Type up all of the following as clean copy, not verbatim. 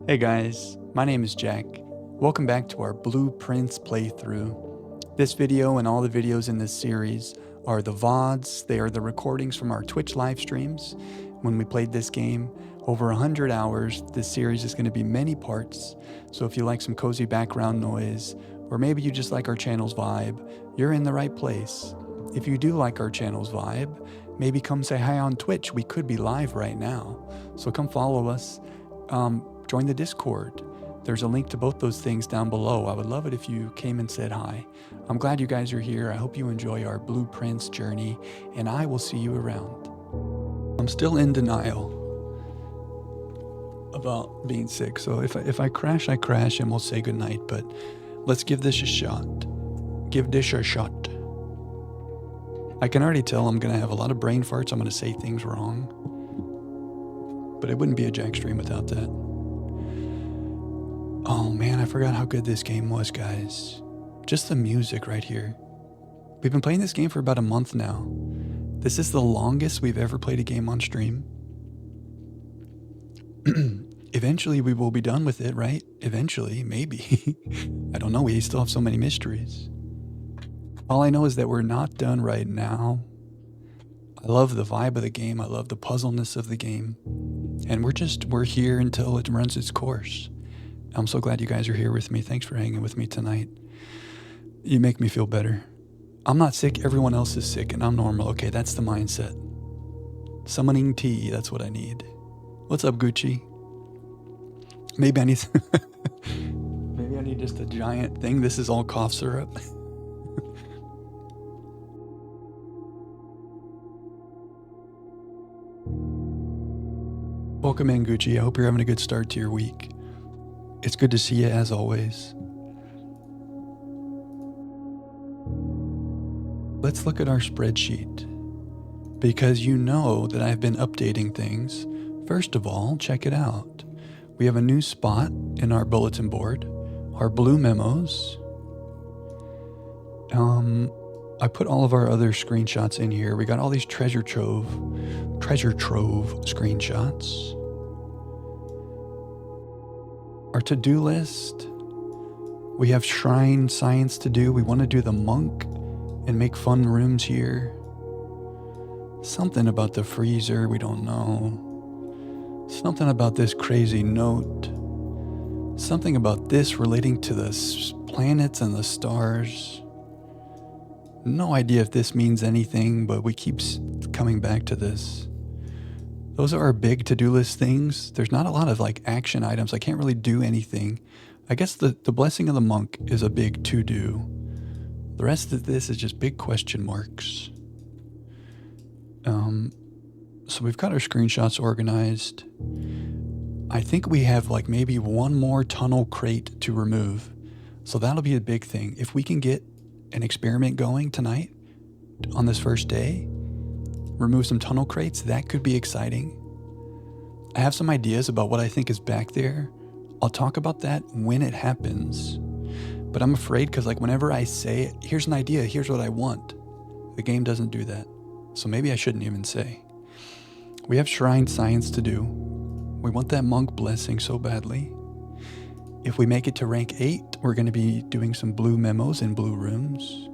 Hey guys, my name is Jack. Welcome back to our Blueprints playthrough. This video and all the videos in this series are the VODs. They are the recordings from our Twitch live streams when we played this game. Over 100 hours. This series is going to be many parts, so if you like some cozy background noise, or maybe you just like our channel's vibe, you're in the right place. If you do like our channel's vibe, maybe come say hi on Twitch. We could be live right now, so come follow us. Join the Discord. There's a link to both those things down below. I would love it if you came and said hi. I'm glad you guys are here. I hope you enjoy our Blueprints journey, and I will see you around. I'm still in denial about being sick, so if I crash, I crash, and we'll say goodnight, but let's give this a shot. Give this a shot. I can already tell I'm going to have a lot of brain farts. I'm going to say things wrong, but it wouldn't be a Jack stream without that. Oh man, I forgot how good this game was, guys. Just the music right here. We've been playing this game for about a month now. This is the longest we've ever played a game on stream. Eventually we will be done with it, right? Eventually, maybe. I don't know, we still have so many mysteries. All I know is that we're not done right now. I love the vibe of the game. I love the puzzleness of the game. And we're here until it runs its course. I'm so glad you guys are here with me. Thanks for hanging with me tonight. You make me feel better. I'm not sick, everyone else is sick, and I'm normal. Okay, that's the mindset. Summoning tea, that's what I need. What's up, Gucci? Maybe I need maybe I need just a giant thing. This is all cough syrup. Welcome in, Gucci. I hope you're having a good start to your week. It's good to see you as always. Let's look at our spreadsheet, because you know that I've been updating things. First of all, check it out. We have a new spot in our bulletin board, our blue memos. I put all of our other screenshots in here. We got all these treasure trove screenshots. Our to-do list, we have shrine science to do. We want to do the monk and make fun rooms here. Something about the freezer, we don't know. Something about this crazy note. Something about this relating to the planets and the stars. No idea if this means anything, but we keep coming back to this. Those are our big to-do list things. There's not a lot of like action items. I can't really do anything. I guess the blessing of the monk is a big to-do. The rest of this is just big question marks. So we've got our screenshots organized. I think we have like maybe one more tunnel crate to remove. So that'll be a big thing. If we can get an experiment going tonight on this first day, remove some tunnel crates, that could be exciting. I have some ideas about what I think is back there. I'll talk about that when it happens. But I'm afraid because like whenever I say, here's an idea, here's what I want, the game doesn't do that. So maybe I shouldn't even say. We have shrine science to do. We want that monk blessing so badly. If we make it to rank 8, we're going to be doing some blue memos in blue rooms.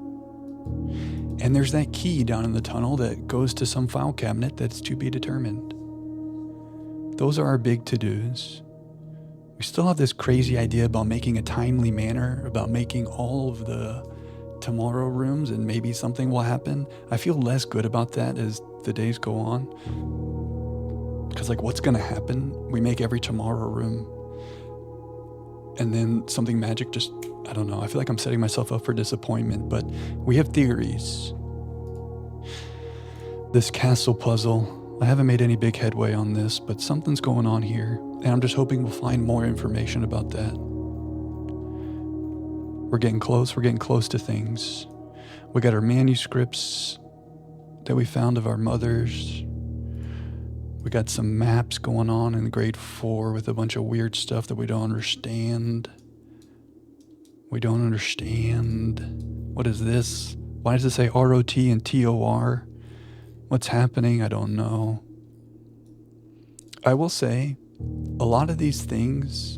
And there's that key down in the tunnel that goes to some file cabinet that's to be determined. Those are our big to-dos. We still have this crazy idea about making a timely manner, about making all of the tomorrow rooms, and maybe something will happen. I feel less good about that as the days go on. Because like what's going to happen? We make every tomorrow room, and then something magic just, I don't know. I feel like I'm setting myself up for disappointment, but we have theories. This castle puzzle, I haven't made any big headway on this, but something's going on here, and I'm just hoping we'll find more information about that. We're getting close to things. We got our manuscripts that we found of our mothers. We got some maps going on in grade 4 with a bunch of weird stuff that we don't understand. We don't understand. What is this? Why does it say ROT and TOR? What's happening? I don't know. I will say, a lot of these things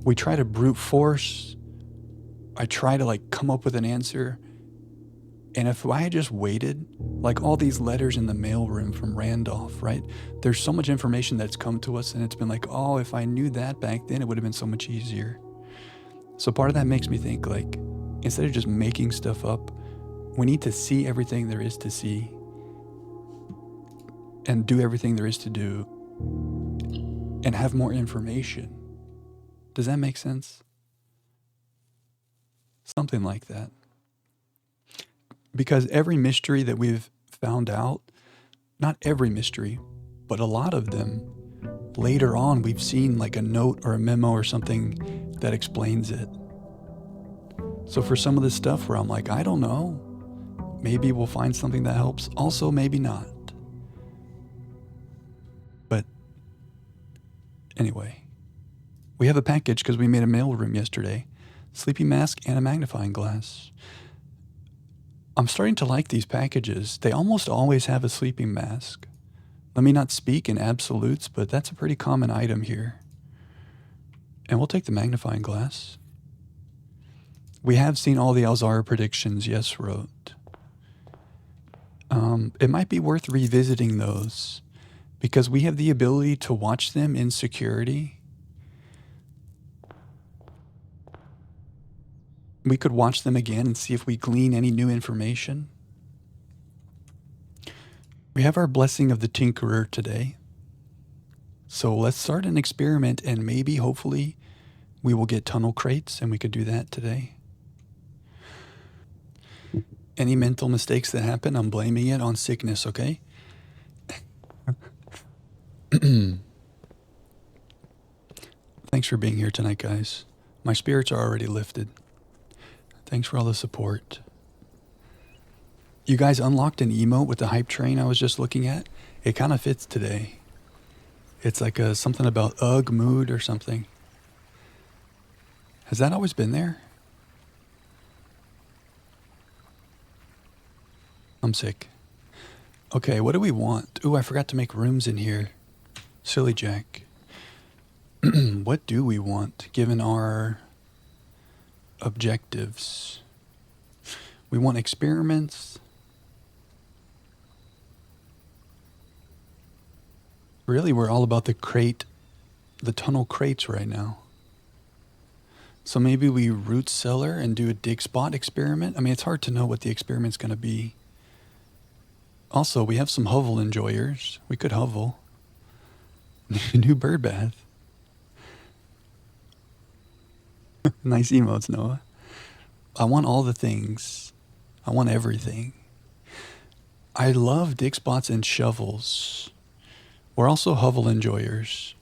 we try to brute force. I try to like come up with an answer. And if I had just waited, like all these letters in the mailroom from Randolph, right? There's so much information that's come to us, and it's been like, oh, if I knew that back then, it would have been so much easier. So part of that makes me think, like, instead of just making stuff up, we need to see everything there is to see and do everything there is to do and have more information. Does that make sense? Something like that. Because every mystery that we've found out, not every mystery, but a lot of them, later on we've seen like a note or a memo or something that explains it. So for some of this stuff where I'm like, I don't know, maybe we'll find something that helps. Also, maybe not. But anyway, we have a package because we made a mailroom yesterday. Sleeping mask and a magnifying glass. I'm starting to like these packages. They almost always have a sleeping mask. Let me not speak in absolutes, but that's a pretty common item here. And we'll take the magnifying glass. We have seen all the Alzara predictions, yes, wrote. It might be worth revisiting those because we have the ability to watch them in security. We could watch them again and see if we glean any new information. We have our blessing of the Tinkerer today. So let's start an experiment and maybe, hopefully, we will get tunnel crates and we could do that today. Any mental mistakes that happen, I'm blaming it on sickness, okay? Thanks for being here tonight, guys. My spirits are already lifted. Thanks for all the support. You guys unlocked an emote with the hype train I was just looking at. It kind of fits today. It's like something about ugh mood or something. Has that always been there? I'm sick. Okay, what do we want? Ooh, I forgot to make rooms in here. Silly Jack. What do we want given our objectives? We want experiments. Really, we're all about the tunnel crates right now. So maybe we root cellar and do a dig spot experiment. I mean, it's hard to know what the experiment's going to be. Also, we have some hovel enjoyers. We could hovel. New bird bath. Nice emotes, Noah. I want all the things. I want everything. I love dig spots and shovels. We're also hovel enjoyers.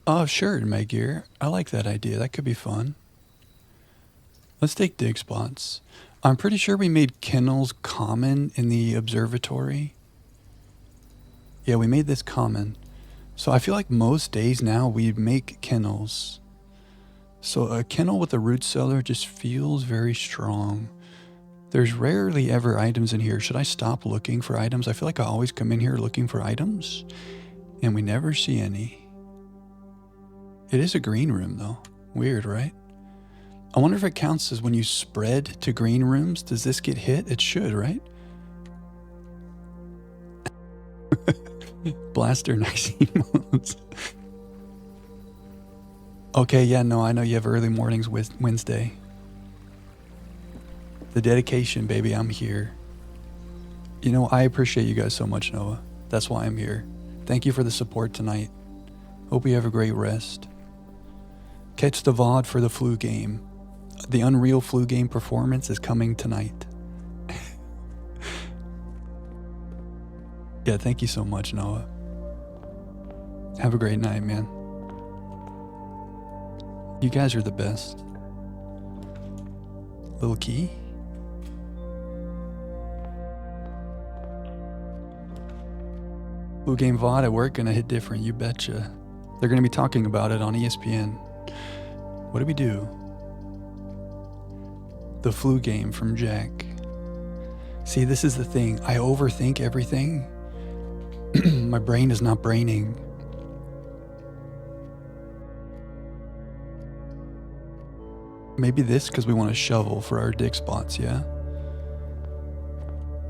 Oh, sure, Meggear. I like that idea. That could be fun. Let's take dig spots. I'm pretty sure we made kennels common in the observatory. Yeah, we made this common. So I feel like most days now we make kennels. So a kennel with a root cellar just feels very strong. There's rarely ever items in here. Should I stop looking for items? I feel like I always come in here looking for items, and we never see any. It is a green room, though. Weird, right? I wonder if it counts as when you spread to green rooms. Does this get hit? It should, right? Blaster nice emotes. Okay, yeah, no, I know you have early mornings Wednesday. The dedication, baby, I'm here. You know, I appreciate you guys so much, Noah. That's why I'm here. Thank you for the support tonight. Hope you have a great rest. Catch the VOD for the flu game. The Unreal flu game performance is coming tonight. Yeah, thank you so much, Noah. Have a great night, man. You guys are the best. Little key? Flu game VOD at work gonna hit different, you betcha. They're gonna be talking about it on ESPN. What do we do? The flu game from Jack. See, this is the thing. I overthink everything. My brain is not braining. Maybe this because we want a shovel for our dig spots, yeah?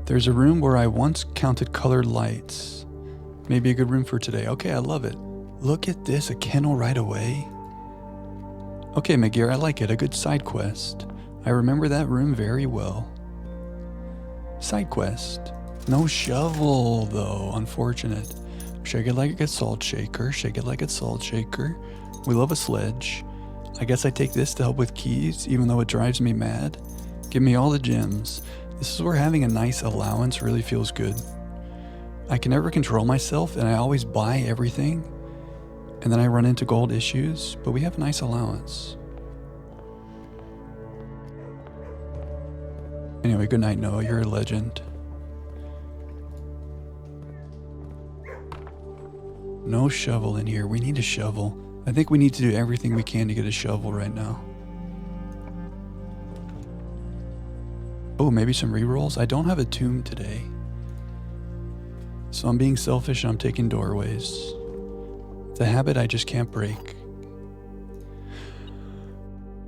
There's a room where I once counted colored lights. Maybe a good room for today. Okay, I love it. Look at this, a kennel right away. Okay, McGear, I like it. A good side quest. I remember that room very well. Side quest. No shovel, though. Unfortunate. Shake it like a salt shaker. Shake it like a salt shaker. We love a sledge. I guess I take this to help with keys, even though it drives me mad. Give me all the gems. This is where having a nice allowance really feels good. I can never control myself, and I always buy everything. And then I run into gold issues, but we have a nice allowance. Anyway, good night, Noah. You're a legend. No shovel in here. We need a shovel. I think we need to do everything we can to get a shovel right now. Oh, maybe some rerolls? I don't have a tomb today. So I'm being selfish and I'm taking doorways. It's a habit I just can't break.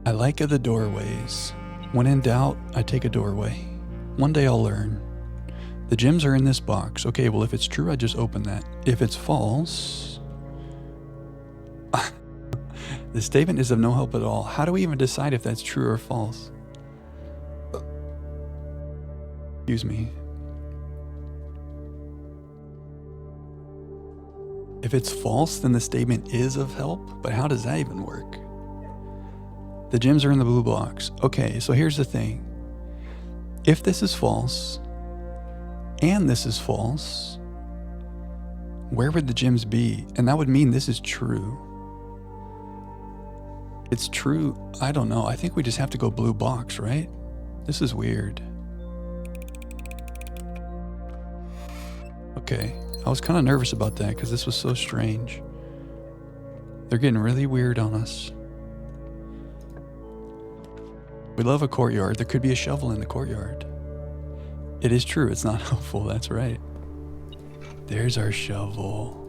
I like the doorways. When in doubt, I take a doorway. One day I'll learn. The gems are in this box. Okay, well, if it's true, I just open that. If it's false... The statement is of no help at all. How do we even decide if that's true or false? Excuse me. If it's false, then the statement is of help, but how does that even work? The gems are in the blue box. Okay, so here's the thing. If this is false, and this is false, where would the gems be? And that would mean this is true. It's true. I don't know. I think we just have to go blue box, right? This is weird. Okay. I was kind of nervous about that because this was so strange. They're getting really weird on us. We love a courtyard. There could be a shovel in the courtyard. It is true. It's not helpful. That's right. There's our shovel.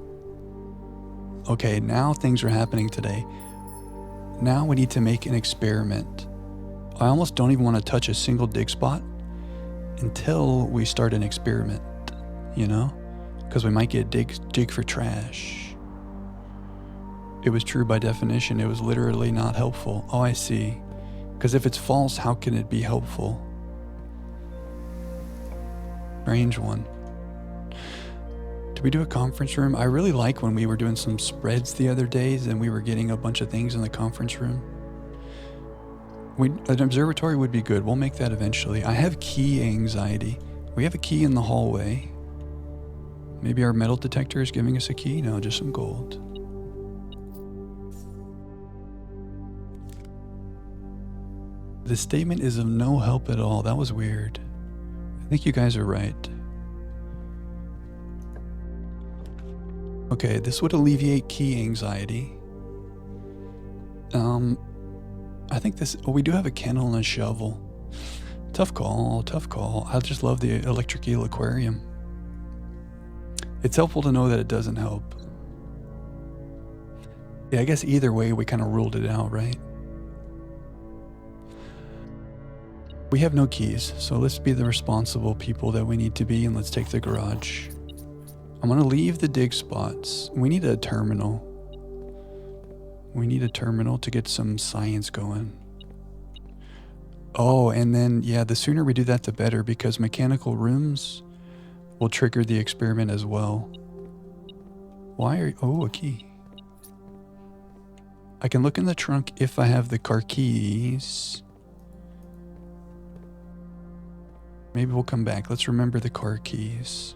Okay, now things are happening today. Now we need to make an experiment. I almost don't even want to touch a single dig spot until we start an experiment, you know? Because we might get dig for trash. It was true by definition. It was literally not helpful. Oh, I see. Because if it's false, how can it be helpful? Strange one. Did we do a conference room? I really like when we were doing some spreads the other days and we were getting a bunch of things in the conference room. An observatory would be good. We'll make that eventually. I have key anxiety. We have a key in the hallway. Maybe our metal detector is giving us a key? No, just some gold. The statement is of no help at all. That was weird. I think you guys are right. Okay, this would alleviate key anxiety. I think this... Oh, we do have a kennel and a shovel. Tough call, tough call. I just love the electric eel aquarium. It's helpful to know that it doesn't help. Yeah, I guess either way we kind of ruled it out, right? We have no keys, so let's be the responsible people that we need to be and let's take the garage. I'm going to leave the dig spots. We need a terminal. We need a terminal to get some science going. Oh, and then, yeah, the sooner we do that, the better, because mechanical rooms will trigger the experiment as well. Why are... Oh, a key. I can look in the trunk if I have the car keys. Maybe we'll come back. Let's remember the car keys.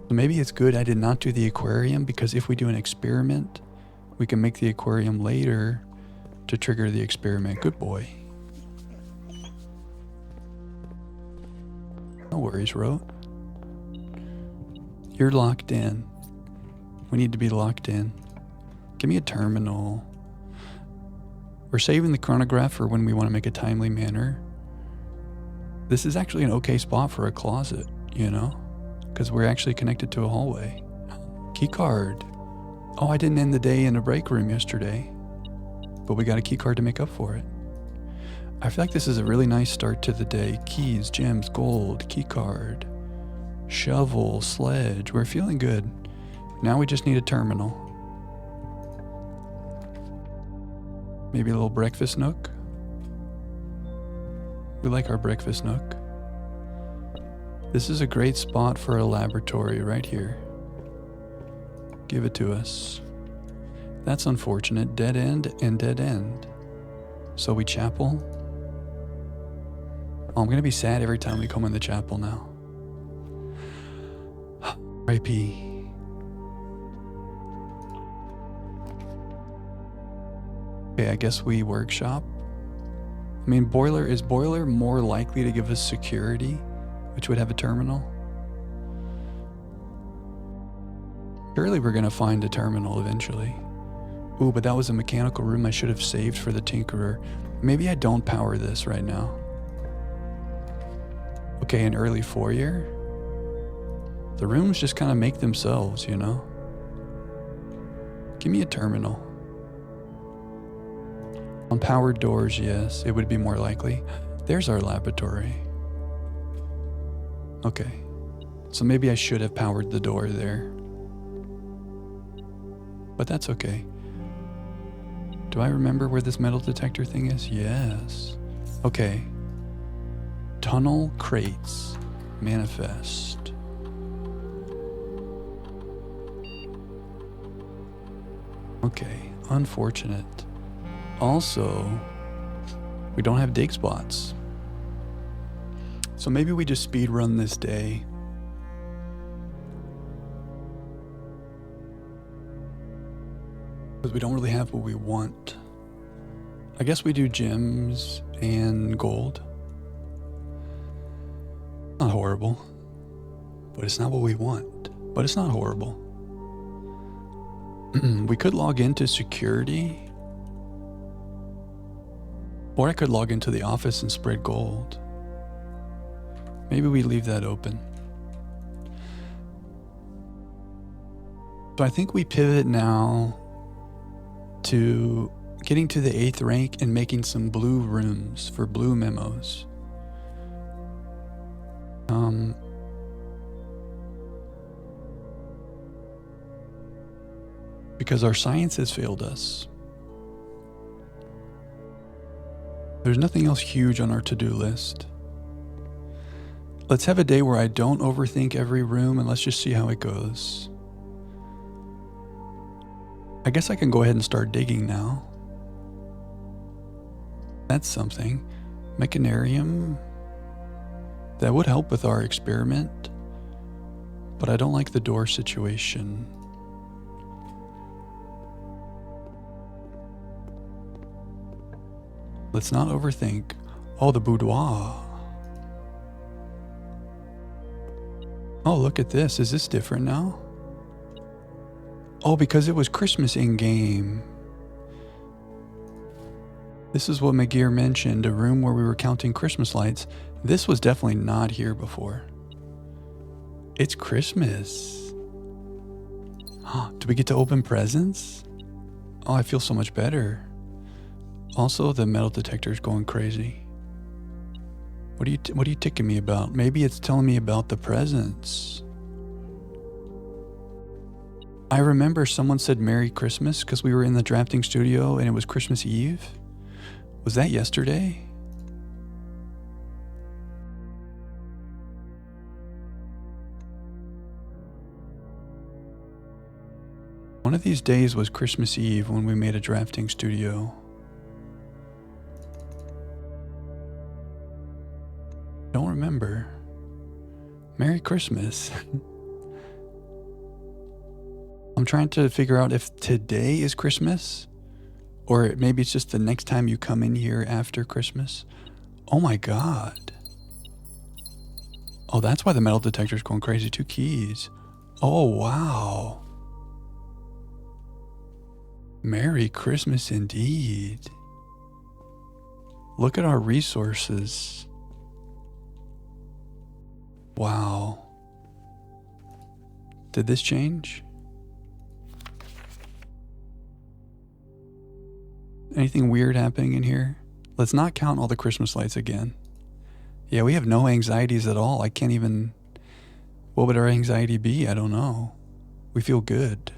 So maybe it's good I did not do the aquarium, because if we do an experiment, we can make the aquarium later to trigger the experiment. Good boy. No worries, Rote. You're locked in. We need to be locked in. Give me a terminal. We're saving the chronograph for when we want to make a timely manner. This is actually an okay spot for a closet, you know? Because we're actually connected to a hallway. Key card. Oh, I didn't end the day in a break room yesterday. but we got a key card to make up for it. I feel like this is a really nice start to the day. Keys, gems, gold, key card, shovel, sledge. We're feeling good. Now we just need a terminal. Maybe a little breakfast nook. We like our breakfast nook. This is a great spot for a laboratory right here. Give it to us. That's unfortunate. Dead end and dead end. So we chapel. Oh, I'm gonna be sad every time we come in the chapel now. R.I.P. Okay, I guess we workshop. I mean, is boiler more likely to give us security, which would have a terminal? Surely we're gonna find a terminal eventually. Ooh, but that was a mechanical room I should have saved for the tinkerer. Maybe I don't power this right now. Okay, an early foyer. The rooms just kind of make themselves, you know? Give me a terminal. Unpowered doors, yes, it would be more likely. There's our laboratory. Okay, so maybe I should have powered the door there. But that's okay. Do I remember where this metal detector thing is? Yes. Okay. Tunnel crates. Manifest. Okay, unfortunate. Also, we don't have dig spots. So maybe we just speed run this day. Because we don't really have what we want. I guess we do gems and gold. Not horrible. But it's not what we want. But it's not horrible. We could log into security. Or I could log into the office and spread gold. Maybe we leave that open. So I think we pivot now to getting to the 8th rank and making some blue rooms for blue memos. Because our science has failed us. There's nothing else huge on our to-do list. Let's have a day where I don't overthink every room and let's just see how it goes. I guess I can go ahead and start digging now. That's something. Mechanarium. That would help with our experiment. But I don't like the door situation. Let's not overthink. Oh, the boudoir. Oh, look at this. Is this different now? Oh, because it was Christmas in-game. This is what McGear mentioned, a room where we were counting Christmas lights. This was definitely not here before. It's Christmas. Do we get to open presents? Oh, I feel so much better. Also, the metal detector is going crazy. What are you ticking me about? Maybe it's telling me about the presents. I remember someone said Merry Christmas because we were in the drafting studio and it was Christmas Eve. Was that yesterday? One of these days was Christmas Eve when we made a drafting studio. Don't remember. Merry Christmas. I'm trying to figure out if today is Christmas or maybe it's just the next time you come in here after Christmas. Oh my God. Oh, that's why the metal detector is going crazy. 2 keys. Oh, wow. Merry Christmas indeed. Look at our resources. Wow. Did this change? Anything weird happening in here? Let's not count all the Christmas lights again. Yeah, we have no anxieties at all. I can't even... What would our anxiety be? I don't know. We feel good.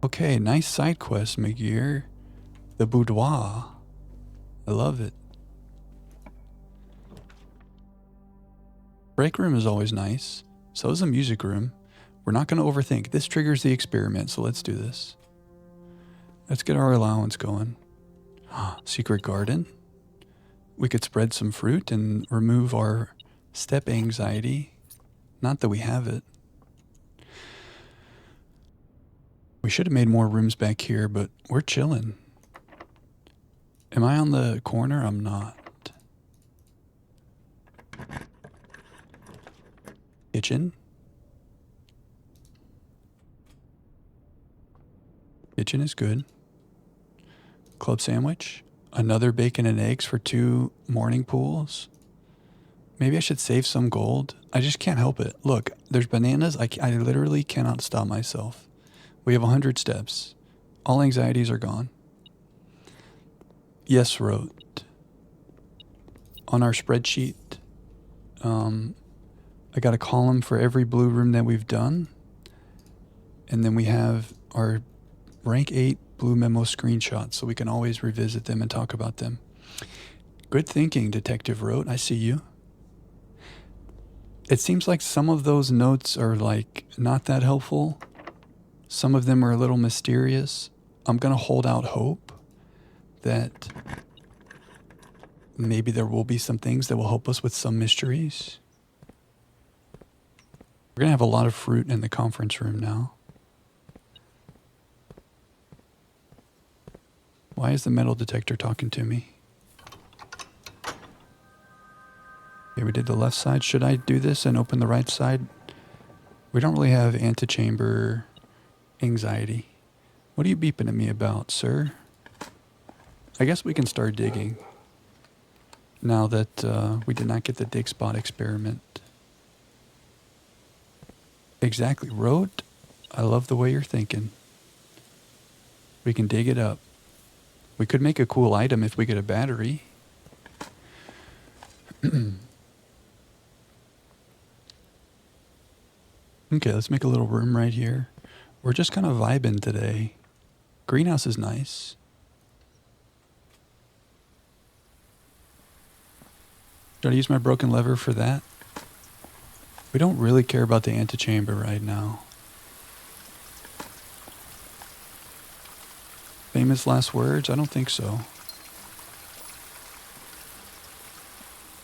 Okay, nice side quest, McGear. The boudoir. I love it. Break room is always nice. So is a music room. We're not going to overthink. This triggers the experiment, so let's do this. Let's get our allowance going. Secret garden. We could spread some fruit and remove our step anxiety. Not that we have it. We should have made more rooms back here, but we're chilling. Am I on the corner? I'm not. Kitchen. Kitchen is good. Club sandwich. Another bacon and eggs for 2 morning pools. Maybe I should save some gold. I just can't help it. Look, there's bananas. I literally cannot stop myself. We have 100 steps. All anxieties are gone. Yes, wrote. On our spreadsheet, I got a column for every blue room that we've done. And then we have our rank 8 blue memo screenshots, so we can always revisit them and talk about them. Good thinking, Detective wrote. I see you. It seems like some of those notes are like not that helpful. Some of them are a little mysterious. I'm going to hold out hope that maybe there will be some things that will help us with some mysteries. We're going to have a lot of fruit in the conference room now. Why is the metal detector talking to me? Okay, we did the left side. Should I do this and open the right side? We don't really have antechamber anxiety. What are you beeping at me about, sir? I guess we can start digging now that we did not get the dig spot experiment. Exactly. Road, I love the way you're thinking. We can dig it up. We could make a cool item if we get a battery. Okay, let's make a little room right here. We're just kind of vibing today. Greenhouse is nice. Should I use my broken lever for that? We don't really care about the antechamber right now. Famous last words? I don't think so.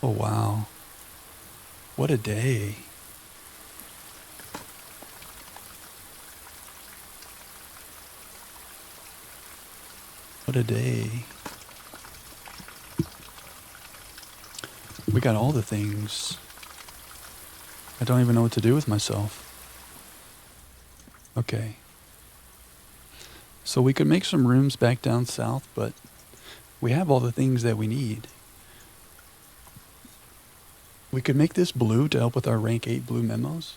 Oh, wow. What a day. What a day. We got all the things. I don't even know what to do with myself. Okay. So we could make some rooms back down south, but we have all the things that we need. We could make this blue to help with our rank 8 blue memos.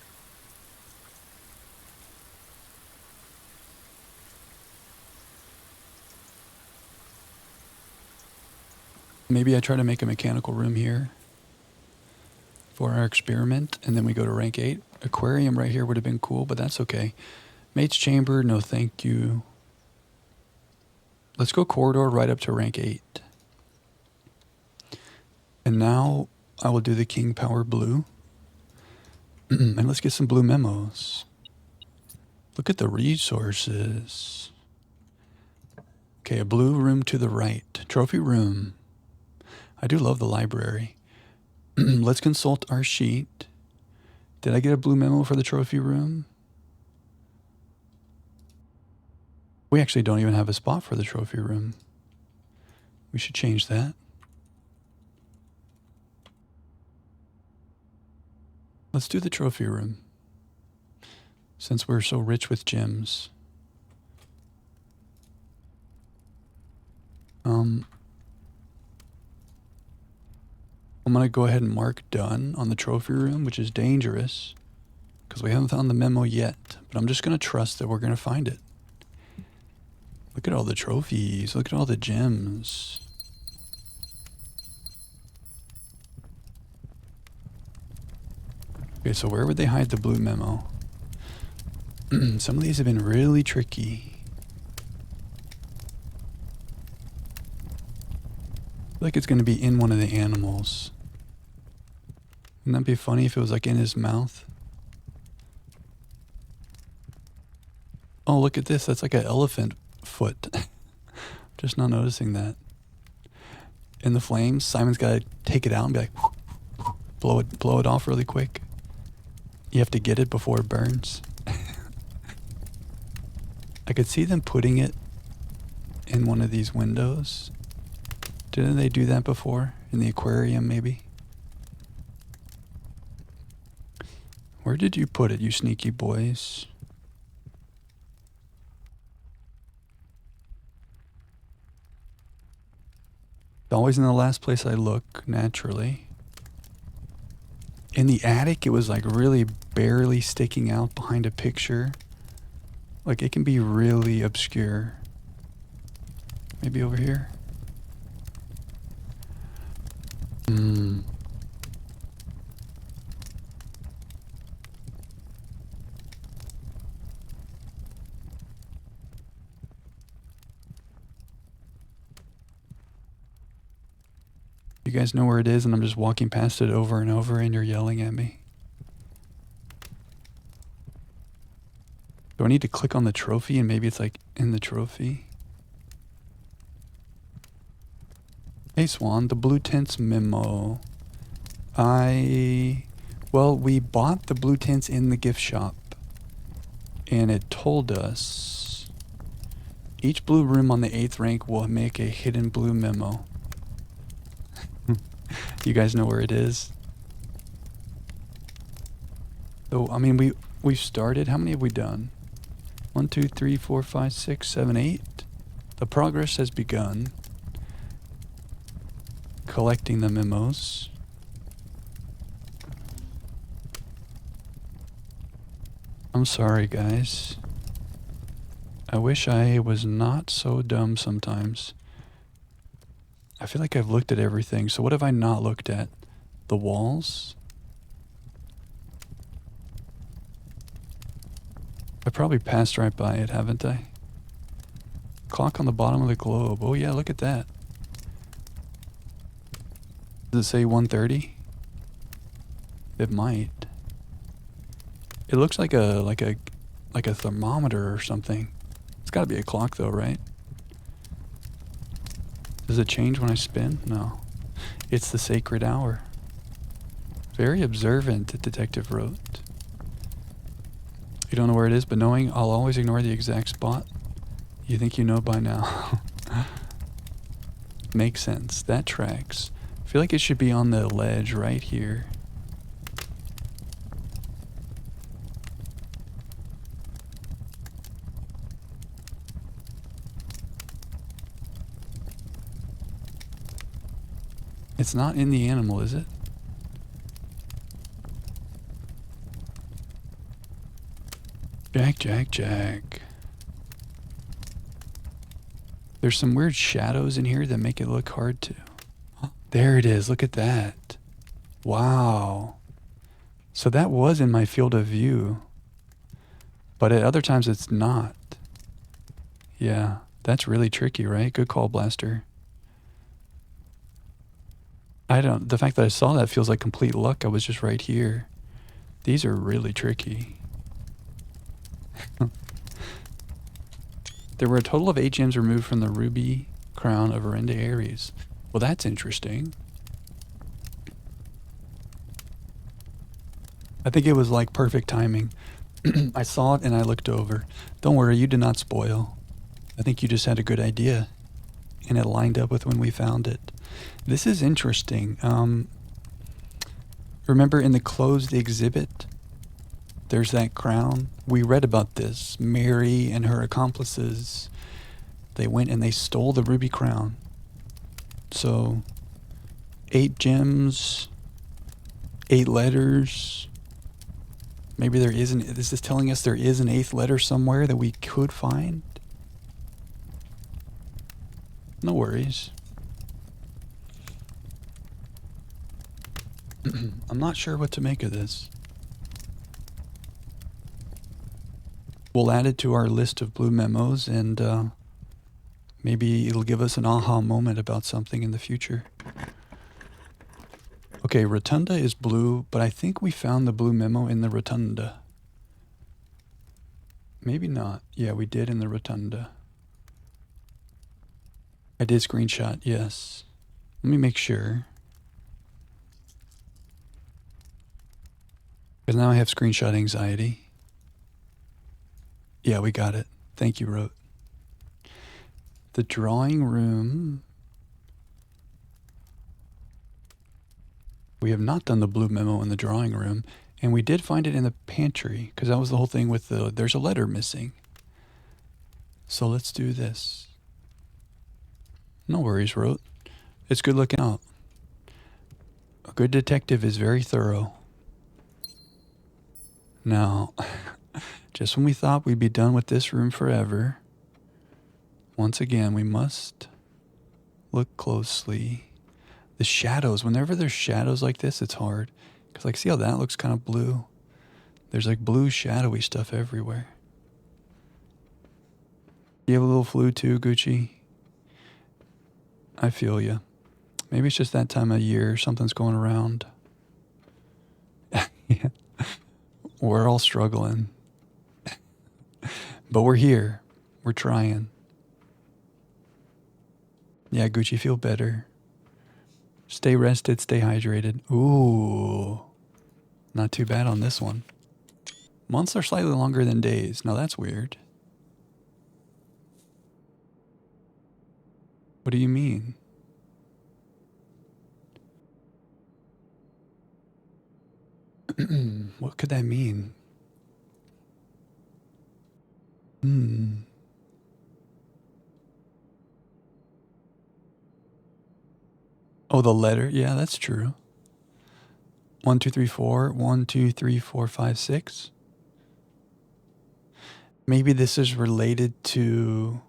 Maybe I try to make a mechanical room here for our experiment, and then we go to rank 8. Aquarium right here would have been cool, but that's okay. Mate's chamber, no thank you. Let's go corridor right up to rank 8. And now I will do the King Power Blue. And let's get some blue memos. Look at the resources. Okay, a blue room to the right. Trophy room. I do love the library. Let's consult our sheet. Did I get a blue memo for the trophy room? We actually don't even have a spot for the trophy room. We should change that. Let's do the trophy room, since we're so rich with gems. I'm going to go ahead and mark done on the trophy room, which is dangerous because we haven't found the memo yet, but I'm just going to trust that we're going to find it. Look at all the trophies. Look at all the gems. Okay, so where would they hide the blue memo? Some of these have been really tricky. I feel like it's going to be in one of the animals. Wouldn't that be funny if it was like in his mouth? Oh, look at this. That's like an elephant foot. Just not noticing that. In the flames, Simon's got to take it out and be like, blow it off really quick. You have to get it before it burns. I could see them putting it in one of these windows. Didn't they do that before? In the aquarium, maybe? Where did you put it, you sneaky boys? It's always in the last place I look, naturally. In the attic, it was like really barely sticking out behind a picture. Like, it can be really obscure. Maybe over here? You guys know where it is and I'm just walking past it over and over and you're yelling at me? Do I need to click on the trophy and maybe it's like in the trophy? Hey Swan, the blue tents memo. Well, we bought the blue tents in the gift shop and it told us each blue room on the 8th rank will make a hidden blue memo. You guys know where it is? So, I mean, we've started. How many have we done? 1, 2, 3, 4, 5, 6, 7, 8. The progress has begun. Collecting the memos. I'm sorry, guys. I wish I was not so dumb sometimes. I feel like I've looked at everything. So what have I not looked at? The walls? I probably passed right by it, haven't I? Clock on the bottom of the globe. Oh yeah, look at that. Does it say 1:30? It might. It looks like a thermometer or something. It's got to be a clock though, right? Does it change when I spin? No. It's the sacred hour. Very observant, Detective wrote. You don't know where it is, but knowing I'll always ignore the exact spot. You think you know by now. Makes sense. That tracks. I feel like it should be on the ledge right here. It's not in the animal, is it? Jack. There's some weird shadows in here that make it look hard to. There it is. Look at that. Wow. So that was in my field of view. But at other times it's not. Yeah, that's really tricky, right? Good call, Blaster. The fact that I saw that feels like complete luck. I was just right here. These are really tricky. There were a total of 8 gems removed from the ruby crown of Arenda Ares. Well, that's interesting. I think it was like perfect timing. I saw it and I looked over. Don't worry, you did not spoil. I think you just had a good idea. And it lined up with when we found it. This is interesting. Remember in the closed exhibit, there's that crown. We read about this. Mary and her accomplices, they went and they stole the ruby crown. So 8 gems, 8 letters. Maybe there isn't. This is telling us there is an 8th letter somewhere that we could find. No worries. I'm not sure what to make of this. We'll add it to our list of blue memos, and maybe it'll give us an aha moment about something in the future. Okay, rotunda is blue, but I think we found the blue memo in the rotunda. Maybe not. Yeah, we did in the rotunda. I did screenshot, yes. Let me make sure. Because now I have screenshot anxiety. Yeah, we got it. Thank you, Wrote. The drawing room. We have not done the blue memo in the drawing room, and we did find it in the pantry, because that was the whole thing with there's a letter missing. So let's do this. No worries, Wrote. It's good looking out. A good detective is very thorough. Now, just when we thought we'd be done with this room forever, once again, we must look closely. The shadows, whenever there's shadows like this, it's hard. Because, like, see how that looks kind of blue? There's, like, blue shadowy stuff everywhere. You have a little flu too, Gucci? I feel you. Maybe it's just that time of year. Something's going around. Yeah. We're all struggling. But we're here. We're trying. Yeah, Gucci, feel better. Stay rested, stay hydrated. Ooh. Not too bad on this one. Months are slightly longer than days. Now that's weird. What do you mean? What could that mean? Oh, the letter? Yeah, that's true. 1, 2, 3, 4. 1, 2, 3, 4, 5, 6. Maybe this is related to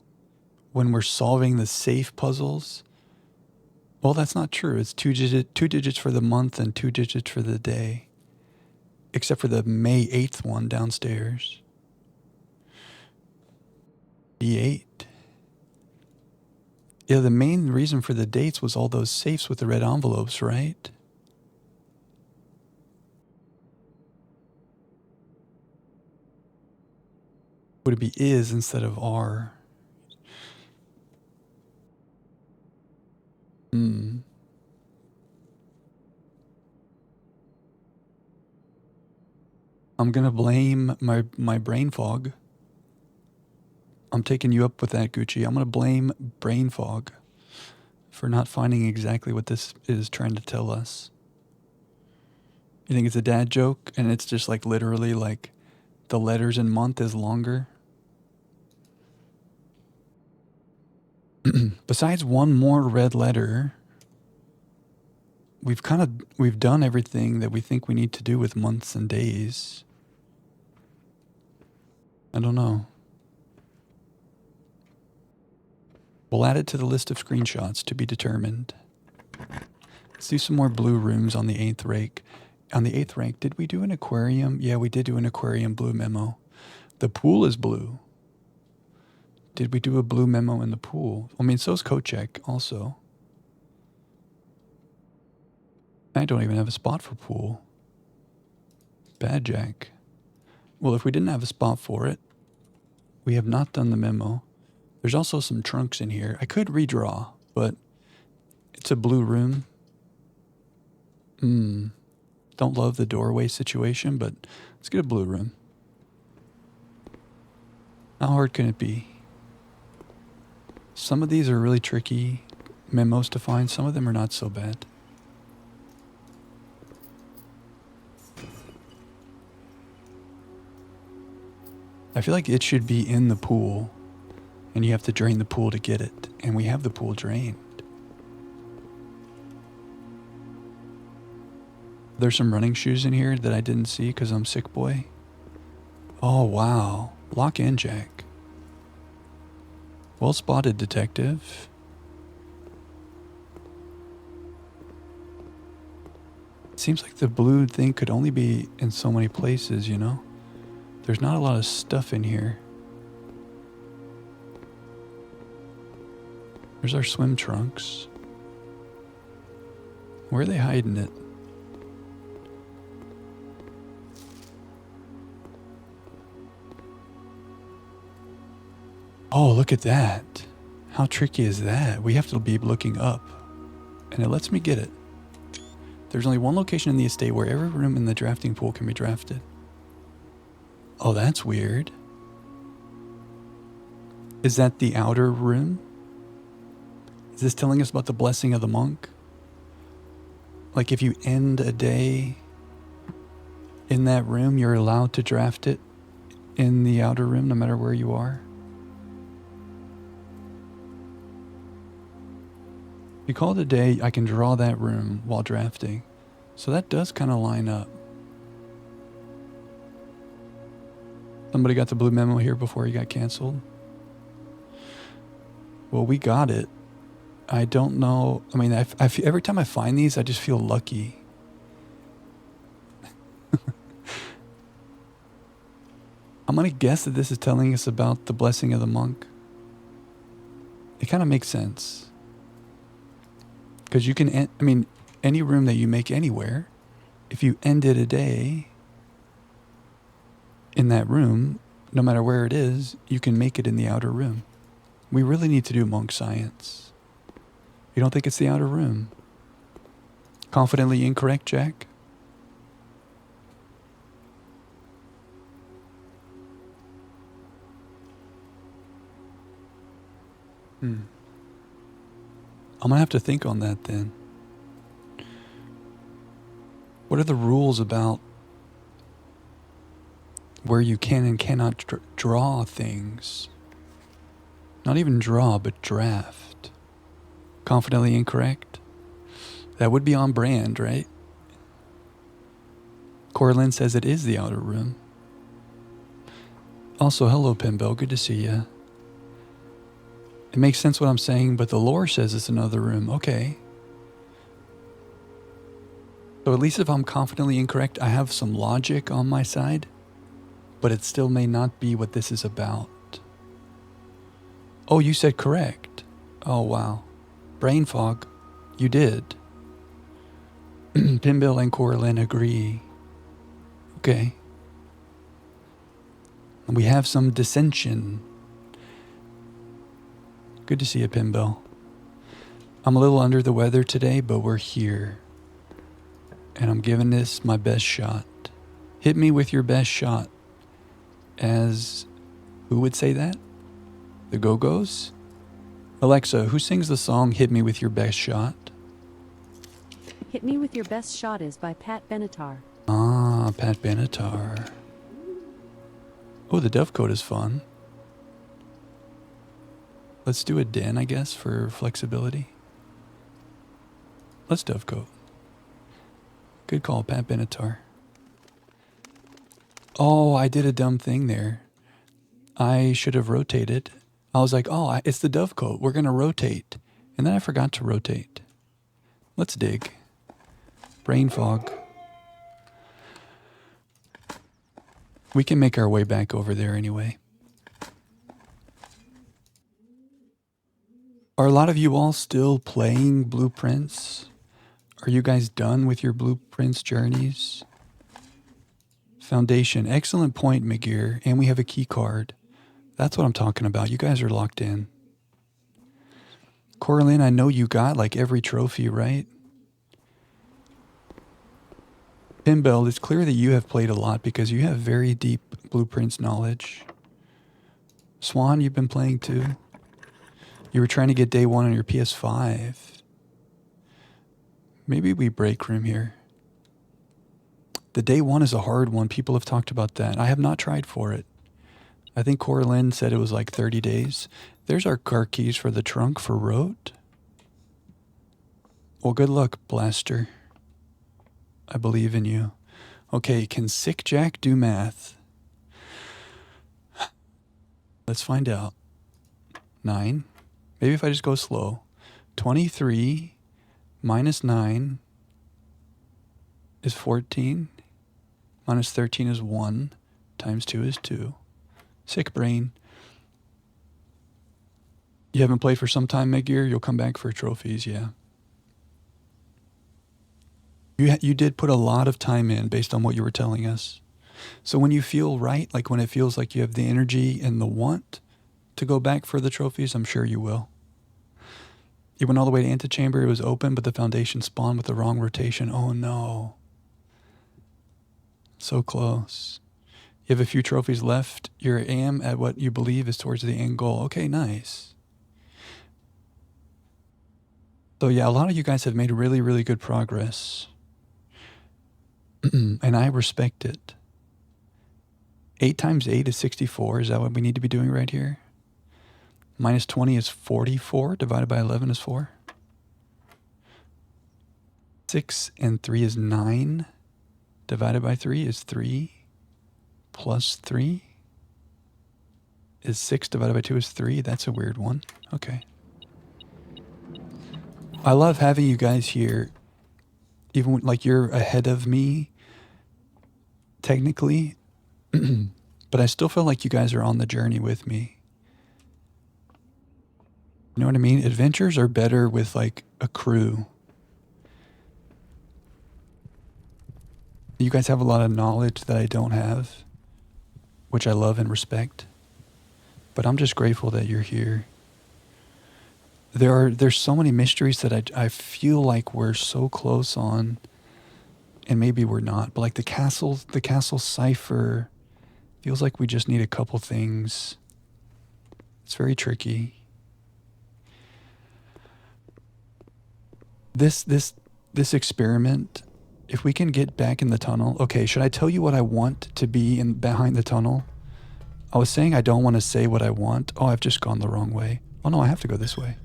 when we're solving the safe puzzles. Well, that's not true. It's two digits for the month and 2 digits for the day. Except for the May 8th one downstairs. D8. Yeah, the main reason for the dates was all those safes with the red envelopes, right? Would it be is instead of are? I'm going to blame my brain fog. I'm taking you up with that, Gucci. I'm going to blame brain fog for not finding exactly what this is trying to tell us. You think it's a dad joke and it's just like literally like the letters in month is longer? Besides one more red letter, we've done everything that we think we need to do with months and days. I don't know. We'll add it to the list of screenshots to be determined. Let's do some more blue rooms on the 8th rank. On the 8th rank, did we do an aquarium? Yeah, we did do an aquarium blue memo. The pool is blue. Did we do a blue memo in the pool? I mean, so's coat check also. I don't even have a spot for pool. Bad Jack. Well, if we didn't have a spot for it, we have not done the memo. There's also some trunks in here. I could redraw, but it's a blue room. Don't love the doorway situation, but let's get a blue room. How hard can it be? Some of these are really tricky memos to find. Some of them are not so bad. I feel like it should be in the pool, and you have to drain the pool to get it. And we have the pool drained. There's some running shoes in here that I didn't see because I'm sick boy. Oh, wow. Lock in, Jack. Well spotted, detective. seems like the blue thing could only be in so many places, you know? There's not a lot of stuff in here. There's our swim trunks. Where are they hiding it? Oh, look at that. How tricky is that? We have to be looking up. And it lets me get it. There's only one location in the estate where every room in the drafting pool can be drafted. Oh, that's weird. Is that the outer room? Is this telling us about the blessing of the monk? Like if you end a day in that room, you're allowed to draft it in the outer room no matter where you are? If you call it a day, I can draw that room while drafting. So that does kind of line up. Somebody got the blue memo here before he got canceled. Well, we got it. I don't know. I mean, every time I find these, I just feel lucky. I'm going to guess that this is telling us about the blessing of the monk. It kind of makes sense. Because you can, I mean, any room that you make anywhere, if you ended a day in that room, no matter where it is, you can make it in the outer room. We really need to do monk science. You don't think it's the outer room? Confidently incorrect, Jack? I'm going to have to think on that then. What are the rules about where you can and cannot draw things? Not even draw, but draft. Confidently incorrect? That would be on brand, right? Corlin says it is the outer room. Also, hello, Pimbel. Good to see you. It makes sense what I'm saying, but the lore says it's another room. Okay. So at least if I'm confidently incorrect, I have some logic on my side, but it still may not be what this is about. Oh, you said correct. Oh, wow. Brain fog. You did. Pimbel and Corlin agree. Okay. We have some dissension. Good to see you, Pimbel. I'm a little under the weather today, but we're here. And I'm giving this my best shot. Hit me with your best shot. As, who would say that? The Go-Go's? Alexa, who sings the song Hit Me With Your Best Shot? Hit Me With Your Best Shot is by Pat Benatar. Ah, Pat Benatar. Oh, the Dovecote is fun. Let's do a den, I guess, for flexibility. Let's Dovecote. Good call, Pat Benatar. Oh, I did a dumb thing there. I should have rotated. I was like, oh, it's the Dovecote. We're going to rotate. And then I forgot to rotate. Let's dig. Brain fog. We can make our way back over there anyway. Are a lot of you all still playing Blueprints? Are you guys done with your Blueprints journeys? Foundation. Excellent point, McGear. And we have a key card. That's what I'm talking about. You guys are locked in. Corlin, I know you got like every trophy, right? Pimbel, it's clear that you have played a lot because you have very deep Blueprints knowledge. Swan, you've been playing too. You were trying to get day one on your PS5. Maybe we break room here. The day one is a hard one. People have talked about that. I have not tried for it. I think Corlin said it was like 30 days. There's our car keys for the trunk for Rote. Well, good luck, Blaster. I believe in you. Okay, can Sick Jack do math? Let's find out. 9. Maybe if I just go slow. 23 minus 9 is 14. Minus 13 is 1. Times 2 is 2. Sick brain. You haven't played for some time, Meggear? You'll come back for trophies, yeah. You did put a lot of time in based on what you were telling us. So when you feel right, like when it feels like you have the energy and the want to go back for the trophies, I'm sure you will. You went all the way to Antechamber. It was open, but the foundation spawned with the wrong rotation. Oh, no. So close. You have a few trophies left. Your aim at what you believe is towards the end goal. Okay, nice. So yeah, a lot of you guys have made really, really good progress. And I respect it. 8 times 8 is 64. Is that what we need to be doing right here? Minus 20 is 44. Divided by 11 is 4. 6 and 3 is 9. Divided by 3 is 3. Plus 3 is 6. Divided by 2 is 3. That's a weird one. Okay. I love having you guys here. Even when, like, you're ahead of me, technically. But I still feel like you guys are on the journey with me. You know what I mean? Adventures are better with, like, a crew. You guys have a lot of knowledge that I don't have, which I love and respect. But I'm just grateful that you're here. There's so many mysteries that I feel like we're so close on, and maybe we're not. But like the castle cipher feels like we just need a couple things. It's very tricky. This experiment, if we can get back in the tunnel. Okay, should I tell you what I want to be behind the tunnel? I was saying I don't want to say what I want. Oh, I've just gone the wrong way. Oh no, I have to go this way.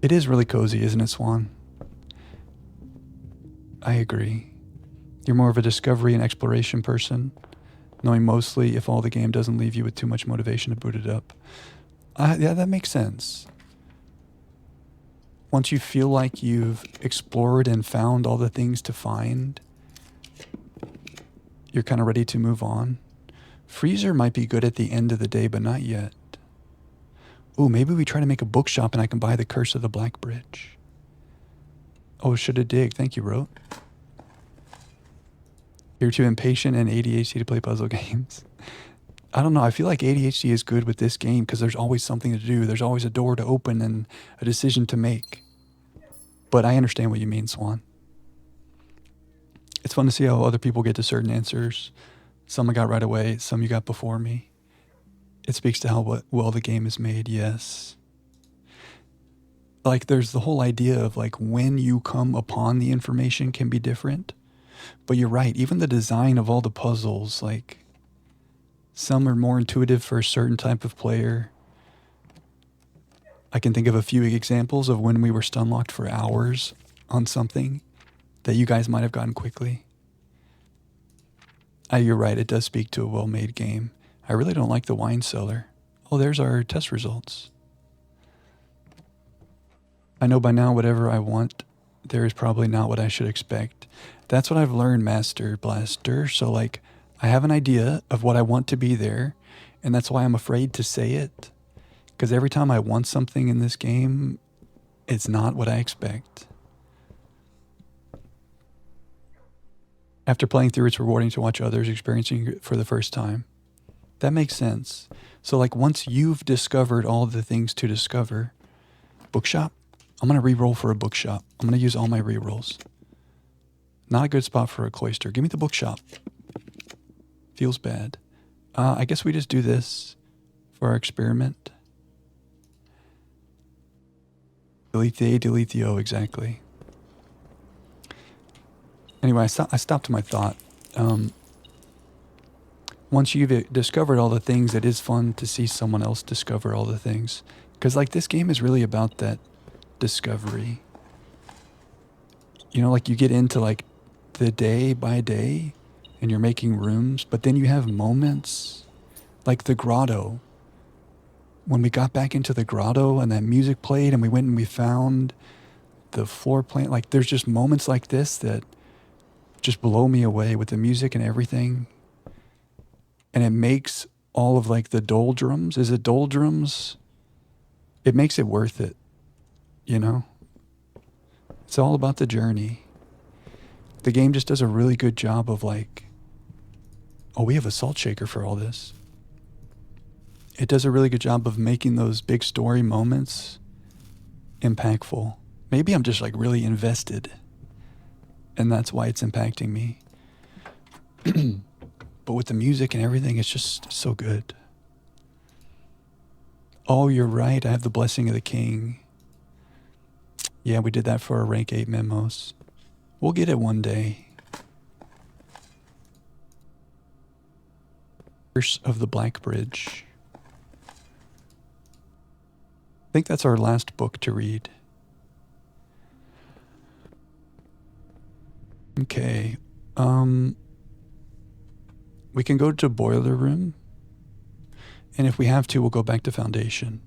It is really cozy, isn't it, Swan? I agree. You're more of a discovery and exploration person, knowing mostly if all the game doesn't leave you with too much motivation to boot it up. Yeah, that makes sense. Once you feel like you've explored and found all the things to find, you're kind of ready to move on. Freezer might be good at the end of the day, but not yet. Ooh, maybe we try to make a bookshop and I can buy The Curse of the Black Bridge. Oh, should have dig. Thank you, Wrote. You're too impatient and ADHD to play puzzle games. I don't know. I feel like ADHD is good with this game because there's always something to do. There's always a door to open and a decision to make. But I understand what you mean, Swan. It's fun to see how other people get to certain answers. Some I got right away. Some you got before me. It speaks to how well the game is made, yes. Like, there's the whole idea of, like, when you come upon the information can be different. But you're right, even the design of all the puzzles, like, some are more intuitive for a certain type of player. I can think of a few examples of when we were stun locked for hours on something that you guys might have gotten quickly. You're right, it does speak to a well-made game. I really don't like the wine cellar. Oh, there's our test results. I know by now whatever I want, there is probably not what I should expect. That's what I've learned, Master Blaster. So, like, I have an idea of what I want to be there, and that's why I'm afraid to say it. Because every time I want something in this game, it's not what I expect. After playing through, it's rewarding to watch others experiencing it for the first time. That makes sense. So, like, once you've discovered all the things to discover, bookshop, I'm going to re-roll for a bookshop. I'm going to use all my re-rolls. Not a good spot for a cloister. Give me the bookshop. Feels bad. I guess we just do this for our experiment. Delete the A, delete the O, exactly. Anyway, I stopped my thought. Once you've discovered all the things, it is fun to see someone else discover all the things. Because, like, this game is really about that discovery. You know, like, you get into, like, the day by day, and you're making rooms, but then you have moments, like the grotto. When we got back into the grotto, and that music played, and we went and we found the floor plan. Like there's just moments like this that just blow me away with the music and everything. And it makes all of like the doldrums. Is it doldrums? It makes it worth it, you know? It's all about the journey. The game just does a really good job of like, oh, we have a salt shaker for all this. It does a really good job of making those big story moments impactful. Maybe I'm just like really invested, and that's why it's impacting me. But with the music and everything, it's just so good. Oh, you're right. I have the Blessing of the King. Yeah, we did that for our rank 8 memos. We'll get it one day. Curse of the Black Bridge. I think that's our last book to read. Okay. We can go to Boiler Room. And if we have to, we'll go back to Foundation.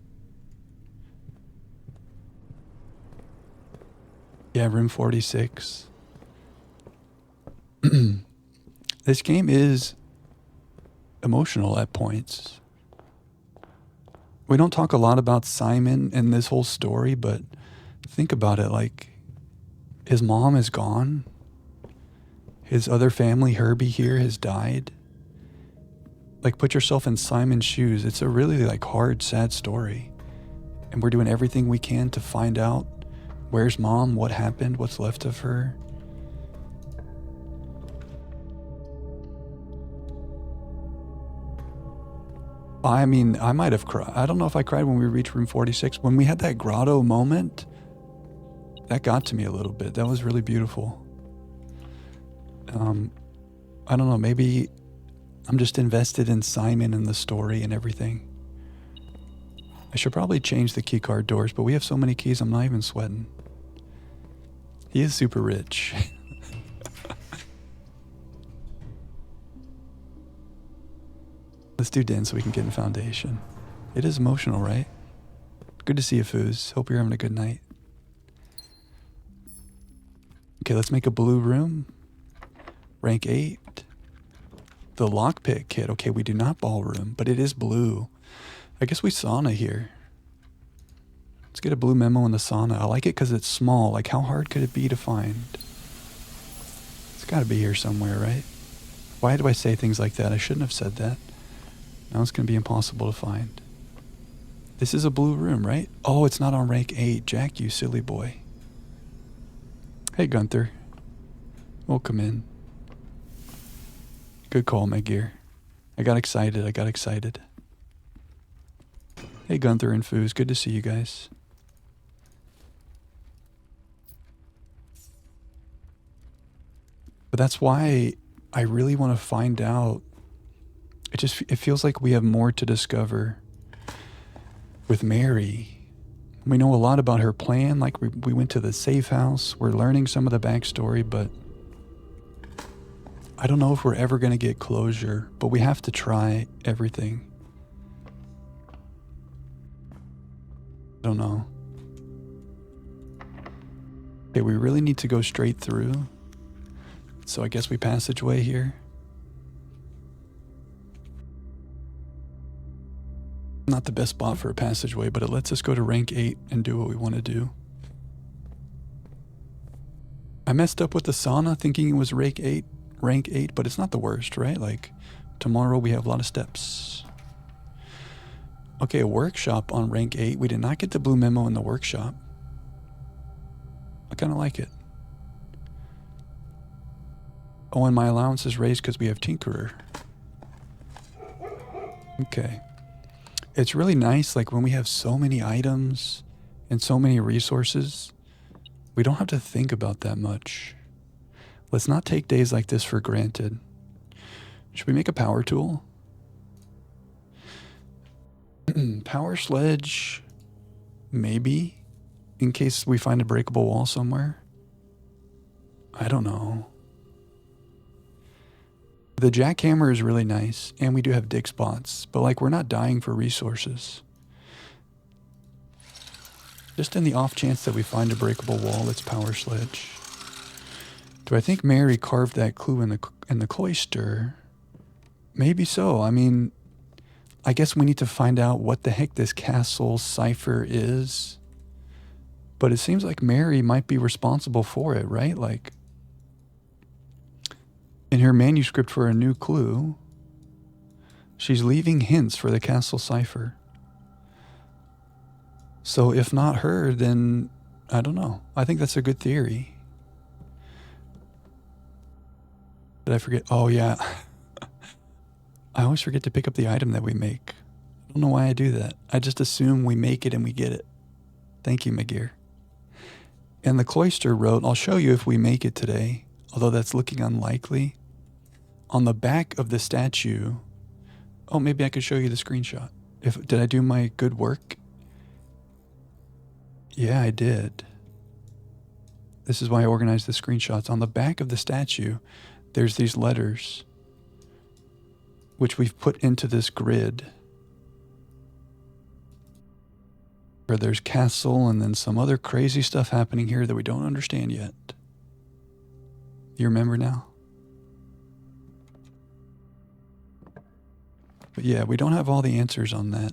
Yeah, room 46. This game is emotional at points. We don't talk a lot about Simon and this whole story, but think about it, like his mom is gone. His other family, Herbie here, has died. Like put yourself in Simon's shoes. It's a really like hard, sad story. And we're doing everything we can to find out where's mom, what happened, what's left of her. I mean, I might have cried. I don't know if I cried when we reached room 46. When we had that grotto moment, that got to me a little bit. That was really beautiful. I don't know, maybe I'm just invested in Simon and the story and everything. I should probably change the keycard doors, but we have so many keys, I'm not even sweating. He is super rich. Let's do Den so we can get in Foundation. It is emotional, right? Good to see you, Foos. Hope you're having a good night. Okay, let's make a blue room. Rank 8. The lockpick kit. Okay, we do not ballroom, but it is blue. I guess we sauna here. Let's get a blue memo in the sauna. I like it because it's small. Like, how hard could it be to find? It's got to be here somewhere, right? Why do I say things like that? I shouldn't have said that. Now it's going to be impossible to find. This is a blue room, right? Oh, it's not on rank 8. Jack, you silly boy. Hey, Gunther. Welcome in. Good call, my gear. I got excited. Hey, Gunther and Foos. Good to see you guys. But that's why I really want to find out. It feels like we have more to discover with Mary. We know a lot about her plan. Like we went to the safe house. We're learning some of the backstory, but I don't know if we're ever going to get closure, but we have to try everything. I don't know. Okay, we really need to go straight through. So I guess we passageway here. Not the best spot for a passageway, but it lets us go to rank 8 and do what we want to do. I messed up with the sauna thinking it was rank 8, but it's not the worst, right? Like, tomorrow we have a lot of steps. Okay, a workshop on rank 8. We did not get the blue memo in the workshop. I kind of like it. Oh, and my allowance is raised because we have Tinkerer. Okay. It's really nice, like when we have so many items and so many resources, we don't have to think about that much. Let's not take days like this for granted. Should we make a power tool? Power sledge, maybe, in case we find a breakable wall somewhere. I don't know. The jackhammer is really nice, and we do have dig spots, but like we're not dying for resources. Just in the off chance that we find a breakable wall, let's power sledge. Do I think Mary carved that clue in the cloister? Maybe so. I mean, I guess we need to find out what the heck this castle cipher is. But it seems like Mary might be responsible for it, right? Like, in her manuscript for a new clue, she's leaving hints for the castle cipher. So if not her, then I don't know. I think that's a good theory. Did I forget? Oh, yeah. I always forget to pick up the item that we make. I don't know why I do that. I just assume we make it and we get it. Thank you, McGear. And the cloister wrote, I'll show you if we make it today, although that's looking unlikely. On the back of the statue, oh, maybe I could show you the screenshot. Did I do my good work? Yeah, I did. This is why I organized the screenshots. On the back of the statue, there's these letters, which we've put into this grid, where there's castle and then some other crazy stuff happening here that we don't understand yet. You remember now? But yeah, we don't have all the answers on that.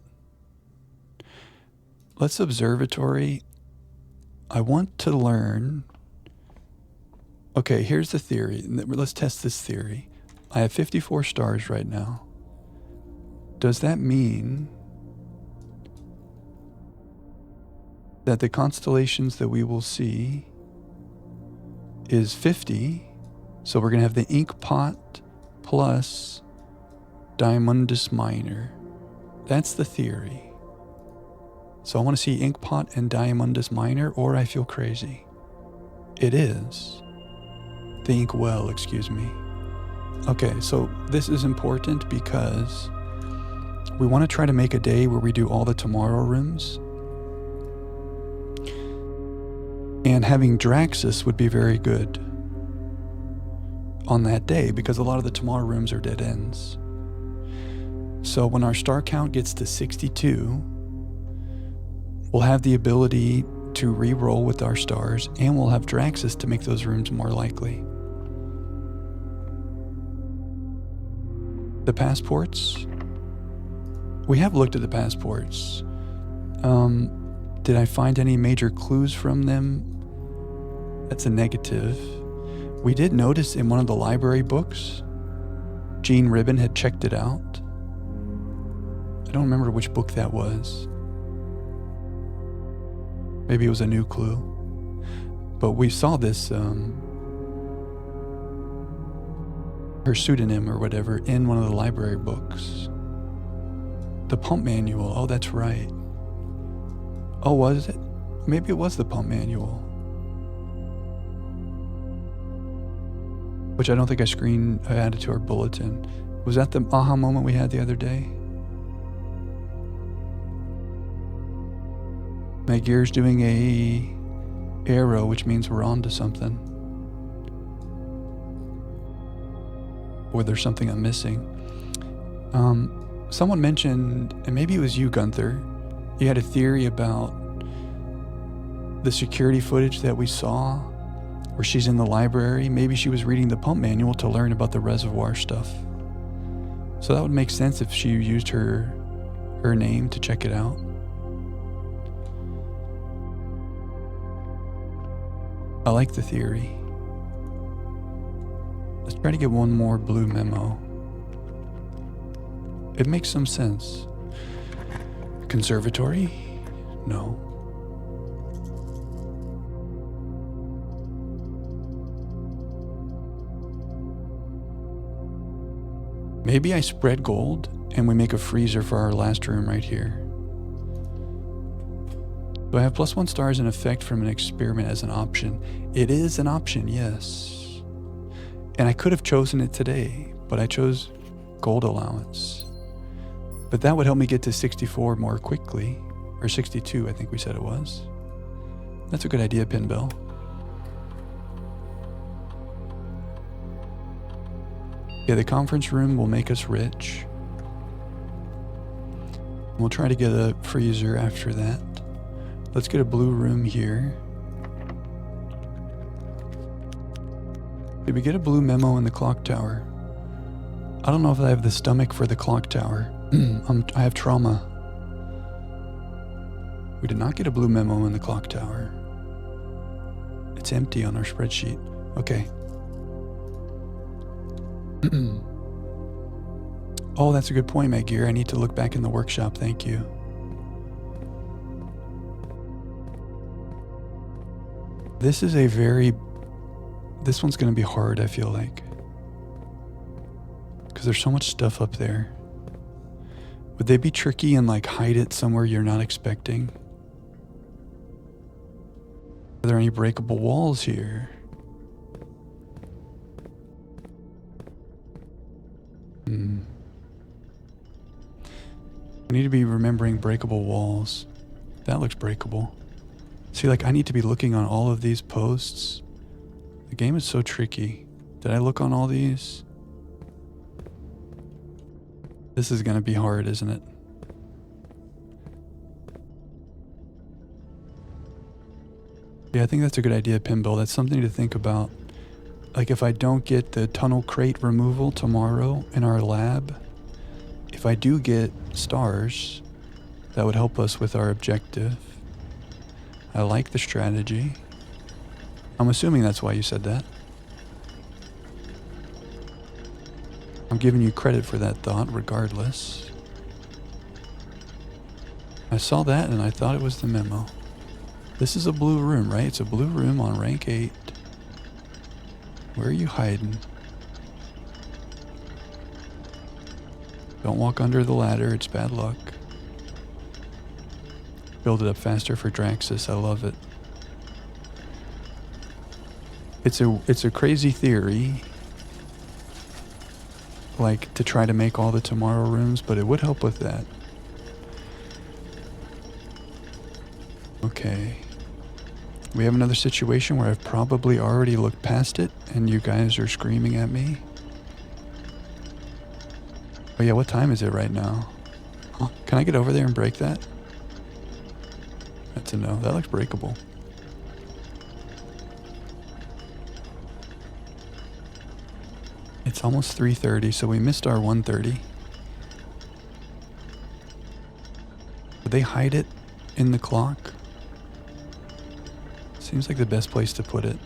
Let's observatory. I want to learn. Okay, here's the theory. Let's test this theory. I have 54 stars right now. Does that mean that the constellations that we will see is 50? So we're going to have the ink pot plus Diamondus Minor. That's the theory. So I want to see Inkpot and Diamondus Minor, or I feel crazy. It is. The Inkwell, excuse me. Okay, so this is important because we want to try to make a day where we do all the tomorrow rooms. And having Draxus would be very good on that day because a lot of the tomorrow rooms are dead ends. So when our star count gets to 62, we'll have the ability to re-roll with our stars, and we'll have Draxus to make those rooms more likely. The passports. We have looked at the passports. Did I find any major clues from them? That's a negative. We did notice in one of the library books, Gene Ribbon had checked it out. I don't remember which book that was. Maybe it was a new clue. But we saw this, her pseudonym or whatever, in one of the library books. The pump manual. Oh, that's right. Oh, was it? Maybe it was the pump manual. Which I don't think I added to our bulletin. Was that the aha moment we had the other day? My gear's doing a arrow, which means we're on to something. Or there's something I'm missing. Someone mentioned, and maybe it was you, Gunther, you had a theory about the security footage that we saw where she's in the library. Maybe she was reading the pump manual to learn about the reservoir stuff. So that would make sense if she used her name to check it out. I like the theory. Let's try to get one more blue memo. It makes some sense. Conservatory? No. Maybe I spread gold and we make a freezer for our last room right here. Do I have +1 star as an effect from an experiment as an option? It is an option, yes. And I could have chosen it today, but I chose gold allowance. But that would help me get to 64 more quickly, or 62, I think we said it was. That's a good idea, Pinbell. Yeah, the conference room will make us rich. We'll try to get a freezer after that. Let's get a blue room here. Did we get a blue memo in the clock tower? I don't know if I have the stomach for the clock tower. I have trauma. We did not get a blue memo in the clock tower. It's empty on our spreadsheet. Okay. Oh, that's a good point, Maggear. I need to look back in the workshop. Thank you. This is a very... This one's going to be hard, I feel like. Because there's so much stuff up there. Would they be tricky and like hide it somewhere you're not expecting? Are there any breakable walls here? I need to be remembering breakable walls. That looks breakable. See, like I need to be looking on all of these posts. The game is so tricky. Did I look on all these? This is gonna be hard, isn't it? Yeah, I think that's a good idea, Pimble. That's something to think about. Like if I don't get the tunnel crate removal tomorrow in our lab, if I do get stars, that would help us with our objective. I like the strategy. I'm assuming that's why you said that. I'm giving you credit for that thought regardless. I saw that and I thought it was the memo. This is a blue room, right? It's a blue room on rank 8. Where are you hiding? Don't walk under the ladder, it's bad luck. Build it up faster for Draxus, I love it. It's a crazy theory, like to try to make all the tomorrow rooms, but it would help with that. Okay. We have another situation where I've probably already looked past it and you guys are screaming at me. Oh yeah, what time is it right now? Huh? Can I get over there and break that? That's a no. That looks breakable. It's almost 3:30, so we missed our 1:30. Would they hide it in the clock? Seems like the best place to put it.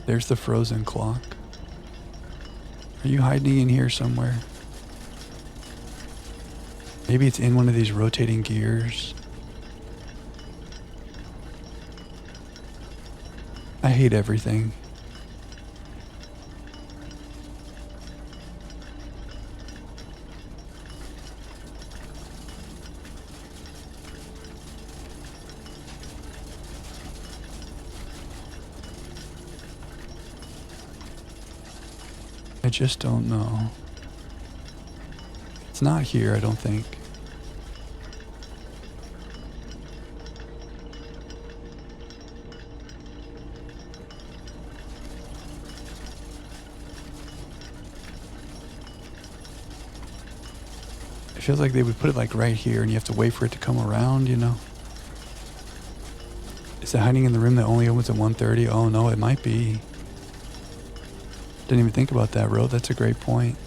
There's the frozen clock. Are you hiding in here somewhere? Maybe it's in one of these rotating gears. I hate everything. I just don't know. It's not here, I don't think. It feels like they would put it like right here and you have to wait for it to come around, you know? Is it hiding in the room that only opens at 1:30? Oh no, it might be. Didn't even think about that, Ro. That's a great point.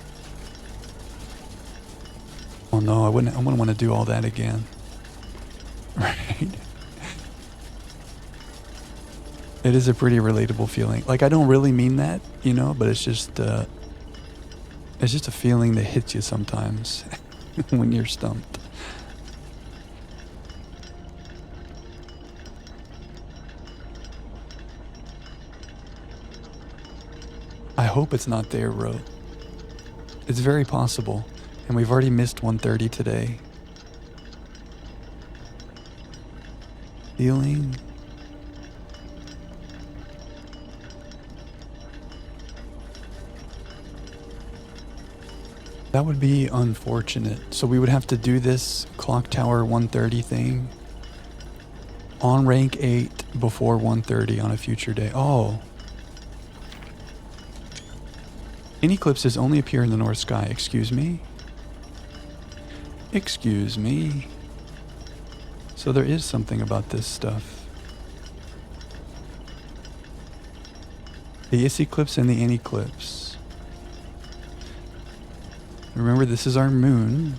Oh no, I wouldn't want to do all that again. Right? It is a pretty relatable feeling. Like I don't really mean that, you know, but it's just a feeling that hits you sometimes when you're stumped. I hope it's not there, Ro. It's very possible, and we've already missed 1:30 today. Feeling. That would be unfortunate. So we would have to do this clock tower 1:30 thing on rank 8 before 1:30 on a future day. Oh. Any eclipses only appear in the north sky. Excuse me? Excuse me. So there is something about this stuff. The is eclipse and the aneclipse. Remember, this is our moon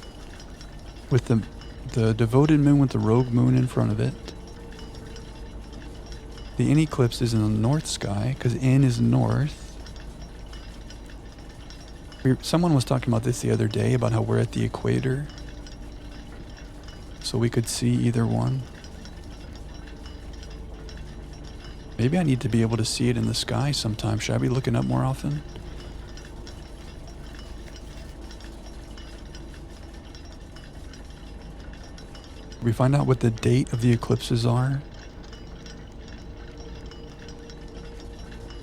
with the devoted moon with the rogue moon in front of it. The in eclipse is in the north sky because in is north. Someone was talking about this the other day about how we're at the equator. So we could see either one. Maybe I need to be able to see it in the sky sometime. Should I be looking up more often? We find out what the date of the eclipses are.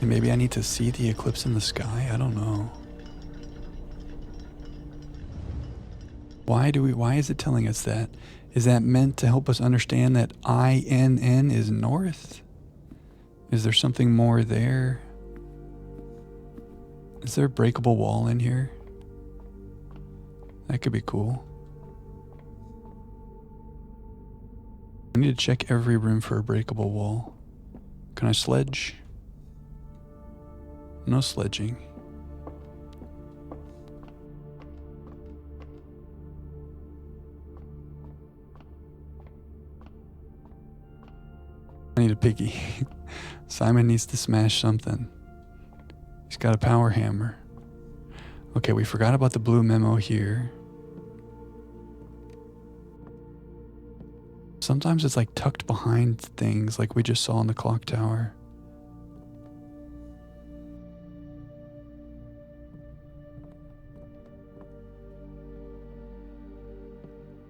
And maybe I need to see the eclipse in the sky. I don't know. Why is it telling us that? Is that meant to help us understand that INN is north? Is there something more there? Is there a breakable wall in here? That could be cool. I need to check every room for a breakable wall. Can I sledge? No sledging. I need a piggy. Simon needs to smash something. He's got a power hammer. Okay, we forgot about the blue memo here. Sometimes it's like tucked behind things like we just saw in the clock tower.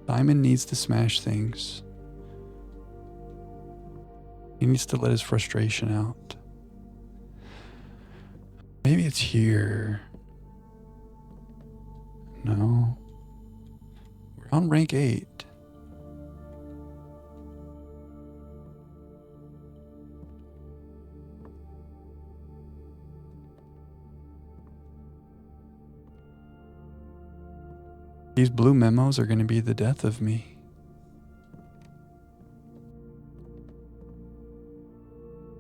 Simon needs to smash things. He needs to let his frustration out. Maybe it's here. No. We're on rank 8. These blue memos are going to be the death of me.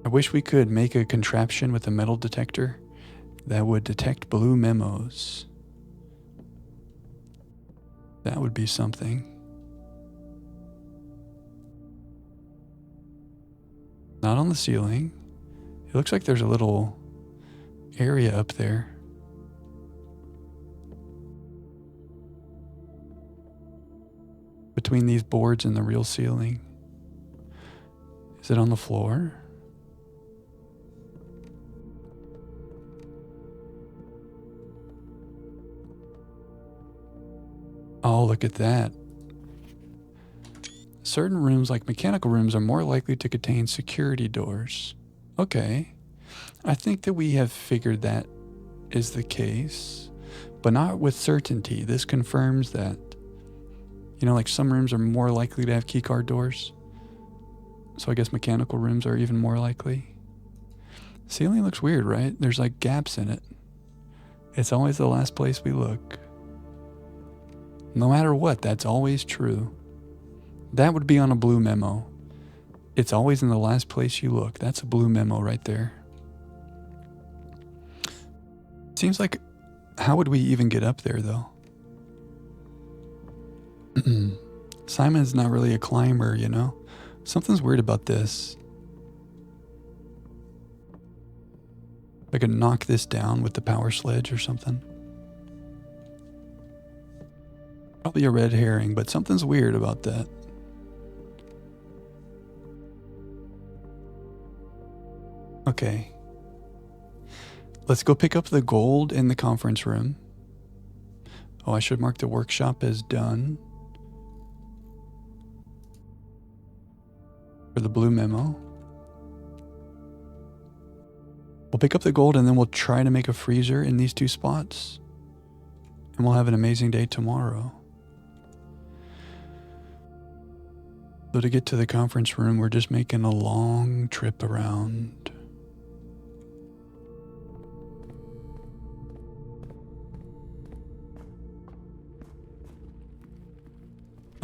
I wish we could make a contraption with a metal detector that would detect blue memos. That would be something. Not on the ceiling. It looks like there's a little area up there. Between these boards and the real ceiling. Is it on the floor? Oh, look at that. Certain rooms, like mechanical rooms, are more likely to contain security doors. Okay. I think that we have figured that is the case, but not with certainty. This confirms that, you know, like some rooms are more likely to have keycard doors. So I guess mechanical rooms are even more likely. The ceiling looks weird, right? There's like gaps in it. It's always the last place we look. No matter what, that's always true. That would be on a blue memo. It's always in the last place you look. That's a blue memo right there. Seems like, how would we even get up there though? Simon's not really a climber, you know? Something's weird about this. If I could knock this down with the power sledge or something. Probably a red herring, but something's weird about that. Okay. Let's go pick up the gold in the conference room. Oh, I should mark the workshop as done. For the blue memo. We'll pick up the gold and then we'll try to make a freezer in these two spots. And we'll have an amazing day tomorrow. So to get to the conference room, we're just making a long trip around.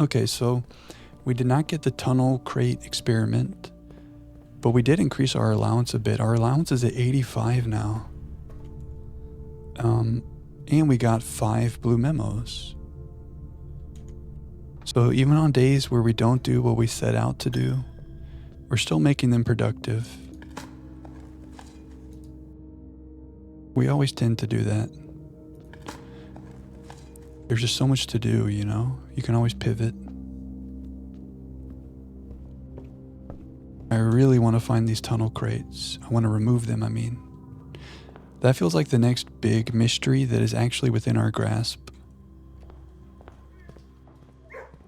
Okay, so we did not get the tunnel crate experiment, but we did increase our allowance a bit. Our allowance is at 85 now. And we got 5 blue memos. So even on days where we don't do what we set out to do, we're still making them productive. We always tend to do that. There's just so much to do, you know? You can always pivot. I really want to find these tunnel crates. I want to remove them, I mean. That feels like the next big mystery that is actually within our grasp.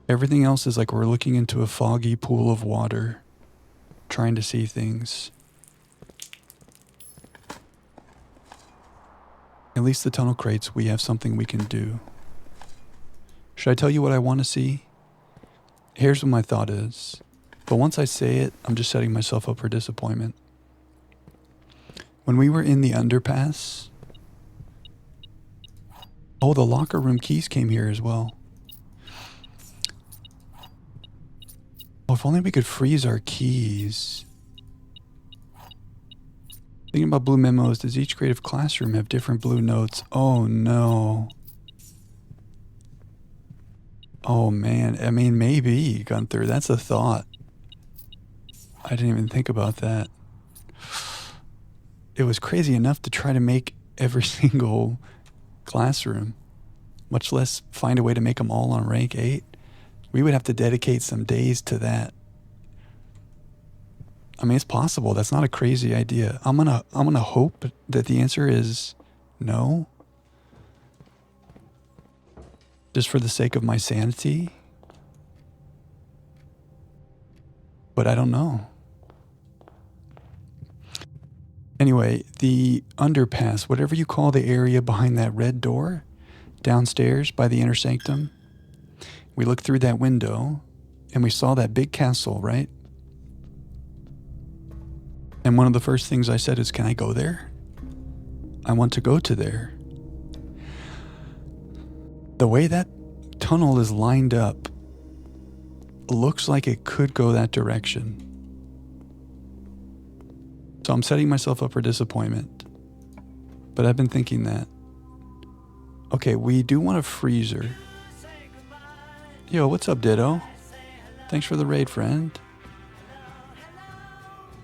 Everything else is like we're looking into a foggy pool of water, trying to see things. At least the tunnel crates, we have something we can do. Should I tell you what I want to see? Here's what my thought is. But once I say it, I'm just setting myself up for disappointment. When we were in the underpass... Oh, the locker room keys came here as well. Oh, if only we could freeze our keys. Thinking about blue memos, does each creative classroom have different blue notes? Oh no. Oh man, I mean maybe, Gunther, that's a thought. I didn't even think about that. It was crazy enough to try to make every single classroom, much less find a way to make them all on rank 8. We would have to dedicate some days to that. I mean, it's possible. That's not a crazy idea. I'm gonna hope that the answer is no. Just for the sake of my sanity. But I don't know. Anyway, the underpass, whatever you call the area behind that red door, downstairs by the inner sanctum, we looked through that window and we saw that big castle, right? And one of the first things I said is, can I go there? I want to go to there. The way that tunnel is lined up looks like it could go that direction. So I'm setting myself up for disappointment. But I've been thinking that. Okay, we do want a freezer. Yo, what's up, Ditto? Thanks for the raid, friend.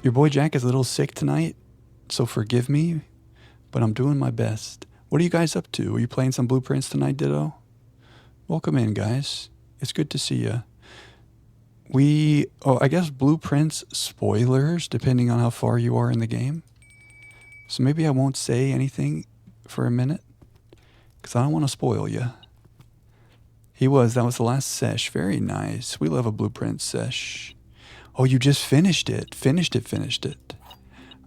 Your boy Jack is a little sick tonight, so forgive me, but I'm doing my best. What are you guys up to? Are you playing some Blueprints tonight, Ditto? Welcome in, guys. It's good to see you. I guess Blueprints spoilers, depending on how far you are in the game. So maybe I won't say anything for a minute, because I don't want to spoil you. That was the last sesh. Very nice. We love a Blueprint sesh. Oh, you just finished it. Finished it.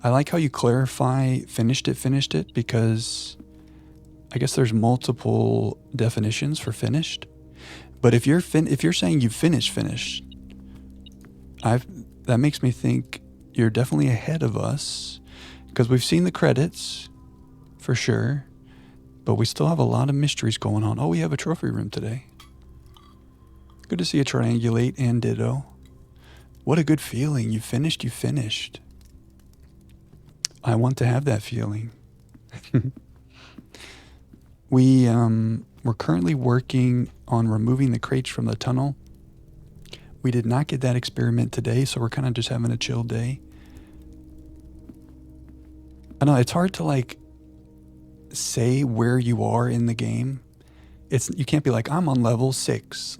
I like how you clarify finished it, because I guess there's multiple definitions for finished. But if you're saying you finished, that makes me think you're definitely ahead of us, because we've seen the credits for sure, but we still have a lot of mysteries going on. Oh, we have a trophy room today. Good to see you triangulate and Ditto. What a good feeling. You finished. I want to have that feeling. We're currently working on removing the crates from the tunnel. We did not get that experiment today, so we're kind of just having a chill day. I know it's hard to say where you are in the game. You can't be like, I'm on level 6.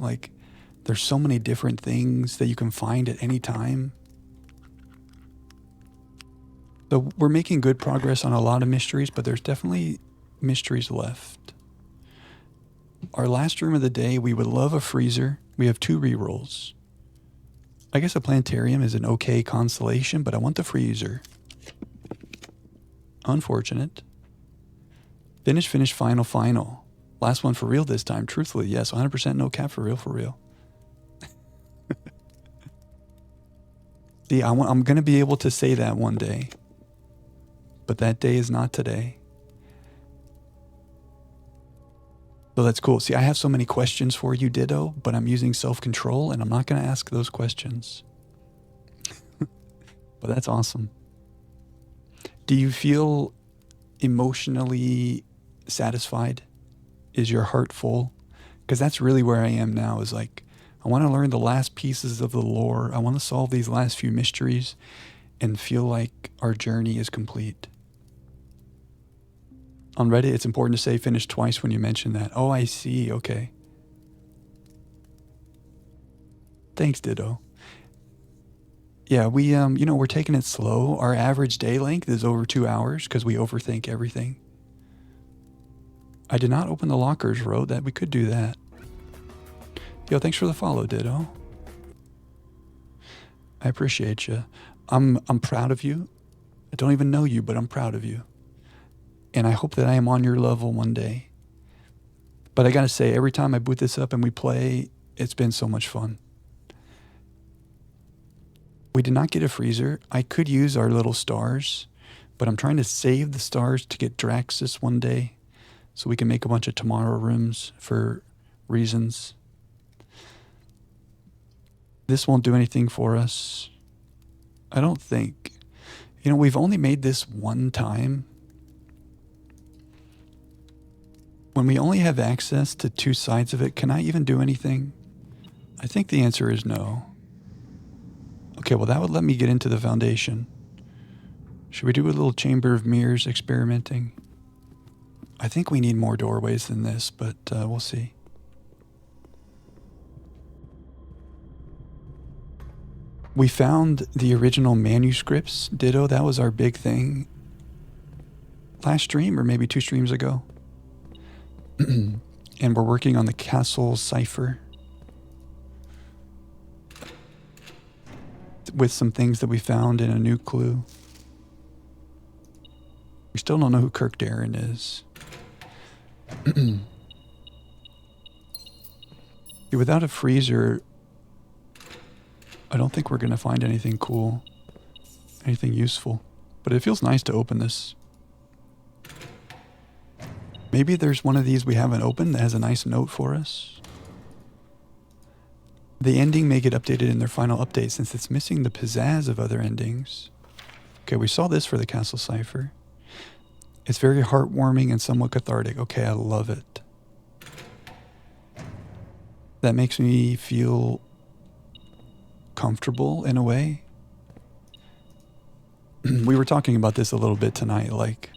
There's so many different things that you can find at any time. So we're making good progress on a lot of mysteries, but there's definitely mysteries left. Our last room of the day, we would love a freezer. We have 2 rerolls. I guess a planetarium is an okay consolation, but I want the freezer. Unfortunate. Finish, final. Last one for real this time. Truthfully, yes, 100% no cap for real. See, I'm going to be able to say that one day. But that day is not today. So that's cool. See, I have so many questions for you, Ditto, but I'm using self-control and I'm not going to ask those questions. But that's awesome. Do you feel emotionally satisfied? Is your heart full? Because that's really where I am now, is like, I want to learn the last pieces of the lore. I want to solve these last few mysteries and feel like our journey is complete. On Reddit, it's important to say finish twice when you mention that. Oh, I see. Okay. Thanks, Ditto. Yeah, we're taking it slow. Our average day length is over 2 hours because we overthink everything. I did not open the lockers, Road. That we could do that. Yo, thanks for the follow, Ditto. I appreciate you. I'm proud of you. I don't even know you, but I'm proud of you. And I hope that I am on your level one day. But I gotta say, every time I boot this up and we play, it's been so much fun. We did not get a freezer. I could use our little stars, but I'm trying to save the stars to get Draxus one day so we can make a bunch of tomorrow rooms for reasons. This won't do anything for us. I don't think. We've only made this one time. When we only have access to two sides of it, can I even do anything? I think the answer is no. Okay, well, that would let me get into the foundation. Should we do a little chamber of mirrors experimenting? I think we need more doorways than this, but we'll see. We found the original manuscripts, Ditto. That was our big thing last stream, or maybe 2 streams ago. And we're working on the castle cipher with some things that we found in a new clue. We still don't know who Kirk Darren is. Without a freezer, I don't think we're going to find anything cool, anything useful. But it feels nice to open this. Maybe there's one of these we haven't opened that has a nice note for us. The ending may get updated in their final update since it's missing the pizzazz of other endings. Okay, we saw this for the castle cipher. It's very heartwarming and somewhat cathartic. Okay, I love it. That makes me feel comfortable in a way. We were talking about this a little bit tonight. Like,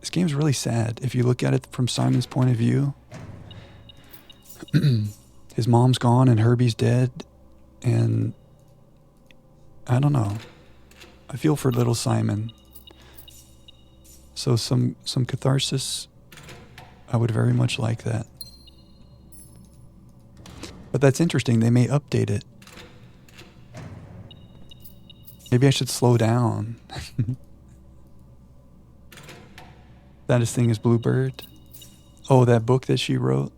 this game's really sad. If you look at it from Simon's point of view, his mom's gone and Herbie's dead. And I don't know. I feel for little Simon. So some catharsis, I would very much like that. But that's interesting. They may update it. Maybe I should slow down. That his thing is Bluebird. Oh, that book that she wrote.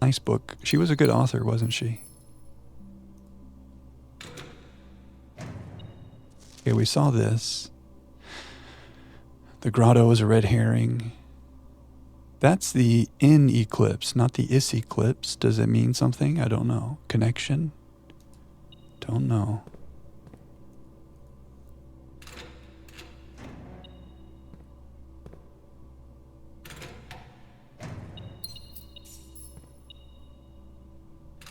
Nice book. She was a good author, wasn't she? Okay, we saw this. The grotto is a red herring. That's the in eclipse, not the is eclipse. Does it mean something? I don't know. Connection? Don't know.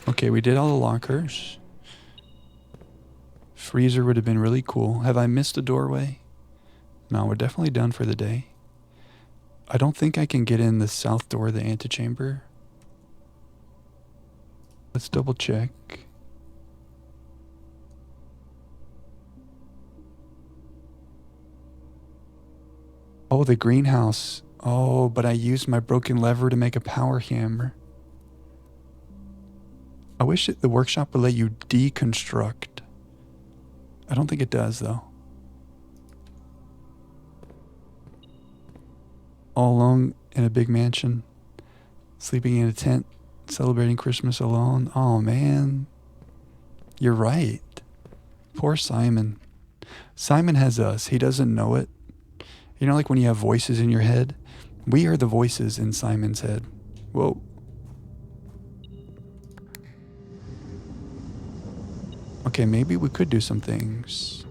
Okay, we did all the lockers. Freezer would have been really cool. Have I missed a doorway? No, we're definitely done for the day. I don't think I can get in the south door of the antechamber. Let's double check. Oh, the greenhouse. Oh, but I used my broken lever to make a power hammer. I wish the workshop would let you deconstruct. I don't think it does, though. All alone in a big mansion, sleeping in a tent, celebrating Christmas alone. Oh, man. You're right. Poor Simon. Simon has us. He doesn't know it. You know, like when you have voices in your head? We are the voices in Simon's head. Whoa. Okay, maybe we could do some things.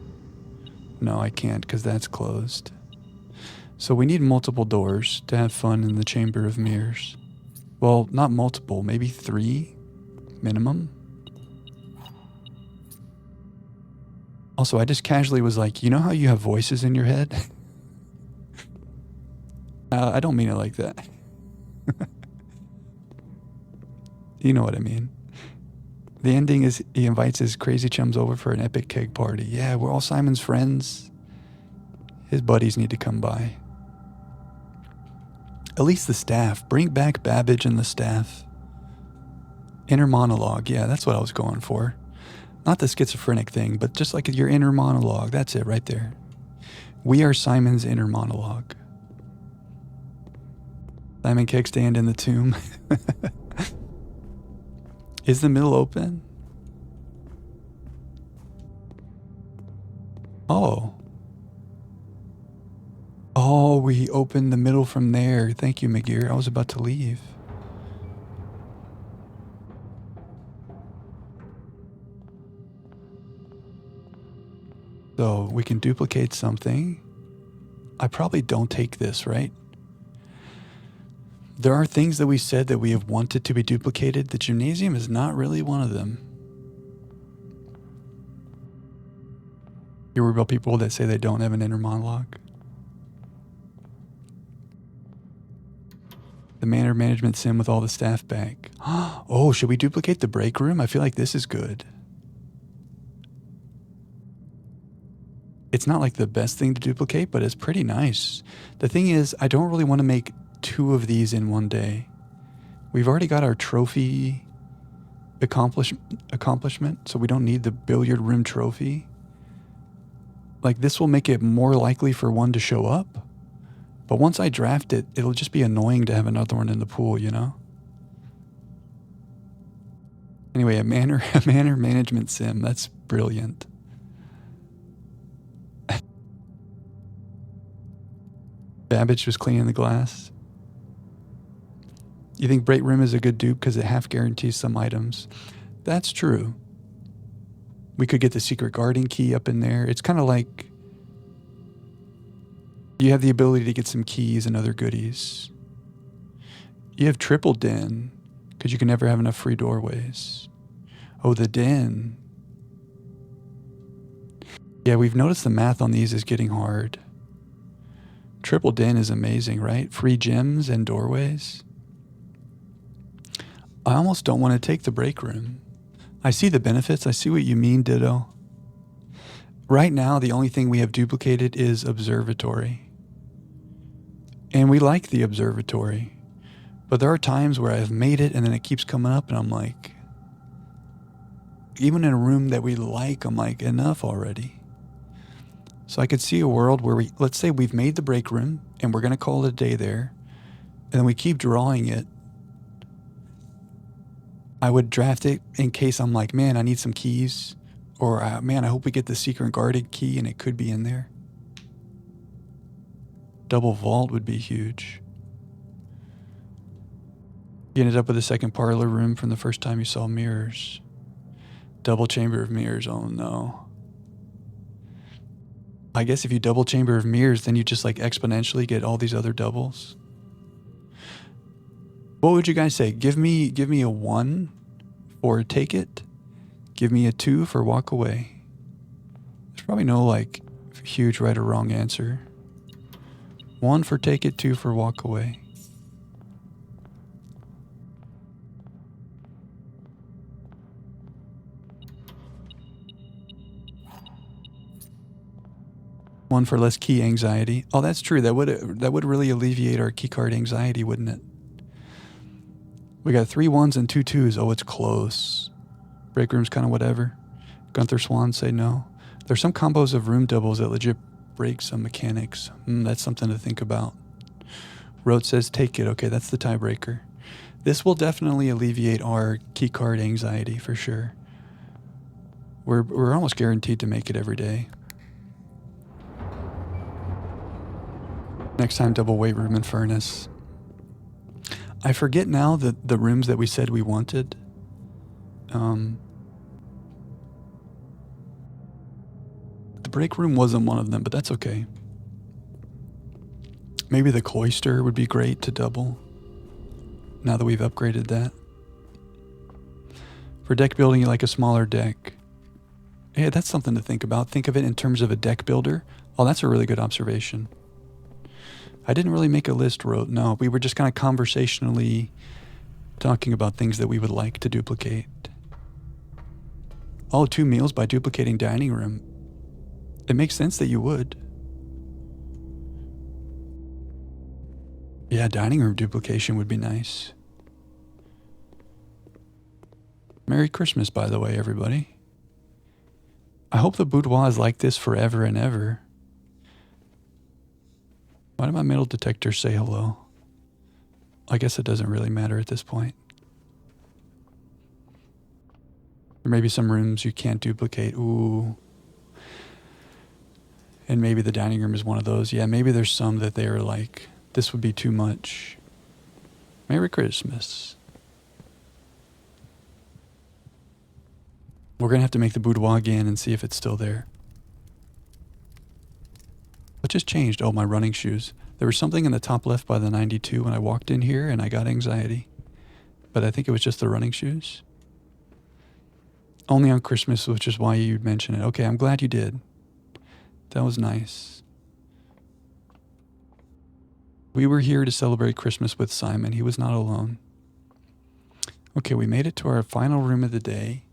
No, I can't because that's closed. So we need multiple doors to have fun in the Chamber of Mirrors. Well, not multiple, maybe 3 minimum. Also, I just casually was like, you know how you have voices in your head? I don't mean it like that. You know what I mean. The ending is he invites his crazy chums over for an epic keg party. Yeah, we're all Simon's friends. His buddies need to come by. At least the staff. Bring back Babbage and the staff. Inner monologue. Yeah, that's what I was going for. Not the schizophrenic thing, but just like your inner monologue. That's it right there. We are Simon's inner monologue. Simon Keg stand in the tomb. Is the middle open? Oh. Oh, we opened the middle from there. Thank you, McGear. I was about to leave. So we can duplicate something. I probably don't take this, right? There are things that we said that we have wanted to be duplicated. The gymnasium is not really one of them. You worry about people that say they don't have an inner monologue? The manor management sim with all the staff back. Oh, should we duplicate the break room? I feel like this is good. It's not like the best thing to duplicate, but it's pretty nice. The thing is, I don't really want to make 2 of these in one day. We've already got our trophy accomplishment, so we don't need the billiard room trophy. Like, this will make it more likely for one to show up. But once I draft it, it'll just be annoying to have another one in the pool, you know? Anyway, a manor management sim. That's brilliant. Babbage was cleaning the glass. You think break room is a good dupe because it half guarantees some items? That's true. We could get the secret garden key up in there. It's kind of like you have the ability to get some keys and other goodies. You have triple den because you can never have enough free doorways. Oh, the den. Yeah, we've noticed the math on these is getting hard. Triple den is amazing, right? Free gems and doorways. I almost don't want to take the break room. I see the benefits. I see what you mean, Ditto. Right now, the only thing we have duplicated is observatory. And we like the observatory. But there are times where I've made it and then it keeps coming up and I'm like, even in a room that we like, I'm like, enough already. So I could see a world where let's say we've made the break room and we're going to call it a day there. And then we keep drawing it. I would draft it in case I'm like, man, I need some keys. Or, man, I hope we get the secret guarded key and it could be in there. Double vault would be huge. You ended up with a second parlor room from the first time you saw mirrors. Double chamber of mirrors, oh no. I guess if you double chamber of mirrors, then you just like exponentially get all these other doubles. What would you guys say? Give me a 1 for take it. Give me a 2 for walk away. There's probably no like huge right or wrong answer. 1 for take it, 2 for walk away. One for less key anxiety. Oh, that's true. That would really alleviate our key card anxiety, wouldn't it? We got 3 1s and 2 2s. Oh, it's close. Break room's kind of whatever. Gunther Swan say no. There's some combos of room doubles that legit break some mechanics. That's something to think about. Rote says take it. Okay, that's the tiebreaker. This will definitely alleviate our key card anxiety for sure. We're almost guaranteed to make it every day. Next time, double weight room and furnace. I forget now the rooms that we said we wanted. The break room wasn't one of them, but that's okay. Maybe the cloister would be great to double, now that we've upgraded that. For deck building, you like a smaller deck. Yeah, that's something to think about. Think of it in terms of a deck builder. Oh, that's a really good observation. I didn't really make a list, Wrote. No, we were just kind of conversationally talking about things that we would like to duplicate. Oh, 2 meals by duplicating dining room. It makes sense that you would. Yeah, dining room duplication would be nice. Merry Christmas, by the way, everybody. I hope the boudoir is like this forever and ever. Why did my metal detector say hello? I guess it doesn't really matter at this point. There may be some rooms you can't duplicate. Ooh. And maybe the dining room is one of those. Yeah, maybe there's some that they are like, this would be too much. Merry Christmas. We're going to have to make the boudoir again and see if it's still there. What just changed? Oh, my running shoes. There was something in the top left by the 92 when I walked in here and I got anxiety. But I think it was just the running shoes. Only on Christmas, which is why you'd mention it. Okay, I'm glad you did. That was nice. We were here to celebrate Christmas with Simon. He was not alone. Okay, we made it to our final room of the day.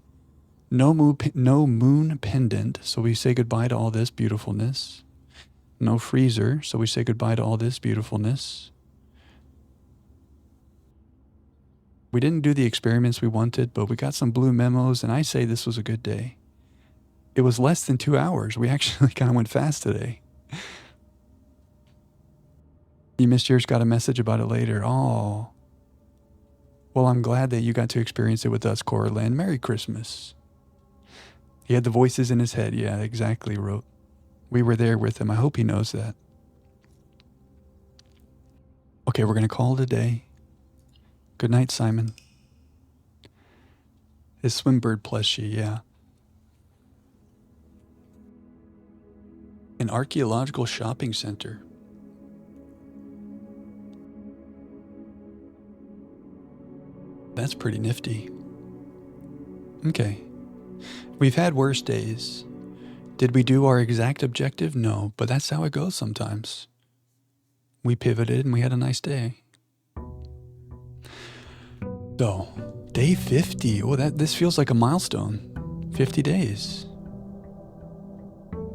No moon pendant, so we say goodbye to all this beautifulness. No freezer, so we say goodbye to all this beautifulness. We didn't do the experiments we wanted, but we got some blue memos, and I say this was a good day. It was less than 2 hours. We actually kind of went fast today. You missed yours, got a message about it later. Oh. Well, I'm glad that you got to experience it with us, Coraline. Merry Christmas. He had the voices in his head. Yeah, exactly, Wrote. We were there with him. I hope he knows that. Okay, we're going to call it a day. Good night, Simon. His swimbird plushie, yeah. An archaeological shopping center. That's pretty nifty. Okay. We've had worse days. Did we do our exact objective? No, but that's how it goes sometimes. We pivoted and we had a nice day. So, day 50. Oh, this feels like a milestone. 50 days.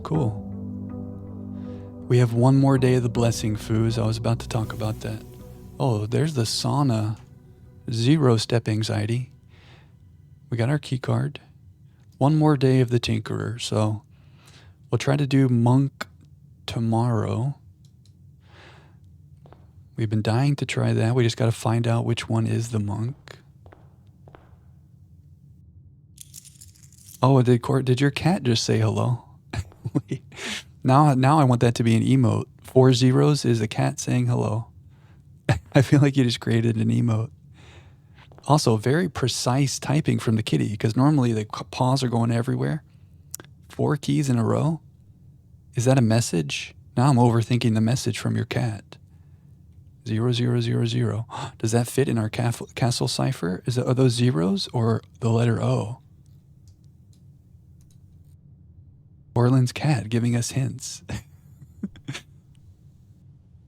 Cool. We have one more day of the blessing foos. I was about to talk about that. Oh, there's the sauna. 0 step anxiety. We got our key card. One more day of the Tinkerer. So we'll try to do monk tomorrow. We've been dying to try that. We just got to find out which one is the monk. Oh, did your cat just say hello? Now I want that to be an emote. 4 zeros is a cat saying hello. I feel like you just created an emote. Also, very precise typing from the kitty, because normally the paws are going everywhere. 4 keys in a row? Is that a message? Now I'm overthinking the message from your cat. 0000. Does that fit in our castle cipher? Are those zeros or the letter O? Orland's cat giving us hints.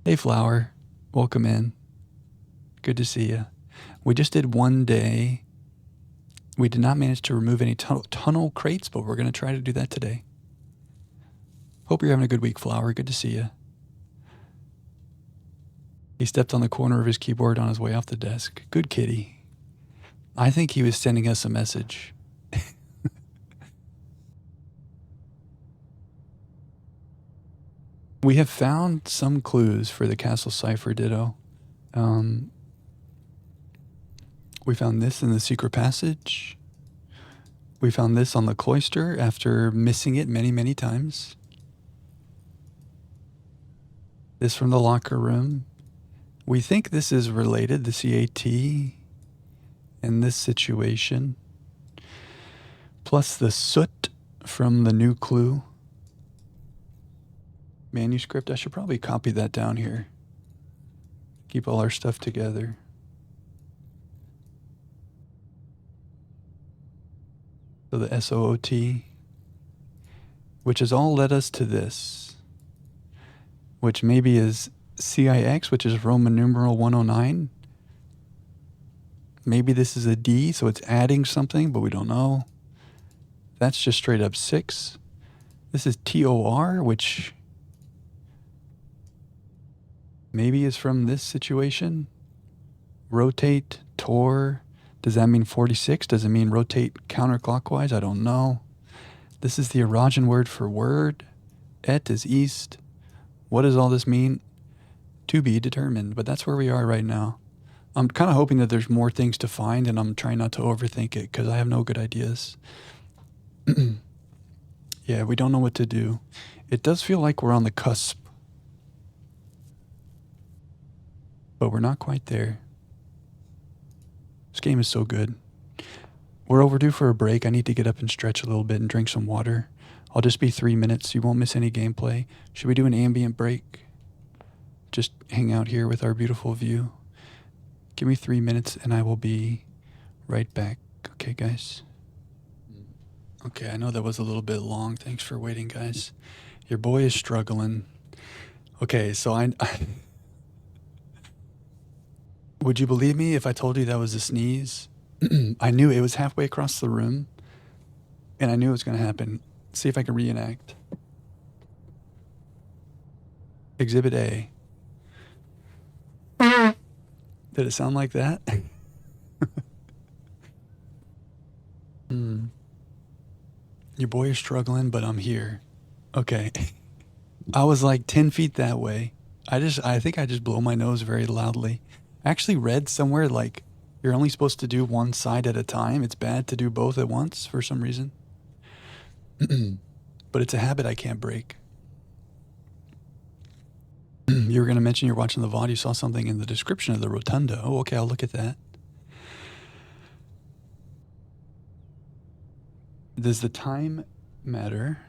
Hey, Flower. Welcome in. Good to see you. We just did one day. We did not manage to remove any tunnel crates, but we're going to try to do that today. Hope you're having a good week, Flower. Good to see you. He stepped on the corner of his keyboard on his way off the desk. Good kitty. I think he was sending us a message. We have found some clues for the castle cipher, Ditto. We found this in the secret passage. We found this on the cloister after missing it many, many times. This from the locker room. We think this is related, the CAT, in this situation. Plus the soot from the new clue. Manuscript. I should probably copy that down here. Keep all our stuff together. So the SOOT, which has all led us to this, which maybe is CIX, which is Roman numeral 109. Maybe this is a D, so it's adding something, but we don't know. That's just straight up 6. This is TOR, which maybe is from this situation. Rotate, tor. Does that mean 46? Does it mean rotate counterclockwise? I don't know. This is the Erogen word for word. Et is east. What does all this mean? To be determined, but that's where we are right now. I'm kind of hoping that there's more things to find, and I'm trying not to overthink it because I have no good ideas. Yeah, we don't know what to do. It does feel like we're on the cusp, but we're not quite there. This game is so good. We're overdue for a break. I need to get up and stretch a little bit and drink some water. I'll just be 3 minutes. You won't miss any gameplay. Should we do an ambient break? Just hang out here with our beautiful view. Give me 3 minutes and I will be right back. Okay, guys? Okay, I know that was a little bit long. Thanks for waiting, guys. Your boy is struggling. Okay, so I would you believe me if I told you that was a sneeze? I knew it was halfway across the room, and I knew it was going to happen. Let's see if I can reenact. Exhibit A. Did it sound like that? Your boy is struggling, but I'm here. Okay. I was like 10 feet that way. I think I just blow my nose very loudly. I actually read somewhere like you're only supposed to do one side at a time. It's bad to do both at once for some reason. But it's a habit I can't break. You were going to mention you're watching the VOD. You saw something in the description of the rotunda. Oh, okay, I'll look at that. Does the time matter?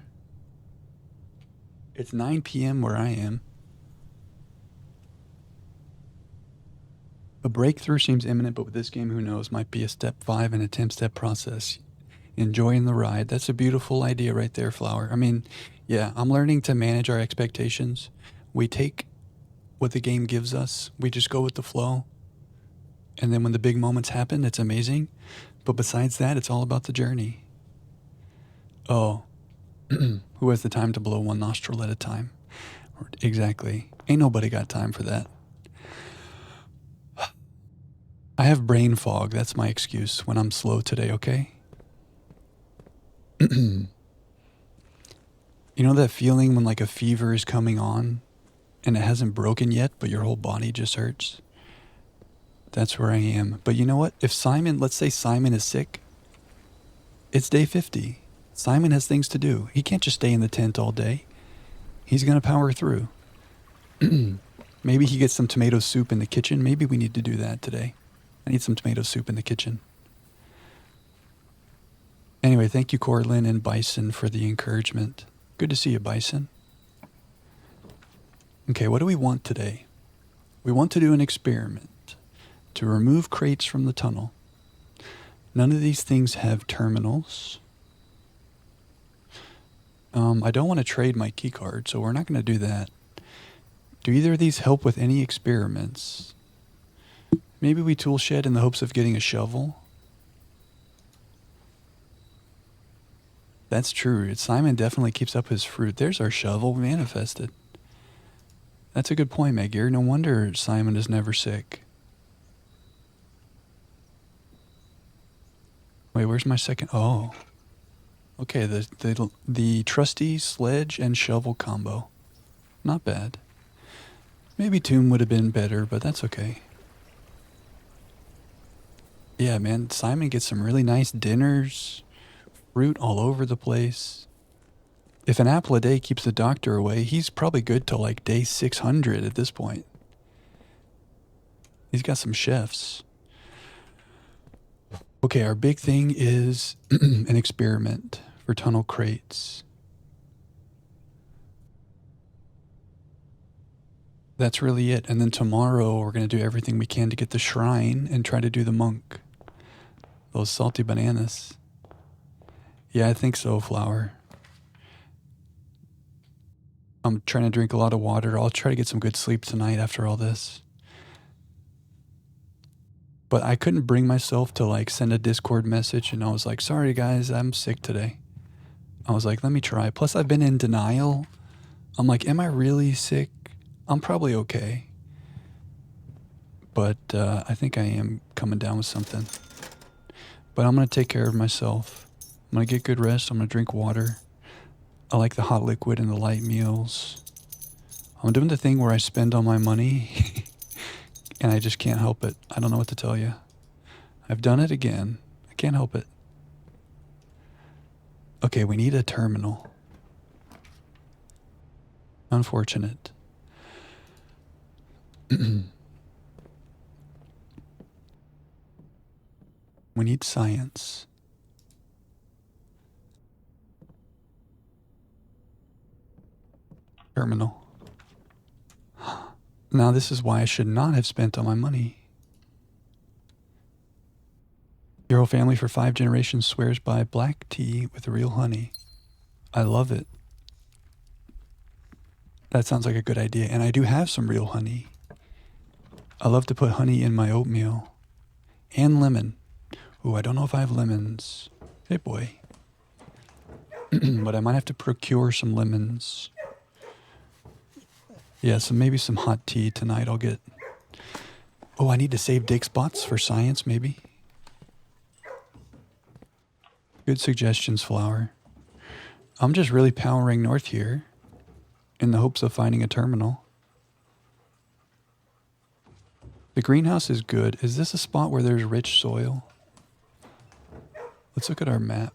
It's 9 p.m. where I am. A breakthrough seems imminent, but with this game, who knows? Might be a step 5 in a 10-step process. Enjoying the ride. That's a beautiful idea right there, Flower. I mean, yeah, I'm learning to manage our expectations. We take what the game gives us. We just go with the flow. And then when the big moments happen, it's amazing. But besides that, it's all about the journey. Oh, who has the time to blow one nostril at a time? Exactly. Ain't nobody got time for that. I have brain fog. That's my excuse when I'm slow today, okay? You know that feeling when like a fever is coming on and it hasn't broken yet, but your whole body just hurts? That's where I am. But you know what? If Simon, let's say Simon is sick, it's day 50. Simon has things to do. He can't just stay in the tent all day. He's going to power through. Maybe he gets some tomato soup in the kitchen. Maybe we need to do that today. I need some tomato soup in the kitchen. Anyway, thank you, Corlin and Bison, for the encouragement. Good to see you, Bison. Okay, what do we want today? We want to do an experiment to remove crates from the tunnel. None of these things have terminals. I don't want to trade my keycard, so we're not going to do that. Do either of these help with any experiments? Maybe we tool shed in the hopes of getting a shovel. That's true. Simon definitely keeps up his fruit. There's our shovel manifested. That's a good point, Megir. No wonder Simon is never sick. Wait, where's my second? Oh. Okay, the trusty sledge and shovel combo. Not bad. Maybe Tomb would have been better, but that's okay. Yeah, man, Simon gets some really nice dinners, fruit all over the place. If an apple a day keeps the doctor away, he's probably good till like day 600 at this point. He's got some chefs. Okay, our big thing is an experiment for tunnel crates. That's really it. And then tomorrow we're going to do everything we can to get the shrine and try to do the monk. Those salty bananas. Yeah, I think so, Flower. I'm trying to drink a lot of water. I'll try to get some good sleep tonight after all this. But I couldn't bring myself to like send a Discord message, and I was like, sorry guys, I'm sick today. I was like, let me try. Plus I've been in denial. I'm like, am I really sick? I'm probably okay. But I think I am coming down with something. But I'm going to take care of myself. I'm going to get good rest. I'm going to drink water. I like the hot liquid and the light meals. I'm doing the thing where I spend all my money and I just can't help it. I don't know what to tell you. I've done it again. I can't help it. Okay, we need a terminal. Unfortunate. We need science. Terminal. Now this is why I should not have spent all my money. Your whole family for 5 generations swears by black tea with real honey. I love it. That sounds like a good idea. And I do have some real honey. I love to put honey in my oatmeal. And lemon. Ooh, I don't know if I have lemons. Hey, boy. But I might have to procure some lemons. Yeah, so maybe some hot tea tonight I'll get. Oh, I need to save dig spots for science, maybe. Good suggestions, Flower. I'm just really powering north here in the hopes of finding a terminal. The greenhouse is good. Is this a spot where there's rich soil? Let's look at our map.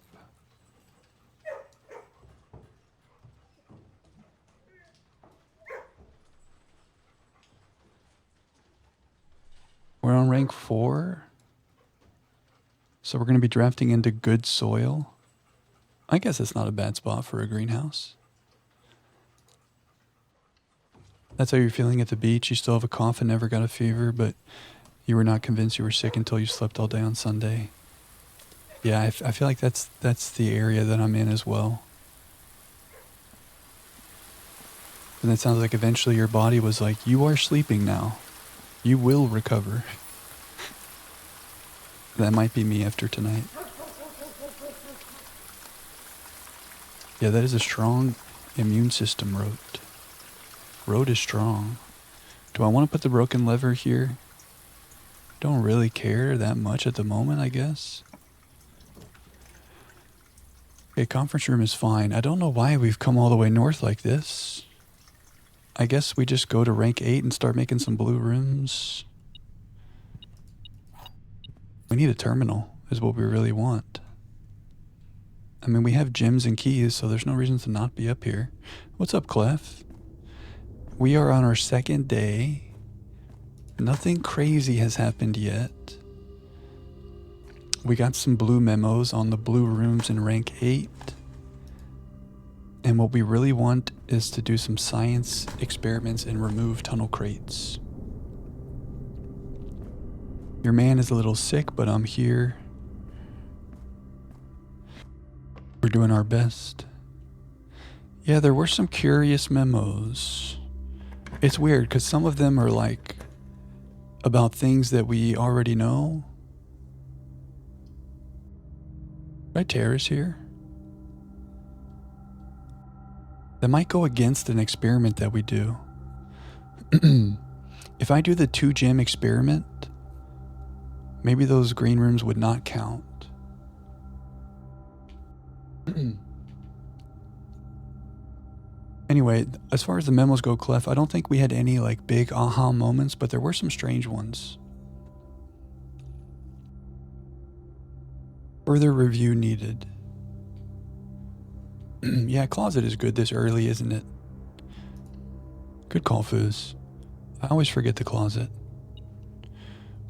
We're on rank 4. So we're going to be drafting into good soil. I guess it's not a bad spot for a greenhouse. That's how you're feeling at the beach. You still have a cough and never got a fever, but you were not convinced you were sick until you slept all day on Sunday. Yeah, I feel like that's the area that I'm in as well. And it sounds like eventually your body was like, you are sleeping now. You will recover. That might be me after tonight. Yeah, that is a strong immune system road. Road is strong. Do I want to put the broken lever here? Don't really care that much at the moment, I guess. Okay, conference room is fine. I don't know why we've come all the way north like this. I guess we just go to rank 8 and start making some blue rooms. We need a terminal, is what we really want. I mean, we have gems and keys, so there's no reason to not be up here. What's up, Clef? We are on our 2nd day. Nothing crazy has happened yet. We got some blue memos on the blue rooms in rank 8. And what we really want is to do some science experiments and remove tunnel crates. Your man is a little sick, but I'm here. We're doing our best. Yeah, there were some curious memos. It's weird because some of them are like about things that we already know. Right, Tara's here. That might go against an experiment that we do. If I do the 2 gem experiment, maybe those green rooms would not count. Anyway, as far as the memos go, Clef, I don't think we had any like big aha moments, but there were some strange ones. Further review needed. Yeah, closet is good this early, isn't it? Good call, Foos. I always forget the closet.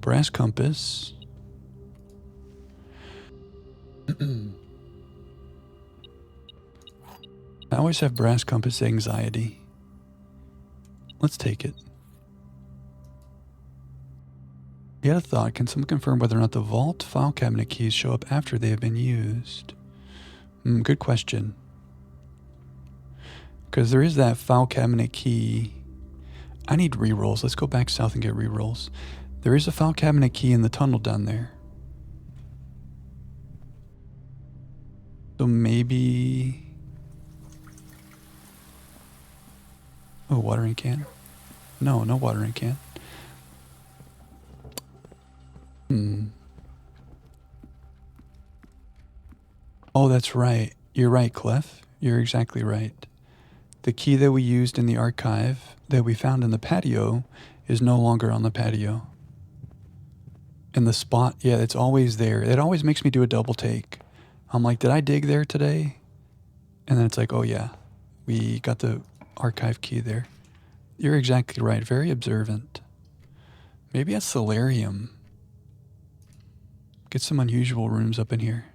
Brass compass. I always have brass compass anxiety. Let's take it. You had a thought. Can someone confirm whether or not the vault file cabinet keys show up after they have been used? Good question. Because there is that file cabinet key. I need rerolls. Let's go back south and get rerolls. There is a file cabinet key in the tunnel down there. So maybe... Oh, watering can? No, no watering can. Oh, that's right. You're right, Clef. You're exactly right. The key that we used in the archive that we found in the patio is no longer on the patio. And the spot, yeah, it's always there. It always makes me do a double take. I'm like, did I dig there today? And then it's like, oh yeah, we got the archive key there. You're exactly right. Very observant. Maybe a solarium. Get some unusual rooms up in here.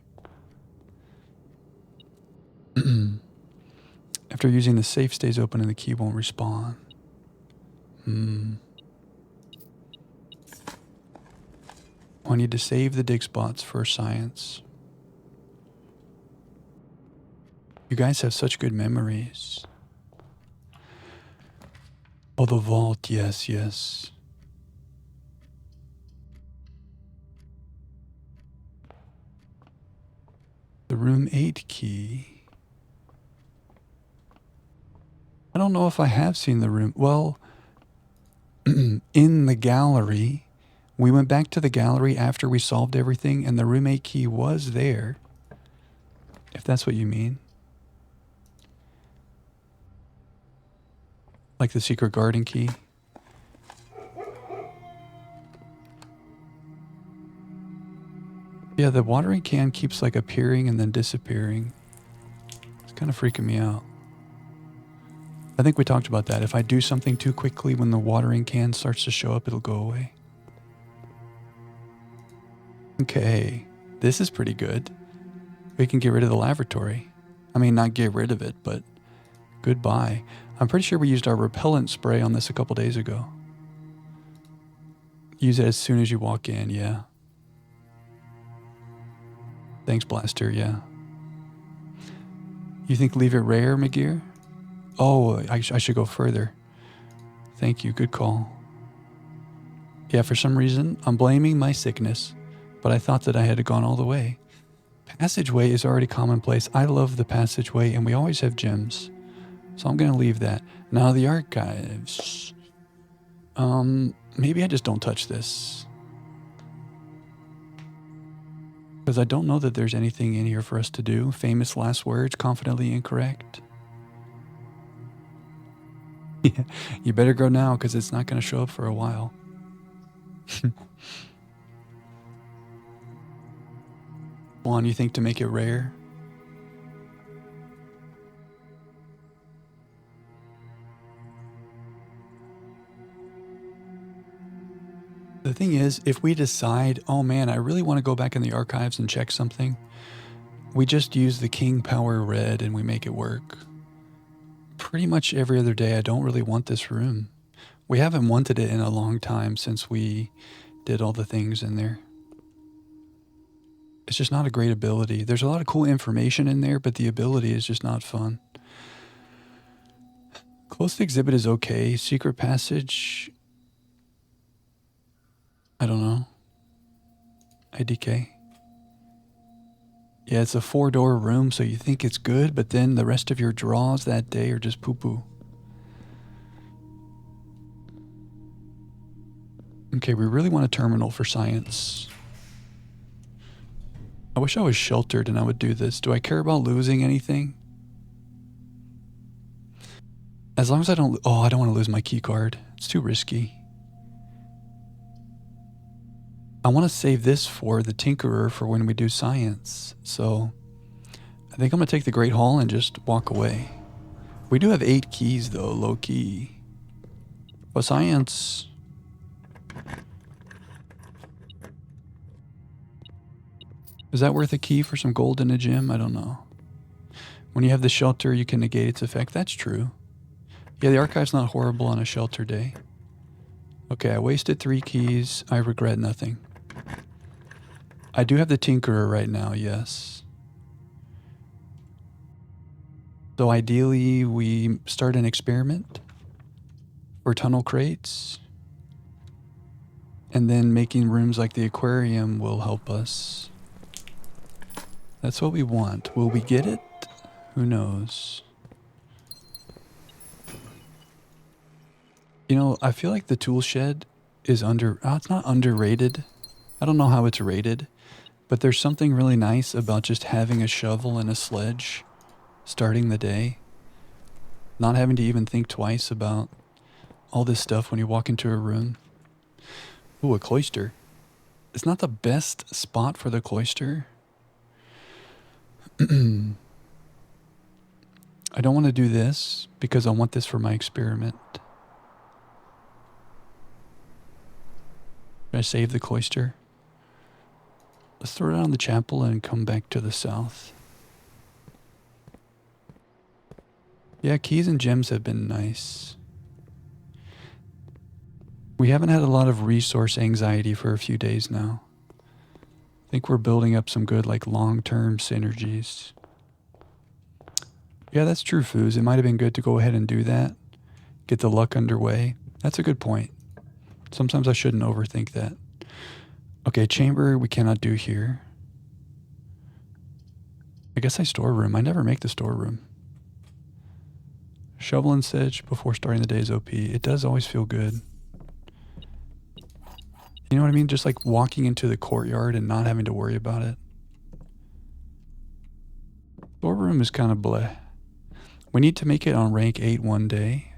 After using the safe stays open and the key won't respawn. I need to save the dig spots for science. You guys have such good memories. Oh, the vault. Yes, yes. The room 8 key. I don't know if I have seen the room. Well, in the gallery, we went back to the gallery after we solved everything, and the room 8 key was there. If that's what you mean. Like the secret garden key. Yeah, the watering can keeps like appearing and then disappearing. It's kind of freaking me out. I think we talked about that. If I do something too quickly, when the watering can starts to show up, it'll go away. Okay, this is pretty good. We can get rid of the lavatory. I mean, not get rid of it, but goodbye. I'm pretty sure we used our repellent spray on this a couple days ago. Use it as soon as you walk in, yeah. Thanks, Blaster, yeah. You think leave it rare, McGear? Oh, I should go further. Thank you, good call. Yeah, for some reason, I'm blaming my sickness, but I thought that I had gone all the way. Passageway is already commonplace. I love the passageway, and we always have gems. So I'm going to leave that. Now the archives. Maybe I just don't touch this. Because I don't know that there's anything in here for us to do. Famous last words, confidently incorrect. Yeah, you better go now because it's not going to show up for a while. Juan, you think to make it rare? The thing is, if we decide, oh man, I really want to go back in the archives and check something, we just use the King Power Red and we make it work. Pretty much every other day, I don't really want this room. We haven't wanted it in a long time since we did all the things in there. It's just not a great ability. There's a lot of cool information in there, but the ability is just not fun. Closed exhibit is okay. Secret passage, I don't know. IDK. Yeah, it's a 4-door room, so you think it's good, but then the rest of your draws that day are just poo-poo. Okay, we really want a terminal for science. I wish I was sheltered and I would do this. Do I care about losing anything? As long as I don't... Oh, I don't want to lose my key card. It's too risky. I want to save this for the Tinkerer for when we do science. So I think I'm going to take the Great Hall and just walk away. We do have 8 keys, though, low key. Oh, science. Is that worth a key for some gold in a gym? I don't know. When you have the shelter, you can negate its effect. That's true. Yeah, the archive's not horrible on a shelter day. Okay, I wasted 3 keys. I regret nothing. I do have the Tinkerer right now, yes. So ideally, we start an experiment for tunnel crates. And then making rooms like the aquarium will help us. That's what we want. Will we get it? Who knows? You know, I feel like the tool shed is it's not underrated. I don't know how it's rated, but there's something really nice about just having a shovel and a sledge starting the day. Not having to even think twice about all this stuff when you walk into a room. Ooh, a cloister. It's not the best spot for the cloister. I don't want to do this because I want this for my experiment. Should I save the cloister? Let's throw it on the chapel and come back to the south. Yeah, keys and gems have been nice. We haven't had a lot of resource anxiety for a few days now. I think we're building up some good, like, long-term synergies. Yeah, that's true, Foos. It might have been good to go ahead and do that. Get the luck underway. That's a good point. Sometimes I shouldn't overthink that. Okay, chamber we cannot do here. I guess I storeroom. I never make the storeroom. Shovel and sedge before starting the day is OP. It does always feel good. You know what I mean? Just like walking into the courtyard and not having to worry about it. Storeroom is kind of bleh. We need to make it on rank 8 one day.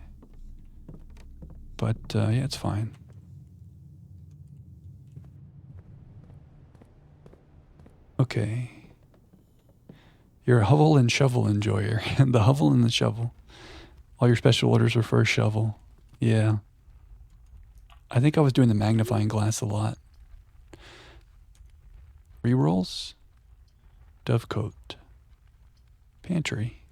But yeah, it's fine. Okay. You're a hovel and shovel enjoyer. The hovel and the shovel. All your special orders were for a shovel. Yeah. I think I was doing the magnifying glass a lot. Rerolls? Dovecoat. Pantry.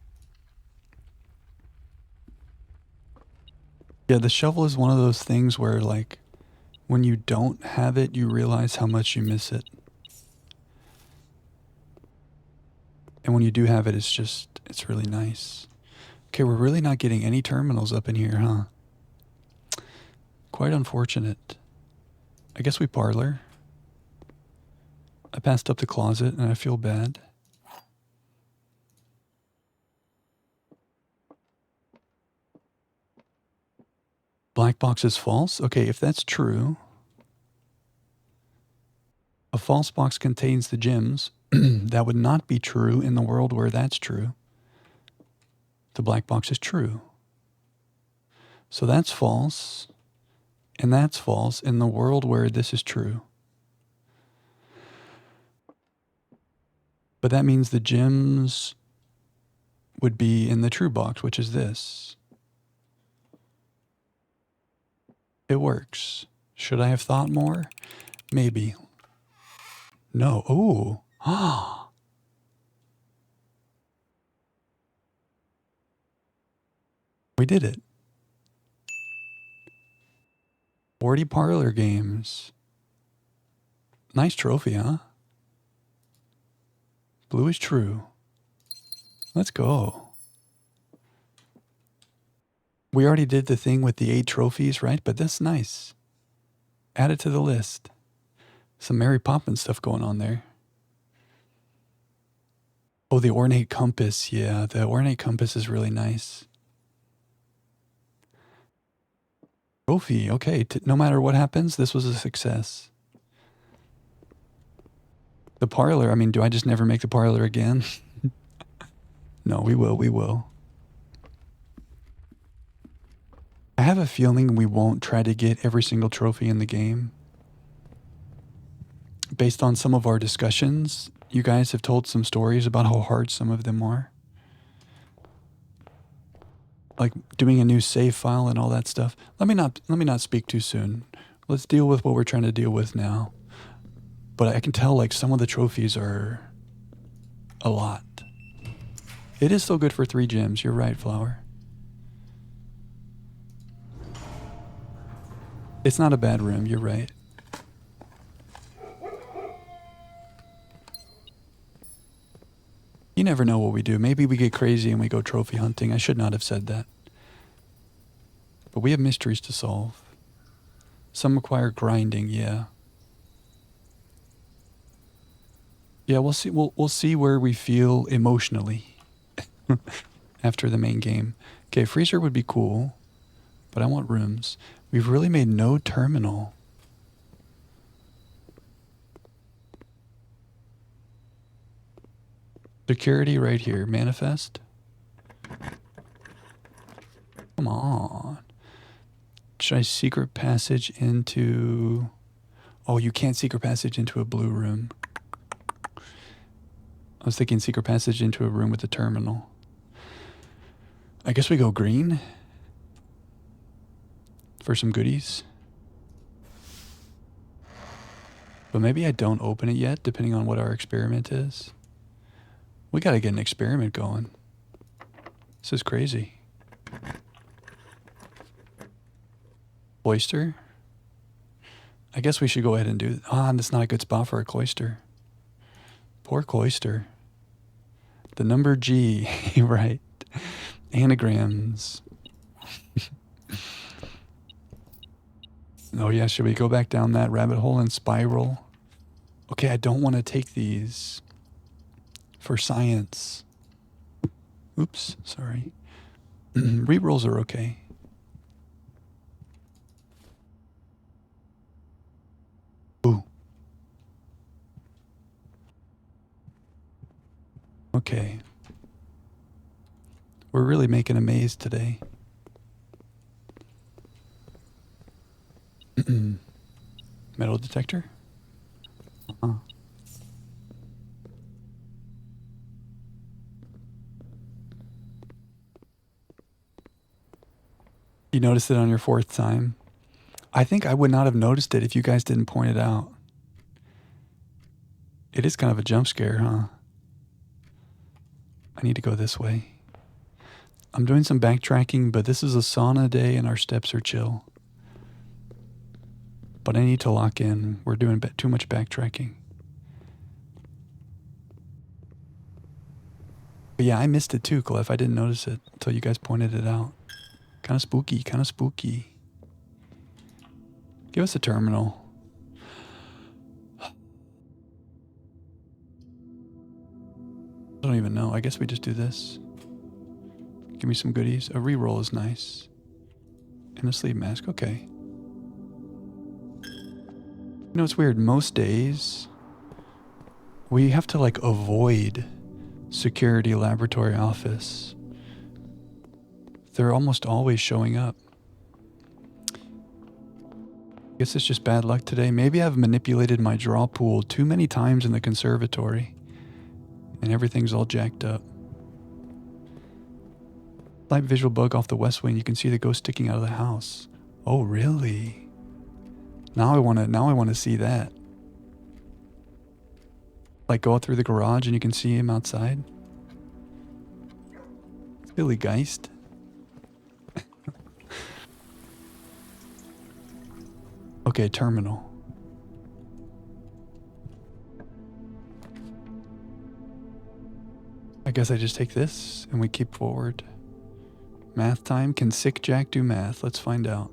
Yeah, the shovel is one of those things where, like, when you don't have it, you realize how much you miss it. And when you do have it, it's really nice. Okay, we're really not getting any terminals up in here, huh? Quite unfortunate. I guess we parlor. I passed up the closet and I feel bad. Black box is false? Okay, if that's true, a false box contains the gems. That would not be true in the world where that's true. The black box is true. So that's false, and that's false in the world where this is true. But that means the gems would be in the true box, which is this. It works. Should I have thought more? Maybe. No. Ooh. Ah. We did it. 40 parlor games. Nice trophy, huh? Blue is true. Let's go. We already did the thing with the 8 trophies, right? But that's nice. Add it to the list. Some Mary Poppins stuff going on there. Oh, the ornate compass. Yeah, the ornate compass is really nice. Trophy. Okay, no matter what happens, this was a success. The parlor. I mean, do I just never make the parlor again? No, we will. We will. I have a feeling we won't try to get every single trophy in the game. Based on some of our discussions, You guys have told some stories about how hard some of them are. Like doing a new save file and all that stuff. Let me not speak too soon. Let's deal with what we're trying to deal with now. But I can tell like some of the trophies are a lot. It is still good for 3 gems. You're right, Flower. It's not a bad room. You're right. You never know what we do. Maybe we get crazy and we go trophy hunting. I should not have said that. But we have mysteries to solve. Some require grinding, yeah. Yeah, we'll see. We'll see where we feel emotionally after the main game. Okay, freezer would be cool, but I want rooms. We've really made no terminal. Security right here. Manifest. Come on. Should I secret passage into... Oh, you can't secret passage into a blue room. I was thinking secret passage into a room with a terminal. I guess we go green for some goodies. But maybe I don't open it yet, depending on what our experiment is. We gotta get an experiment going. This is crazy. Cloister? I guess we should go ahead and do... Ah, that's not a good spot for a cloister. Poor cloister. The number G, right. Anagrams. Oh yeah, should we go back down that rabbit hole and spiral? Okay, I don't want to take these for science. Oops, sorry. Rerolls are okay. Ooh. Okay. We're really making a maze today. Metal detector? Uh-huh. You noticed it on your 4th time? I think I would not have noticed it if you guys didn't point it out. It is kind of a jump scare, huh? I need to go this way. I'm doing some backtracking, but this is a sauna day and our steps are chill. But I need to lock in. We're doing too much backtracking. But yeah, I missed it too, Clef. I didn't notice it until you guys pointed it out. Kind of spooky, kind of spooky. Give us a terminal. I don't even know. I guess we just do this. Give me some goodies. A reroll is nice. And a sleep mask. Okay. You know, it's weird. Most days, we have to, like, avoid security laboratory office. They're almost always showing up. I guess it's just bad luck today. Maybe I've manipulated my draw pool too many times in the conservatory, and everything's all jacked up. Light visual bug off the west wing. You can see the ghost sticking out of the house. Oh, really? Now I want to see that. Like go out through the garage and you can see him outside. Silly Geist. Okay, terminal. I guess I just take this and we keep forward. Math time. Can Sick Jack do math? Let's find out.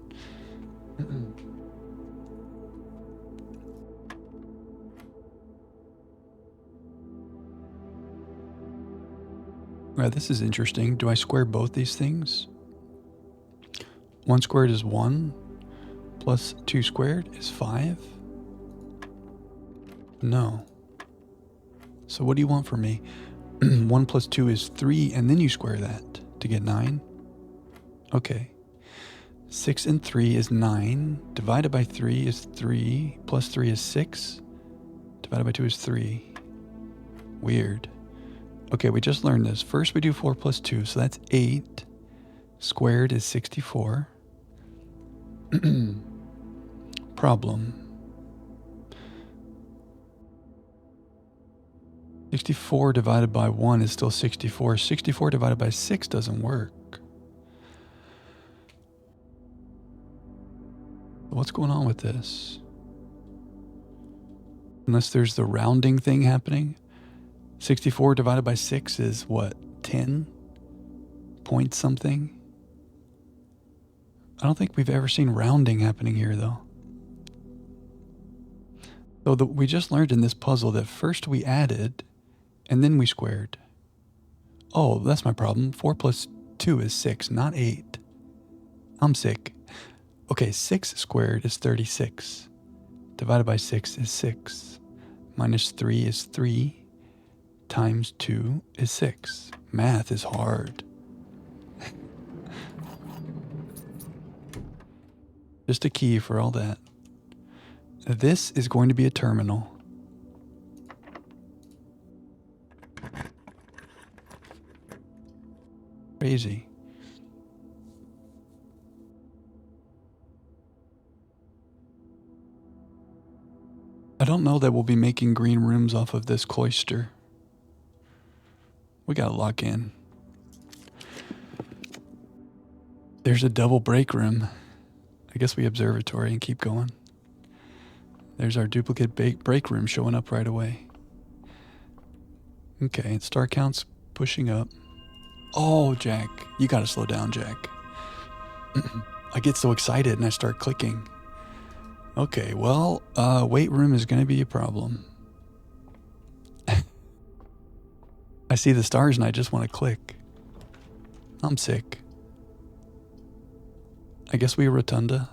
Right, this is interesting. Do I square both these things? 1 squared is 1, plus 2 squared is 5? No. So what do you want from me? 1 plus 2 is 3, and then you square that to get 9? Okay. 6 and 3 is 9. Divided by 3 is 3. Plus 3 is 6. Divided by 2 is 3. Weird. Okay, we just learned this. First we do 4 plus 2, so that's 8. Squared is 64. Problem. 64 divided by 1 is still 64. 64 divided by 6 doesn't work. What's going on with this? Unless there's the rounding thing happening. 64 divided by 6 is what? 10 point something? I don't think we've ever seen rounding happening here though. So we just learned in this puzzle that first we added and then we squared. Oh, that's my problem. 4 plus 2 is 6, not 8. I'm sick. Okay, 6 squared is 36. Divided by 6 is 6. Minus 3 is 3. Times 2 is 6. Math is hard. Just a key for all that. This is going to be a terminal. Crazy. I don't know that we'll be making green rooms off of this cloister. We gotta lock in. There's a double break room. I guess we observatory and keep going. There's our duplicate break room showing up right away. Okay, star count's pushing up. Oh, Jack. You gotta slow down, Jack. I get so excited and I start clicking. Okay, well, weight room is gonna be a problem. I see the stars and I just want to click. I'm sick. I guess we rotunda.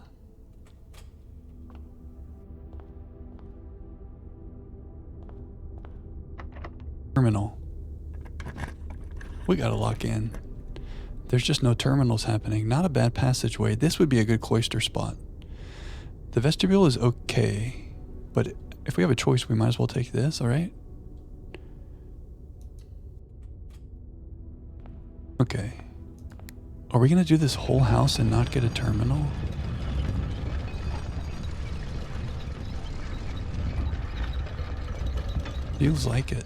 Terminal. We gotta lock in. There's just no terminals happening. Not a bad passageway. This would be a good cloister spot. The vestibule is okay, but if we have a choice, we might as well take this, alright? Okay. Are we gonna do this whole house and not get a terminal? Feels like it.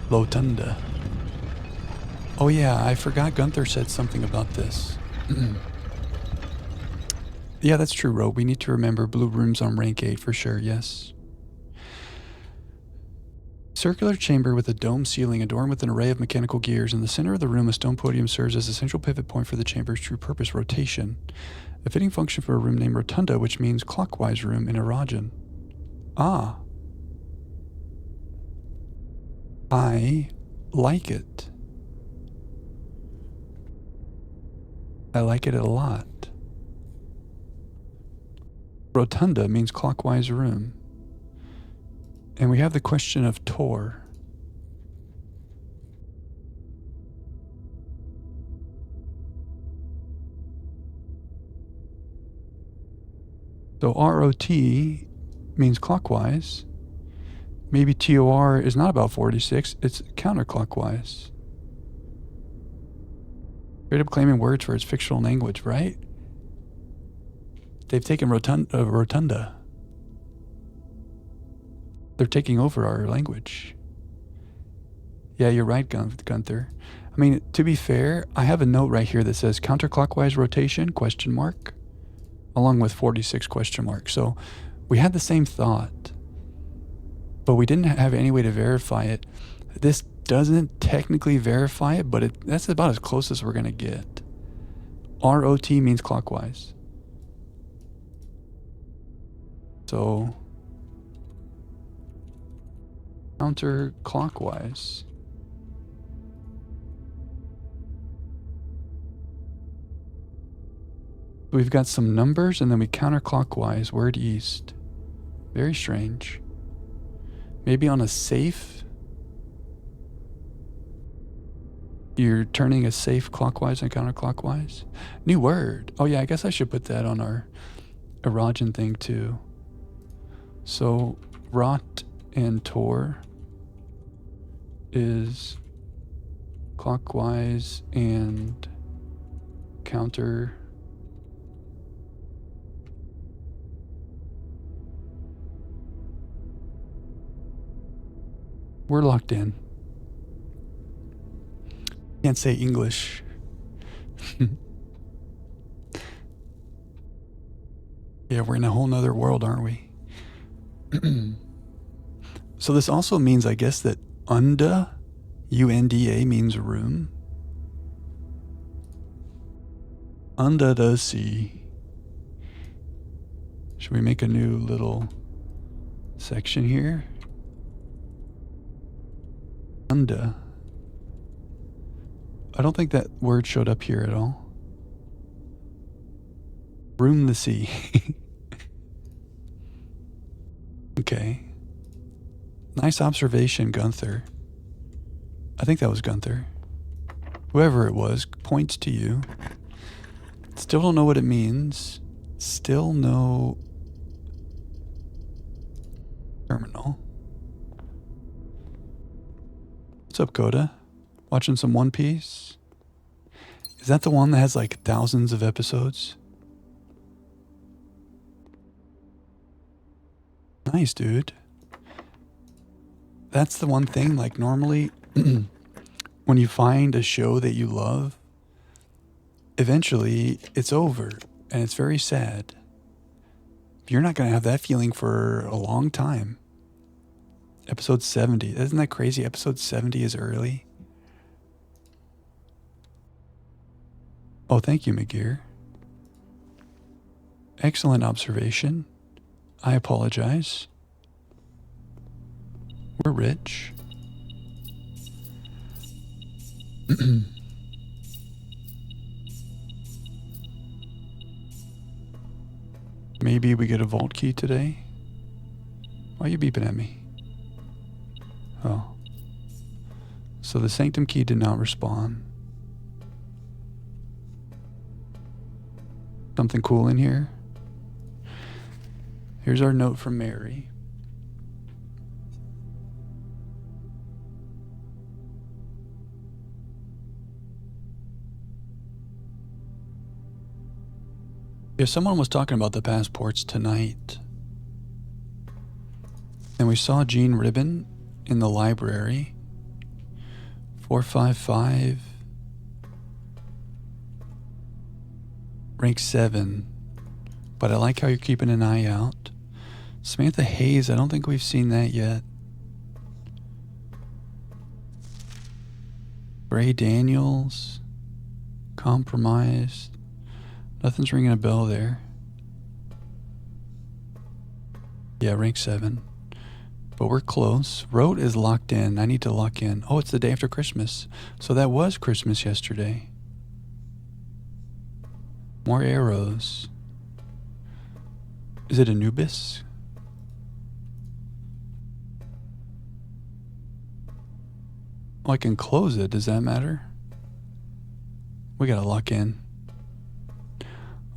Rotunda. Oh yeah, I forgot Gunther said something about this. Yeah, that's true, Ro. We need to remember blue rooms on rank 8 for sure, yes. Circular chamber with a dome ceiling adorned with an array of mechanical gears. In the center of the room, a stone podium serves as a central pivot point for the chamber's true purpose, rotation. A fitting function for a room named Rotunda, which means clockwise room in Arajan. Ah. I like it. I like it a lot. Rotunda means clockwise room. And we have the question of Tor. So ROT means clockwise. Maybe TOR is not about 46, it's counterclockwise. Straight up claiming words for its fictional language, right? They've taken Rotunda. They're taking over our language. Yeah, you're right, Gunther. I mean, to be fair, I have a note right here that says counterclockwise rotation, question mark, along with 46 question mark. So we had the same thought, but we didn't have any way to verify it. This doesn't technically verify it, but that's about as close as we're going to get. ROT means clockwise. So counterclockwise. We've got some numbers and then we counterclockwise, word east. Very strange. Maybe on a safe, you're turning a safe clockwise and counterclockwise. New word. Oh yeah, I guess I should put that on our Arajan thing too. So rot and Tor is clockwise and counter. We're locked in. Can't say English. Yeah, we're in a whole nother world, aren't we? So this also means, I guess, that Unda, UNDA, means room. Under the sea. Should we make a new little section here? Unda. I don't think that word showed up here at all. Room the sea. Okay. Nice observation, Gunther. I think that was Gunther. Whoever it was, points to you. Still don't know what it means. Still no terminal. What's up, Coda? Watching some One Piece? Is that the one that has like thousands of episodes? Nice, dude. That's the one thing, like normally when you find a show that you love, eventually it's over and it's very sad. You're not going to have that feeling for a long time. Episode 70. Isn't that crazy? Episode 70 is early. Oh, thank you, McGear. Excellent observation. I apologize. We're rich. Maybe we get a vault key today? Why are you beeping at me? Oh. So the sanctum key did not respond. Something cool in here? Here's our note from Mary. Yeah, someone was talking about the passports tonight. And we saw Jean Ribbon in the library. 455. Rank 7. But I like how you're keeping an eye out. Samantha Hayes, I don't think we've seen that yet. Ray Daniels. Compromised. Nothing's ringing a bell there. Yeah, rank 7. But we're close. Rote is locked in. I need to lock in. Oh, it's the day after Christmas. So that was Christmas yesterday. More arrows. Is it Anubis? Oh, I can close it. Does that matter? We gotta lock in.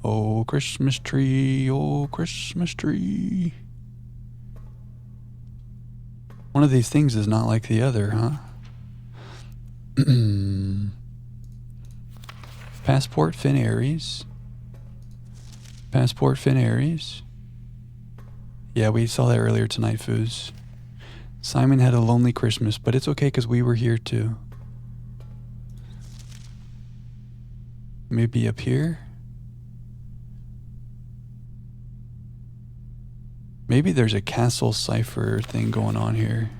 Oh, Christmas tree. Oh, Christmas tree. One of these things is not like the other, huh? Passport Finn Aries. Passport Finn Aries. Yeah, we saw that earlier tonight, Foos. Simon had a lonely Christmas, but it's okay because we were here too. Maybe up here? Maybe there's a castle cipher thing going on here.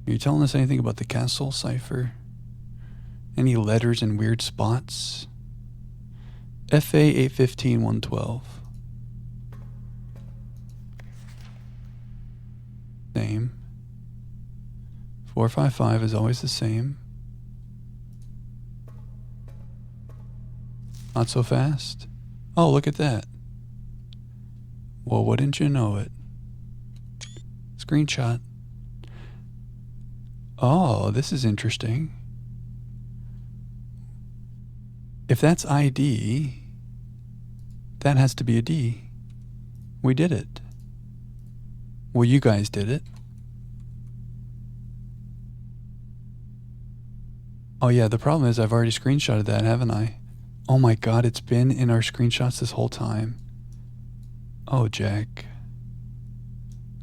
Are you telling us anything about the castle cipher? Any letters in weird spots? FA 815 112. Same. 455 is always the same. Not so fast. Oh, look at that. Well, wouldn't you know it? Screenshot. Oh, this is interesting. If that's ID, that has to be a D. We did it. Well, you guys did it. Oh yeah, the problem is I've already screenshotted that, haven't I? Oh my god, it's been in our screenshots this whole time. Oh, Jack.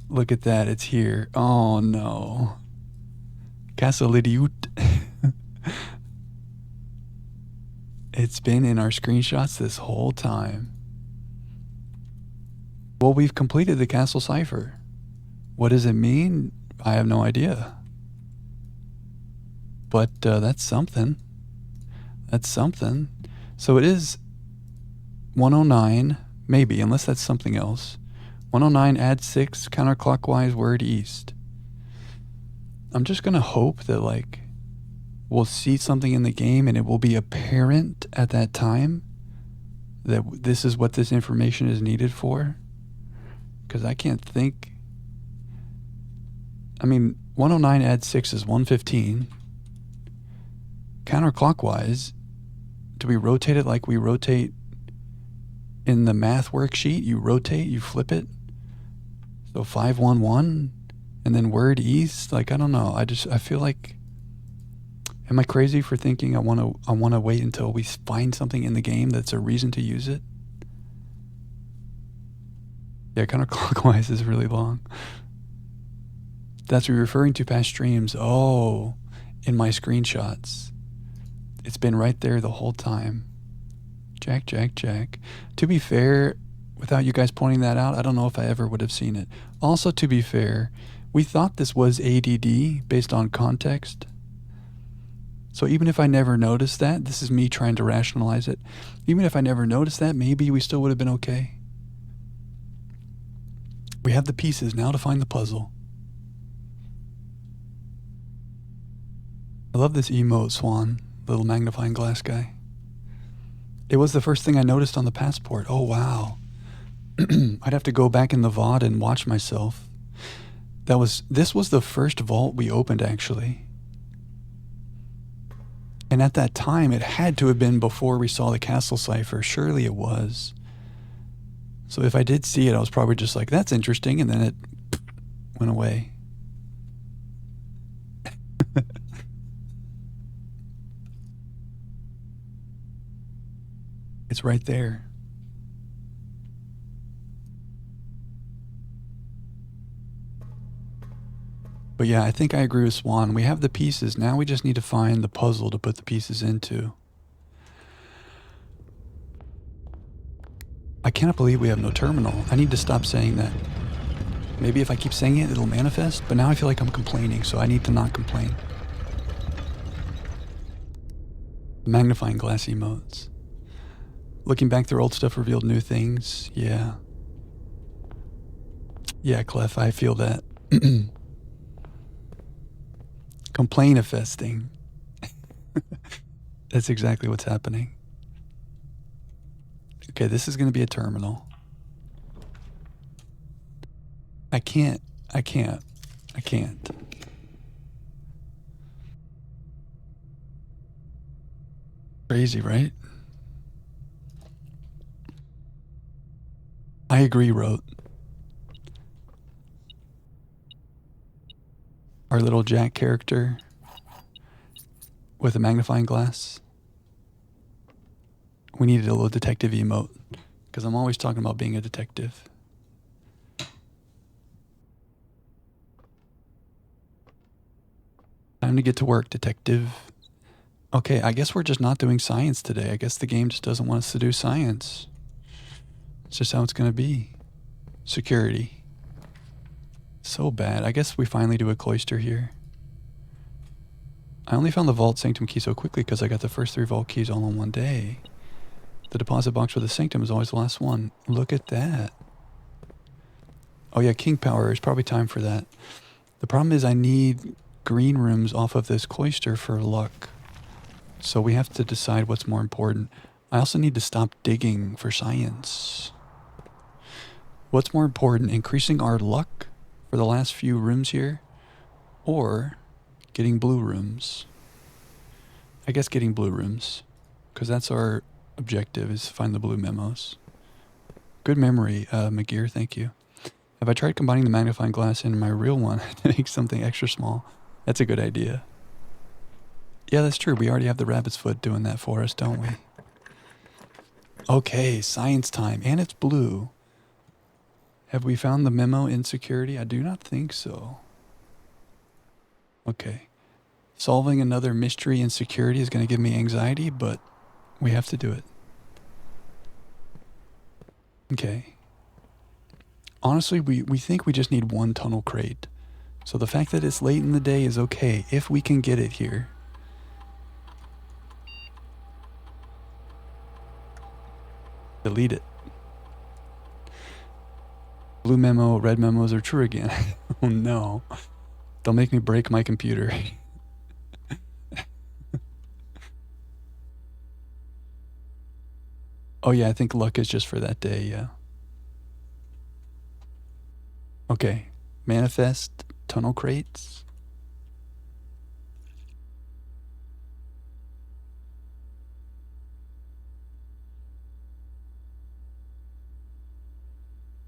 Look at that, it's here. Oh no. Castle Idiot. It's been in our screenshots this whole time. Well, we've completed the castle cipher. What does it mean? I have no idea. But that's something. That's something. So it is 109, maybe, unless that's something else. 109, add 6, counterclockwise, word east. I'm just going to hope that, like, we'll see something in the game and it will be apparent at that time that this is what this information is needed for. Because I can't think. I mean, 109 add 6 is 115. Counterclockwise, do we rotate it like we rotate in the math worksheet? You rotate, you flip it. So 511 and then word east. Like, I don't know. I feel like, am I crazy for thinking I want to wait until we find something in the game that's a reason to use it? Yeah, counterclockwise is really long. That's what you're referring to past streams. Oh, in my screenshots. It's been right there the whole time. Jack. To be fair, without you guys pointing that out, I don't know if I ever would have seen it. Also, to be fair, we thought this was ADD based on context. So even if I never noticed that, this is me trying to rationalize it. Even if I never noticed that, maybe we still would have been okay. We have the pieces now to find the puzzle. I love this emote, Swan, little magnifying glass guy. It was the first thing I noticed on the passport. Oh, wow. I'd have to go back in the VOD and watch myself. This was the first vault we opened, actually. And at that time, it had to have been before we saw the castle cipher. Surely it was. So if I did see it, I was probably just like, that's interesting, and then it went away. It's right there. But yeah, I think I agree with Swan. We have the pieces. Now we just need to find the puzzle to put the pieces into. I cannot believe we have no terminal. I need to stop saying that. Maybe if I keep saying it, it'll manifest, but now I feel like I'm complaining, so I need to not complain. Magnifying glass emotes. Looking back through old stuff revealed new things. Yeah. Yeah, Clef, I feel that. Complain-infesting. That's exactly what's happening. Okay, this is going to be a terminal. I can't. Crazy, right? I agree, wrote. Our little Jack character with a magnifying glass. We needed a little detective emote because I'm always talking about being a detective. Time to get to work, detective. Okay, I guess we're just not doing science today. I guess the game just doesn't want us to do science. It's just how it's going to be. Security. So bad. I guess we finally do a cloister here. I only found the vault sanctum key so quickly because I got the first 3 vault keys all in one day. The deposit box with the sanctum is always the last one. Look at that. Oh yeah, king power. It's probably time for that. The problem is I need green rooms off of this cloister for luck. So we have to decide what's more important. I also need to stop digging for science. What's more important, increasing our luck for the last few rooms here, or getting blue rooms? I guess getting blue rooms, because that's our objective, is to find the blue memos. Good memory, McGear, thank you. Have I tried combining the magnifying glass in my real one to make something extra small? That's a good idea. Yeah, that's true. We already have the rabbit's foot doing that for us, don't we? Okay, science time. And it's blue. Have we found the memo in security? I do not think so. Okay. Solving another mystery in security is going to give me anxiety, but we have to do it. Okay. Honestly, we think we just need one tunnel crate. So the fact that it's late in the day is okay if we can get it here. Delete it. Blue memo, red memos are true again. Oh no. They'll make me break my computer. Oh yeah, I think luck is just for that day, yeah. Okay. Manifest tunnel crates.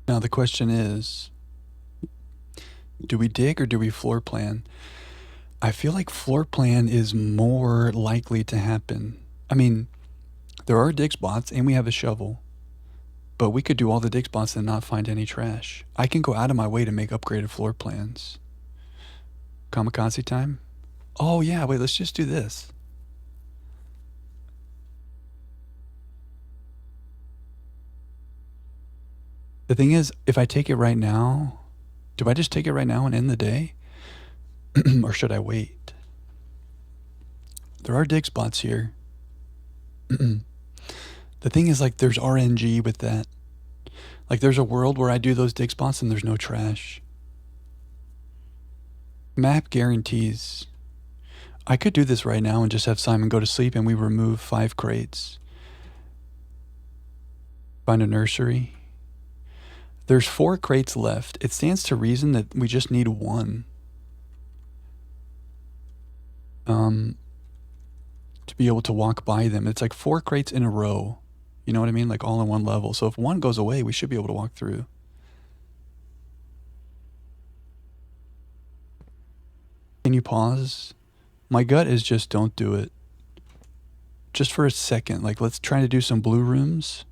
Now the question is, do we dig or do we floor plan? I feel like floor plan is more likely to happen. I mean, there are dig spots and we have a shovel, but we could do all the dig spots and not find any trash. I can go out of my way to make upgraded floor plans. Kamikaze time? Oh yeah, wait, let's just do this. The thing is, if I take it right now, do I just take it right now and end the day? Or should I wait? There are dig spots here. The thing is, like, there's RNG with that. Like, there's a world where I do those dig spots and there's no trash. Map guarantees. I could do this right now and just have Simon go to sleep and we remove 5 crates. Find a nursery. There's 4 crates left. It stands to reason that we just need 1. To be able to walk by them. It's like 4 crates in a row. You know what I mean? Like all in one level. So if 1 goes away, we should be able to walk through. Can you pause? My gut is just don't do it. Just for a second. Like, let's try to do some blue rooms.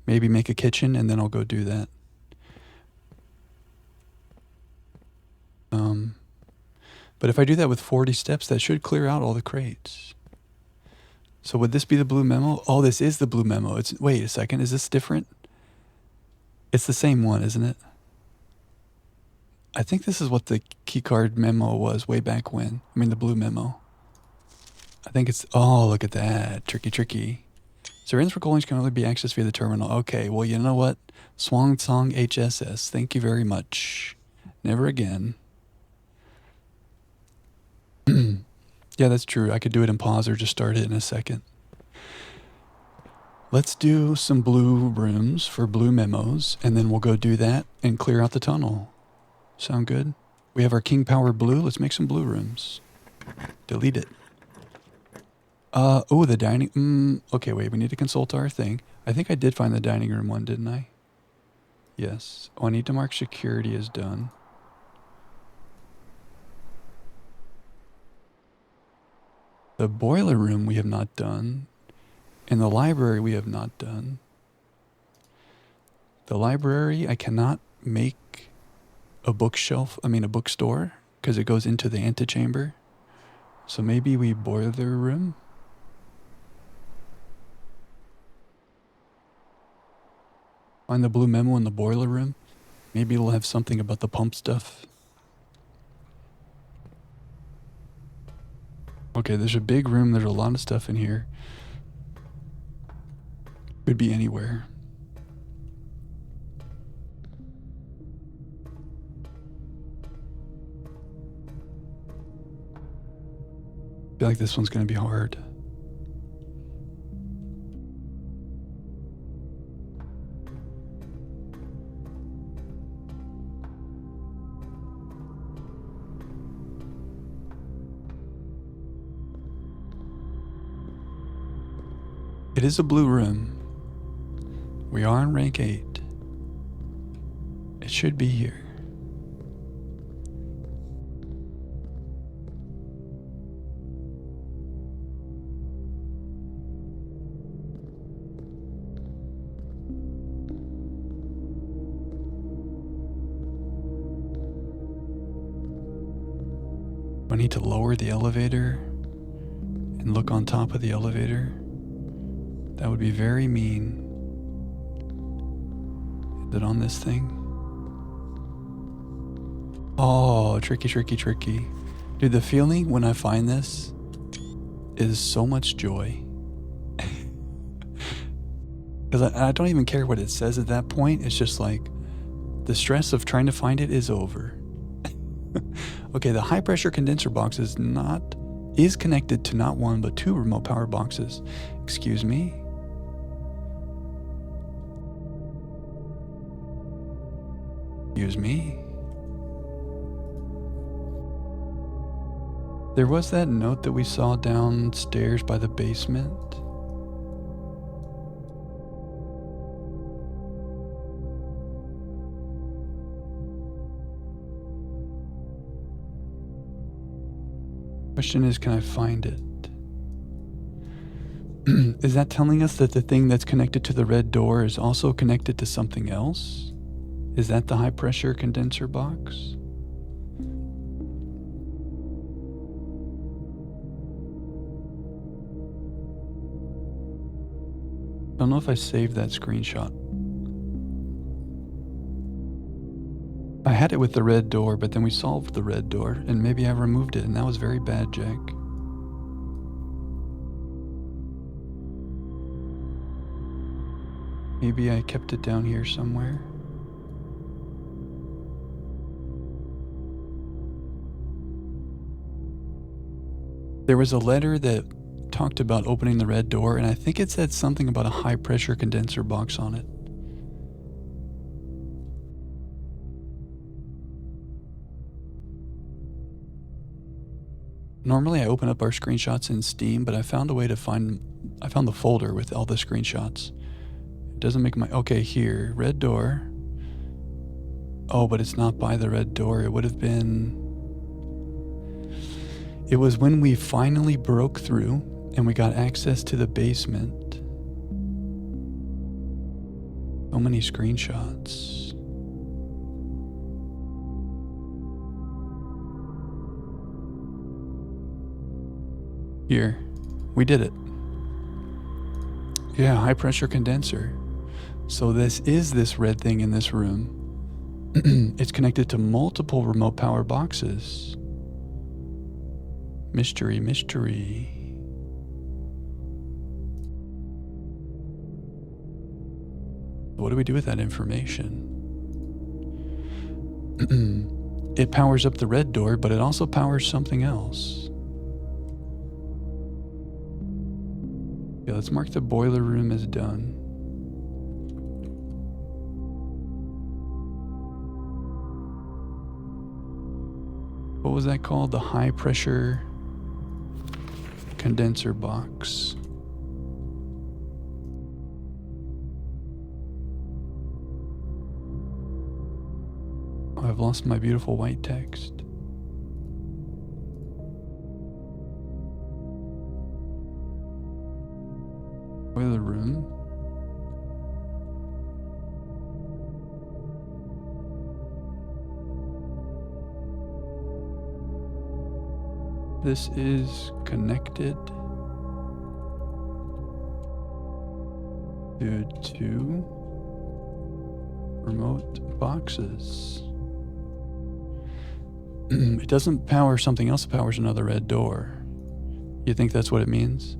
Maybe make a kitchen and then I'll go do that. But if I do that with 40 steps, that should clear out all the crates. So would this be the blue memo? Oh, this is the blue memo. Wait a second, is this different? It's the same one, isn't it? I think this is what the keycard memo was way back when. I mean, the blue memo. I think it's, oh, look at that. Tricky. Surveillance recordings can only be accessed via the terminal. Okay, well, you know what? Swan Song HSS, thank you very much. Never again. Yeah, that's true. I could do it in pause or just start it in a second. Let's do some blue rooms for blue memos, and then we'll go do that and clear out the tunnel. Sound good? We have our King Power blue. Let's make some blue rooms. Delete it. Oh, the dining... okay, wait. We need to consult our thing. I think I did find the dining room one, didn't I? Yes. Oh, I need to mark security as done. The boiler room we have not done. And the library we have not done. The library, I cannot make a bookstore, because it goes into the antechamber. So maybe we boiler room? Find the blue memo in the boiler room. Maybe it'll have something about the pump stuff. Okay, there's a big room. There's a lot of stuff in here. Could be anywhere. I feel like this one's going to be hard. It is a blue room. We are in rank 8. It should be here. Do I need to lower the elevator and look on top of the elevator? That would be very mean. Is it on this thing? Oh, tricky, tricky, tricky. Dude, the feeling when I find this is so much joy. Because I don't even care what it says at that point. It's just like the stress of trying to find it is over. Okay, the high pressure condenser box is connected to not one but two remote power boxes. Excuse me. Excuse me. There was that note that we saw downstairs by the basement. Question is, can I find it? Is that telling us that the thing that's connected to the red door is also connected to something else? Is that the high pressure condenser box? I don't know if I saved that screenshot. I had it with the red door, but then we solved the red door, and maybe I removed it, and that was very bad, Jack. Maybe I kept it down here somewhere. There was a letter that talked about opening the red door, and I think it said something about a high pressure condenser box on it. Normally I open up our screenshots in Steam, but I found a way to find the folder with all the screenshots. It doesn't make my, okay, here, red door. Oh, but it's not by the red door. It would have been, it was when we finally broke through and we got access to the basement. So many screenshots. Here, we did it. Yeah, high pressure condenser. So this is this red thing in this room. It's connected to multiple remote power boxes. Mystery, mystery. What do we do with that information? It powers up the red door, but it also powers something else. Okay, let's mark the boiler room as done. What was that called? The high pressure condenser box. Oh, I've lost my beautiful white text. Boiler room. This is connected to two remote boxes. It doesn't power something else, it powers another red door. You think that's what it means?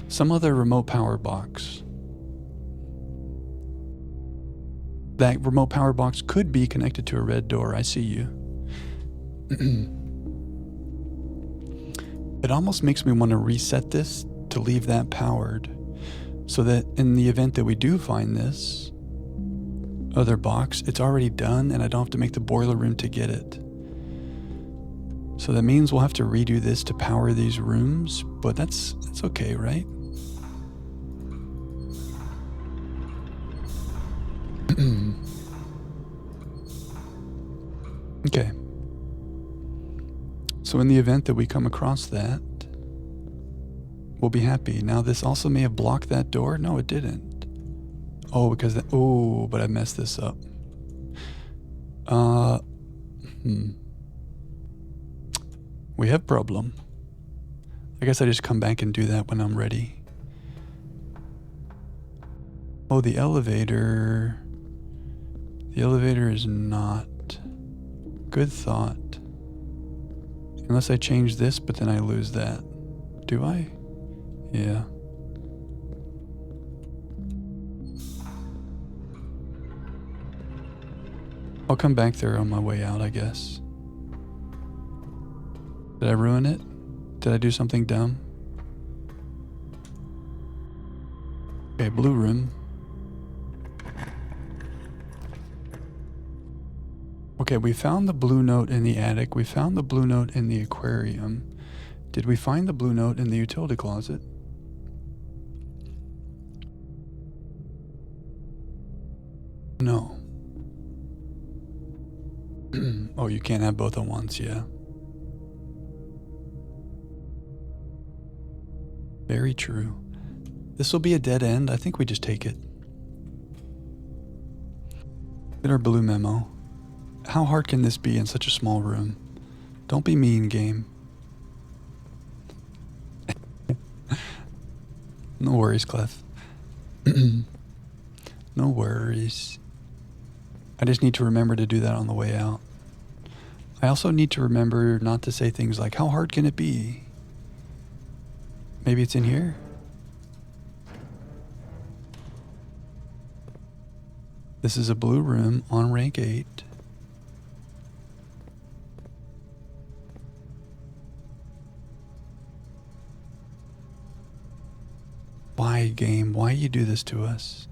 Some other remote power box. That remote power box could be connected to a red door. I see you. It almost makes me want to reset this to leave that powered, so that in the event that we do find this other box, it's already done and I don't have to make the boiler room to get it. So that means we'll have to redo this to power these rooms, but that's okay, right? Okay. So in the event that we come across that, we'll be happy. Now this also may have blocked that door. No, it didn't. Oh, because that, oh, but I messed this up. We have problem. I guess I just come back and do that when I'm ready. Oh, the elevator. The elevator is not. Good thought. Unless I change this, but then I lose that. Do I? Yeah. I'll come back there on my way out, I guess. Did I ruin it? Did I do something dumb? Okay, blue room. Okay, we found the blue note in the attic. We found the blue note in the aquarium. Did we find the blue note in the utility closet? No. Oh, you can't have both at once, yeah. Very true. This will be a dead end. I think we just take it. Get our blue memo. How hard can this be in such a small room? Don't be mean, game. No worries, Clef. No worries. I just need to remember to do that on the way out. I also need to remember not to say things like, how hard can it be? Maybe it's in here? This is a blue room on rank 8. Why, game? Why you do this to us?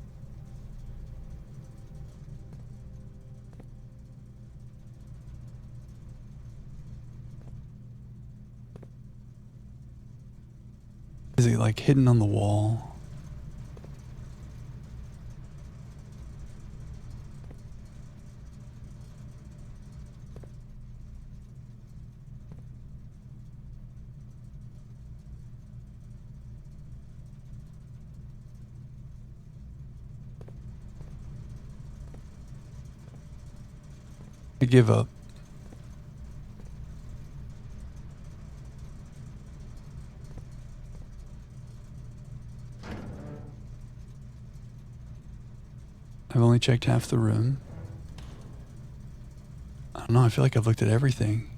Is it like hidden on the wall? I give up. I've only checked half the room. I don't know, I feel like I've looked at everything.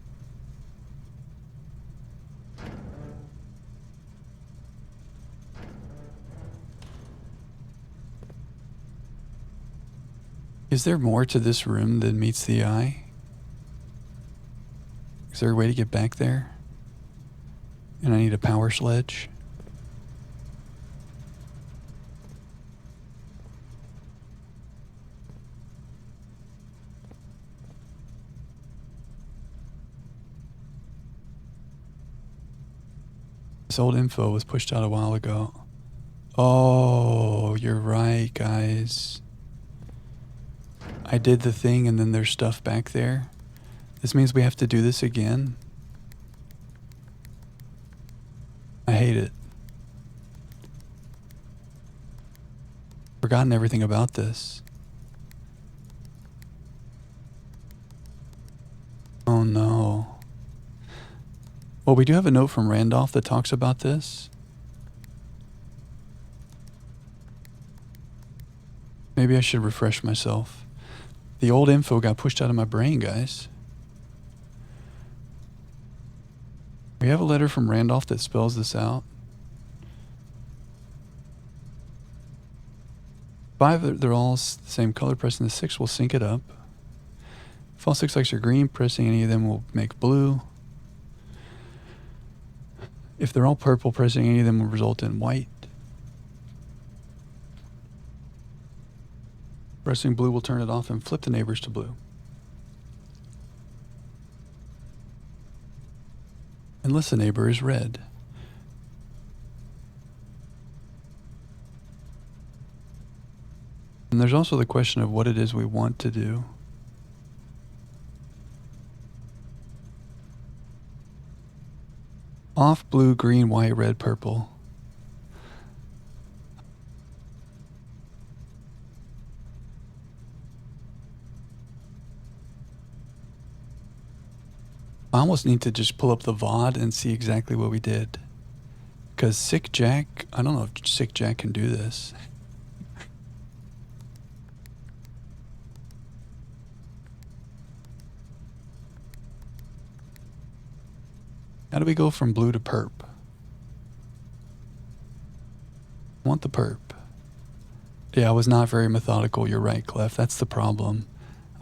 Is there more to this room than meets the eye? Is there a way to get back there? And I need a power sledge? This old info was pushed out a while ago. Oh, you're right, guys. I did the thing and then there's stuff back there. This means we have to do this again. I hate it. Forgotten everything about this. Oh no. Well, we do have a note from Randolph that talks about this. Maybe I should refresh myself. The old info got pushed out of my brain, guys. We have a letter from Randolph that spells this out. 5, they're all the same color. Pressing the 6 will sync it up. If all 6 lights are green, pressing any of them will make blue. If they're all purple, pressing any of them will result in white. Pressing blue will turn it off and flip the neighbors to blue. Unless the neighbor is red. And there's also the question of what it is we want to do. Off, blue, green, white, red, purple. I almost need to just pull up the VOD and see exactly what we did. Because Sick Jack, I don't know if Sick Jack can do this. How do we go from blue to perp? I want the perp. Yeah, I was not very methodical. You're right, Clef. That's the problem.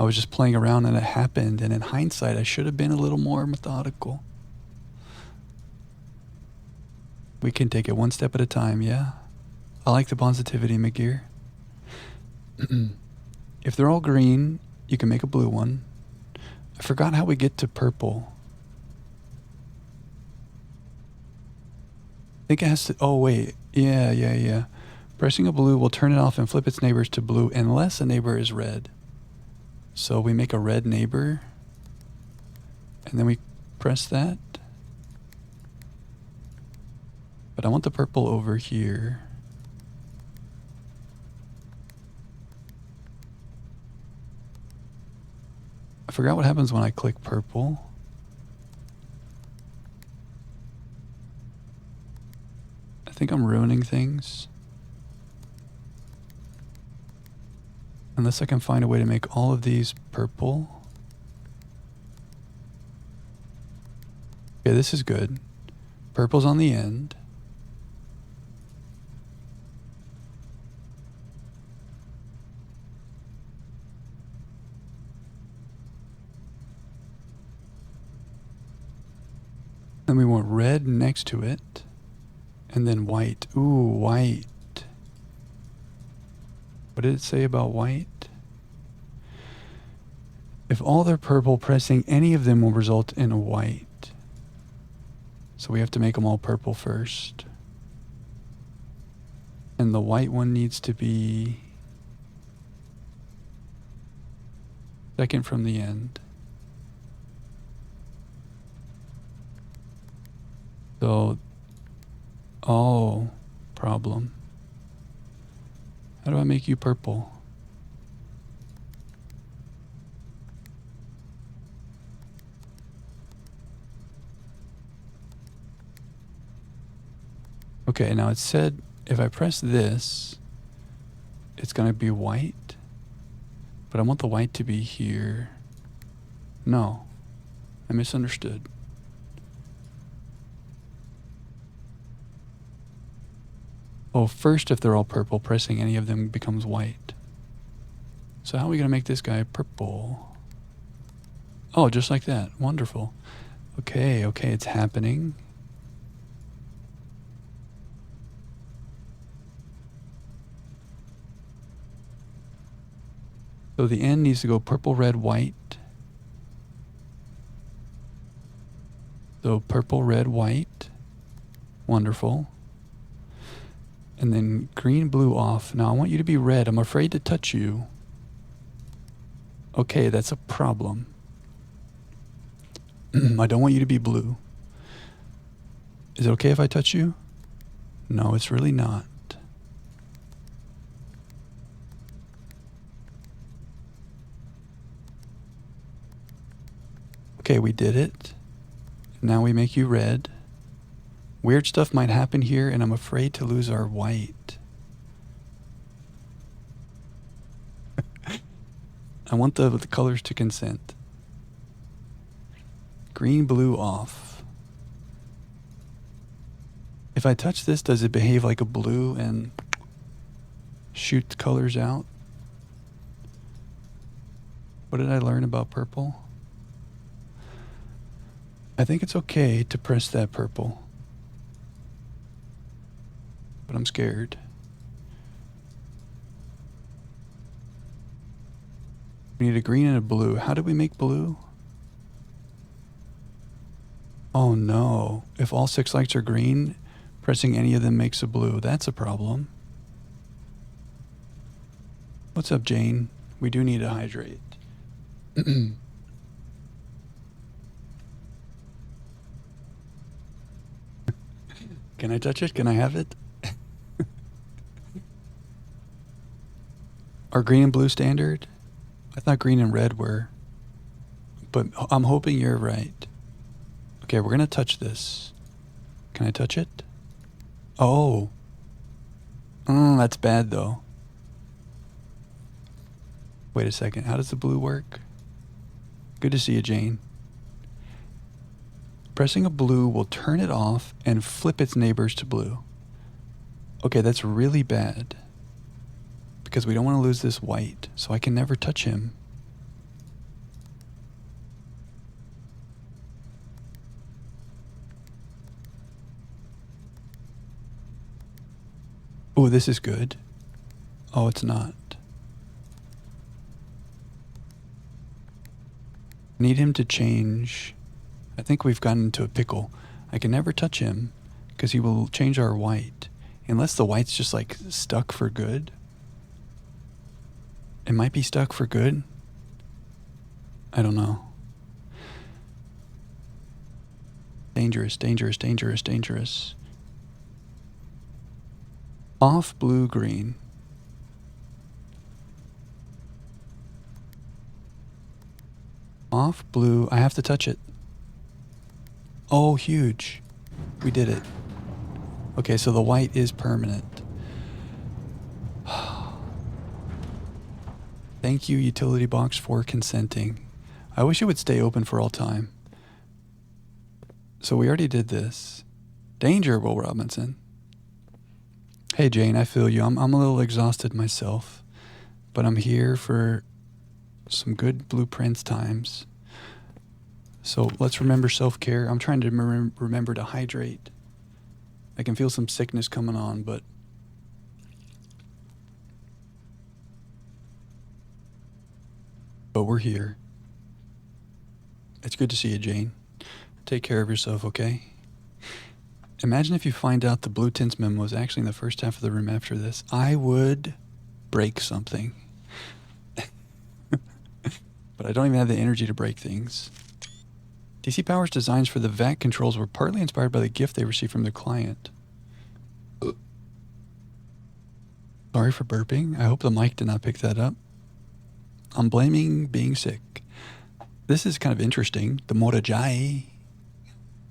I was just playing around and it happened. And in hindsight, I should have been a little more methodical. We can take it one step at a time, yeah? I like the positivity, McGear. If they're all green, you can make a blue one. I forgot how we get to purple. I think it has to... Oh, wait. Yeah. Pressing a blue will turn it off and flip its neighbors to blue unless a neighbor is red. So we make a red neighbor. And then we press that. But I want the purple over here. I forgot what happens when I click purple. I think I'm ruining things. Unless I can find a way to make all of these purple. Okay, this is good. Purple's on the end. Then we want red next to it. And then white. Ooh, white. What did it say about white? If all they're purple, pressing any of them will result in a white. So we have to make them all purple first. And the white one needs to be second from the end. So, oh, problem. How do I make you purple? Okay, now it said if I press this, it's going to be white. But I want the white to be here. No, I misunderstood. Oh, first if they're all purple, pressing any of them becomes white. So how are we going to make this guy purple? Oh, just like that. Wonderful. Okay, it's happening. So the end needs to go purple, red, white. So purple, red, white. Wonderful. And then green, blue off. Now I want you to be red. I'm afraid to touch you. Okay, that's a problem. I don't want you to be blue. Is it okay if I touch you? No, it's really not. Okay, we did it. Now we make you red. Weird stuff might happen here, and I'm afraid to lose our white. I want the colors to consent. Green, blue off. If I touch this, does it behave like a blue and shoot the colors out? What did I learn about purple? I think it's okay to press that purple. But I'm scared. We need a green and a blue. How do we make blue? Oh no. If all 6 lights are green, pressing any of them makes a blue. That's a problem. What's up, Jane? We do need to hydrate. Can I touch it? Can I have it? Are green and blue standard? I thought green and red were. But I'm hoping you're right. Okay, we're gonna touch this. Can I touch it? Oh. That's bad though. Wait a second. How does the blue work? Good to see you, Jane. Pressing a blue will turn it off and flip its neighbors to blue. Okay, that's really bad. Because we don't want to lose this white, so I can never touch him. Oh, this is good. Oh, it's not. Need him to change. I think we've gotten into a pickle. I can never touch him because he will change our white. Unless the white's just like stuck for good. It might be stuck for good. I don't know. Dangerous, dangerous, dangerous, dangerous. Off blue, green. Off blue. I have to touch it. Oh, huge. We did it. Okay, so the white is permanent. Thank you, utility box, for consenting. I wish it would stay open for all time. So we already did this. Danger, Will Robinson. Hey, Jane, I feel you. I'm a little exhausted myself, but I'm here for some good blueprints times. So let's remember self-care. I'm trying to remember to hydrate. I can feel some sickness coming on, but we're here. It's good to see you, Jane. Take care of yourself, okay? Imagine if you find out the blue tints memo was actually in the first half of the room after this. I would break something. But I don't even have the energy to break things. DC Power's designs for the vac controls were partly inspired by the gift they received from their client. Sorry for burping. I hope the mic did not pick that up. I'm blaming being sick. This is kind of interesting. The Morajai.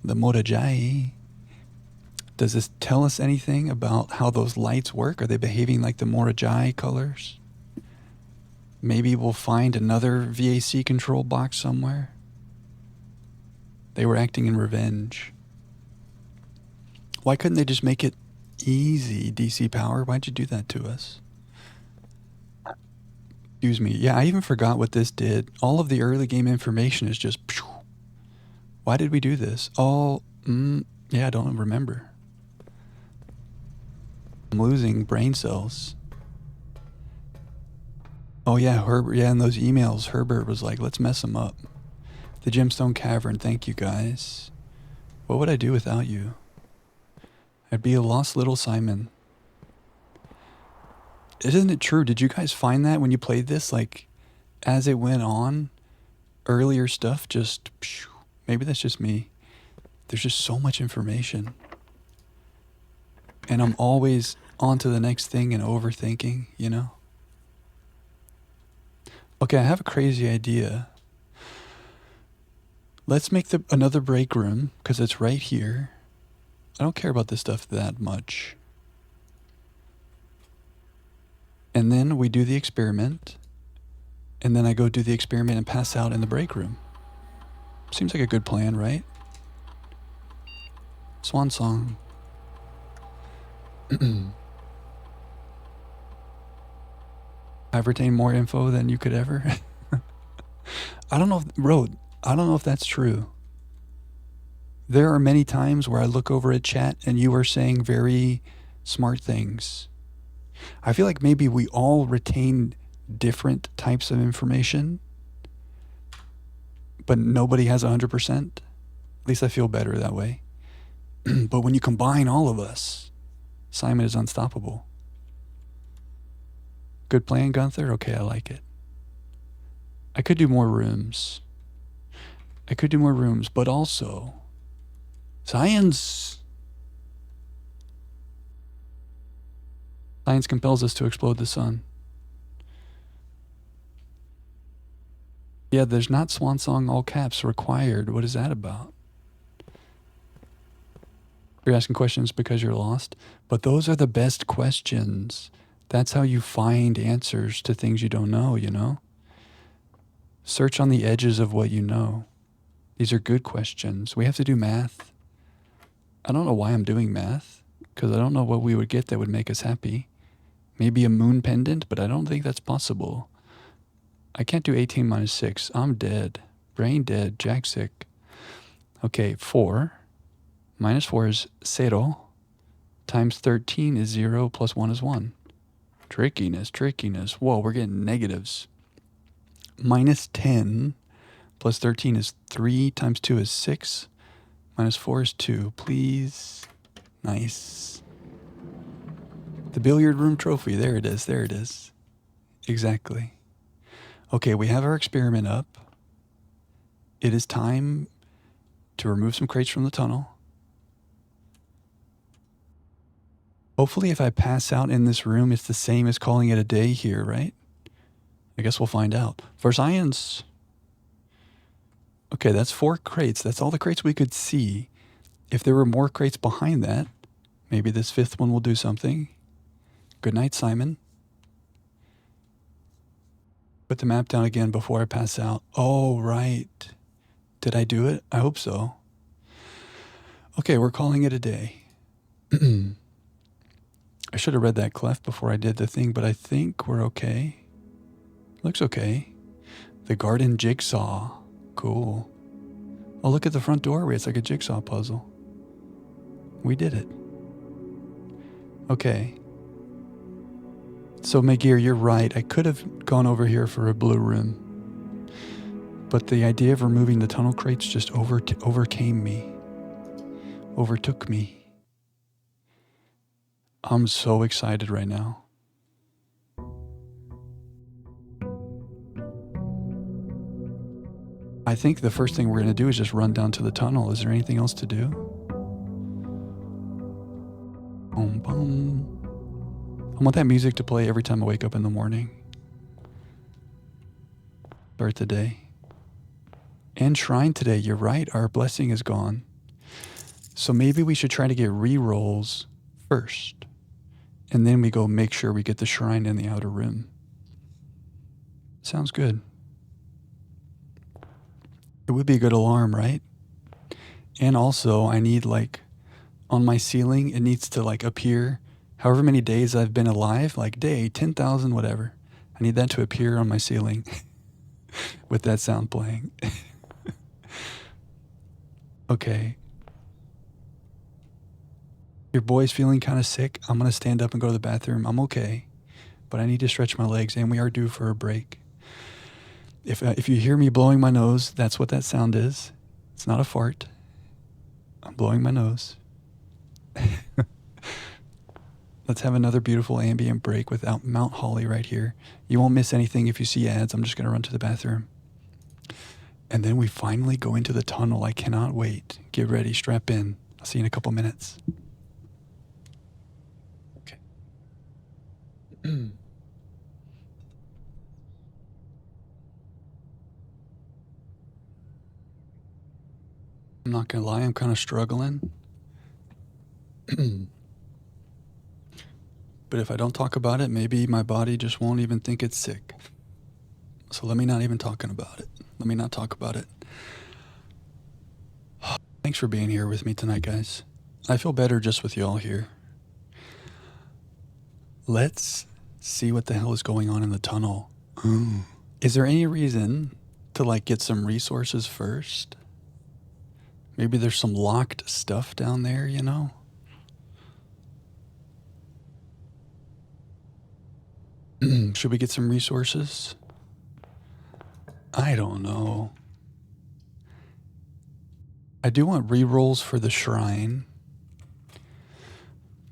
The Morajai. Does this tell us anything about how those lights work? Are they behaving like the Morajai colors? Maybe we'll find another VAC control box somewhere. They were acting in revenge. Why couldn't they just make it easy, DC Power? Why'd you do that to us? Excuse me. Yeah, I even forgot what this did. All of the early game information is just... Why did we do this? Yeah, I don't remember. I'm losing brain cells. Oh yeah, Herbert. Yeah, in those emails, Herbert was like, let's mess him up. The Gemstone Cavern, thank you guys. What would I do without you? I'd be a lost little Simon. Isn't it true? Did you guys find that when you played this? Like, as it went on, earlier stuff just... Maybe that's just me. There's just so much information. And I'm always on to the next thing and overthinking, you know? Okay, I have a crazy idea. Let's make another break room, because it's right here. I don't care about this stuff that much. And then we do the experiment. And then I go do the experiment and pass out in the break room. Seems like a good plan, right? Swan song. I've retained more info than you could ever. I don't know if that's true. There are many times where I look over at chat and you are saying very smart things. I feel like maybe we all retain different types of information, but nobody has 100%. At least I feel better that way. But when you combine all of us, Simon is unstoppable. Good plan, Gunther? Okay, I like it. I could do more rooms. But also... Science compels us to explode the sun. Yeah, there's not swan song all caps required. What is that about? You're asking questions because you're lost, but those are the best questions. That's how you find answers to things you don't know, you know? Search on the edges of what you know. These are good questions. We have to do math. I don't know why I'm doing math, because I don't know what we would get that would make us happy. Maybe a moon pendant, but I don't think that's possible. I can't do 18 minus 6. I'm dead. Brain dead. Jack sick. Okay, 4 minus 4 is 0. Times 13 is 0 plus 1 is 1. Trickiness, trickiness. Whoa, we're getting negatives. Minus 10 plus 13 is 3 times 2 is 6. Minus 4 is 2. Please. Nice. The billiard room trophy. There it is. There it is. Exactly. Okay, we have our experiment up. It is time to remove some crates from the tunnel. Hopefully if I pass out in this room, it's the same as calling it a day here, right? I guess we'll find out. For science. Okay, that's 4 crates. That's all the crates we could see. If there were more crates behind that, maybe this 5th one will do something. Good night, Simon. Put the map down again before I pass out. Oh, right. Did I do it? I hope so. Okay, we're calling it a day. I should have read that clef before I did the thing, but I think we're okay. Looks okay. The garden jigsaw. Cool. Oh, look at the front doorway. It's like a jigsaw puzzle. We did it. Okay. So, Megir, you're right. I could have gone over here for a blue room. But the idea of removing the tunnel crates just overcame me. Overtook me. I'm so excited right now. I think the first thing we're going to do is just run down to the tunnel. Is there anything else to do? Boom, boom. I want that music to play every time I wake up in the morning. Start the day. And shrine today. You're right. Our blessing is gone. So maybe we should try to get re-rolls first. And then we go make sure we get the shrine in the outer rim. Sounds good. It would be a good alarm, right? And also, I need like, on my ceiling, it needs to like appear however many days I've been alive, like day 10,000, whatever. I need that to appear on my ceiling with that sound playing. Okay. Your boy's feeling kind of sick. I'm going to stand up and go to the bathroom. I'm okay, but I need to stretch my legs, and we are due for a break. If you hear me blowing my nose, that's what that sound is. It's not a fart. I'm blowing my nose. Let's have another beautiful ambient break without Mount Holly right here. You won't miss anything if you see ads. I'm just going to run to the bathroom. And then we finally go into the tunnel. I cannot wait. Get ready. Strap in. I'll see you in a couple minutes. Okay. I'm not going to lie. I'm kind of struggling. But if I don't talk about it, maybe my body just won't even think it's sick. So let me not even talking about it. Let me not talk about it. Thanks for being here with me tonight, guys. I feel better just with y'all here. Let's see what the hell is going on in the tunnel. Is there any reason to like get some resources first? Maybe there's some locked stuff down there, you know? Should we get some resources? I don't know. I do want re-rolls for the shrine.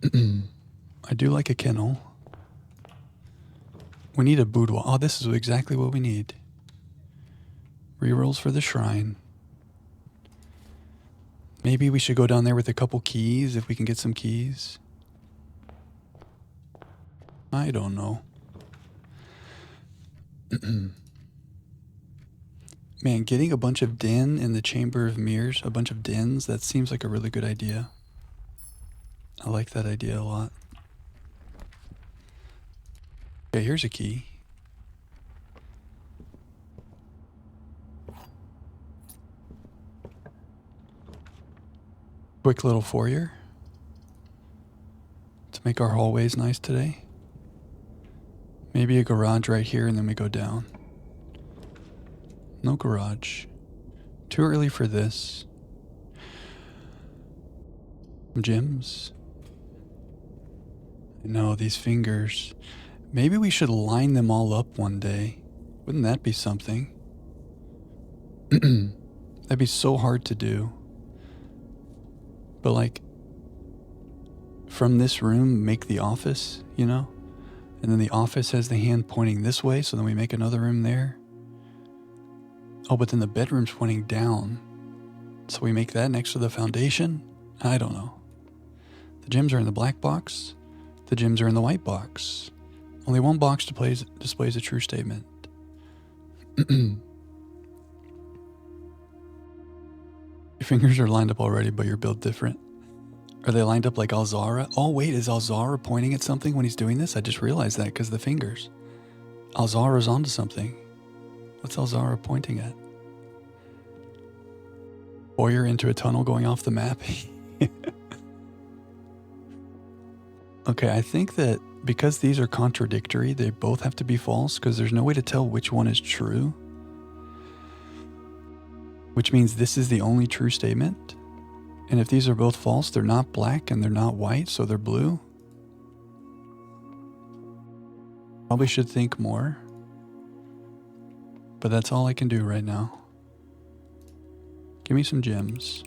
I do like a kennel. We need a boudoir. Oh, this is exactly what we need. Re-rolls for the shrine. Maybe we should go down there with a couple keys if we can get some keys. I don't know. Man, getting a bunch of den in the Chamber of Mirrors, a bunch of dens, that seems like a really good idea. I like that idea a lot. Okay, here's a key. Quick little foyer to make our hallways nice today. Maybe a garage right here and then we go down. No garage. Too early for this. Gyms. No, these fingers. Maybe we should line them all up one day. Wouldn't that be something? That'd be so hard to do. But like, from this room, make the office, you know? And then the office has the hand pointing this way, so then we make another room there. Oh, but then the bedroom's pointing down. So we make that next to the foundation? I don't know. The gyms are in the black box. The gyms are in the white box. Only one box displays a true statement. Your fingers are lined up already, but you're built different. Are they lined up like Alzara? Oh, wait, is Alzara pointing at something when he's doing this? I just realized that because the fingers. Alzara's onto something. What's Alzara pointing at? Foyer into a tunnel going off the map. Okay, I think that because these are contradictory, they both have to be false because there's no way to tell which one is true. Which means this is the only true statement. And if these are both false, they're not black and they're not white, so they're blue. Probably should think more. But that's all I can do right now. Give me some gems.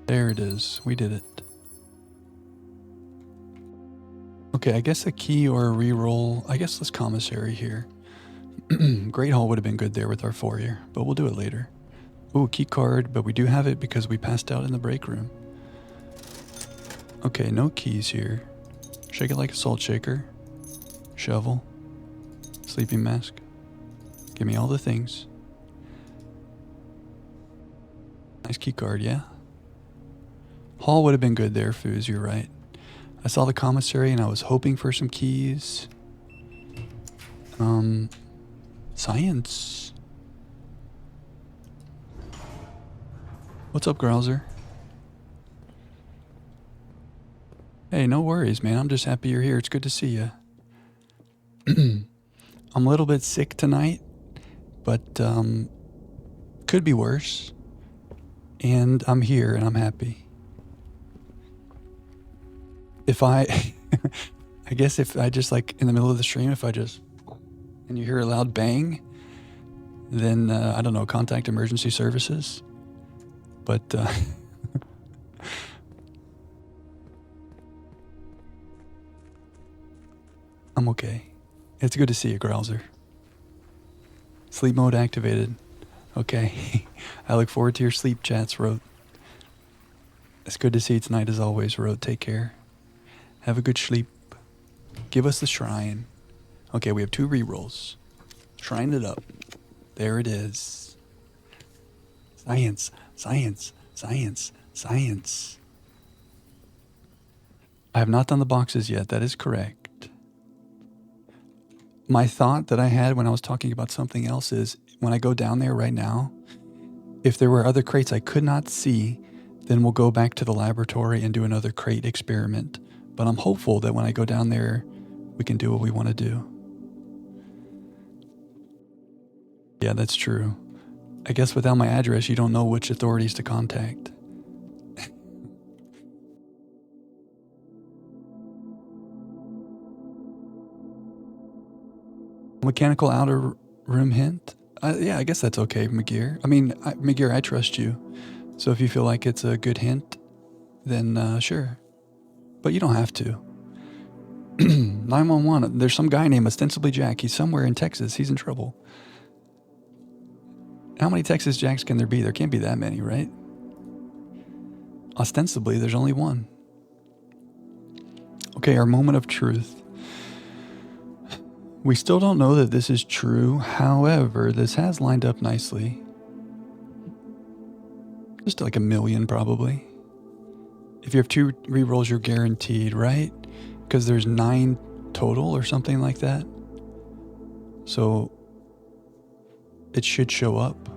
There it is. We did it. Okay, I guess a key or a reroll. I guess this commissary here. Great Hall would have been good there with our foyer, but we'll do it later. Ooh, key card, but we do have it because we passed out in the break room. Okay, no keys here. Shake it like a salt shaker. Shovel. Sleeping mask. Give me all the things. Nice key card, yeah. Hall would have been good there, Foos, you're right. I saw the commissary and I was hoping for some keys. Science. What's up, Grouser? Hey, no worries, man. I'm just happy you're here. It's good to see you. I'm a little bit sick tonight, but could be worse. And I'm here and I'm happy. If I, I guess if I just like in the middle of the stream, if I just, and you hear a loud bang, then I don't know, contact emergency services. But I'm okay. It's good to see you, Grouser. Sleep mode activated. Okay. I look forward to your sleep chats, Rote. It's good to see you tonight as always, Rote. Take care. Have a good sleep. Give us the shrine. Okay, we have 2 rerolls. Shrine it up. There it is. Science, science, science, science. I have not done the boxes yet. That is correct. My thought that I had when I was talking about something else is when I go down there right now, if there were other crates I could not see, then we'll go back to the laboratory and do another crate experiment. But I'm hopeful that when I go down there, we can do what we want to do. Yeah, that's true. I guess without my address, you don't know which authorities to contact. Mechanical outer room hint? Yeah, I guess that's okay, McGear. McGear, I trust you. So if you feel like it's a good hint, then sure. But you don't have to. 911, there's some guy named ostensibly Jack. He's somewhere in Texas. He's in trouble. How many Texas Jacks can there be? There can't be that many, right? Ostensibly, there's only one. Okay, our moment of truth. We still don't know that this is true. However, this has lined up nicely. Just like a million, probably. If you have 2 rerolls, you're guaranteed, right? Because there's 9 total or something like that. So it should show up.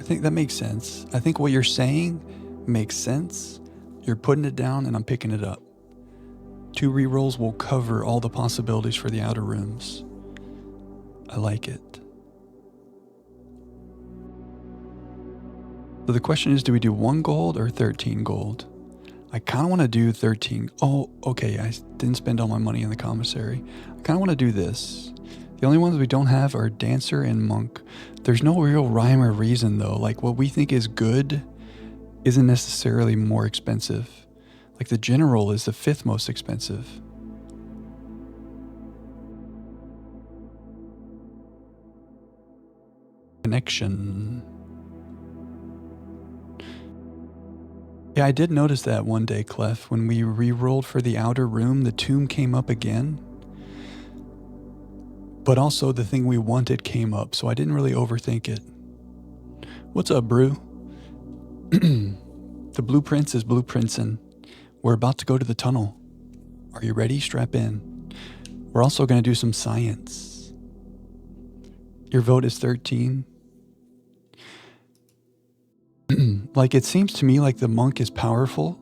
I think that makes sense. I think what you're saying makes sense. You're putting it down and I'm picking it up. 2 rerolls will cover all the possibilities for the outer rooms. I like it. So the question is, do we do 1 gold or 13 gold? I kind of want to do 13. Oh, okay. I didn't spend all my money in the commissary. I kind of want to do this. The only ones we don't have are Dancer and Monk. There's no real rhyme or reason though. Like what we think is good isn't necessarily more expensive. Like the General is the 5th most expensive. Connection. Yeah, I did notice that one day, Clef. When we re-rolled for the outer room, the tomb came up again. But also the thing we wanted came up, so I didn't really overthink it. What's up, Brew? The blueprints is blueprintsing. We're about to go to the tunnel. Are you ready? Strap in. We're also going to do some science. Your vote is 13. Like, it seems to me like the monk is powerful.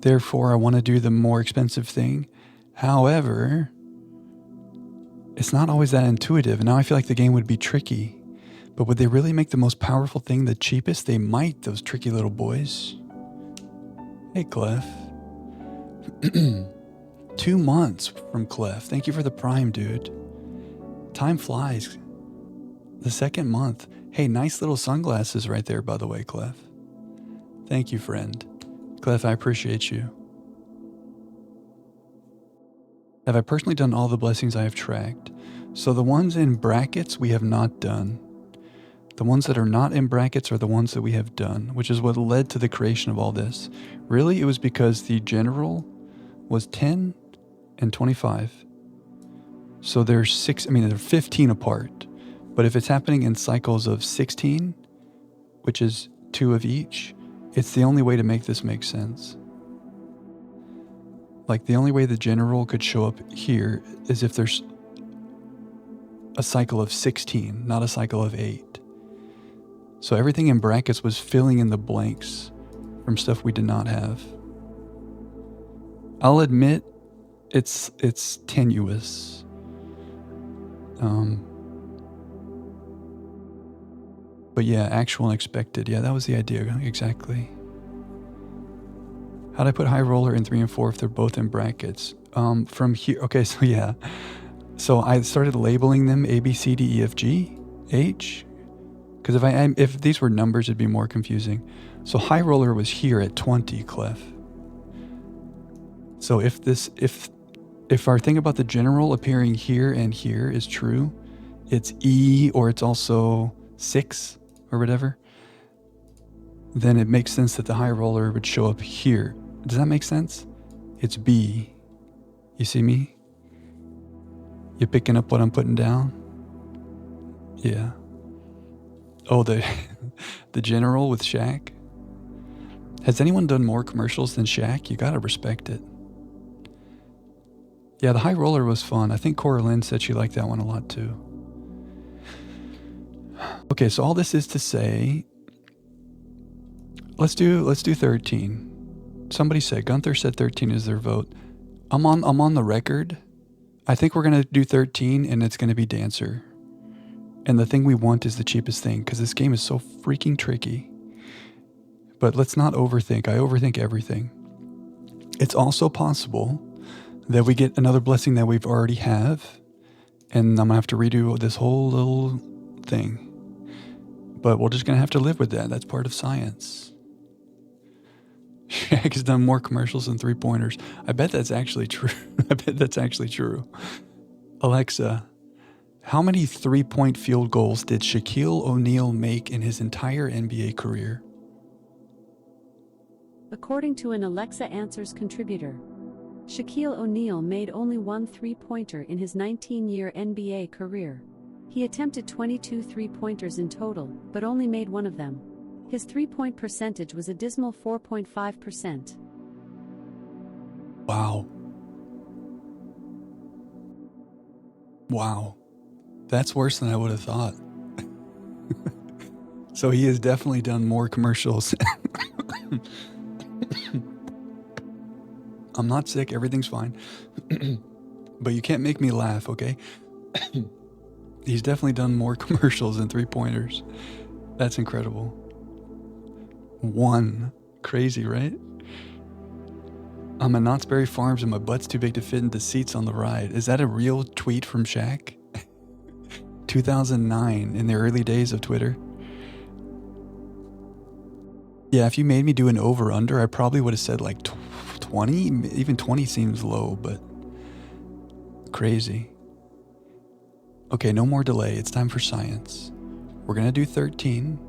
Therefore, I want to do the more expensive thing. However, it's not always that intuitive. And now I feel like the game would be tricky. But would they really make the most powerful thing the cheapest? They might, those tricky little boys. Hey, Clef. 2 months from Clef. Thank you for the prime, dude. Time flies. The 2nd month. Hey, nice little sunglasses right there, by the way, Clef. Thank you, friend. Clef, I appreciate you. Have I personally done all the blessings I have tracked? So the ones in brackets we have not done. The ones that are not in brackets are the ones that we have done, which is what led to the creation of all this. Really, it was because the General was 10 and 25. So they're 15 apart. But if it's happening in cycles of 16, which is 2 of each, it's the only way to make this make sense. Like, the only way the General could show up here is if there's a cycle of 16, not a cycle of 8. So everything in brackets was filling in the blanks from stuff we did not have. I'll admit it's tenuous. But yeah, actual and expected. Yeah, that was the idea, exactly. How'd I put high roller in 3 and 4 if they're both in brackets? From here, okay, so yeah. So I started labeling them A, B, C, D, E, F, G, H. Because if these were numbers, it'd be more confusing. So high roller was here at 20, Clef. So if our thing about the General appearing here and here is true, it's E or it's also 6 or whatever, then it makes sense that the high roller would show up here. Does that make sense? It's B. You see me? You picking up what I'm putting down? Yeah. Oh, the General with Shaq? Has anyone done more commercials than Shaq? You gotta respect it. Yeah, the high roller was fun. I think Cora Lynn said she liked that one a lot too. Okay, so all this is to say, let's do 13. Somebody said, Gunther said 13 is their vote. I'm on the record. I think we're gonna do 13 and it's gonna be Dancer. And the thing we want is the cheapest thing because this game is so freaking tricky. But let's not overthink. I overthink everything. It's also possible that we get another blessing that we've already have, and I'm gonna have to redo this whole little thing. But we're just gonna have to live with that. That's part of science. Shaq has done more commercials than 3-pointers. I bet that's actually true. I bet that's actually true. Alexa, how many 3-point field goals did Shaquille O'Neal make in his entire NBA career? According to an Alexa Answers contributor, Shaquille O'Neal made only 1 3-pointer in his 19-year NBA career. He attempted 22 3-pointers in total, but only made 1 of them. His 3-point percentage was a dismal 4.5%. Wow. Wow. That's worse than I would have thought. So he has definitely done more commercials. I'm not sick. Everything's fine. But you can't make me laugh, okay? He's definitely done more commercials than 3-pointers. That's incredible. 1. Crazy, right? I'm at Knott's Berry Farms and my butt's too big to fit into seats on the ride. Is that a real tweet from Shaq? 2009, in the early days of Twitter. Yeah, if you made me do an over-under, I probably would have said like 20. Even 20 seems low, but crazy. Okay, no more delay. It's time for science. We're going to do 13.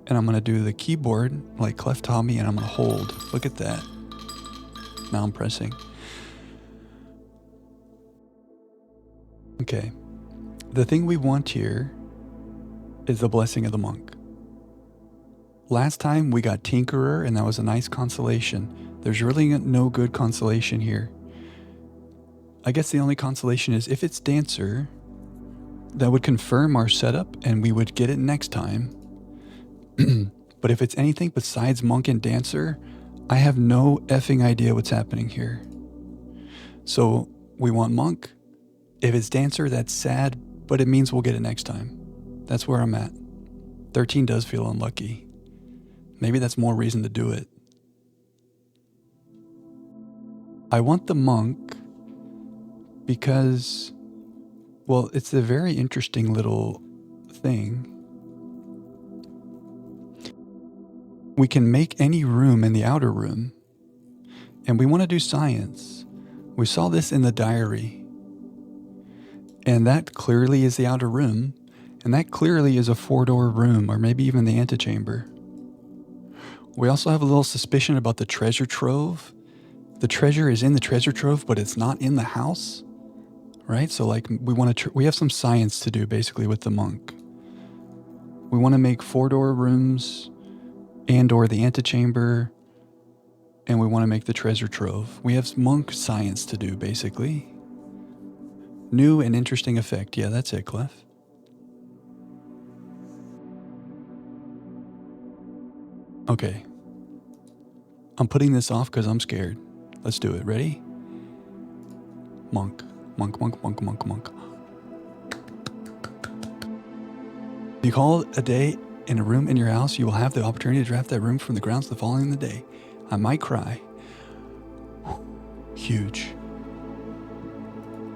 And I'm going to do the keyboard like Clef taught me, and I'm going to hold. Look at that. Now I'm pressing. Okay. The thing we want here is the blessing of the monk. Last time we got Tinkerer, and that was a nice consolation. There's really no good consolation here. I guess the only consolation is if it's Dancer, that would confirm our setup and we would get it next time. But if it's anything besides Monk and Dancer, I have no effing idea what's happening here. So we want Monk. If it's Dancer, that's sad, but it means we'll get it next time. That's where I'm at. 13 does feel unlucky. Maybe that's more reason to do it. I want the Monk because, well, it's a very interesting little thing. We can make any room in the outer room, and we want to do science. We saw this in the diary, and that clearly is the outer room, and that clearly is a 4-door room, or maybe even the antechamber. We also have a little suspicion about the treasure trove. The treasure is in the treasure trove, but it's not in the house, right? So like we have some science to do basically with the Monk. We want to make 4-door rooms and or the antechamber, and we want to make the treasure trove. We have Monk science to do basically. New and interesting effect. Yeah, that's it, Clef. Okay. I'm putting this off because I'm scared. Let's do it. Ready? Monk. Monk, monk, monk, monk, monk. You call it a day in a room in your house, you will have the opportunity to draft that room from the grounds the following the day. I might cry. Huge.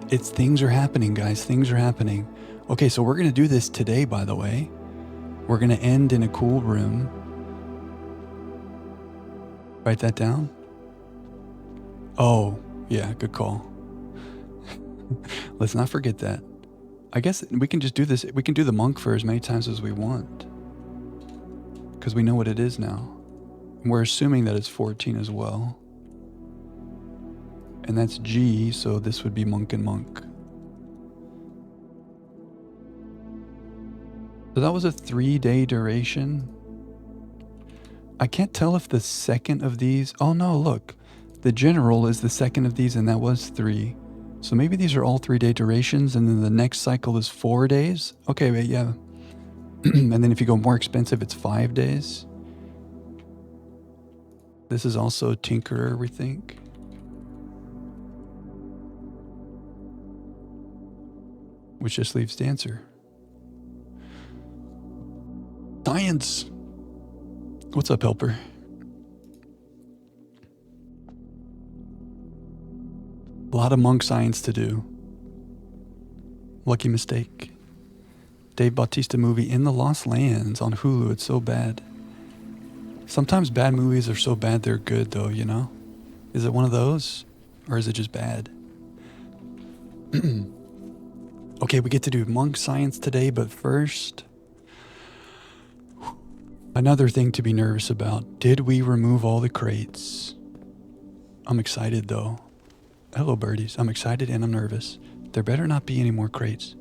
Things are happening, guys. Things are happening. Okay, so we're going to do this today, by the way. We're going to end in a cool room. Write that down. Oh, yeah, good call. Let's not forget that. I guess we can just do this. We can do the Monk for as many times as we want, because we know what it is now. And we're assuming that it's 14 as well. And that's G, so this would be Monk and Monk. So that was a 3-day duration. I can't tell if the second of these... Oh no, look. The general is the second of these, and that was 3. So maybe these are all 3-day durations, and then the next cycle is 4 days? Okay, wait, yeah. And then if you go more expensive, it's 5 days. This is also Tinkerer, we think. Which just leaves Dancer. Science! What's up, helper? A lot of Monk science to do. Lucky mistake. Dave Bautista movie In the Lost Lands on Hulu. It's so bad. Sometimes bad movies are so bad they're good, though, you know? Is it one of those? Or is it just bad? Okay, we get to do Monk science today, but first... Another thing to be nervous about. Did we remove all the crates? I'm excited, though. Hello, birdies. I'm excited and I'm nervous. There better not be any more crates.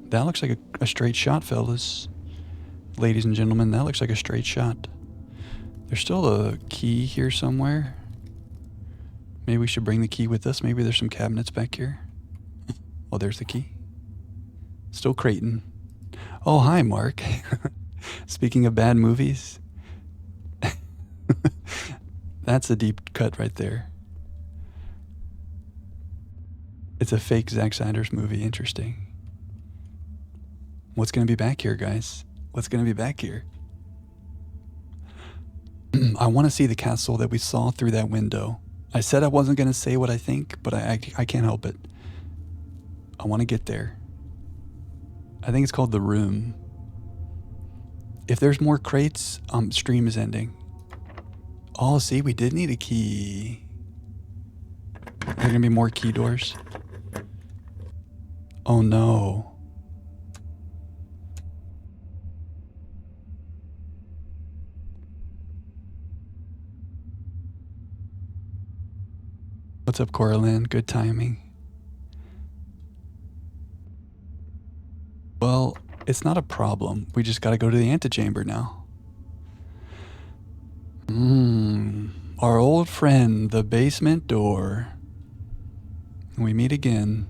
That looks like a straight shot, fellas. Ladies and gentlemen, that looks like a straight shot. There's still a key here somewhere. Maybe we should bring the key with us. Maybe there's some cabinets back here. Oh, there's the key. Still Creighton. Oh, hi, Mark. Speaking of bad movies, that's a deep cut right there. It's a fake Zack Snyder's movie. Interesting. What's going to be back here, guys? What's going to be back here? I want to see the castle that we saw through that window. I said I wasn't going to say what I think, but I can't help it. I want to get there. I think it's called The Room. If there's more crates, stream is ending. Oh, see, we did need a key. Are there going to be more key doors? Oh, no. What's up, Coraline? Good timing. Well, it's not a problem. We just gotta go to the antechamber now. Our old friend, the basement door. We meet again.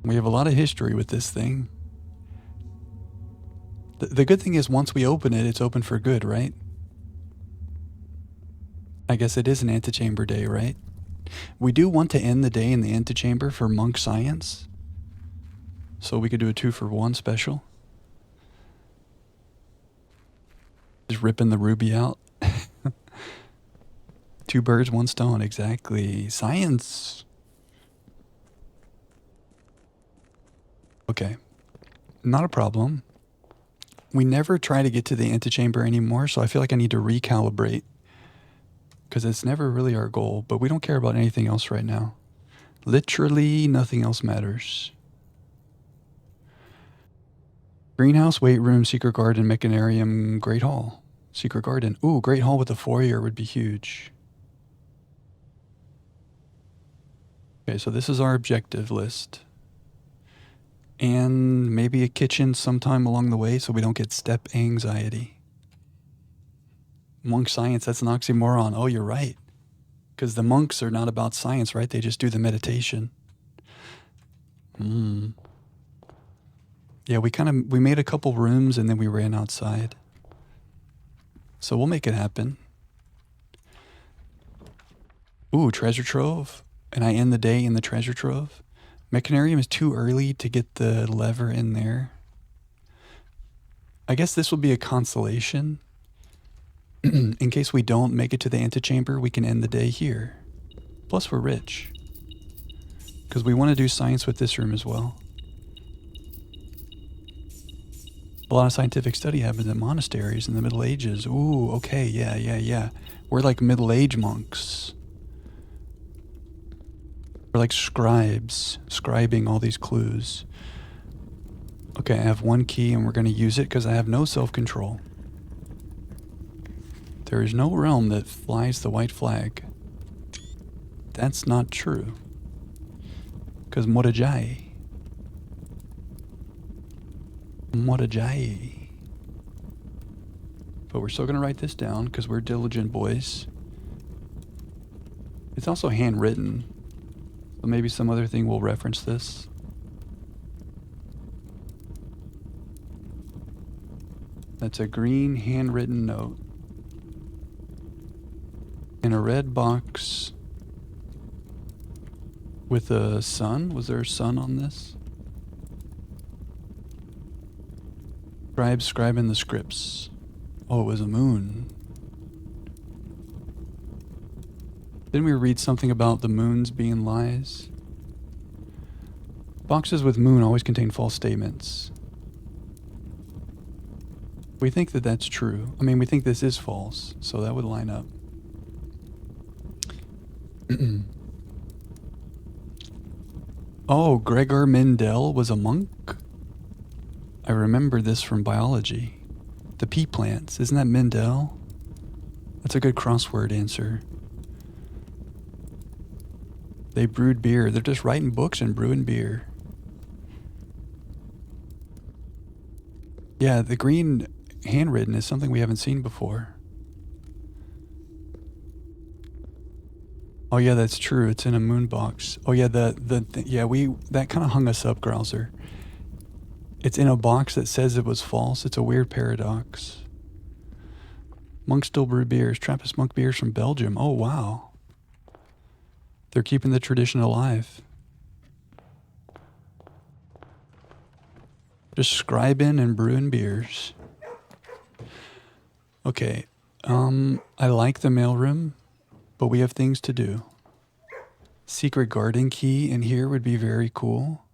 We have a lot of history with this thing. The good thing is once we open it, it's open for good, right? I guess it is an antechamber day, right? We do want to end the day in the antechamber for monk science. So we could do a 2-for-1 special. Just ripping the ruby out. 2 birds, 1 stone, exactly. Science. Okay. Not a problem. We never try to get to the antechamber anymore, so I feel like I need to recalibrate. Because it's never really our goal, but we don't care about anything else right now. Literally nothing else matters. Greenhouse, weight room, secret garden, mechanarium, great hall. Secret garden. Ooh, great hall with a foyer would be huge. Okay, so this is our objective list. And maybe a kitchen sometime along the way so we don't get step anxiety. Monk science, that's an oxymoron. Oh, you're right. Because the monks are not about science, right? They just do the meditation. Yeah, we made a couple rooms and then we ran outside. So we'll make it happen. Ooh, treasure trove. And I end the day in the treasure trove. Mechanarium is too early to get the lever in there. I guess this will be a consolation. In case we don't make it to the antechamber, we can end the day here. Plus we're rich. Because we want to do science with this room as well. A lot of scientific study happens in monasteries in the Middle Ages. Ooh, okay, yeah. We're like Middle Age monks. We're like scribes, scribing all these clues. Okay, I have 1 key and we're going to use it because I have no self-control. There is no realm that flies the white flag. That's not true. Because Morajai. But we're still going to write this down because we're diligent boys. It's also handwritten. So maybe some other thing will reference this. That's a green handwritten note. In a red box with a sun. Was there a sun on this? Scribing the scripts. Oh, it was a moon. Didn't we read something about the moons being lies? Boxes with moon always contain false statements. We think that that's true. I mean, we think this is false, so that would line up. Oh, Gregor Mendel was a monk? I remember this from biology. The pea plants, isn't that Mendel? That's a good crossword answer. They brewed beer. They're just writing books and brewing beer. Yeah, the green handwritten is something we haven't seen before. Oh yeah, that's true. It's in a moon box. Oh yeah, that kind of hung us up, Grouser. It's in a box that says it was false. It's a weird paradox. Monk still brew beers. Trappist monk beers from Belgium. Oh wow. They're keeping the tradition alive. Just scribing and brewing beers. Okay. I like the mailroom, but we have things to do. Secret garden key in here would be very cool.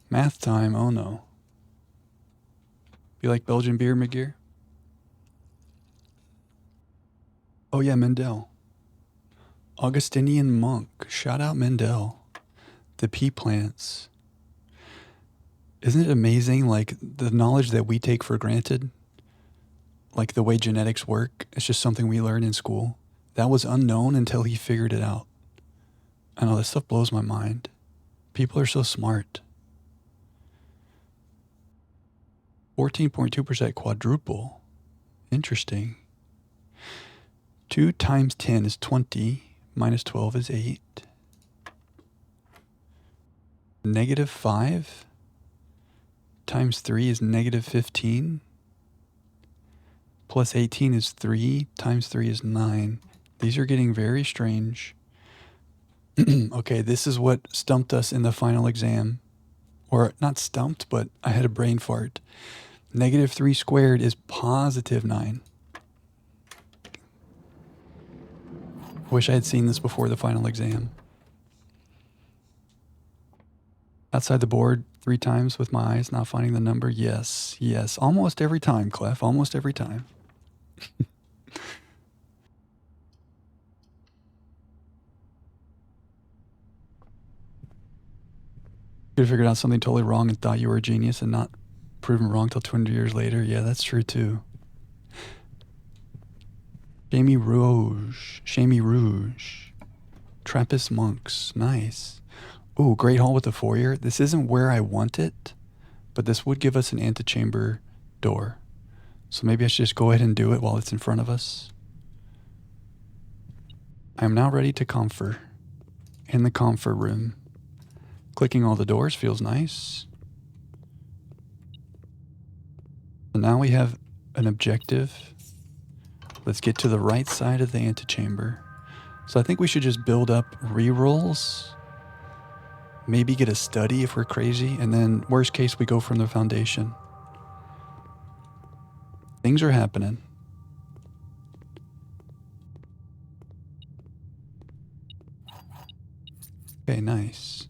Math time, oh no. You like Belgian beer, McGear? Oh yeah, Mendel. Augustinian monk. Shout out Mendel. The pea plants. Isn't it amazing, like, the knowledge that we take for granted? Like the way genetics work, it's just something we learn in school. That was unknown until he figured it out. I know, this stuff blows my mind. People are so smart. 14.2% quadruple. Interesting. 2 times 10 is 20. Minus 12 is 8. Negative 5 times 3 is negative 15. Plus 18 is 3. Times 3 is 9. These are getting very strange. Okay, this is what stumped us in the final exam. Or not stumped, but I had a brain fart. Negative 3 squared is positive 9. Wish I had seen this before the final exam. Outside the board 3 times with my eyes, not finding the number. Yes, yes. Almost every time, Clef. Almost every time. Could have figured out something totally wrong and thought you were a genius and not proven wrong till 200 years later. Yeah, that's true too. Jamie Rouge. Trappist monks. Nice. Ooh, Great Hall with a foyer. This isn't where I want it, but this would give us an antechamber door. So maybe I should just go ahead and do it while it's in front of us. I am now ready to confer. In the confer room. Clicking all the doors feels nice. So now we have an objective. Let's get to the right side of the antechamber. So I think we should just build up rerolls. Maybe get a study if we're crazy. And then worst case, we go from the foundation. Things are happening. Okay, nice.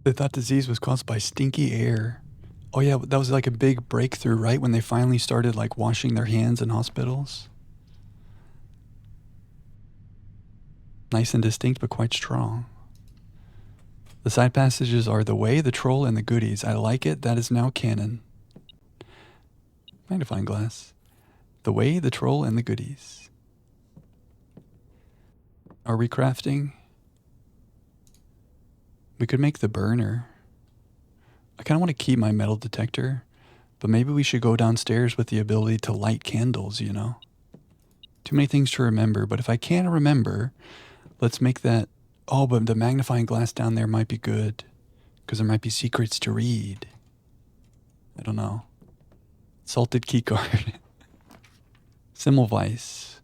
They thought disease was caused by stinky air. Oh yeah, that was like a big breakthrough, right? When they finally started like washing their hands in hospitals. Nice and distinct, but quite strong. The side passages are the way, the troll, and the goodies. I like it. That is now canon. Magnifying glass. The way, the troll, and the goodies. Are we crafting? We could make the burner. I kind of want to keep my metal detector, but maybe we should go downstairs with the ability to light candles, you know? Too many things to remember, but if I can't remember, let's make that... Oh, but the magnifying glass down there might be good, because there might be secrets to read. I don't know. Salted keycard. Semmelweis.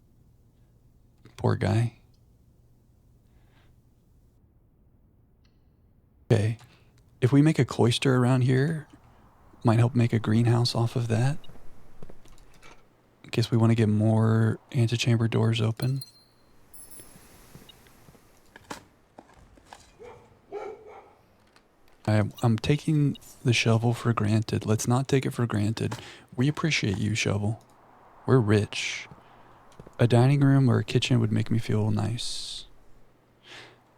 Poor guy. Okay. If we make a cloister around here, might help make a greenhouse off of that. In case we want to get more antechamber doors open. I'm taking the shovel for granted. Let's not take it for granted. We appreciate you, shovel. We're rich. A dining room or a kitchen would make me feel nice.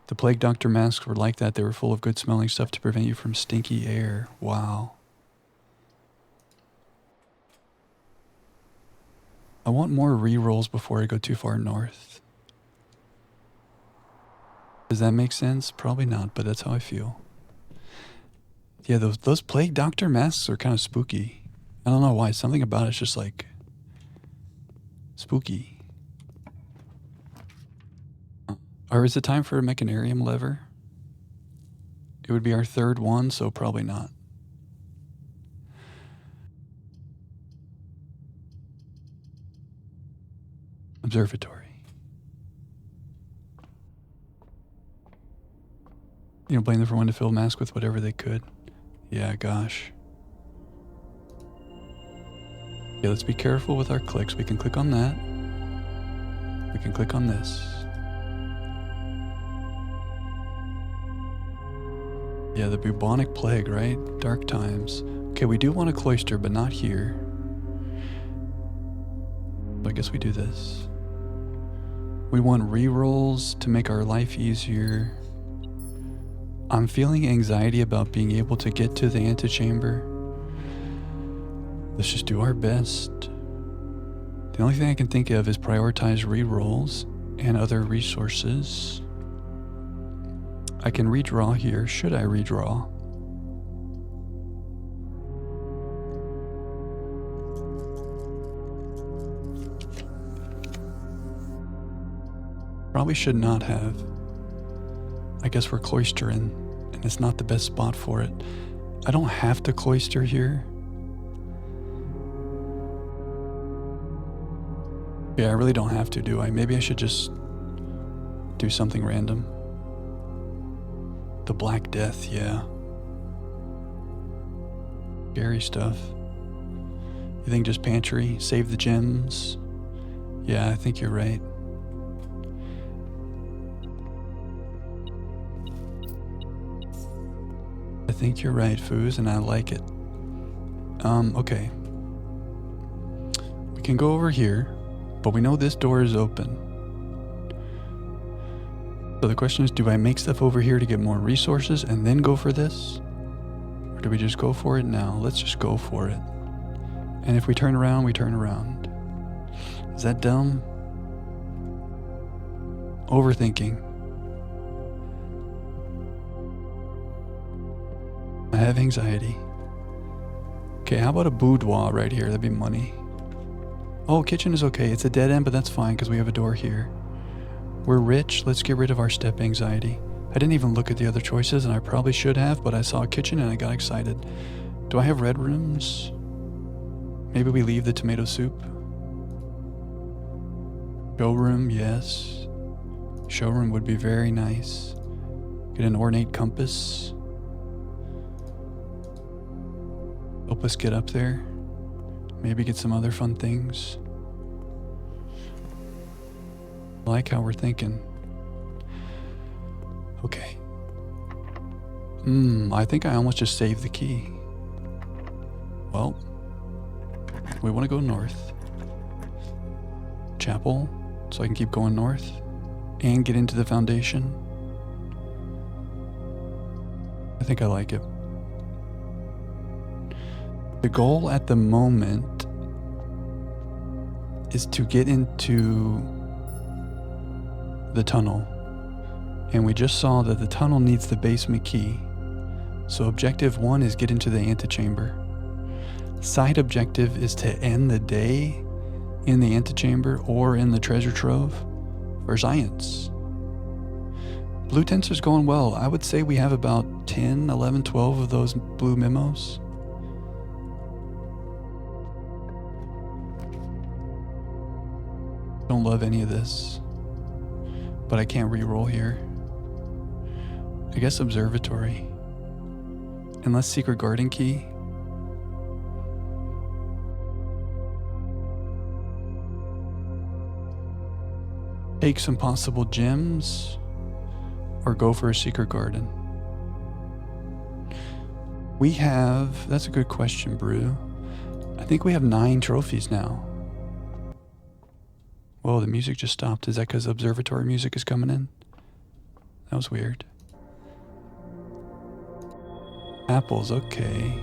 The plague doctor masks were like that. They were full of good smelling stuff to prevent you from stinky air. Wow. I want more rerolls before I go too far north. Does that make sense? Probably not, but that's how I feel. Yeah, those Plague Doctor masks are kind of spooky. I don't know why. Something about it's just like spooky. Or is it time for a mechanarium lever? It would be our third one, so probably not. Observatory. You know, blame them for wanting to fill mask with whatever they could. Yeah, gosh. Yeah, let's be careful with our clicks. We can click on that. We can click on this. Yeah, the bubonic plague, right? Dark times. Okay, we do want a cloister, but not here. So I guess we do this. We want rerolls to make our life easier. I'm feeling anxiety about being able to get to the antechamber. Let's just do our best. The only thing I can think of is prioritize rerolls and other resources. I can redraw here. Should I redraw? Probably should not have. I guess we're cloistering, and it's not the best spot for it. I don't have to cloister here. Yeah, I really don't have to, do I? Maybe I should just do something random. The Black Death, yeah. Scary stuff. You think just pantry? Save the gems? Yeah, I think you're right. I think you're right, Foos, and I like it. Okay. We can go over here, but we know this door is open. So the question is, do I make stuff over here to get more resources and then go for this? Or do we just go for it now? Let's just go for it. And if we turn around, we turn around. Is that dumb? Overthinking. I have anxiety. Okay, how about a boudoir right here? That'd be money. Oh, kitchen is okay. It's a dead end, but that's fine because we have a door here. We're rich. Let's get rid of our step anxiety. I didn't even look at the other choices, and I probably should have, but I saw a kitchen and I got excited. Do I have red rooms? Maybe we leave the tomato soup. Showroom, yes. Showroom would be very nice. Get an ornate compass. Help us get up there. Maybe get some other fun things. I like how we're thinking. Okay. I think I almost just saved the key. Well, we want to go north. Chapel, so I can keep going north and get into the foundation. I think I like it. The goal at the moment is to get into the tunnel. And we just saw that the tunnel needs the basement key. So objective 1 is get into the antechamber. Side objective is to end the day in the antechamber or in the treasure trove for science. Blue tensor's going well. I would say we have about 10, 11, 12 of those blue memos. Don't love any of this, but I can't re-roll here. I guess observatory. Unless secret garden key. Take some possible gems or go for a secret garden. We have, that's a good question, Brew. I think we have 9 trophies now. Whoa, the music just stopped. Is that because observatory music is coming in? That was weird. Apples, okay.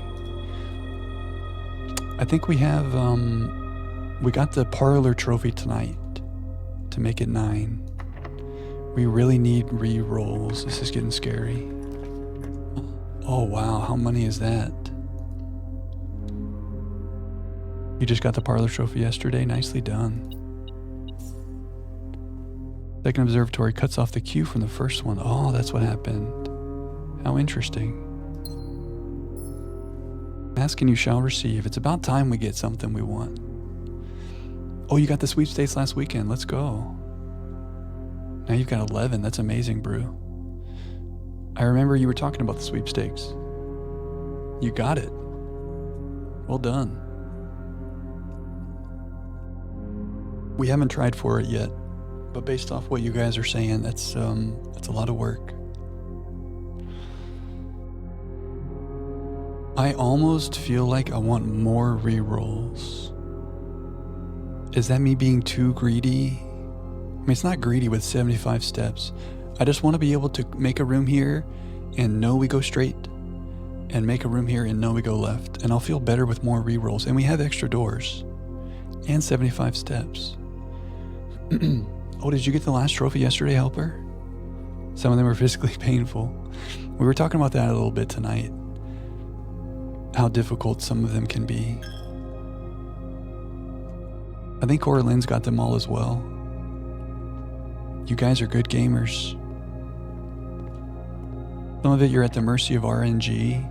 I think we have, we got the parlor trophy tonight to make it 9. We really need re-rolls. This is getting scary. Oh, wow. How many is that? You just got the parlor trophy yesterday. Nicely done. Second observatory cuts off the queue from the first one. Oh, that's what happened. How interesting. Ask and you shall receive. It's about time we get something we want. Oh, you got the sweepstakes last weekend. Let's go. Now you've got 11. That's amazing, Brew. I remember you were talking about the sweepstakes. You got it. Well done. We haven't tried for it yet, but based off what you guys are saying, that's a lot of work. I almost feel like I want more rerolls. Is that me being too greedy? I mean, it's not greedy with 75 steps. I just want to be able to make a room here and know we go straight, and make a room here and know we go left. And I'll feel better with more rerolls. And we have extra doors and 75 steps. Oh, did you get the last trophy yesterday, Helper? Some of them were physically painful. We were talking about that a little bit tonight. How difficult some of them can be. I think Coraline's got them all as well. You guys are good gamers. Some of it you're at the mercy of RNG,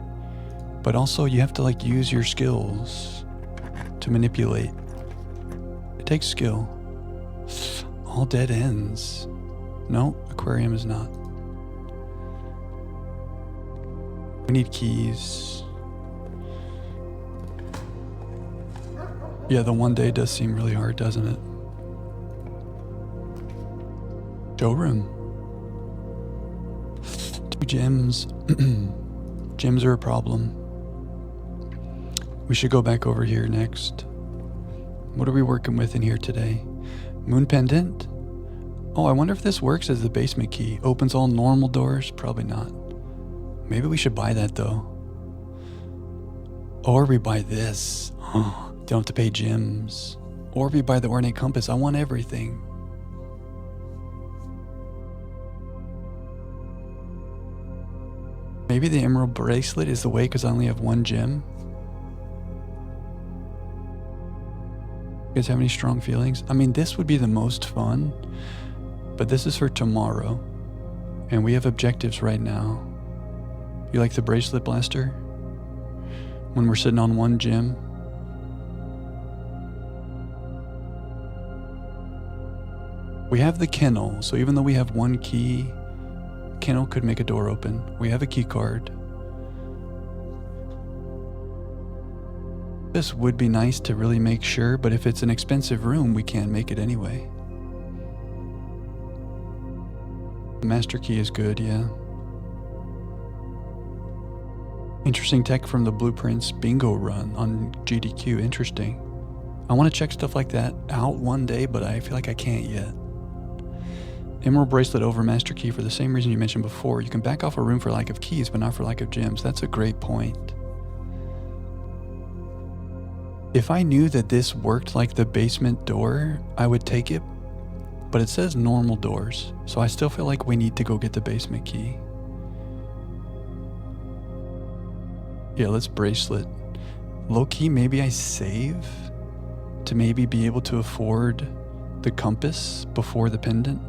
but also you have to like use your skills to manipulate. It takes skill. All dead ends. No, aquarium is not. We need keys. Yeah, the one day does seem really hard, doesn't it? Showroom. 2 gems. Gems are a problem. We should go back over here next. What are we working with in here today? Moon pendant? Oh, I wonder if this works as the basement key. Opens all normal doors? Probably not. Maybe we should buy that though. Or we buy this. Don't have to pay gems. Or we buy the ornate compass. I want everything. Maybe the emerald bracelet is the way because I only have 1 gem. You guys have any strong feelings? I mean, this would be the most fun, but this is for tomorrow. And we have objectives right now. You like the bracelet blaster? When we're sitting on 1 gem? We have the kennel, so even though we have 1 key, kennel could make a door open. We have a key card. This would be nice to really make sure, but if it's an expensive room, we can't make it anyway. The master key is good, yeah. Interesting tech from the Blueprints bingo run on GDQ. Interesting. I want to check stuff like that out one day, but I feel like I can't yet. Emerald bracelet over master key for the same reason you mentioned before. You can back off a room for lack of keys, but not for lack of gems. That's a great point. If I knew that this worked like the basement door, I would take it, but it says normal doors, so I still feel like we need to go get the basement key. Yeah, let's bracelet. Low key, maybe I save to maybe be able to afford the compass before the pendant.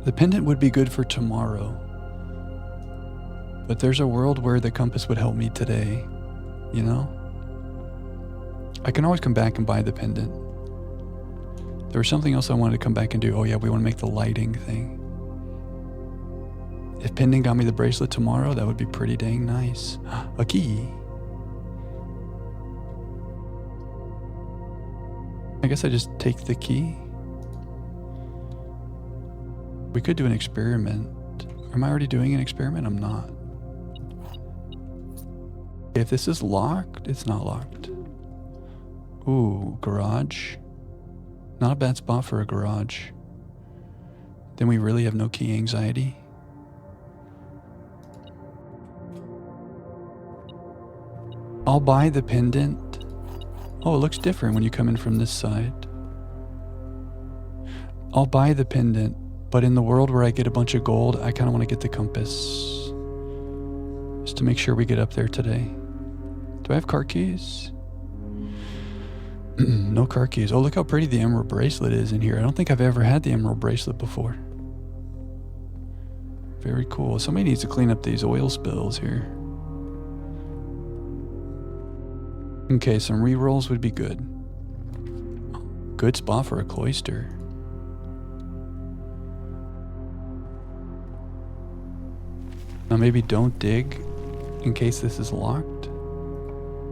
The pendant would be good for tomorrow, but there's a world where the compass would help me today, you know? I can always come back and buy the pendant. There was something else I wanted to come back and do. Oh yeah, we want to make the lighting thing. If pendant got me the bracelet tomorrow, that would be pretty dang nice. A key. I guess I just take the key. We could do an experiment. Am I already doing an experiment? I'm not. If this is locked, it's not locked. Ooh, garage. Not a bad spot for a garage. Then we really have no key anxiety. I'll buy the pendant. Oh, it looks different when you come in from this side. I'll buy the pendant, but in the world where I get a bunch of gold, I kind of want to get the compass. just to make sure we get up there today. Do I have car keys? No car keys. Oh, look how pretty the emerald bracelet is in here. I don't think I've ever had the emerald bracelet before. Very cool. Somebody needs to clean up these oil spills here. Okay, some re-rolls would be good. Good spot for a cloister. Now maybe don't dig in case this is locked.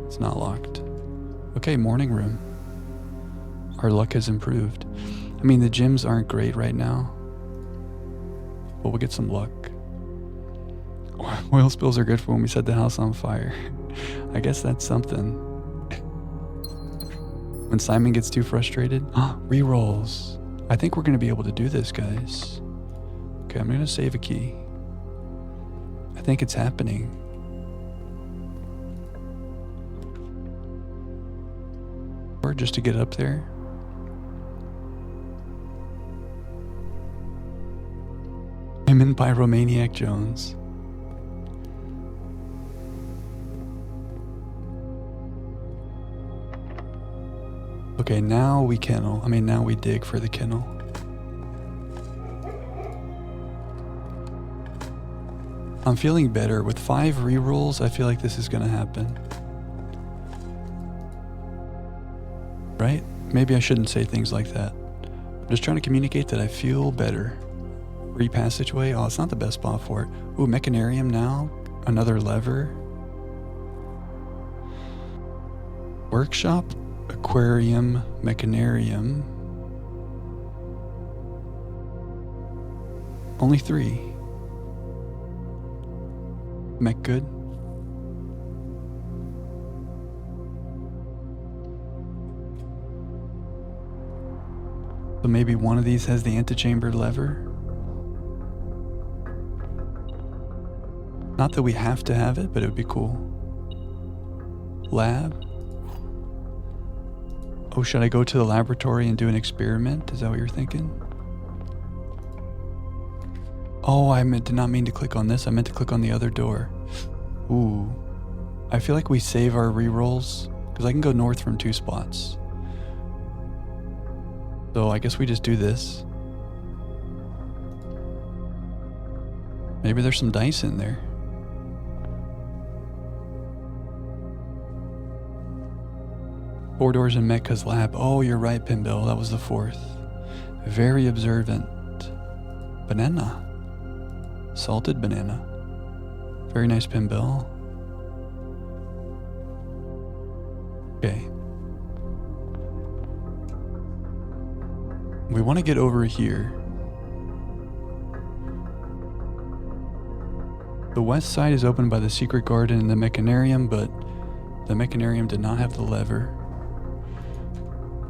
It's not locked. Okay, morning room. Our luck has improved. I mean, the gyms aren't great right now, but we'll get some luck. Oil spills are good for when we set the house on fire. I guess that's something. When Simon gets too frustrated. Rerolls. I think we're going to be able to do this, guys. Okay, I'm going to save a key. I think it's happening. Or just to get up there. I'm in Pyromaniac Jones. Okay, now we kennel. Now we dig for the kennel. I'm feeling better. With 5 rerolls, I feel like this is gonna happen. Right? Maybe I shouldn't say things like that. I'm just trying to communicate that I feel better. Free passageway. Oh, it's not the best spot for it. Ooh, mechanarium now. Another lever. Workshop. Aquarium. Mechanarium. Only 3. Mech good. So maybe one of these has the antechamber lever. Not that we have to have it, but it would be cool. Lab. Oh, should I go to the laboratory and do an experiment? Is that what you're thinking? Oh, I did not mean to click on this. I meant to click on the other door. Ooh. I feel like we save our rerolls because I can go north from 2 spots. So I guess we just do this. Maybe there's some dice in there. Four doors in Mecca's lab. Oh, you're right, Pinbill. That was the 4th. Very observant. Banana. Salted banana. Very nice, Pinbill. Okay. We want to get over here. The west side is opened by the secret garden and the mechanarium, but the mechanarium did not have the lever.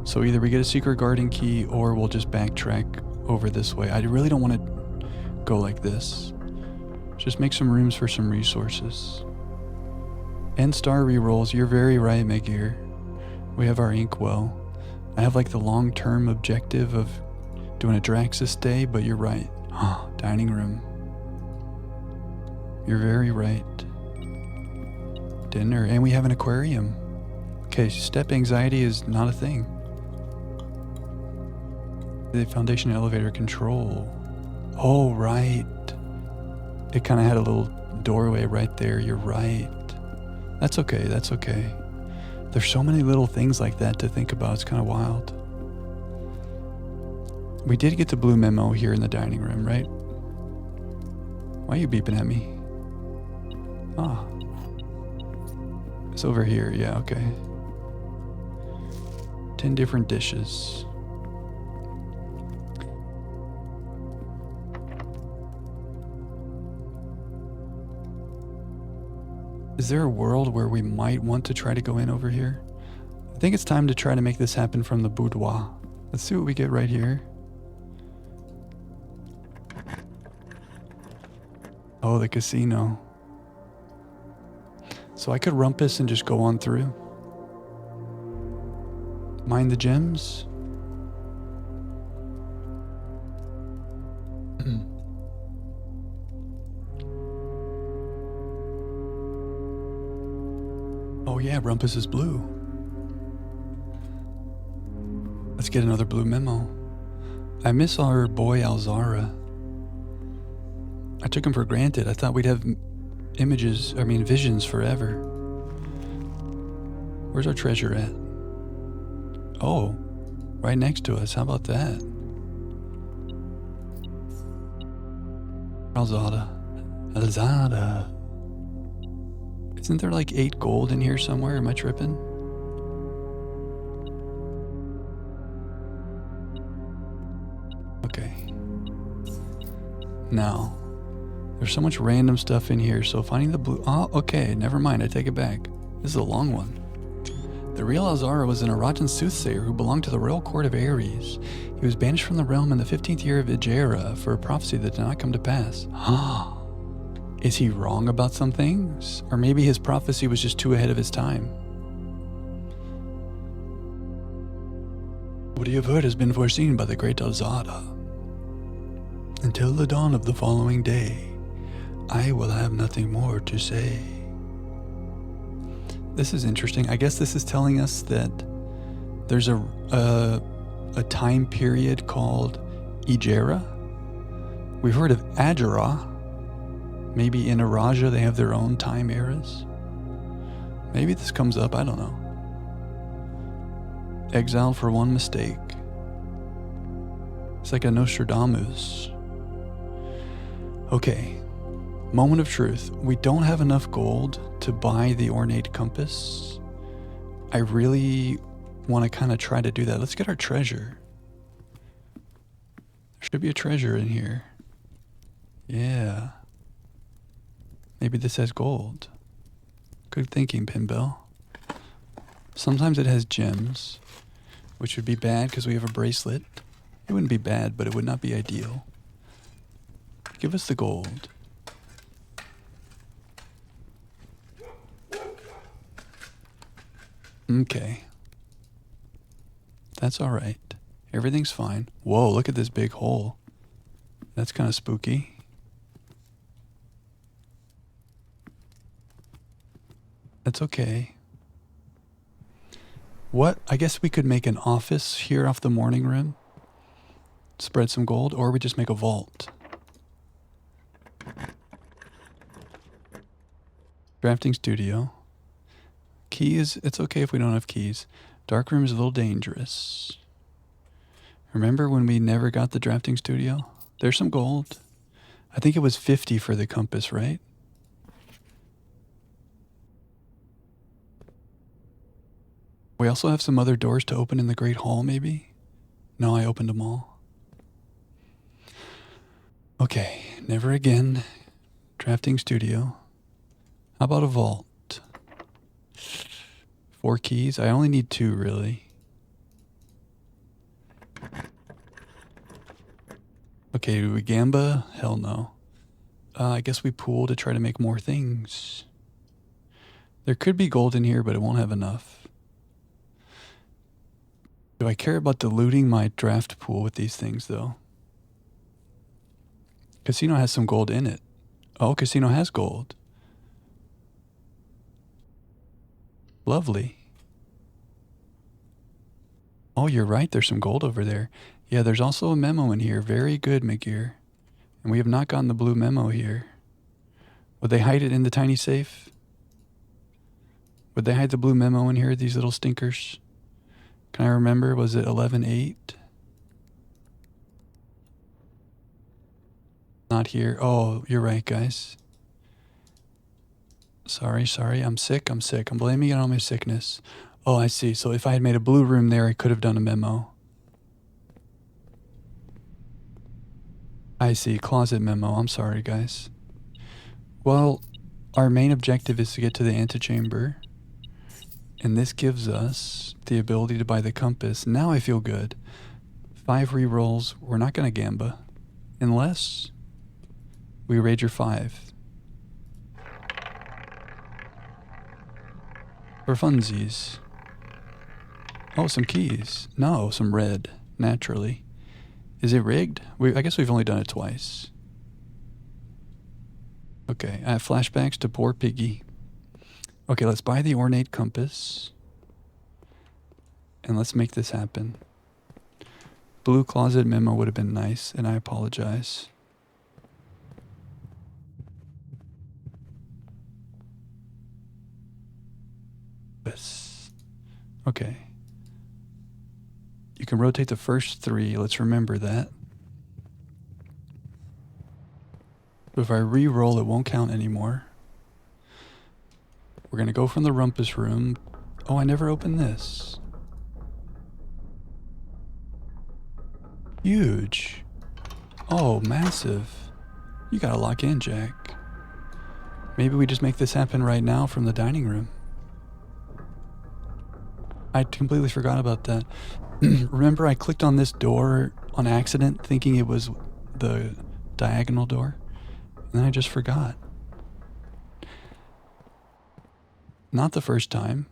So either we get a secret garden key or we'll just backtrack over this way. I really don't want to go like this. Just make some rooms for some resources. End star rerolls. You're very right, Megir. We have our inkwell. I have like the long-term objective of doing a Draxus day, but you're right. Dining room. You're very right. Dinner. And we have an aquarium. Okay, step anxiety is not a thing. The foundation elevator control. Oh, right. It kind of had a little doorway right there. You're right. That's okay. That's okay. There's so many little things like that to think about. It's kind of wild. We did get the blue memo here in the dining room, right? Why are you beeping at me? Ah. It's over here. Yeah, okay. 10 different dishes. Is there a world where we might want to try to go in over here? I think it's time to try to make this happen from the boudoir. Let's see what we get right here. Oh, the casino. So I could rumpus and just go on through. Mind the gems. Oh yeah, Rumpus is blue. Let's get another blue memo. I miss our boy Alzara. I took him for granted. I thought we'd have visions forever. Where's our treasure at? Oh, right next to us. How about that? Alzada. Isn't there like 8 gold in here somewhere? Am I tripping? Okay. Now, there's so much random stuff in here, so finding the blue... Oh, okay, never mind, I take it back. This is a long one. The real Alzara was an Arajan soothsayer who belonged to the royal court of Ares. He was banished from the realm in the 15th year of Ijera for a prophecy that did not come to pass. Is he wrong about some things? Or maybe his prophecy was just too ahead of his time? What you have heard has been foreseen by the great Alzada. Until the dawn of the following day, I will have nothing more to say. This is interesting. I guess this is telling us that there's a time period called Ijera. We've heard of Adjara. Maybe in Araja they have their own time eras. Maybe this comes up, I don't know. Exiled for one mistake. It's like a Nostradamus. Okay. Moment of truth. We don't have enough gold to buy the ornate compass. I really want to kind of try to do that. Let's get our treasure. There should be a treasure in here. Yeah. Maybe this has gold. Good thinking, Pinbell. Sometimes it has gems, which would be bad because we have a bracelet. It wouldn't be bad, but it would not be ideal. Give us the gold. Okay. That's all right. Everything's fine. Whoa, look at this big hole. That's kind of spooky. That's okay. What? I guess we could make an office here off the morning room. Spread some gold, or we just make a vault. Drafting studio. Keys, it's okay if we don't have keys. Dark room is a little dangerous. Remember when we never got the drafting studio? There's some gold. I think it was 50 for the compass, right? We also have some other doors to open in the Great Hall, maybe? No, I opened them all. Okay, never again. Drafting studio. How about a vault? 4 keys? I only need 2, really. Okay, do we gamba? Hell no. I guess we pool to try to make more things. There could be gold in here, but it won't have enough. Do I care about diluting my draft pool with these things, though? Casino has some gold in it. Oh, casino has gold. Lovely. Oh, you're right. There's some gold over there. Yeah, there's also a memo in here. Very good, McGear. And we have not gotten the blue memo here. Would they hide it in the tiny safe? Would they hide the blue memo in here, these little stinkers? Can I remember? Was it 11.8? Not here. Oh, you're right, guys. Sorry. I'm sick. I'm blaming it on my sickness. Oh, I see. So if I had made a blue room there, I could have done a memo. I see. Closet memo. I'm sorry, guys. Well, our main objective is to get to the antechamber. And this gives us the ability to buy the compass. Now I feel good. 5 rerolls. We're not going to gamba. Unless we raid your 5. For funsies. Oh, some keys. No, some red. Naturally. Is it rigged? I guess we've only done it twice. Okay, I have flashbacks to poor Piggy. Okay, let's buy the ornate compass. And let's make this happen. Blue closet memo would have been nice, and I apologize. Yes. Okay. You can rotate the first 3. Let's remember that. But if I re-roll, it won't count anymore. We're going to go from the rumpus room. Oh, I never opened this. Huge. Oh, massive. You gotta lock in, Jack. Maybe we just make this happen right now from the dining room. I completely forgot about that. Remember I clicked on this door on accident thinking it was the diagonal door? And then I just forgot. Not the first time.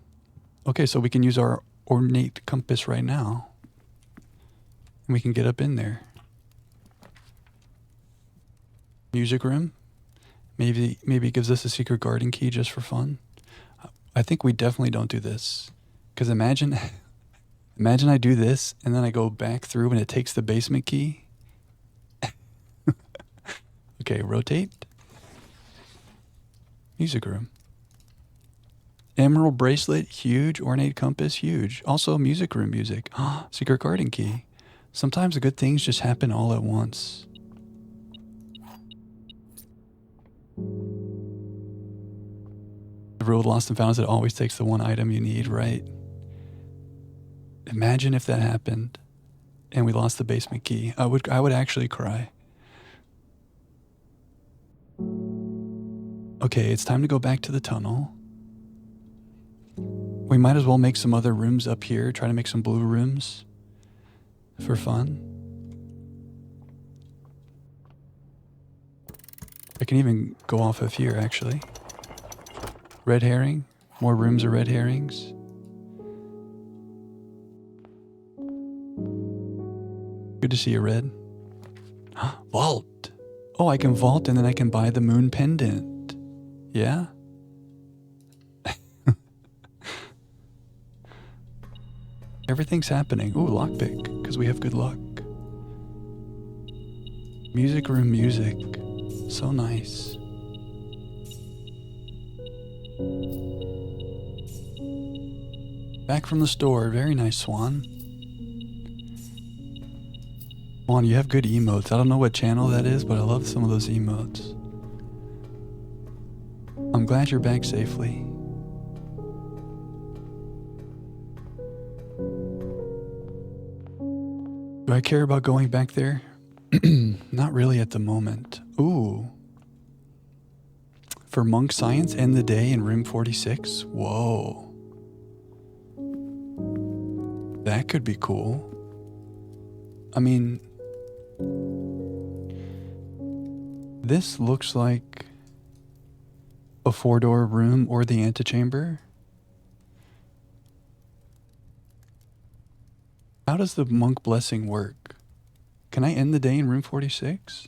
Okay, so we can use our ornate compass right now. And we can get up in there. Music room. Maybe it gives us a secret garden key just for fun. I think we definitely don't do this. Because imagine I do this and then I go back through and it takes the basement key. Okay, rotate. Music room. Emerald bracelet, huge. Ornate compass, huge. Also music room music. Secret garden key. Sometimes the good things just happen all at once. The rule of Lost and Found is it always takes the one item you need, right? Imagine if that happened and we lost the basement key. I would actually cry. Okay, it's time to go back to the tunnel. We might as well make some other rooms up here. Try to make some blue rooms for fun. I can even go off of here, actually. Red herring. More rooms of red herrings. Good to see you, Red. Vault. Oh, I can vault and then I can buy the moon pendant. Yeah? Everything's happening. Ooh, lockpick, because we have good luck. Music room music. So nice. Back from the store. Very nice, Swan. Swan, you have good emotes. I don't know what channel that is, but I love some of those emotes. I'm glad you're back safely. Do I care about going back there? Not really at the moment. Ooh. For monk science, end the day in room 46? Whoa. That could be cool. I mean, this looks like a 4-door room or the antechamber. How does the monk blessing work? Can I end the day in room 46?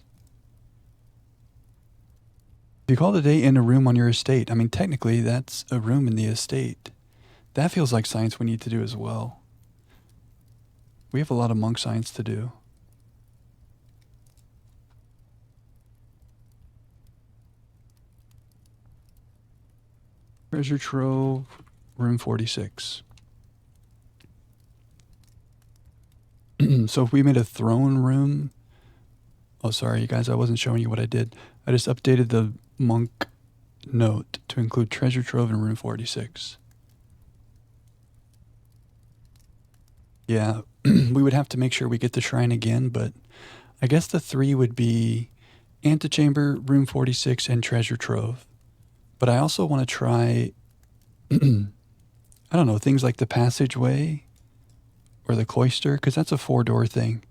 If you call the day in a room on your estate, I mean, technically that's a room in the estate. That feels like science we need to do as well. We have a lot of monk science to do. Treasure trove, room 46. So if we made a throne room, oh sorry you guys, I wasn't showing you what I did. I just updated the monk note to include treasure trove in room 46. Yeah, we would have to make sure we get the shrine again, but I guess the 3 would be antechamber, room 46, and treasure trove. But I also want to try, I don't know, things like the passageway or the cloister, because that's a 4-door thing.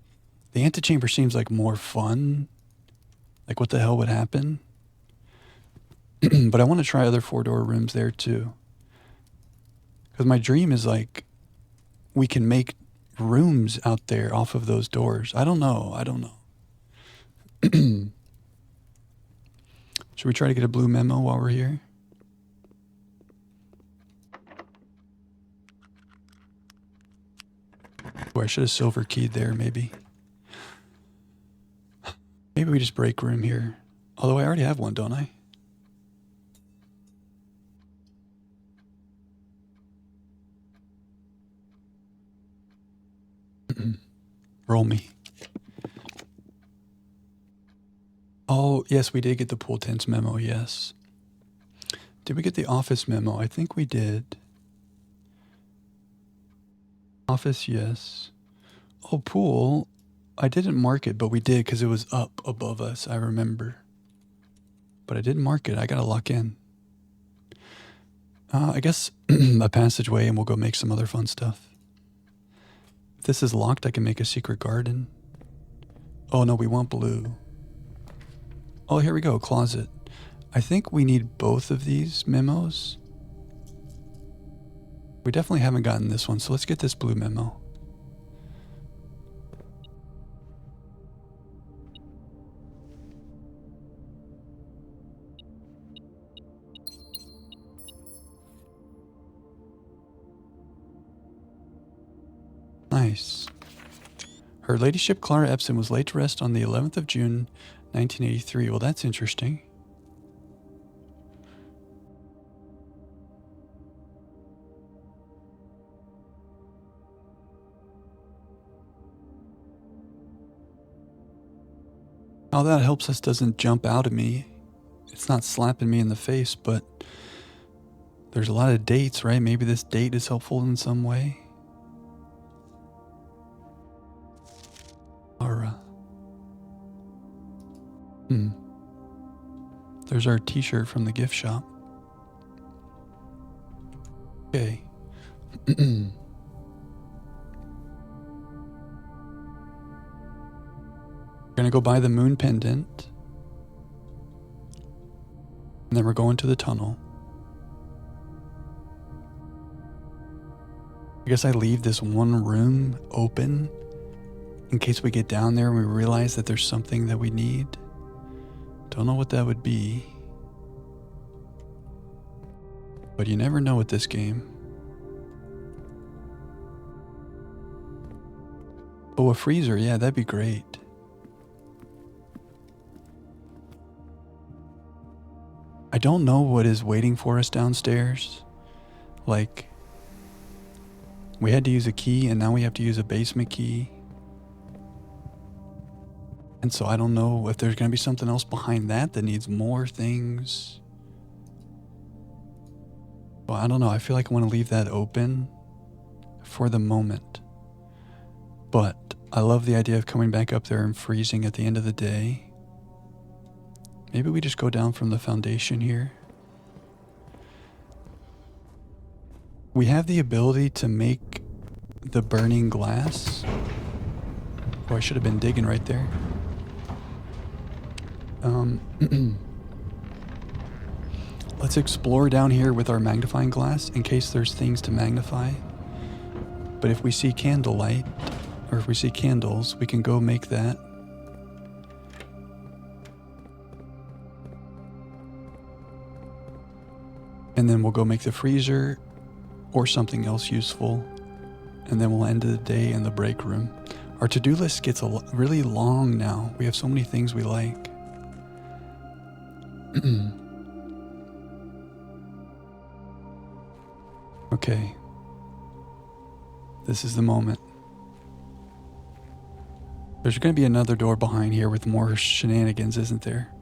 The antechamber seems like more fun. Like what the hell would happen? But I want to try other 4-door rooms there too. Because my dream is like we can make rooms out there off of those doors. I don't know. Should we try to get a blue memo while we're here? Oh, I should have silver keyed there, maybe. Maybe we just break room here. Although I already have one, don't I? Roll me. Oh, yes, we did get the pool tents memo, yes. Did we get the office memo? I think we did. Office, yes. Oh, pool. I didn't mark it, but we did because it was up above us, I remember. But I didn't mark it. I gotta lock in. I guess a passageway and we'll go make some other fun stuff. If this is locked, I can make a secret garden. Oh no, we want blue. Oh, here we go, closet. I think we need both of these memos. We definitely haven't gotten this one, so let's get this blue memo. Nice. Her ladyship Clara Epson was laid to rest on the 11th of June, 1983. Well, that's interesting. How that helps us doesn't jump out at me. It's not slapping me in the face, but there's a lot of dates, right? Maybe this date is helpful in some way. Aura. There's our t-shirt from the gift shop. Okay. We're gonna go buy the moon pendant. And then we're going to the tunnel. I guess I leave this one room open in case we get down there and we realize that there's something that we need. Don't know what that would be. But you never know with this game. Oh, a freezer. Yeah, that'd be great. I don't know what is waiting for us downstairs. Like, we had to use a key and now we have to use a basement key. And so I don't know if there's going to be something else behind that needs more things. Well, I don't know. I feel like I want to leave that open for the moment. But I love the idea of coming back up there and freezing at the end of the day. Maybe we just go down from the foundation here. We have the ability to make the burning glass. Oh, I should have been digging right there. Let's explore down here with our magnifying glass in case there's things to magnify. But if we see candlelight, or if we see candles, we can go make that. And then we'll go make the freezer or something else useful. And then we'll end the day in the break room. Our to-do list gets really long now. We have so many things we like. Okay. This is the moment. There's going to be another door behind here with more shenanigans, isn't there?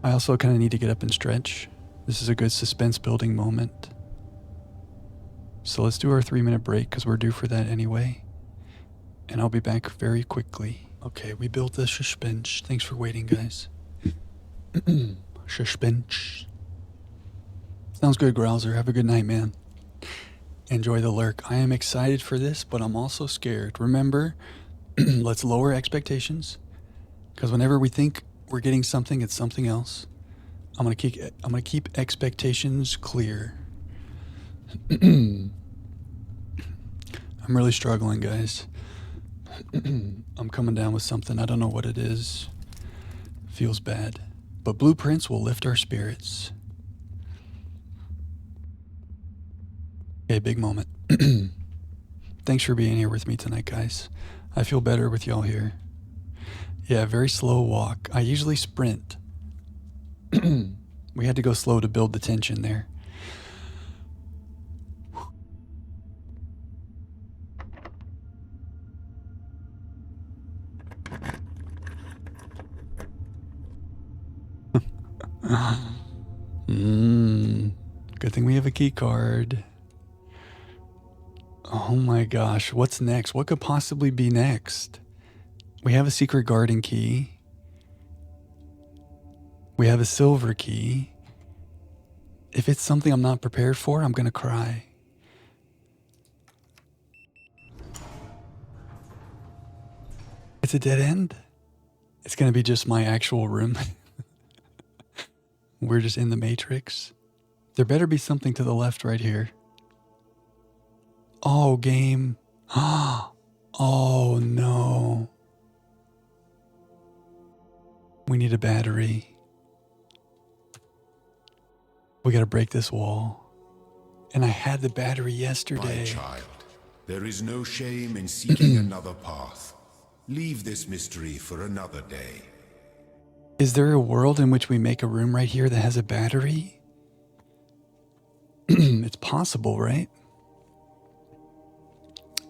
I also kind of need to get up and stretch. This is a good suspense building moment. So let's do our 3-minute break because we're due for that anyway. And I'll be back very quickly. Okay, we built the suspense. Thanks for waiting, guys. Suspense. Sounds good, Grouser. Have a good night, man. Enjoy the lurk. I am excited for this, but I'm also scared. Remember, let's lower expectations. Because whenever we think we're getting something, it's something else. I'm gonna keep expectations clear. I'm really struggling, guys. I'm coming down with something. I don't know what it is. Feels bad. But blueprints will lift our spirits. Okay, big moment. Thanks for being here with me tonight, guys. I feel better with y'all here. Yeah, very slow walk. I usually sprint. We had to go slow to build the tension there. Good thing we have a key card. Oh my gosh, what's next? What could possibly be next? We have a secret garden key. We have a silver key. If it's something I'm not prepared for, I'm gonna cry. It's a dead end? It's gonna be just my actual room. We're just in the matrix. There better be something to the left right here. Oh, game. Oh, no. We need a battery. We gotta break this wall. And I had the battery yesterday. My child, there is no shame in seeking another path. Leave this mystery for another day. Is there a world in which we make a room right here that has a battery? It's possible, right?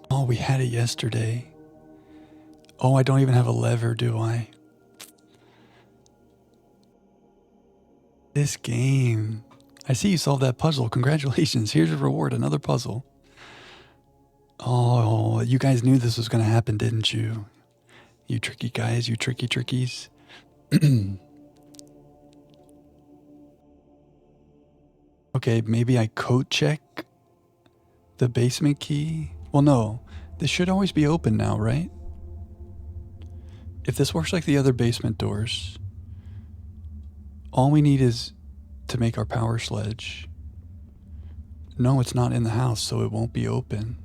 Oh, we had it yesterday. Oh, I don't even have a lever, do I? This game. I see you solved that puzzle. Congratulations. Here's your reward, another puzzle. Oh, you guys knew this was going to happen, didn't you? You tricky guys, you tricky trickies. Okay, maybe I code check the basement key. Well, no, this should always be open now, right? If this works like the other basement doors, all we need is to make our power sledge. No, it's not in the house, so it won't be open.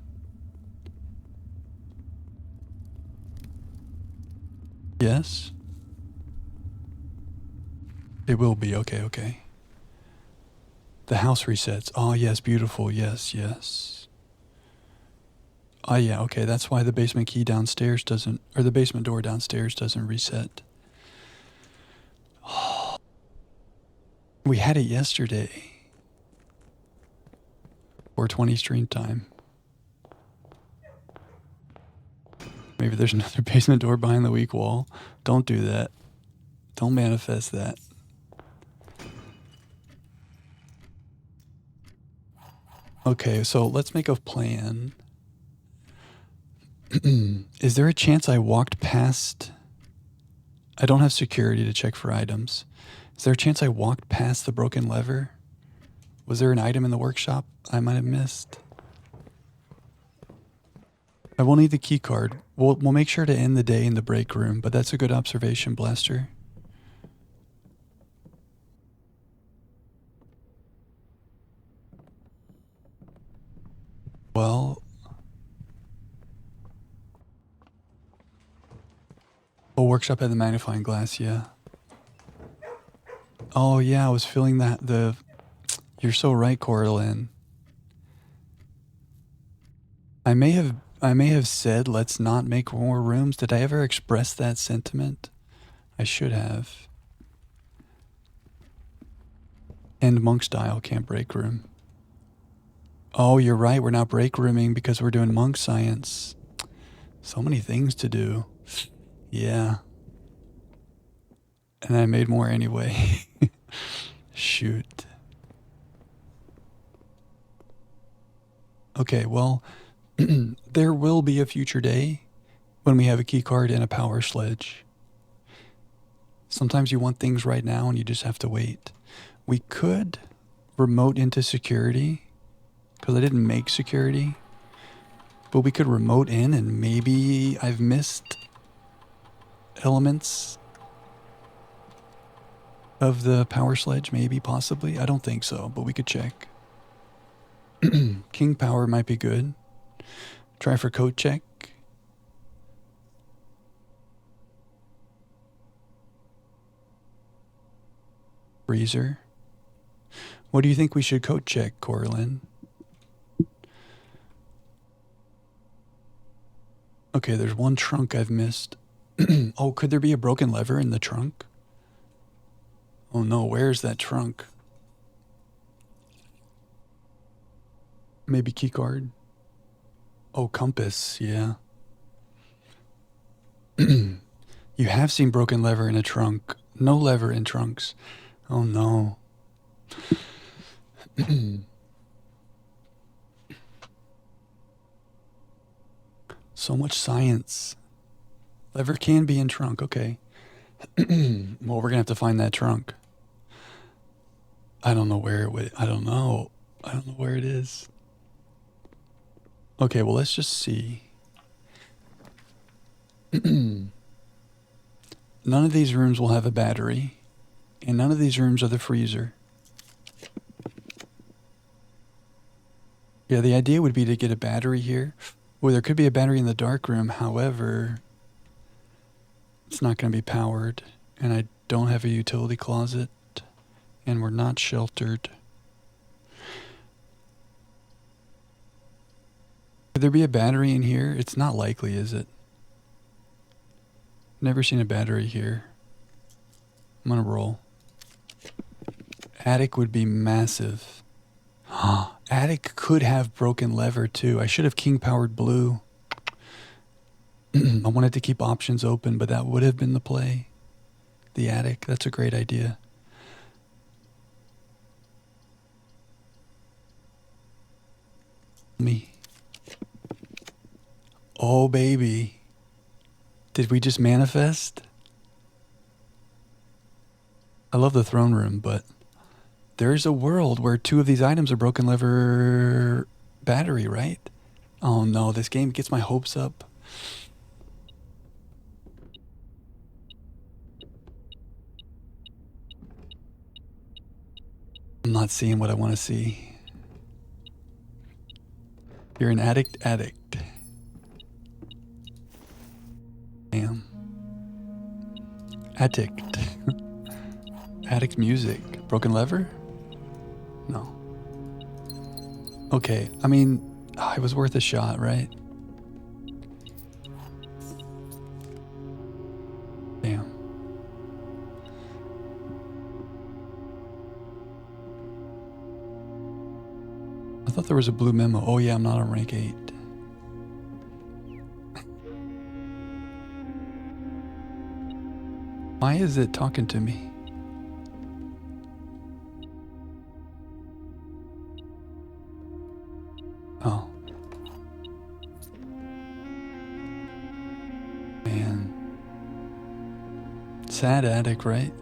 Yes? It will be. Okay, okay. The house resets. Oh, yes, beautiful. Yes, yes. Oh, yeah, okay. That's why the basement key downstairs doesn't, or the basement door downstairs doesn't reset. Oh, we had it yesterday. 420 stream time. Maybe there's another basement door behind the weak wall. Don't do that. Don't manifest that. Okay, so let's make a plan. Is there a chance I walked past... I don't have security to check for items. Is there a chance I walked past the broken lever? Was there an item in the workshop I might have missed? I will need the key card. We'll make sure to end the day in the break room, but that's a good observation, Blaster. Well... Oh, workshop had the magnifying glass, yeah. Oh, yeah, I was feeling that, You're so right, Coraline. I may have said, let's not make more rooms. Did I ever express that sentiment? I should have. End monk style, can't break room. Oh, you're right. We're not break rooming because we're doing monk science. So many things to do. Yeah. And I made more anyway. Shoot. Okay, well, there will be a future day when we have a key card and a power sledge. Sometimes you want things right now and you just have to wait. We could remote into security, because I didn't make security, but we could remote in and maybe I've missed elements of the power sledge, maybe, possibly. I don't think so, but we could check. King power might be good. Try for code check. Freezer. What do you think we should code check, Coraline? Okay, there's one trunk I've missed. Oh, could there be a broken lever in the trunk? Oh no, where's that trunk? Maybe keycard? Oh, compass, yeah. You have seen broken lever in a trunk. No lever in trunks. Oh no. So much science. Lever can be in trunk, okay. Well, we're gonna have to find that trunk. I don't know where it would. I don't know. I don't know where it is. Okay, well, let's just see. None of these rooms will have a battery, and none of these rooms are the freezer. Yeah, the idea would be to get a battery here. Well, there could be a battery in the dark room. However, it's not going to be powered, and I don't have a utility closet, and we're not sheltered. Could there be a battery in here? It's not likely, is it? Never seen a battery here. I'm gonna roll. Attic would be massive. Attic could have broken lever too. I should have king powered blue. I wanted to keep options open, but that would have been the play. The attic, that's a great idea. Me. Oh, baby. Did we just manifest? I love the throne room, but there's a world where two of these items are broken lever battery, right? Oh no, this game gets my hopes up. I'm not seeing what I want to see. You're an addict. Damn. Addict. Addict music. Broken lever? No. Okay, I mean, it was worth a shot, right? Damn. I thought there was a blue memo. Oh yeah, I'm not on rank 8. Why is it talking to me? Oh. Man. Sad attic, right?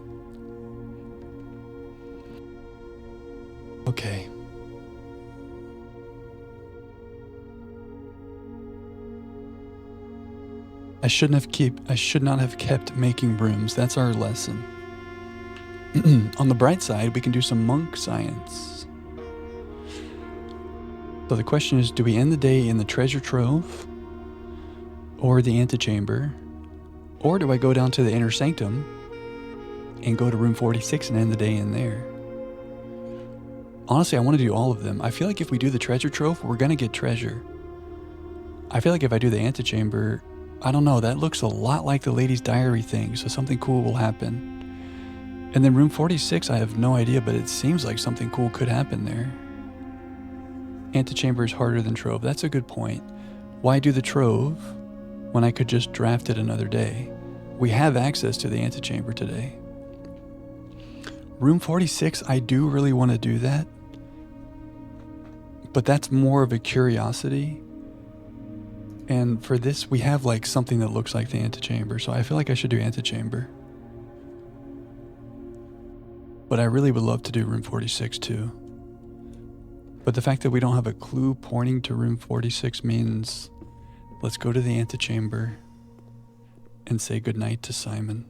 Okay. I should not have kept making brooms. That's our lesson. On the bright side, we can do some monk science. So the question is, do we end the day in the treasure trove or the antechamber? Or do I go down to the inner sanctum and go to room 46 and end the day in there? Honestly, I want to do all of them. I feel like if we do the treasure trove, we're going to get treasure. I feel like if I do the antechamber, I don't know, that looks a lot like the lady's diary thing, so something cool will happen. And then room 46, I have no idea, but it seems like something cool could happen there. Antechamber is harder than trove. That's a good point. Why do the trove when I could just draft it another day? We have access to the antechamber today. Room 46, I do really want to do that, but that's more of a curiosity. And for this, we have like something that looks like the antechamber, so I feel like I should do antechamber. But I really would love to do room 46 too. But the fact that we don't have a clue pointing to room 46 means let's go to the antechamber and say goodnight to Simon.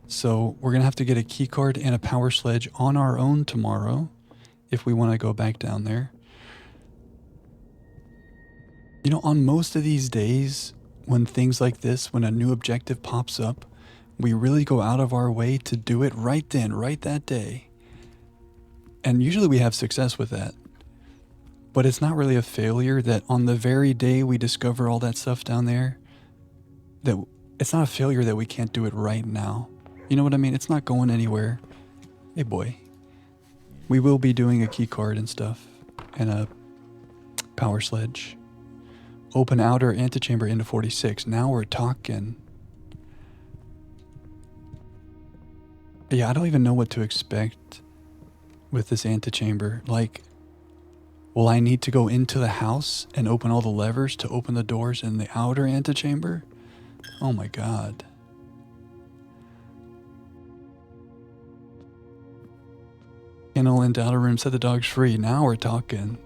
So we're going to have to get a key card and a power sledge on our own tomorrow if we want to go back down there. You know, on most of these days, when things like this, when a new objective pops up, we really go out of our way to do it right then, right that day. And usually we have success with that. But it's not really a failure that on the very day we discover all that stuff down there, that it's not a failure that we can't do it right now. You know what I mean? It's not going anywhere. Hey boy. We will be doing a key card and stuff. And a power sledge. Open outer antechamber into 46. Now we're talking. Yeah, I don't even know what to expect with this antechamber. Like, will I need to go into the house and open all the levers to open the doors in the outer antechamber? Oh my god. Kennel into outer room, set the dogs free. Now we're talking.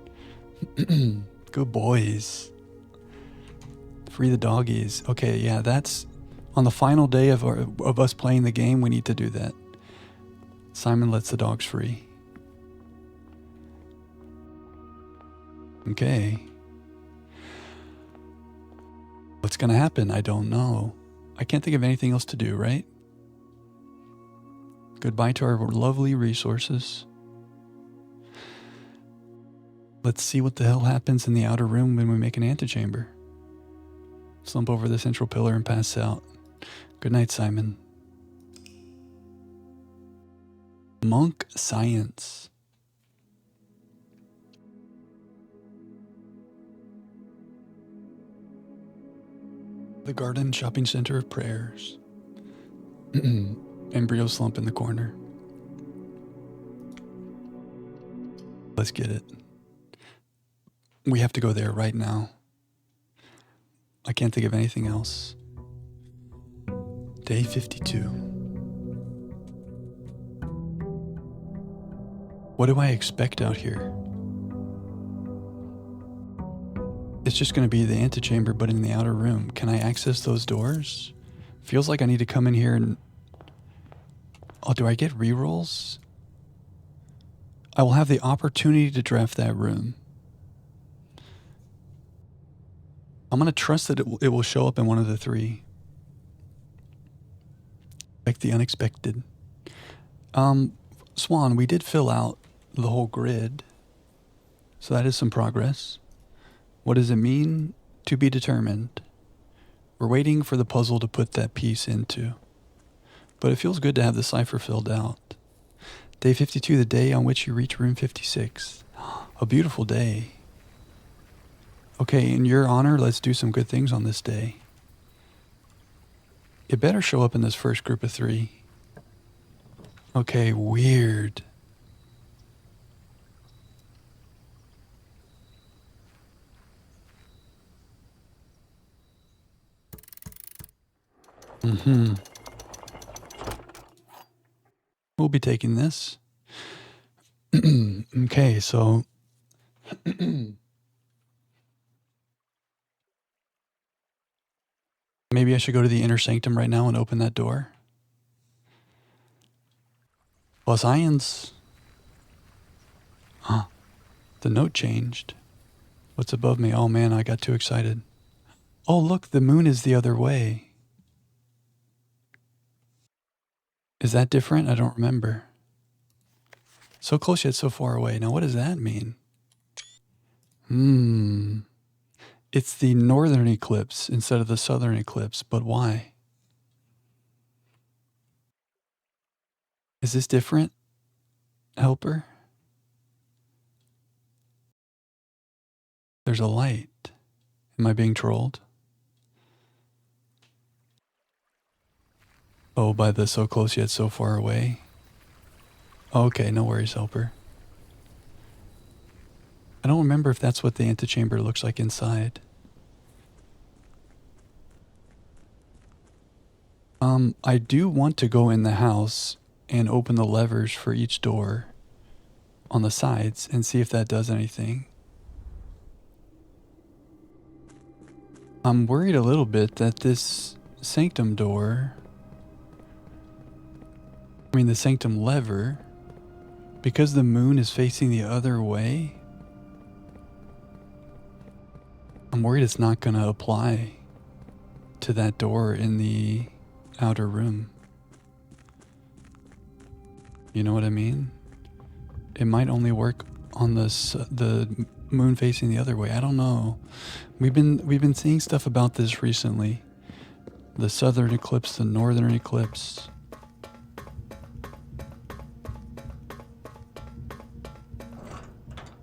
Good boys. Free the doggies. Okay, yeah, that's on the final day of us playing the game. We need to do that. Simon lets the dogs free. Okay. What's gonna happen? I don't know. I can't think of anything else to do, right? Goodbye to our lovely resources. Let's see what the hell happens in the outer room when we make an antechamber. Slump over the central pillar and pass out. Good night, Simon. Monk Science. The Garden Shopping Center of Prayers. Embryo slump in the corner. Let's get it. We have to go there right now. I can't think of anything else. Day 52. What do I expect out here? It's just going to be the antechamber, but in the outer room. Can I access those doors? Feels like I need to come in here and... Oh, do I get rerolls? I will have the opportunity to draft that room. I'm going to trust that it will show up in one of the three. Like the unexpected. Swan, we did fill out the whole grid. So that is some progress. What does it mean? To be determined. We're waiting for the puzzle to put that piece into. But it feels good to have the cipher filled out. Day 52, the day on which you reach room 56. A beautiful day. Okay, in your honor, let's do some good things on this day. It better show up in this first group of 3. Okay, weird. We'll be taking this. Okay, so... Maybe I should go to the inner sanctum right now and open that door. Plus ions. Huh. The note changed. What's above me? Oh man, I got too excited. Oh look, the moon is the other way. Is that different? I don't remember. So close yet so far away. Now what does that mean? It's the northern eclipse instead of the southern eclipse, but why? Is this different, helper? There's a light. Am I being trolled? Oh, by the so close yet so far away? Okay, no worries, helper. I don't remember if that's what the antechamber looks like inside. I do want to go in the house and open the levers for each door on the sides and see if that does anything. I'm worried a little bit that this sanctum door, the sanctum lever, because the moon is facing the other way, I'm worried it's not going to apply to that door in the outer room. You know what I mean? It might only work on the moon facing the other way. I don't know. We've been seeing stuff about this recently. The southern eclipse, the northern eclipse.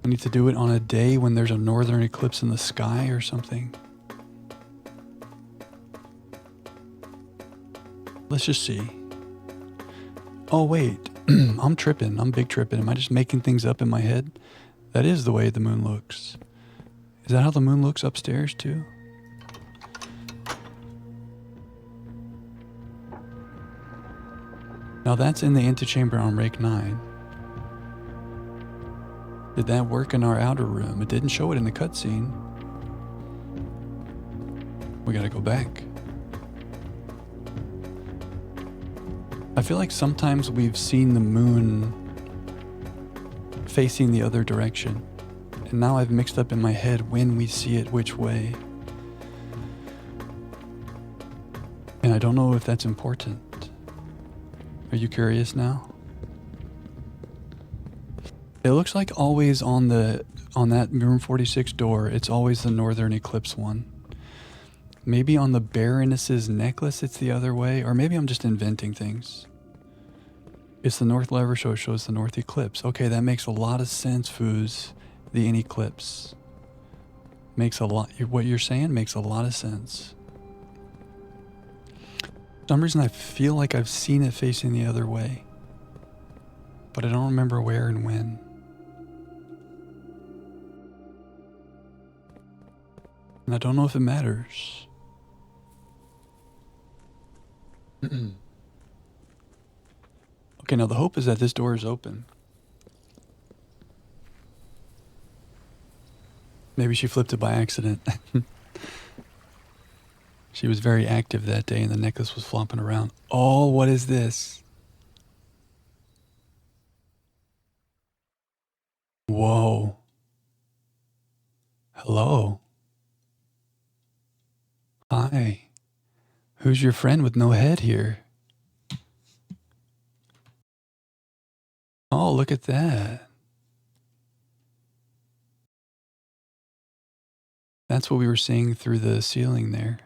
We need to do it on a day when there's a northern eclipse in the sky or something. Let's just see. Oh, wait. I'm tripping. I'm big tripping. Am I just making things up in my head? That is the way the moon looks. Is that how the moon looks upstairs, too? Now that's in the antechamber on Rake 9. Did that work in our outer room? It didn't show it in the cutscene. We gotta go back. I feel like sometimes we've seen the moon facing the other direction. And now I've mixed up in my head when we see it which way. And I don't know if that's important. Are you curious now? It looks like always on that room 46 door, it's always the northern eclipse one. Maybe on the Baroness's necklace it's the other way, or maybe I'm just inventing things. It's the north lever, so it shows the north eclipse. Okay, that makes a lot of sense, Foos. The in eclipse. Makes a lot, what you're saying makes a lot of sense. For some reason I feel like I've seen it facing the other way, but I don't remember where and when. And I don't know if it matters. Okay, now the hope is that this door is open. Maybe she flipped it by accident. She was very active that day and the necklace was flopping around. Oh, what is this? Whoa. Hello. Hi. Who's your friend with no head here? Oh, look at that. That's what we were seeing through the ceiling there.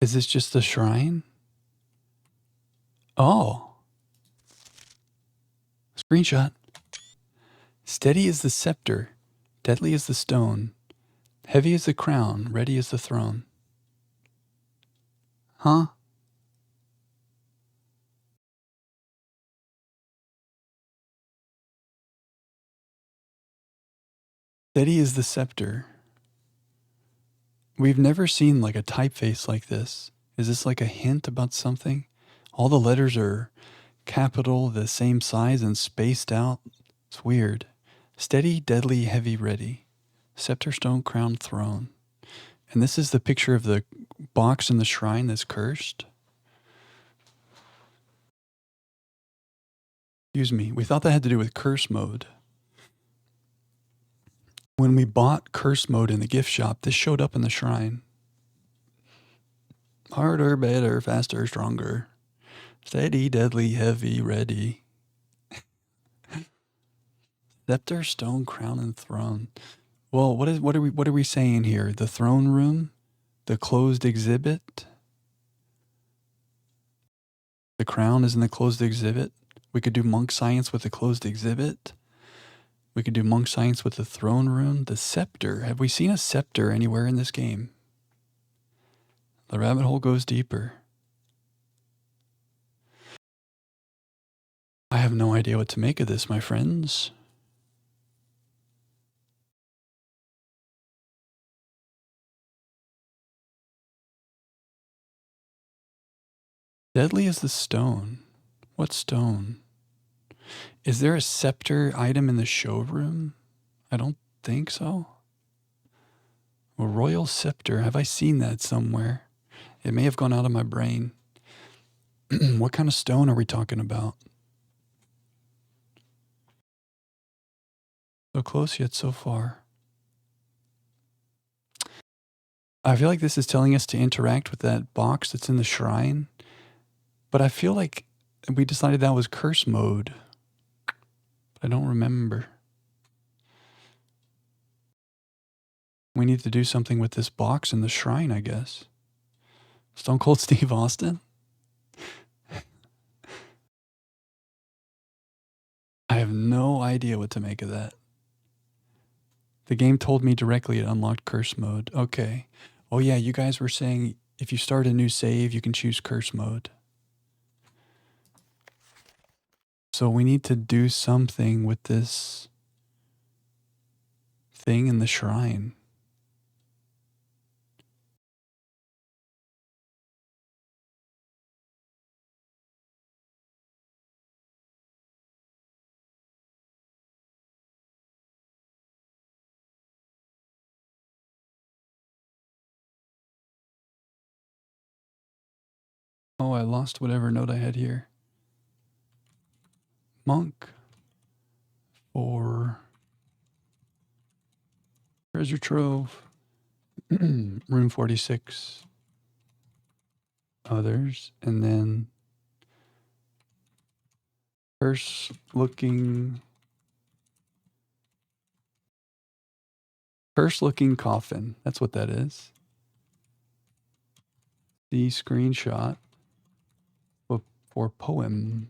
Is this just the shrine? Oh. Screenshot. Steady is the scepter, deadly is the stone, heavy is the crown, ready is the throne. Huh? Steady is the scepter. We've never seen like a typeface like this. Is this like a hint about something? All the letters are capital, the same size and spaced out. It's weird. Steady, deadly, heavy, ready. Scepter, stone, crown, throne. And this is the picture of the box in the shrine that's cursed. Excuse me. We thought that had to do with curse mode. When we bought curse mode in the gift shop, this showed up in the shrine. Harder, better, faster, stronger. Steady, deadly, heavy, ready. Scepter, stone, crown, and throne. Well, what are we saying here? The throne room? The closed exhibit? The crown is in the closed exhibit? We could do monk science with the closed exhibit. We could do monk science with the throne room. The scepter. Have we seen a scepter anywhere in this game? The rabbit hole goes deeper. I have no idea what to make of this, my friends. Deadly is the stone. What stone? Is there a scepter item in the showroom? I don't think so. A royal scepter. Have I seen that somewhere? It may have gone out of my brain. What kind of stone are we talking about? So close yet so far. I feel like this is telling us to interact with that box that's in the shrine. But I feel like we decided that was curse mode. But I don't remember. We need to do something with this box in the shrine, I guess. Stone Cold Steve Austin? I have no idea what to make of that. The game told me directly it unlocked curse mode. Okay. Oh yeah, you guys were saying if you start a new save, you can choose curse mode. So we need to do something with this thing in the shrine. Oh, I lost whatever note I had here. Monk. Or treasure trove. Room 46. Others. And then curse looking coffin. That's what that is. The screenshot for poem.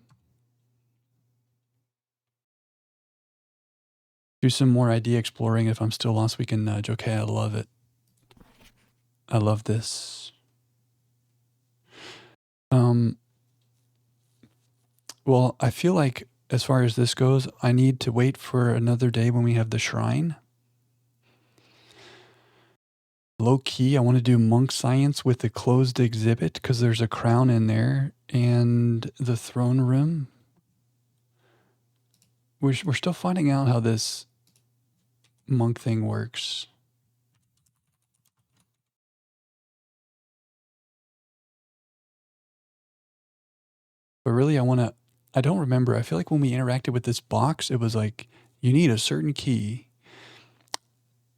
Do some more idea exploring. If I'm still lost, we can nudge. Okay, I love it. I love this. Well, I feel like as far as this goes, I need to wait for another day when we have the shrine. Low key, I want to do monk science with the closed exhibit because there's a crown in there and the throne room. We're still finding out how this monk thing works. But really, I don't remember. I feel like when we interacted with this box, it was like, you need a certain key.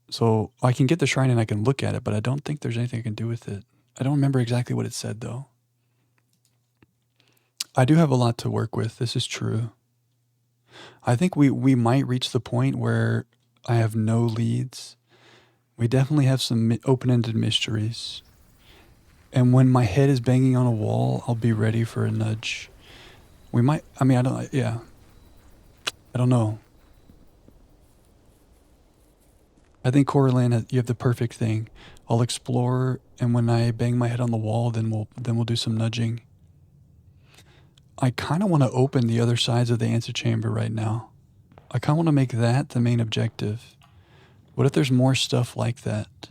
So I can get the shrine and I can look at it, but I don't think there's anything I can do with it. I don't remember exactly what it said, though. I do have a lot to work with. This is true. I think we might reach the point where I have no leads. We definitely have some open-ended mysteries. And when my head is banging on a wall, I'll be ready for a nudge. We might, I don't know. I think Coraline, you have the perfect thing. I'll explore, and when I bang my head on the wall, then we'll do some nudging. I kind of want to open the other sides of the antechamber right now. I kind of want to make that the main objective. What if there's more stuff like that?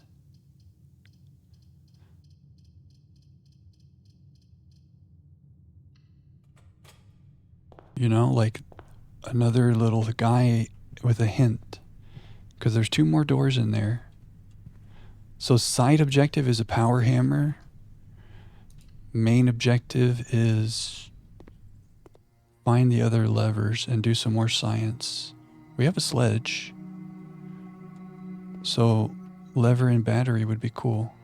You know, like another little guy with a hint. Because there's 2 more doors in there. So side objective is a power hammer. Main objective is find the other levers and do some more science. We have a sledge. So lever and battery would be cool.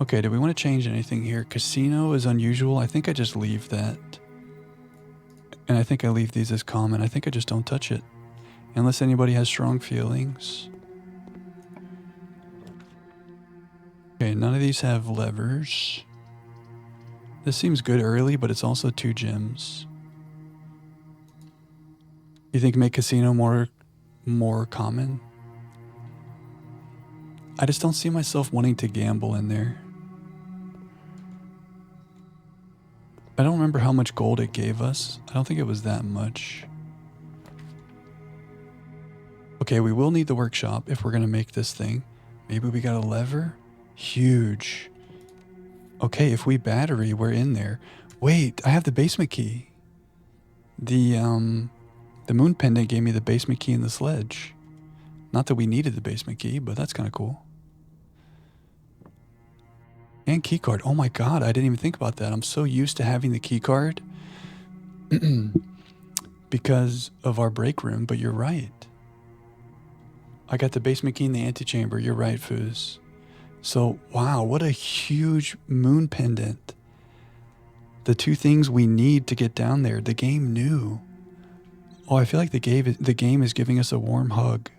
Okay, do we want to change anything here? Casino is unusual. I think I just leave that. And I think I leave these as common. I think I just don't touch it. Unless anybody has strong feelings. Okay, none of these have levers. This seems good early, but it's also 2 gems. You think make casino more common? I just don't see myself wanting to gamble in there. I don't remember how much gold it gave us. I don't think it was that much. Okay, we will need the workshop if we're going to make this thing. Maybe we got a lever? Huge. Okay, if we battery, we're in there. Wait, I have the basement key. The moon pendant gave me the basement key and the sledge. Not that we needed the basement key, but that's kind of cool. And key card. Oh my god, I didn't even think about that. I'm so used to having the key card because of our break room, but you're right. I got the basement key in the antechamber. You're right, Foos. So, wow, what a huge moon pendant. The 2 things we need to get down there. The game knew. Oh, I feel like the game is giving us a warm hug.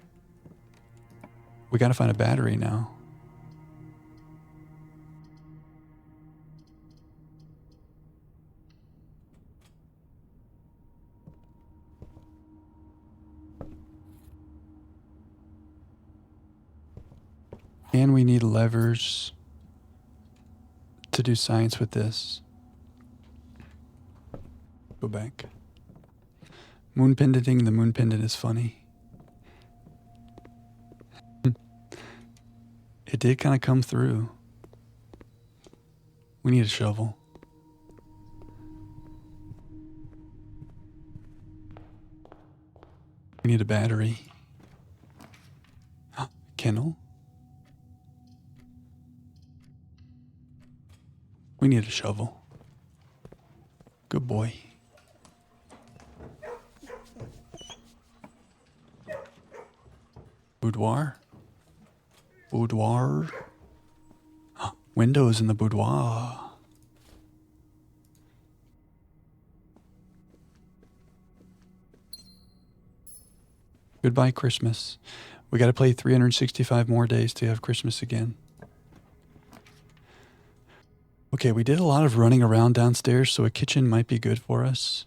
We got to find a battery now. And we need levers to do science with this. Go back. Moon pendanting, the moon pendant is funny. It did kind of come through. We need a shovel. We need a battery. Kennel. We need a shovel. Good boy. Boudoir. Boudoir. Windows in the boudoir. Goodbye, Christmas. We got to play 365 more days to have Christmas again. Okay, we did a lot of running around downstairs, so a kitchen might be good for us.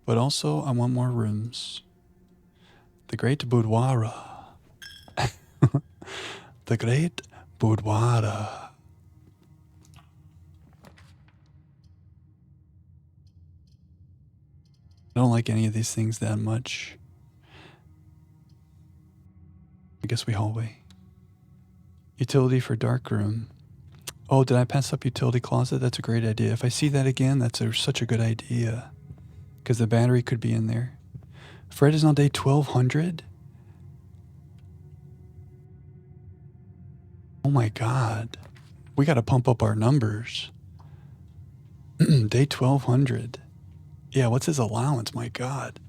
But also, I want more rooms. The great boudoir. The great boudoir. I don't like any of these things that much. I guess we hallway. Utility for dark room. Oh, did I pass up utility closet? That's a great idea. If I see that again, that's such a good idea. Because the battery could be in there. Fred is on day 1200? Oh my God. We got to pump up our numbers. Day 1200. Yeah, what's his allowance? My God.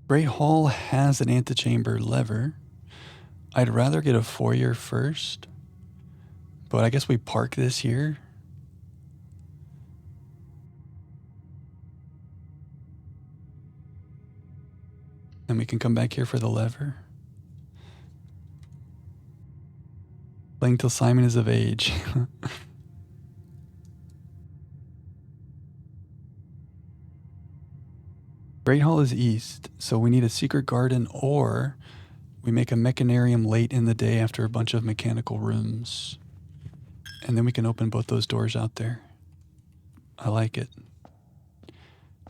Great Hall has an antechamber lever. I'd rather get a foyer first, but I guess we park this here. And we can come back here for the lever. Playing till Simon is of age. Great Hall is east, so we need a secret garden, or we make a mechanarium late in the day after a bunch of mechanical rooms. And then we can open both those doors out there. I like it.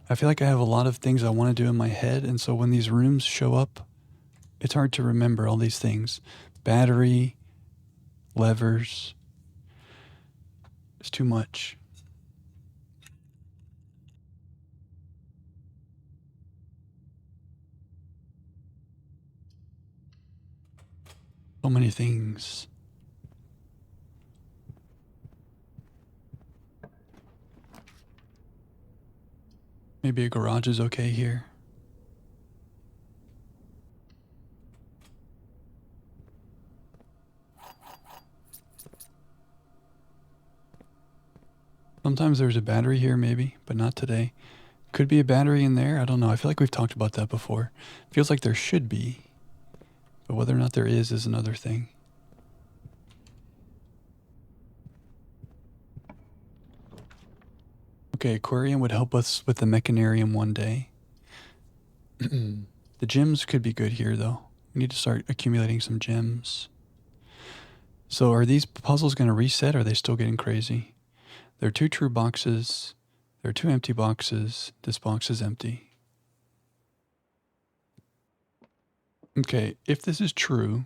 I feel like I have a lot of things I want to do in my head, and so when these rooms show up, it's hard to remember all these things. Battery, levers. It's too much. So many things. Maybe a garage is okay here. Sometimes there's a battery here, maybe, but not today. Could be a battery in there. I don't know. I feel like we've talked about that before. Feels like there should be. But whether or not there is another thing. Okay, aquarium would help us with the mechanarium one day. The gems could be good here, though. We need to start accumulating some gems. So are these puzzles going to reset, or are they still getting crazy? There are 2 true boxes. There are 2 empty boxes. This box is empty. Okay, if this is true,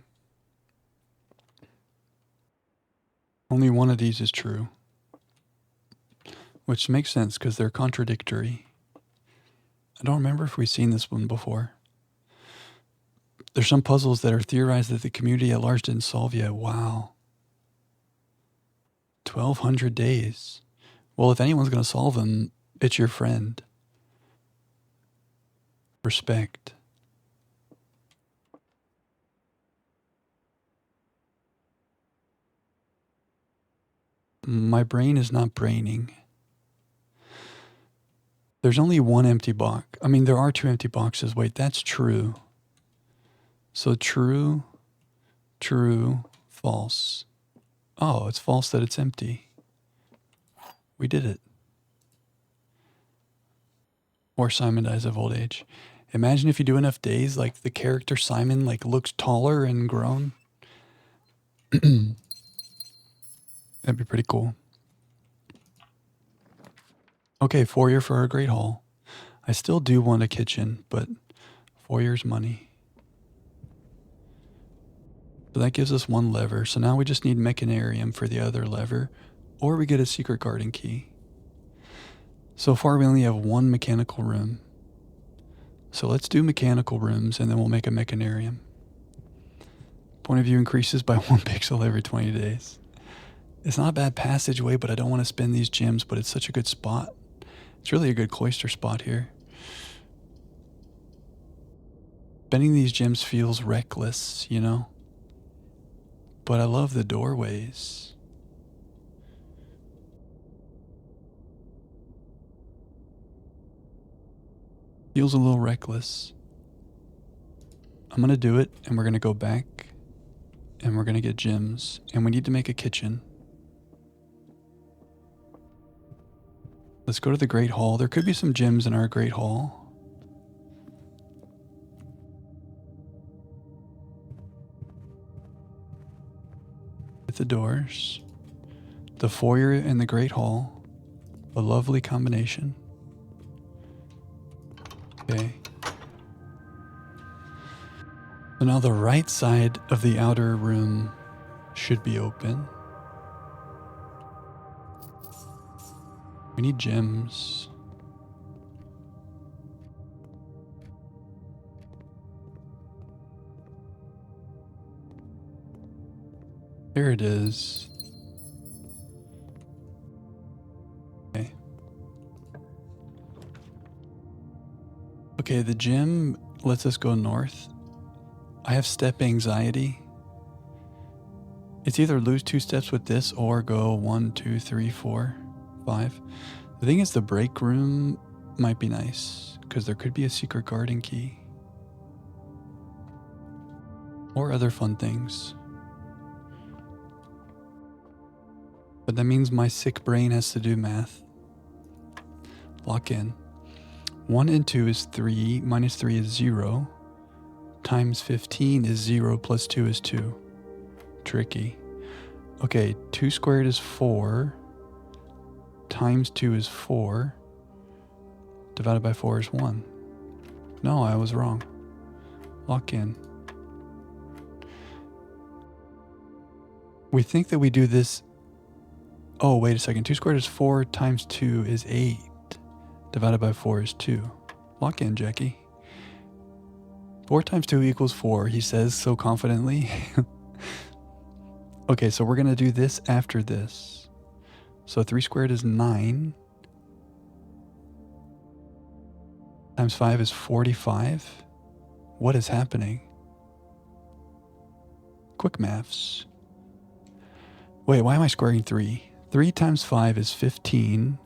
only one of these is true. Which makes sense because they're contradictory. I don't remember if we've seen this one before. There's some puzzles that are theorized that the community at large didn't solve yet. Wow. 1,200 days. Well, if anyone's going to solve them, it's your friend. Respect. My brain is not braining. There's only one empty box. I mean, there are 2 empty boxes. Wait, that's true. So true, true, false. Oh, it's false that it's empty. We did it. Or Simon dies of old age. Imagine if you do enough days, like the character Simon like looks taller and grown. That'd be pretty cool. Okay, foyer for our great hall. I still do want a kitchen, but foyer's money. So that gives us one lever. So now we just need mechanarium for the other lever, or we get a secret garden key. So far we only have one mechanical room. So let's do mechanical rooms and then we'll make a mechanarium. Point of view increases by 1 pixel every 20 days. It's not a bad passageway, but I don't want to spend these gems, but it's such a good spot. It's really a good cloister spot here. Spending these gems feels reckless, you know? But I love the doorways. Feels a little reckless. I'm going to do it, and we're going to go back, and we're going to get gems, and we need to make a kitchen. Let's go to the Great Hall. There could be some gems in our Great Hall. With the doors, the foyer and the Great Hall, a lovely combination. Okay. So now the right side of the outer room should be open. We need gems. There it is. Okay. Okay, the gym lets us go north. I have step anxiety. It's either lose 2 steps with this or go 1, 2, 3, 4, 5. The thing is the break room might be nice because there could be a secret garden key. Or other fun things. But that means my sick brain has to do math. Lock in. 1 and 2 is 3, minus 3 is 0, times 15 is 0, plus 2 is 2. Tricky. Okay, 2 squared is 4, times 2 is 4, divided by 4 is 1. No, I was wrong. Lock in. We think that we do this. Oh, wait a second. 2 squared is 4, times 2 is 8. Divided by 4 is 2. Lock in, Jackie. 4 times 2 equals 4, he says so confidently. Okay, so we're going to do this after this. So 3 squared is 9. Times 5 is 45. What is happening? Quick maths. Wait, why am I squaring 3? 3 times 5 is 15.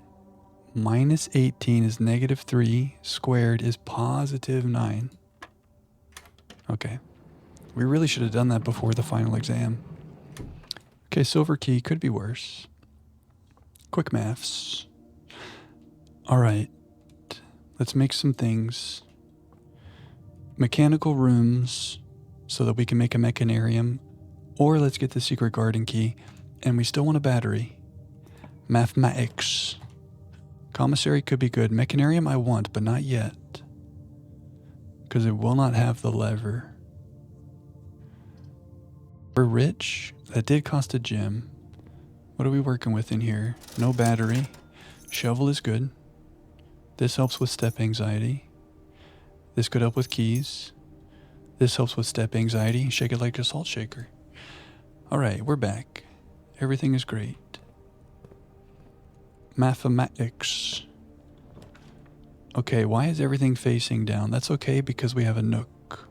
Minus 18 is negative 3. Squared is positive 9. Okay. We really should have done that before the final exam. Okay, silver key could be worse. Quick maths. All right. Let's make some things. Mechanical rooms so that we can make a mechanarium. Or let's get the secret garden key. And we still want a battery. Mathematics. Commissary could be good. Mechanarium I want, but not yet. Because it will not have the lever. We're rich. That did cost a gem. What are we working with in here? No battery. Shovel is good. This helps with step anxiety. This could help with keys. This helps with step anxiety. Shake it like a salt shaker. Alright, we're back. Everything is great. Mathematics. Okay, why is everything facing down? That's okay because we have a nook.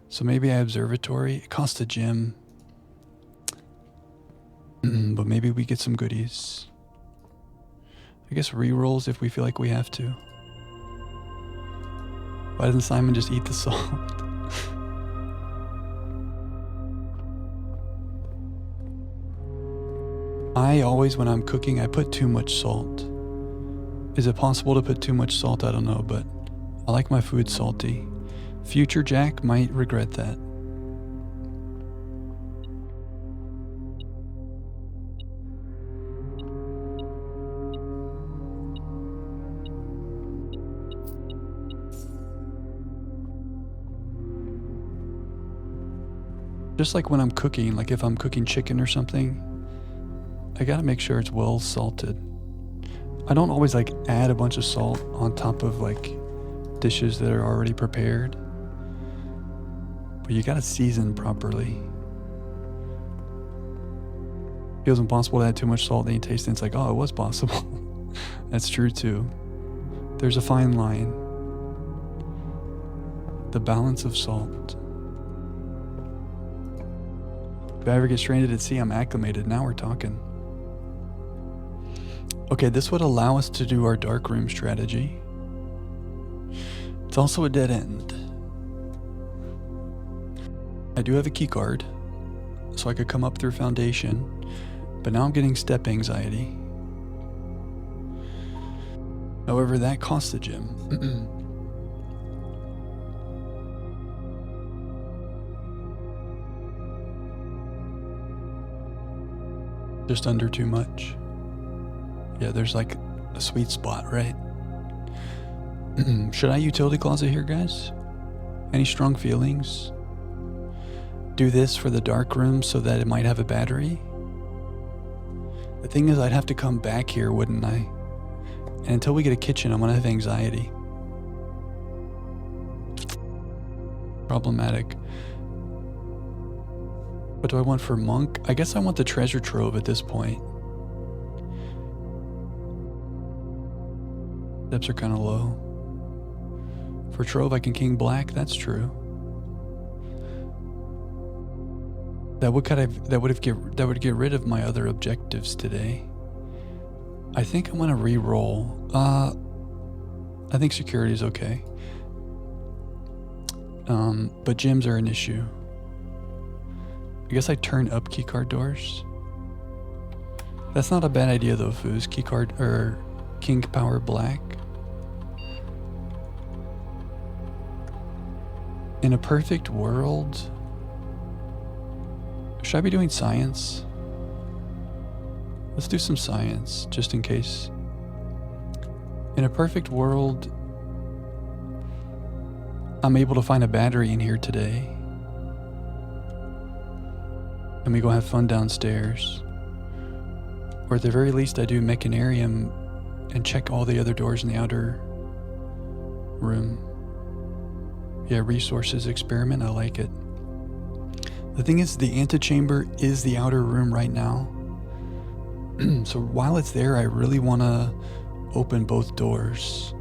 So maybe I observatory. It costs a gem. But maybe we get some goodies. I guess rerolls if we feel like we have to. Why doesn't Simon just eat the salt? I always, when I'm cooking, I put too much salt. Is it possible to put too much salt? I don't know, but I like my food salty. Future Jack might regret that. Just like when I'm cooking, like if I'm cooking chicken or something, I gotta make sure it's well salted. I don't always like add a bunch of salt on top of like dishes that are already prepared, but you gotta season properly. Feels impossible to add too much salt, then you taste it and it's like, oh, it was possible. That's true too. There's a fine line. The balance of salt. If I ever get stranded at sea, I'm acclimated. Now we're talking. Okay, this would allow us to do our dark room strategy. It's also a dead end. I do have a key card, so I could come up through foundation, but now I'm getting step anxiety. However, that costs a gem. Just under too much. Yeah, there's like a sweet spot, right? Should I utility closet here, guys? Any strong feelings? Do this for the dark room so that it might have a battery? The thing is, I'd have to come back here, wouldn't I? And until we get a kitchen, I'm gonna have anxiety. Problematic. What do I want for monk? I guess I want the treasure trove at this point. Steps are kind of low. For trove, I can king black. That's true. That would get rid of my other objectives today. I think I'm gonna re-roll. I think security is okay. But gems are an issue. I guess I turn up keycard doors. That's not a bad idea though, Foos. Keycard or king power black. In a perfect world, should I be doing science? Let's do some science just in case. In a perfect world, I'm able to find a battery in here today. And we go have fun downstairs. Or at the very least, I do mechanarium and check all the other doors in the outer room. Yeah, resources experiment, I like it. The thing is, the antechamber is the outer room right now. So while it's there, I really want to open both doors.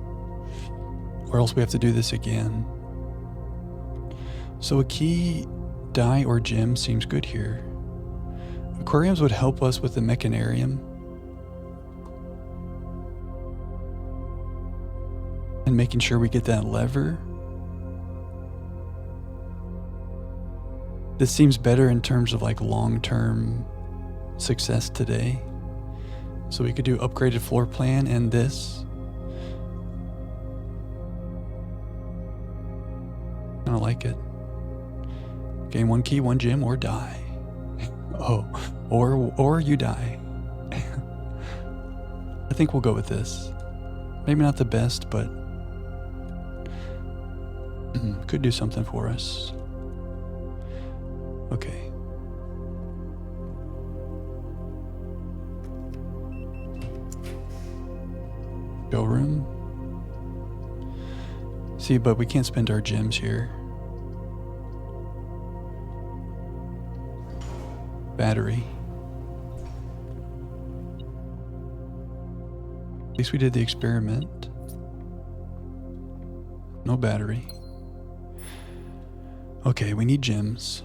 Or else we have to do this again. So a key, die, or gem seems good here. Aquariums would help us with the mechanarium. And making sure we get that lever. This seems better in terms of like long-term success today. So we could do upgraded floor plan and this. I like it. Gain one key, one gem, or die. Oh, or you die. I think we'll go with this. Maybe not the best, but could do something for us. Okay. Showroom. See, but we can't spend our gems here. Battery. At least we did the experiment. No battery. Okay, we need gems.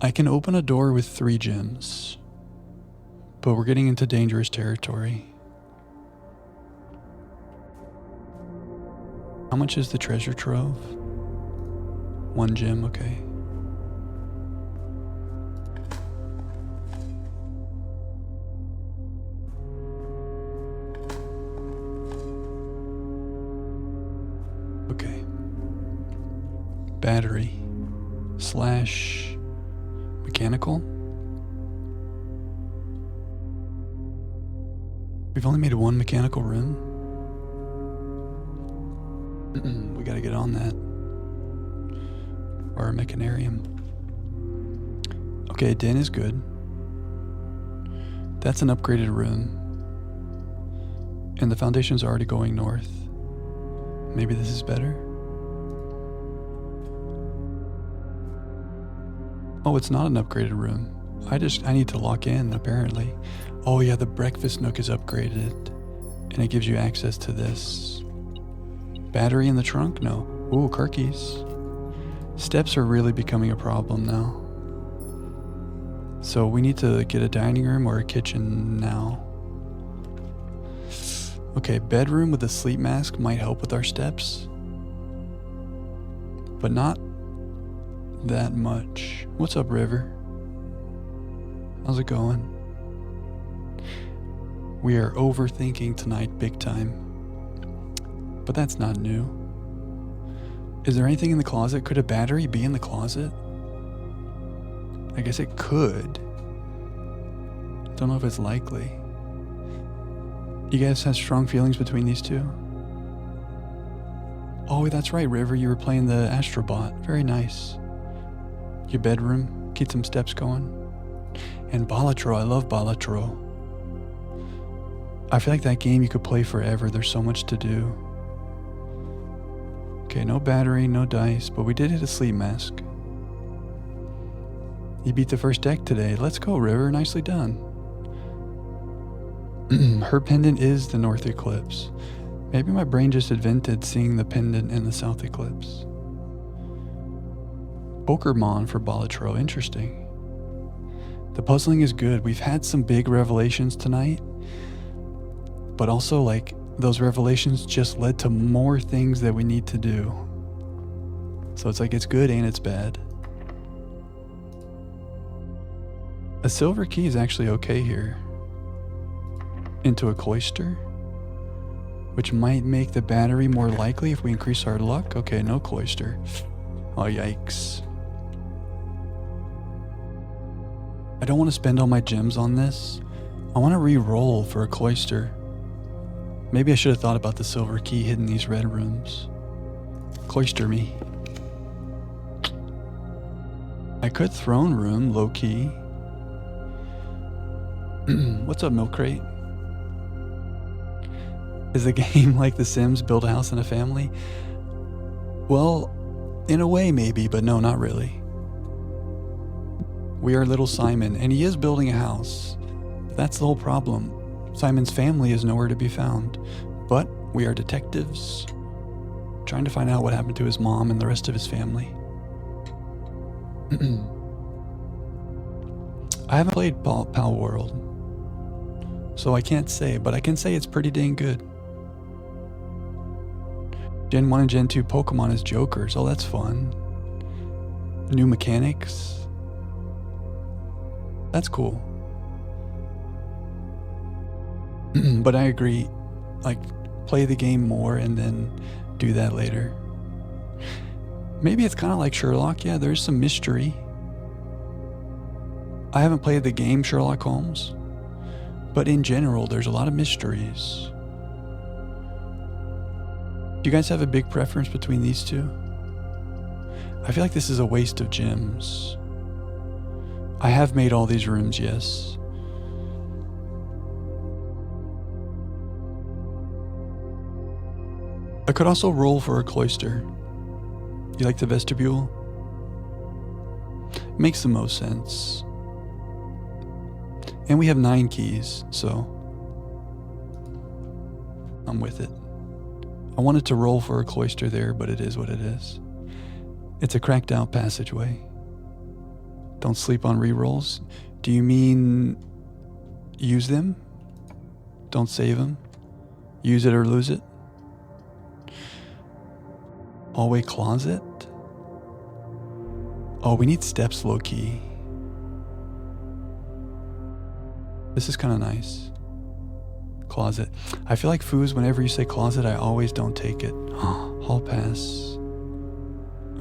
I can open a door with 3 gems, but we're getting into dangerous territory. How much is the treasure trove? 1 gem, okay. battery slash mechanical. We've only made one mechanical room. We gotta get on that. Or a mechanarium. Okay, den is good. That's an upgraded room. And the foundation's already going north. Maybe this is better? Oh, it's not an upgraded room. I need to lock in, apparently. Oh yeah, the breakfast nook is upgraded. And it gives you access to this. Battery in the trunk? No. Ooh, Kirkies. Steps are really becoming a problem now. So we need to get a dining room or a kitchen now. Okay, bedroom with a sleep mask might help with our steps. But not that much. What's up, River? How's it going? We are overthinking tonight big time. But that's not new. Is there anything in the closet? Could a battery be in the closet? I guess it could. Don't know if it's likely. You guys have strong feelings between these two? Oh, that's right, River. You were playing the Astrobot. Very nice. Your bedroom. Get some steps going. And Balatro. I love Balatro. I feel like that game you could play forever. There's so much to do. Okay, no battery, no dice, but we did hit a sleep mask. You beat the first deck today. Let's go, River. Nicely done. Her pendant is the North Eclipse. Maybe my brain just invented seeing the pendant in the South Eclipse. Pokemon for Balatro. Interesting. The puzzling is good. We've had some big revelations tonight, but also like those revelations just led to more things that we need to do. So it's like it's good and it's bad. A silver key is actually okay here. Into a cloister, which might make the battery more likely if we increase our luck. Okay, no cloister. Oh, yikes. I don't want to spend all my gems on this. I want to re-roll for a cloister. Maybe I should have thought about the silver key hidden in these red rooms. Cloister me. I could throne room, low key. What's up, Milk Crate? Is the game like The Sims, build a house and a family? Well, in a way maybe, but no, not really. We are little Simon, and he is building a house. But that's the whole problem. Simon's family is nowhere to be found. But we are detectives, trying to find out what happened to his mom and the rest of his family. I haven't played Pal World, so I can't say, but I can say it's pretty dang good. Gen 1 and Gen 2 Pokemon as Jokers. Oh, that's fun. New mechanics. That's cool. But I agree. Like, play the game more and then do that later. Maybe it's kind of like Sherlock. Yeah, there's some mystery. I haven't played the game Sherlock Holmes, but in general, there's a lot of mysteries. Do you guys have a big preference between these two? I feel like this is a waste of gems. I have made all these rooms, yes. I could also roll for a cloister. You like the vestibule? Makes the most sense. And we have 9 keys, so I'm with it. I wanted to roll for a cloister there, but it is what it is. It's a cracked out passageway. Don't sleep on rerolls. Do you mean use them? Don't save them? Use it or lose it? Hallway closet? Oh, we need steps low key. This is kind of nice. Closet. I feel like Foos, whenever you say closet, I always don't take it. Hall pass.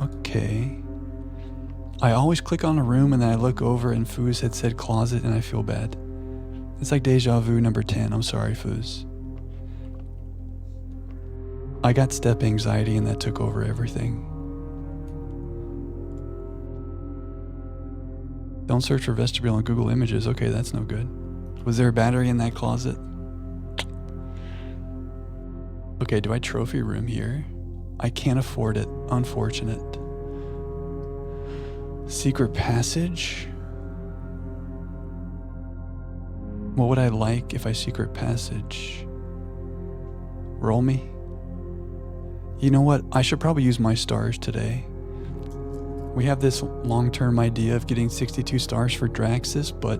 Okay. okay. I always click on a room and then I look over and Foos had said closet and I feel bad. It's like deja vu number 10. I'm sorry, Foos. I got step anxiety and that took over everything. Don't search for vestibule on Google Images. Okay, that's no good. Was there a battery in that closet? Okay, do I trophy room here? I can't afford it. Unfortunate. Secret passage? What would I like if I secret passage? Roll me? You know what? I should probably use my stars today. We have this long-term idea of getting 62 stars for Draxus, but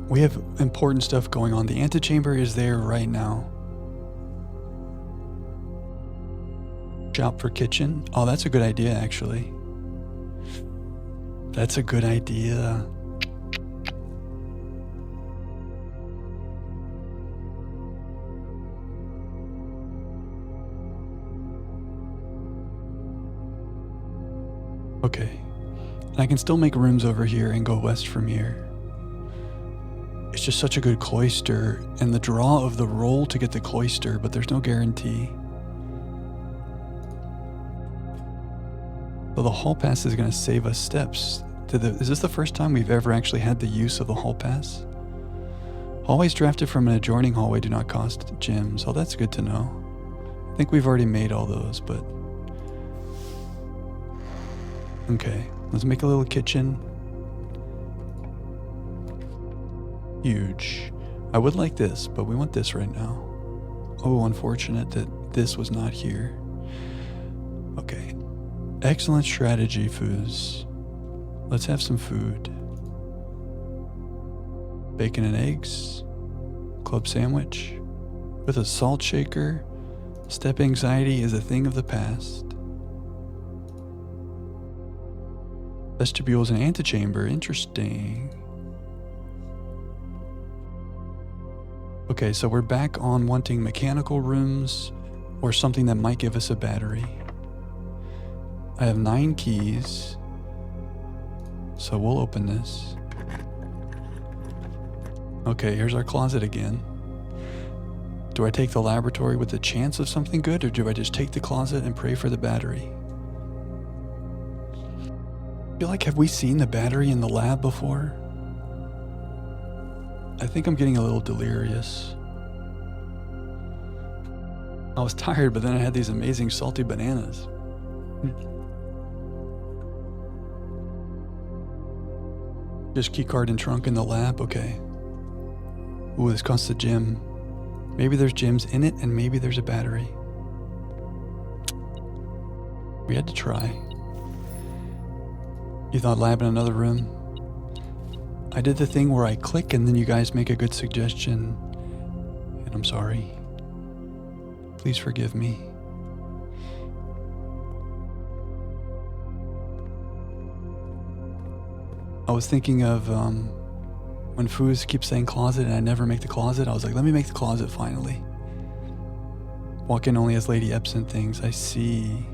we have important stuff going on. The antechamber is there right now. Shop for kitchen. Oh, that's a good idea, actually. That's a good idea. Okay. And I can still make rooms over here and go west from here. It's just such a good cloister, and the draw of the roll to get the cloister, but there's no guarantee. So the hall pass is going to save us steps. Is this the first time we've ever actually had the use of the hall pass? Hallways drafted from an adjoining hallway do not cost gems. Oh, that's good to know. I think we've already made all those, but... Okay, let's make a little kitchen. Huge. I would like this, but we want this right now. Oh, unfortunate that this was not here. Okay. Excellent strategy, Foos. Let's have some food. Bacon and eggs. Club sandwich. With a salt shaker. Step anxiety is a thing of the past. Vestibules and antechamber. Interesting. Okay, so we're back on wanting mechanical rooms or something that might give us a battery. I have 9 keys, so we'll open this. Okay, here's our closet again. Do I take the laboratory with the chance of something good, or do I just take the closet and pray for the battery? I feel like, have we seen the battery in the lab before? I think I'm getting a little delirious. I was tired, but then I had these amazing salty bananas. Just keycard and trunk in the lab? Okay. Ooh, this costs a gem. Maybe there's gems in it, and maybe there's a battery. We had to try. You thought lab in another room? I did the thing where I click and then you guys make a good suggestion. And I'm sorry. Please forgive me. I was thinking of when Foos keeps saying closet and I never make the closet. I was like, let me make the closet finally. Walk in only as Lady Epson things. I see.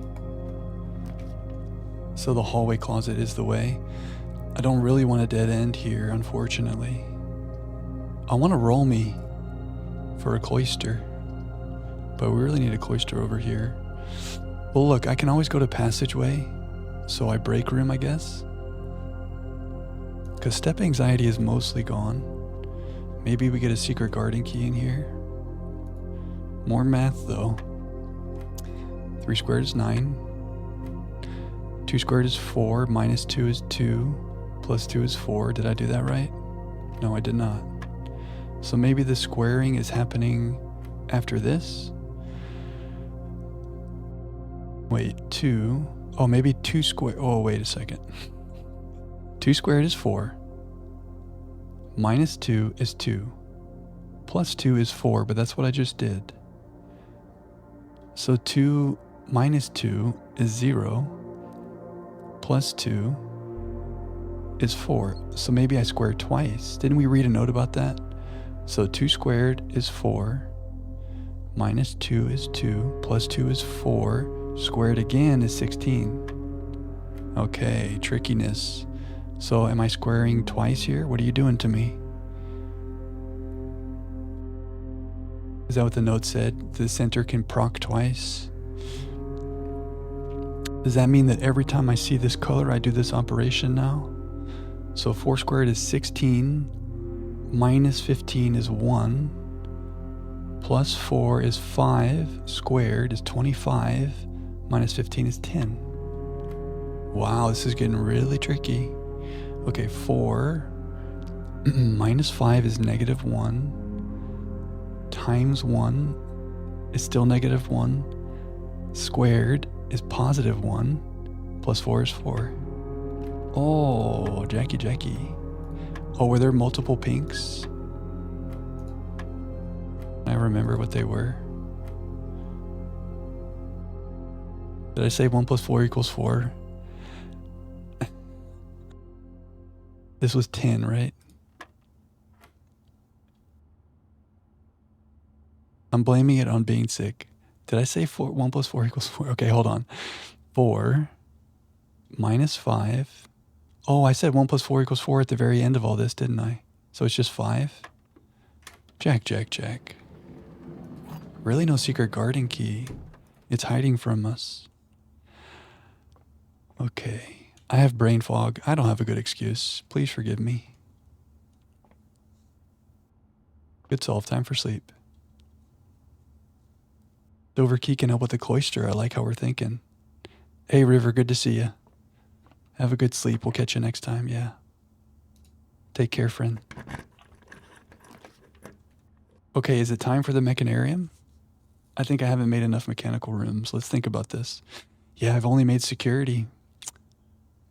So the hallway closet is the way. I don't really want a dead end here, unfortunately. I want to roll me for a cloister, but we really need a cloister over here. Well, look, I can always go to passageway, so I break room, I guess. Because step anxiety is mostly gone. Maybe we get a secret garden key in here. More math, though. 3 squared is 9. 2 squared is 4. Minus 2 is 2. Plus 2 is 4. Did I do that right? No, I did not. So maybe the squaring is happening after this? Wait, 2. Oh, maybe 2 squared. Oh, wait a second. 2 squared is 4. Minus 2 is 2. Plus 2 is 4, but that's what I just did. So 2 minus 2 is 0. Plus 2 is 4. So maybe I squared twice. Didn't we read a note about that? So 2 squared is 4. Minus 2 is 2. Plus 2 is 4. squared again is 16. Okay, trickiness. So am I squaring twice here? What are you doing to me? Is that what the note said? The center can proc twice? Does that mean that every time I see this color, I do this operation now? So 4 squared is 16, minus 15 is 1, plus 4 is 5, squared is 25, minus 15 is 10. Wow, this is getting really tricky. Okay, 4 minus 5 is negative 1, times 1 is still negative 1, squared is positive 1, plus 4 is 4. Oh, Jackie. Oh, were there multiple pinks? I remember what they were. Did I say 1 plus 4 equals 4? This was 10, right? I'm blaming it on being sick. Did I say 1 plus 4 equals 4? Okay, hold on. 4 minus 5. Oh, I said 1 plus 4 equals 4 at the very end of all this, didn't I? So it's just 5? Jack. Really no secret garden key. It's hiding from us. Okay. I have brain fog. I don't have a good excuse. Please forgive me. Good solve. Time for sleep. Silver key can help with the cloister. I like how we're thinking. Hey, River, good to see you. Have a good sleep. We'll catch you next time. Yeah. Take care, friend. Okay, is it time for the mechanarium? I think I haven't made enough mechanical rooms. Let's think about this. Yeah, I've only made security.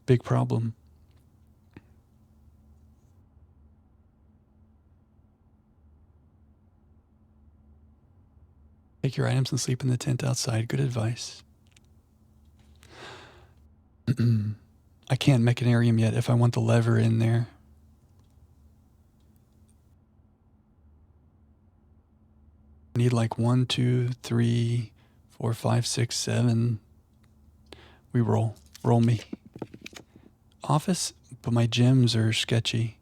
Big problem. Take your items and sleep in the tent outside. Good advice. I can't mechanarium yet if I want the lever in there. I need like 1, 2, 3, 4, 5, 6, 7. We roll. Roll me. Office, but my gyms are sketchy.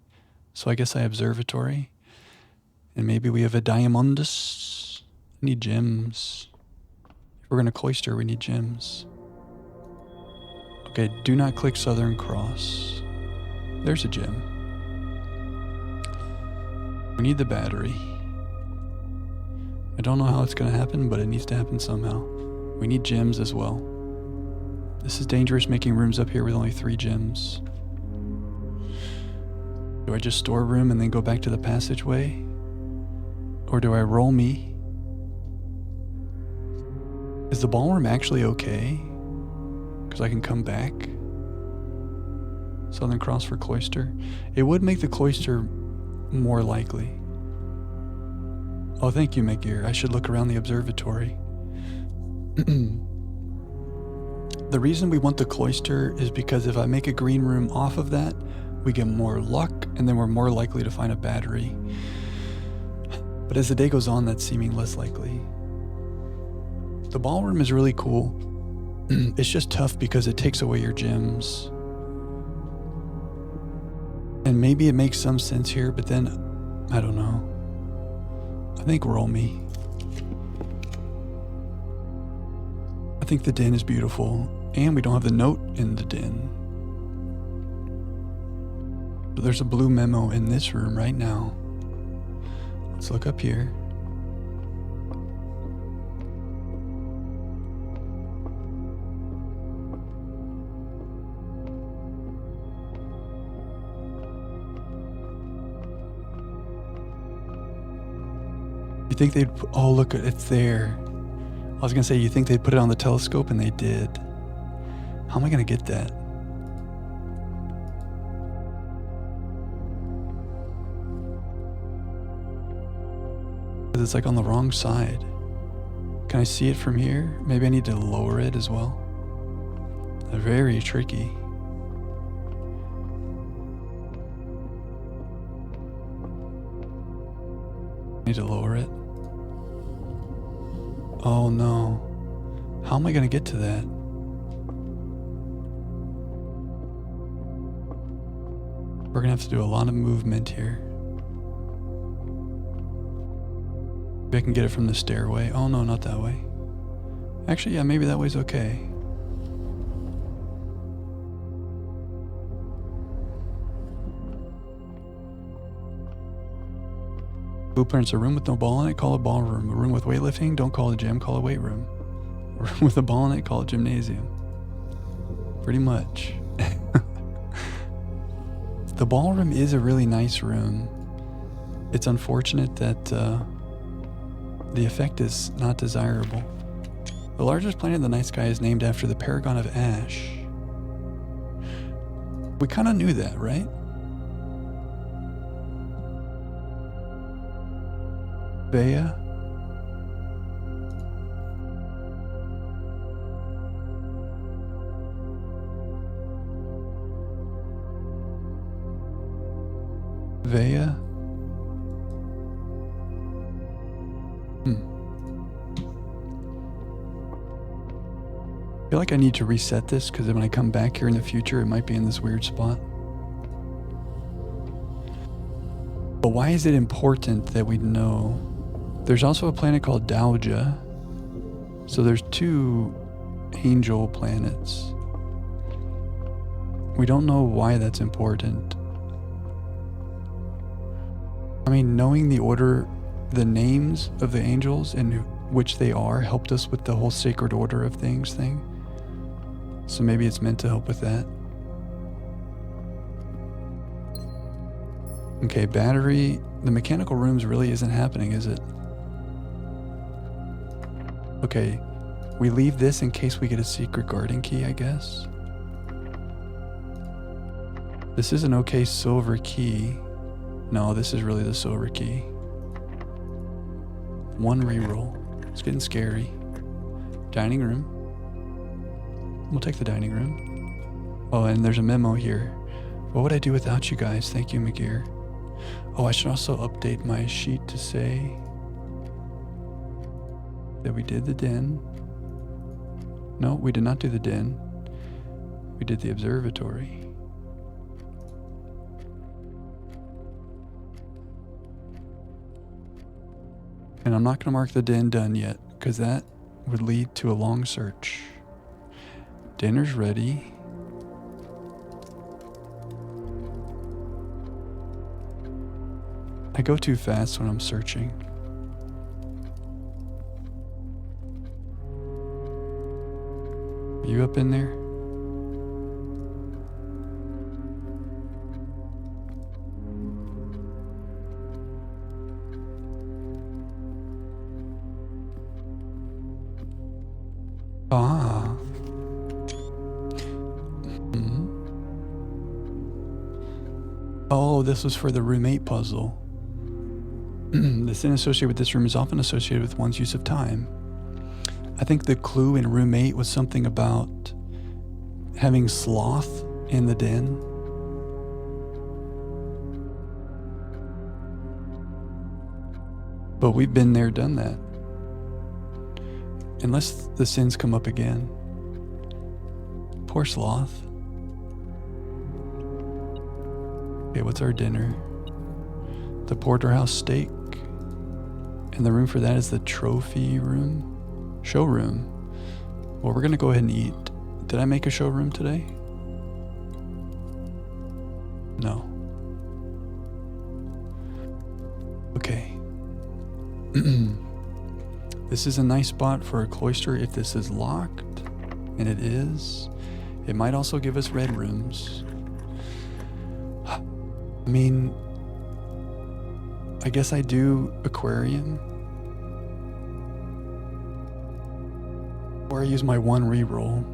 So I guess I observatory. And maybe we have a diamondus. We need gyms. If we're going to cloister, we need gyms. Okay, do not click Southern Cross. There's a gym. We need the battery. I don't know how it's going to happen, but it needs to happen somehow. We need gyms as well. This is dangerous making rooms up here with only 3 gyms. Do I just store a room and then go back to the passageway? Or do I roll me? Is the ballroom actually okay? Because I can come back. Southern Cross for cloister. It would make the cloister more likely. Oh, thank you, McGear. I should look around the observatory. The reason we want the cloister is because if I make a green room off of that, we get more luck, and then we're more likely to find a battery. But as the day goes on, that's seeming less likely. The ballroom is really cool. It's just tough because it takes away your gems. And maybe it makes some sense here, but then, I don't know. I think roll me. I think the den is beautiful, and we don't have the note in the den. But there's a blue memo in this room right now. Let's look up here. You think they'd, oh look, it's there. I was gonna say, you think they'd put it on the telescope, and they did. How am I gonna get that? Because it's like on the wrong side. Can I see it from here? Maybe I need to lower it as well. Very tricky. Need to lower it. Oh no. How am I going to get to that? We're going to have to do a lot of movement here. Maybe I can get it from the stairway. Oh no, not that way. Actually, yeah, maybe that way's okay. Blueprints: a room with no ball in it, call a ballroom. A room with weightlifting, don't call it a gym, call a weight room. A room with a ball in it, call it gymnasium. Pretty much. The ballroom is a really nice room. It's unfortunate that the effect is not desirable. The largest planet in the night sky is named after the Paragon of Ash. We kind of knew that, right? Vea. Vea. I feel like I need to reset this because when I come back here in the future, it might be in this weird spot. But why is it important that we know? There's also a planet called Dauja. So there's 2 angel planets. We don't know why that's important. I mean, knowing the order, the names of the angels and which they are helped us with the whole sacred order of things thing. So maybe it's meant to help with that. Okay, battery. The mechanical rooms really isn't happening, is it? Okay, we leave this in case we get a secret guarding key, I guess. This is an okay silver key. No, this is really the silver key. 1 reroll. It's getting scary. Dining room. We'll take the dining room. Oh, and there's a memo here. What would I do without you guys? Thank you, McGear. Oh, I should also update my sheet to say that we did the den. No, we did not do the den. We did the observatory. And I'm not going to mark the den done yet, because that would lead to a long search. Dinner's ready. I go too fast when I'm searching. Are you up in there? Ah. Oh, this was for the room 8 puzzle. The sin associated with this room is often associated with one's use of time. I think the clue in room 8 was something about having sloth in the den. But we've been there, done that. Unless the sins come up again. Poor sloth. Okay, what's our dinner? The porterhouse steak. And the room for that is the trophy room? Showroom. Well, we're going to go ahead and eat. Did I make a showroom today? No. Okay. This is a nice spot for a cloister if this is locked. And it is. It might also give us red rooms. I mean, I guess I do aquarium. Or I use my 1 reroll.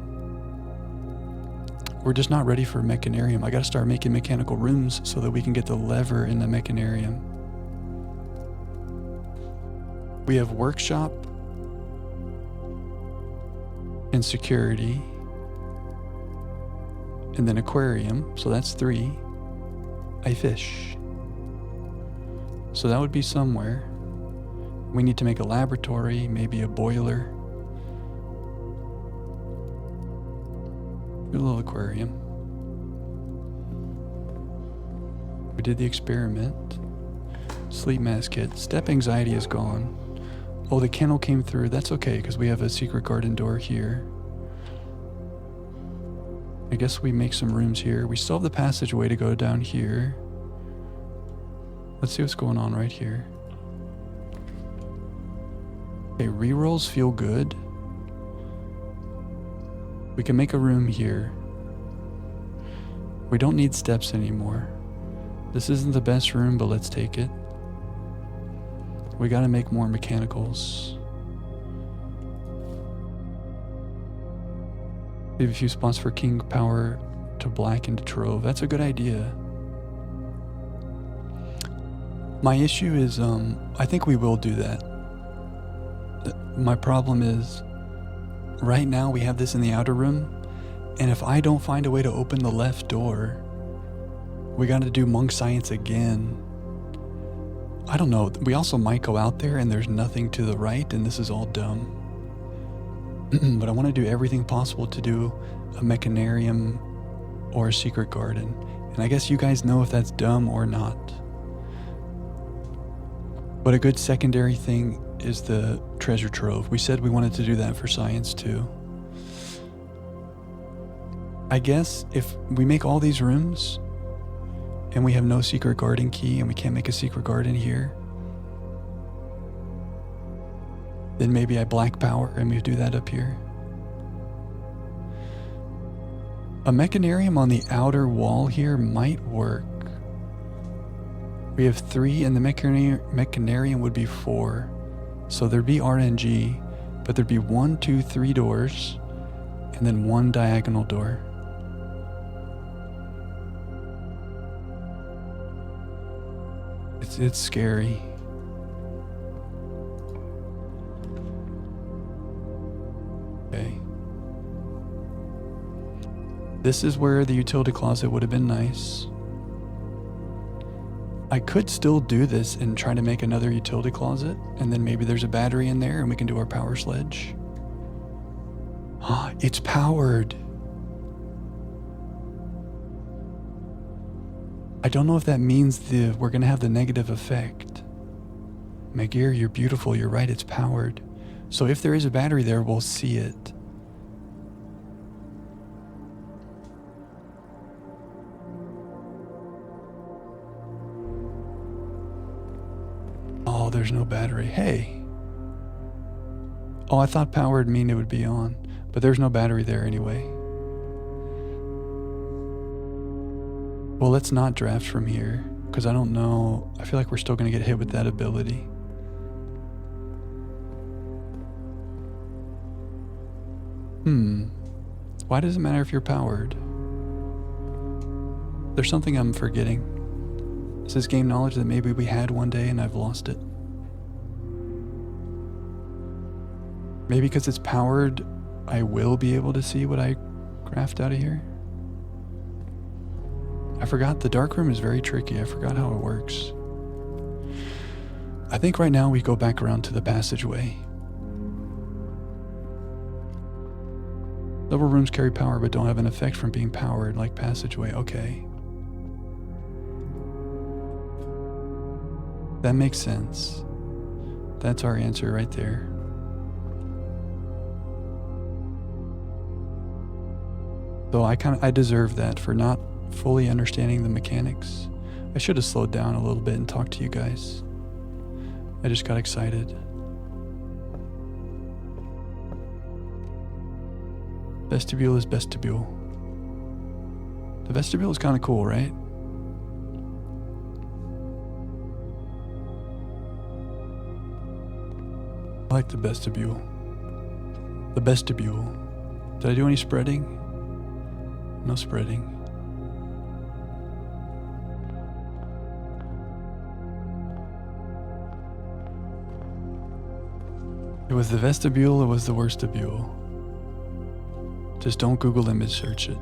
We're just not ready for mechanarium. I gotta start making mechanical rooms so that we can get the lever in the mechanarium. We have workshop and security. And then aquarium, so that's 3. I fish. So that would be somewhere. We need to make a laboratory, maybe a boiler. A little aquarium. We did the experiment. Sleep mask kit. Step anxiety is gone. Oh, the kennel came through. That's okay, because we have a secret garden door here. I guess we make some rooms here. We still have the passageway to go down here. Let's see what's going on right here. Okay, rerolls feel good. We can make a room here. We don't need steps anymore. This isn't the best room, but let's take it. We gotta make more mechanicals. Leave a few spots for king power to black and to trove. That's a good idea. My issue is, I think we will do that. My problem is, right now we have this in the outer room, and if I don't find a way to open the left door, we gotta do monk science again. I don't know. We also might go out there and there's nothing to the right, and this is all dumb. But I want to do everything possible to do a mechanarium or a secret garden. And I guess you guys know if that's dumb or not. But a good secondary thing is the treasure trove. We said we wanted to do that for science too. I guess if we make all these rooms and we have no secret garden key and we can't make a secret garden here, then maybe I black power and we do that up here. A mechanarium on the outer wall here might work. We have 3 and the mechanarium would be 4. So there'd be RNG, but there'd be 1, 2, 3 doors and then 1 diagonal door. It's scary. Okay. This is where the utility closet would have been nice. I could still do this and try to make another utility closet, and then maybe there's a battery in there and we can do our power sledge. Ah, it's powered. I don't know if that means we're going to have the negative effect. Magir, you're beautiful. You're right. It's powered. So if there is a battery there, we'll see it. Oh, there's no battery. Hey. Oh, I thought powered mean it would be on, but there's no battery there anyway. Well, let's not draft from here, because I don't know. I feel like we're still going to get hit with that ability. Why does it matter if you're powered? There's something I'm forgetting. Is this game knowledge that maybe we had one day and I've lost it? Maybe because it's powered, I will be able to see what I craft out of here? I forgot the dark room is very tricky. I forgot how it works. I think right now we go back around to the passageway. Double rooms carry power but don't have an effect from being powered like passageway. Okay. That makes sense. That's our answer right there. So I deserve that for not fully understanding the mechanics. I should have slowed down a little bit and talked to you guys. I just got excited. Vestibule is vestibule. The vestibule is kind of cool, right? I like the vestibule. The vestibule. Did I do any spreading? No spreading. It was the vestibule, it was the worstibule. Just don't Google image search it.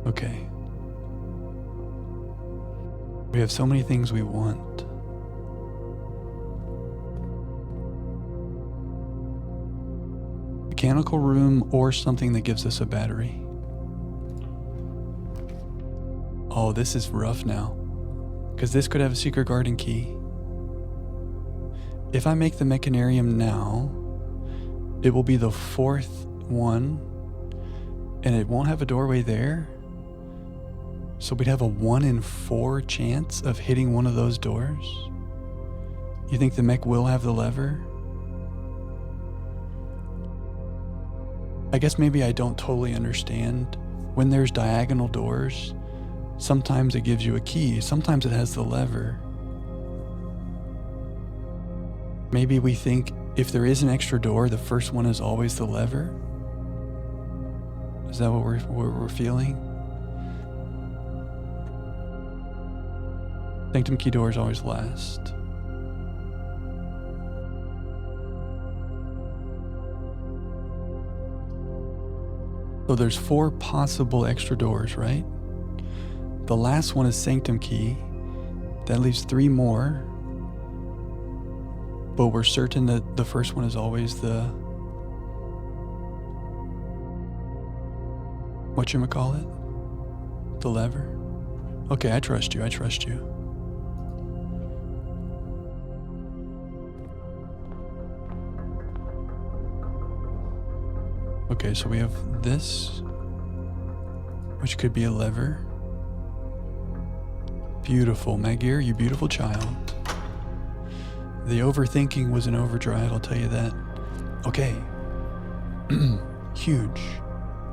Okay. We have so many things we want. mechanical room or something that gives us a battery. Oh, this is rough now. Because this could have a secret garden key. If I make the mechanarium now, it will be the 4th one, and it won't have a doorway there. So we'd have a 1 in 4 chance of hitting one of those doors. You think the mech will have the lever? I guess maybe I don't totally understand. When there's diagonal doors, sometimes it gives you a key, sometimes it has the lever. Maybe we think if there is an extra door, the first one is always the lever? Is that what we're feeling? Sanctum key door is always last. So there's 4 possible extra doors, right? The last one is sanctum key. That leaves 3 more. But we're certain that the first one is always the... whatchamacallit? The lever? Okay, I trust you, I trust you. Okay, so we have this, which could be a lever. Beautiful, Magir, you beautiful child. The overthinking was an overdrive, I'll tell you that. Okay. Huge.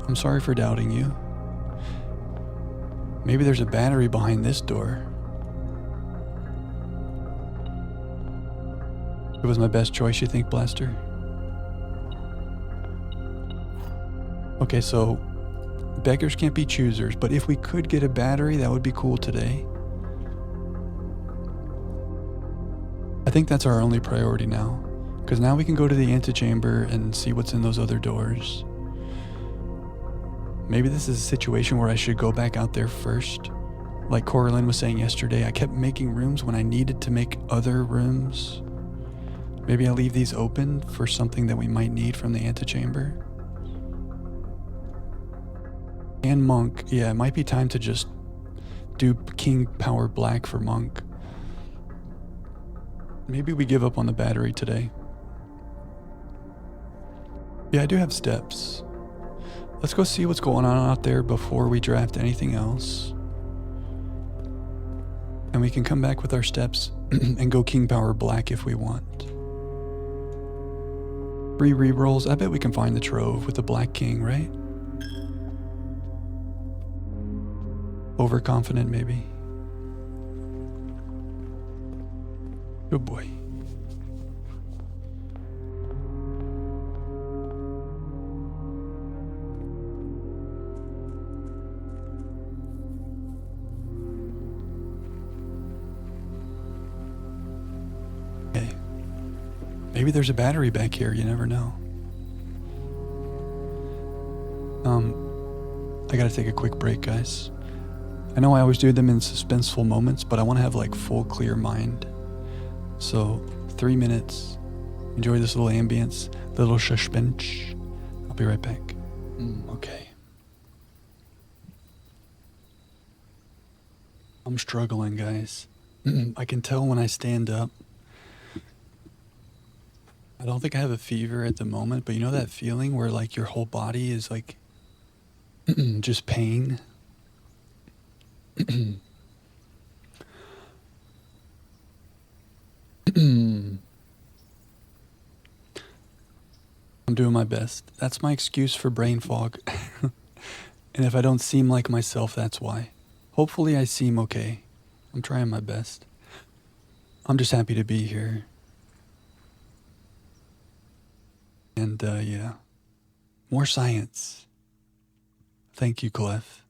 I'm sorry for doubting you. Maybe there's a battery behind this door. It was my best choice, you think, Blaster? Okay, so beggars can't be choosers, but if we could get a battery, that would be cool today. I think that's our only priority now, because now we can go to the antechamber and see what's in those other doors. Maybe this is a situation where I should go back out there first. Like Coraline was saying yesterday, I kept making rooms when I needed to make other rooms. Maybe I'll leave these open for something that we might need from the antechamber. And Monk, yeah, it might be time to just do King Power Black for Monk. Maybe we give up on the battery today. Yeah, I do have steps. Let's go see what's going on out there before we draft anything else. And we can come back with our steps and go King Power Black if we want. 3 rerolls. I bet we can find the trove with the Black King, right? Overconfident, maybe. Good boy. Okay. Maybe there's a battery back here, you never know. I gotta take a quick break, guys. I know I always do them in suspenseful moments, but I want to have like full clear mind. So 3 minutes. Enjoy this little ambience, little suspense. I'll be right back. Okay. I'm struggling, guys. I can tell when I stand up. I don't think I have a fever at the moment, but you know that feeling where like your whole body is like just pain? I'm doing my best. That's my excuse for brain fog. And if I don't seem like myself, that's why. Hopefully I seem okay. I'm trying my best. I'm just happy to be here. And yeah, more science. Thank you, Clef.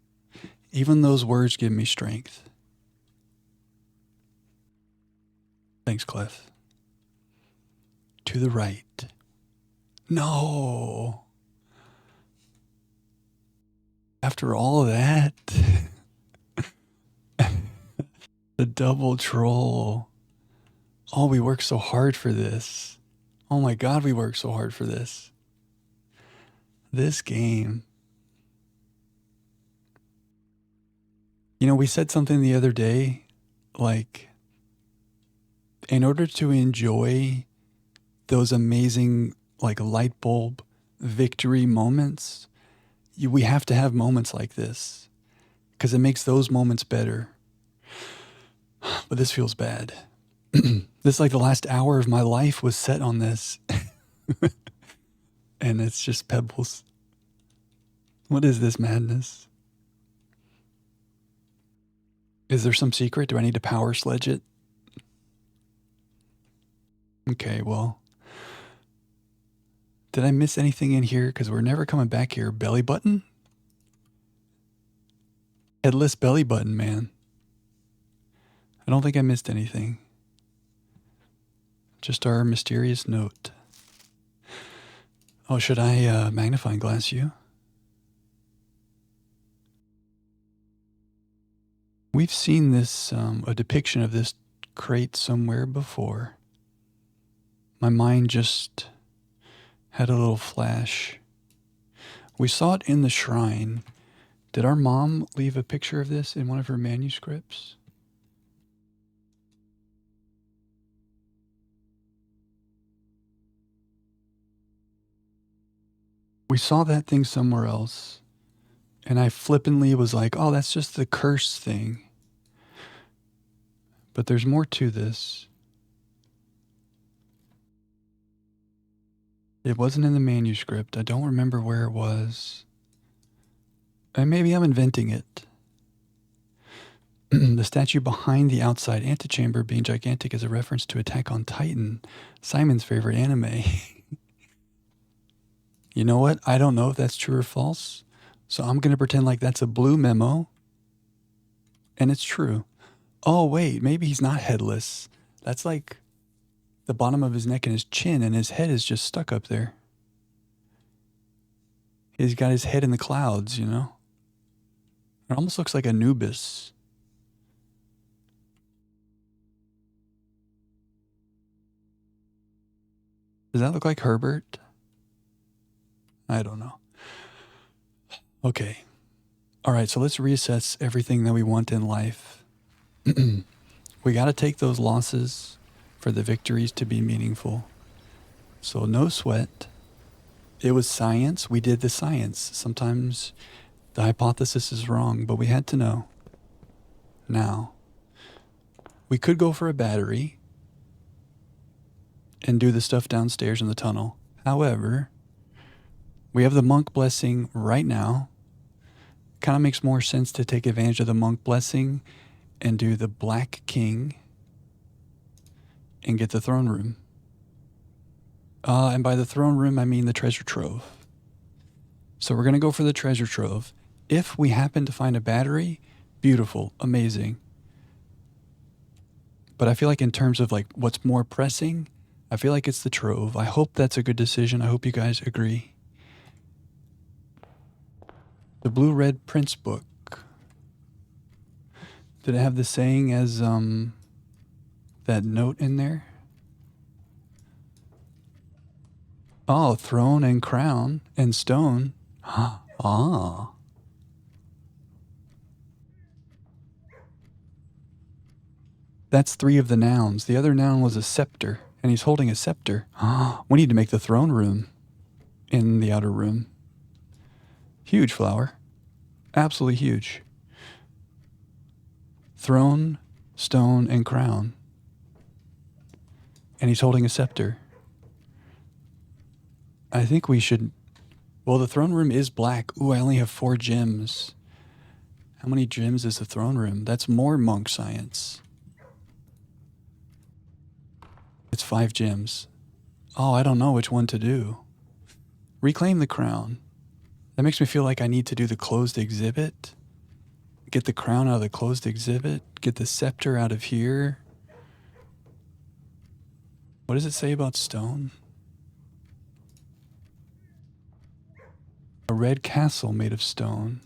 Even those words give me strength. Thanks, Clef. To the right. No. After all of that, the double troll. Oh, we worked so hard for this. Oh my God, we worked so hard for this. This game. You know, we said something the other day, like, in order to enjoy those amazing, like, light bulb victory moments, we have to have moments like this because it makes those moments better. But this feels bad. This, like, the last hour of my life was set on this. And it's just pebbles. What is this madness? Is there some secret? Do I need to power sledge it? Okay, well. Did I miss anything in here? Because we're never coming back here. Belly button? Headless belly button, man. I don't think I missed anything. Just our mysterious note. Oh, should I magnifying glass you? We've seen this, a depiction of this crate somewhere before. My mind just had a little flash. We saw it in the shrine. Did our mom leave a picture of this in one of her manuscripts? We saw that thing somewhere else, and I flippantly was like, oh, that's just the curse thing. But there's more to this. It wasn't in the manuscript. I don't remember where it was. And maybe I'm inventing it. The statue behind the outside antechamber being gigantic is a reference to Attack on Titan, Simon's favorite anime. You know what? I don't know if that's true or false. So I'm going to pretend like that's a blue memo. And it's true. Oh, wait, maybe he's not headless. That's like the bottom of his neck and his chin, and his head is just stuck up there. He's got his head in the clouds, you know? It almost looks like Anubis. Does that look like Herbert? I don't know. Okay. All right, so let's reassess everything that we want in life. We got to take those losses for the victories to be meaningful. So no sweat. It was science. We did the science. Sometimes the hypothesis is wrong, but we had to know. Now, we could go for a battery and do the stuff downstairs in the tunnel. However, we have the monk blessing right now. Kind of makes more sense to take advantage of the monk blessing and do the Black King and get the throne room. And by the throne room, I mean the treasure trove. So we're going to go for the treasure trove. If we happen to find a battery, beautiful, amazing. But I feel like in terms of like what's more pressing, I feel like it's the trove. I hope that's a good decision. I hope you guys agree. The Blue Red Prince book. Did it have the saying as that note in there? Oh, throne and crown and stone. Ah. That's 3 of the nouns. The other noun was a scepter, and he's holding a scepter. We need to make the throne room in the outer room. Huge flower. Absolutely huge. Throne, stone, and crown. And he's holding a scepter. I think we should... Well, the throne room is black. Ooh, I only have 4 gems. How many gems is the throne room? That's more monk science. It's 5 gems. Oh, I don't know which one to do. Reclaim the crown. That makes me feel like I need to do the closed exhibit. Get the crown out of the closed exhibit. Get the scepter out of here. What does it say about stone? A red castle made of stone.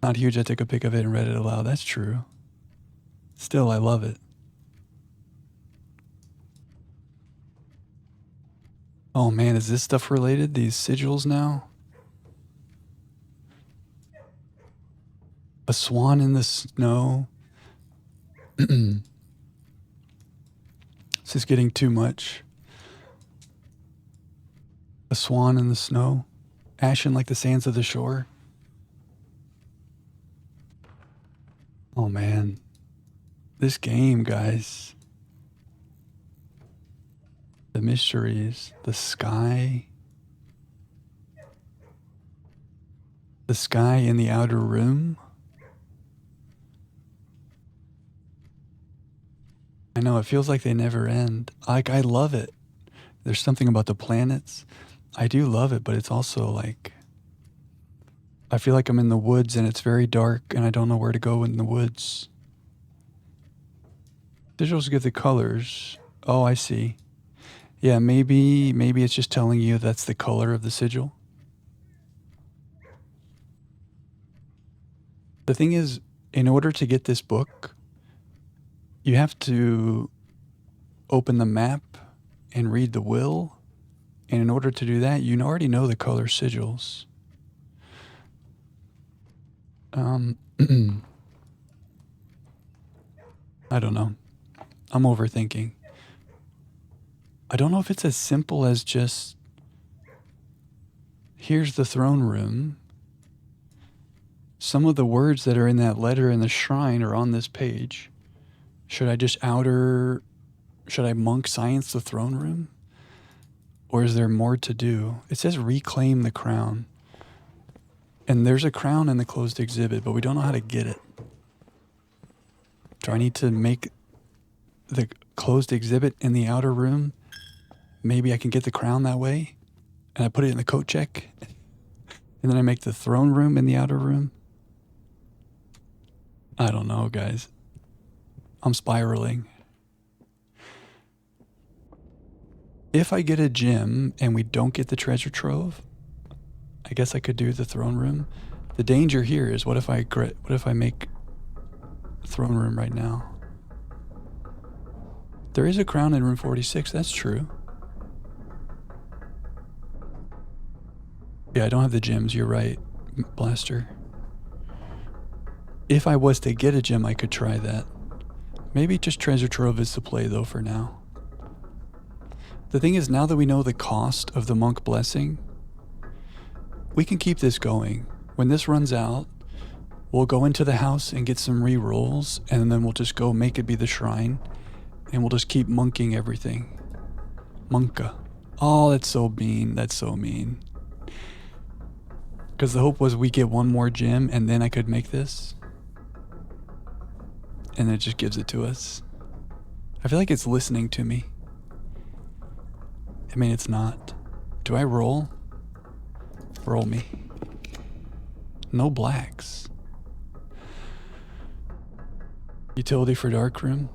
Not huge. I took a pic of it and read it aloud. That's true. Still, I love it. Oh man, is this stuff related? These sigils now? A swan in the snow. This is getting too much. A swan in the snow. Ashen like the sands of the shore. Oh man. This game, guys. The mysteries. The sky. The sky in the outer room. I know, it feels like they never end. Like, I love it. There's something about the planets. I do love it, but it's also like, I feel like I'm in the woods and it's very dark and I don't know where to go in the woods. Sigils give the colors. Oh, I see. Yeah, maybe it's just telling you that's the color of the sigil. The thing is, in order to get this book, you have to open the map and read the will. And in order to do that, you already know the color sigils. I don't know. I'm overthinking. I don't know if it's as simple as just, here's the throne room. Some of the words that are in that letter in the shrine are on this page. Should I monk science the throne room? Or is there more to do? It says reclaim the crown. And there's a crown in the closed exhibit, but we don't know how to get it. Do I need to make the closed exhibit in the outer room? Maybe I can get the crown that way? And I put it in the coat check? And then I make the throne room in the outer room? I don't know, guys. I'm spiraling. If I get a gem and we don't get the treasure trove, I guess I could do the throne room. The danger here is what if I make throne room right now? There is a crown in room 46, that's true. Yeah, I don't have the gems, you're right, Blaster. If I was to get a gem, I could try that. Maybe just treasure trove is the play though for now. The thing is, now that we know the cost of the monk blessing, we can keep this going. When this runs out, we'll go into the house and get some re-rolls, and then we'll just go make it be the shrine, and we'll just keep monking everything. Monka. Oh, that's so mean. That's so mean. Because the hope was we get one more gem, and then I could make this. And it just gives it to us. I feel like it's listening to me. I mean, it's not. Do I roll? Roll me. No blacks. Utility for darkroom?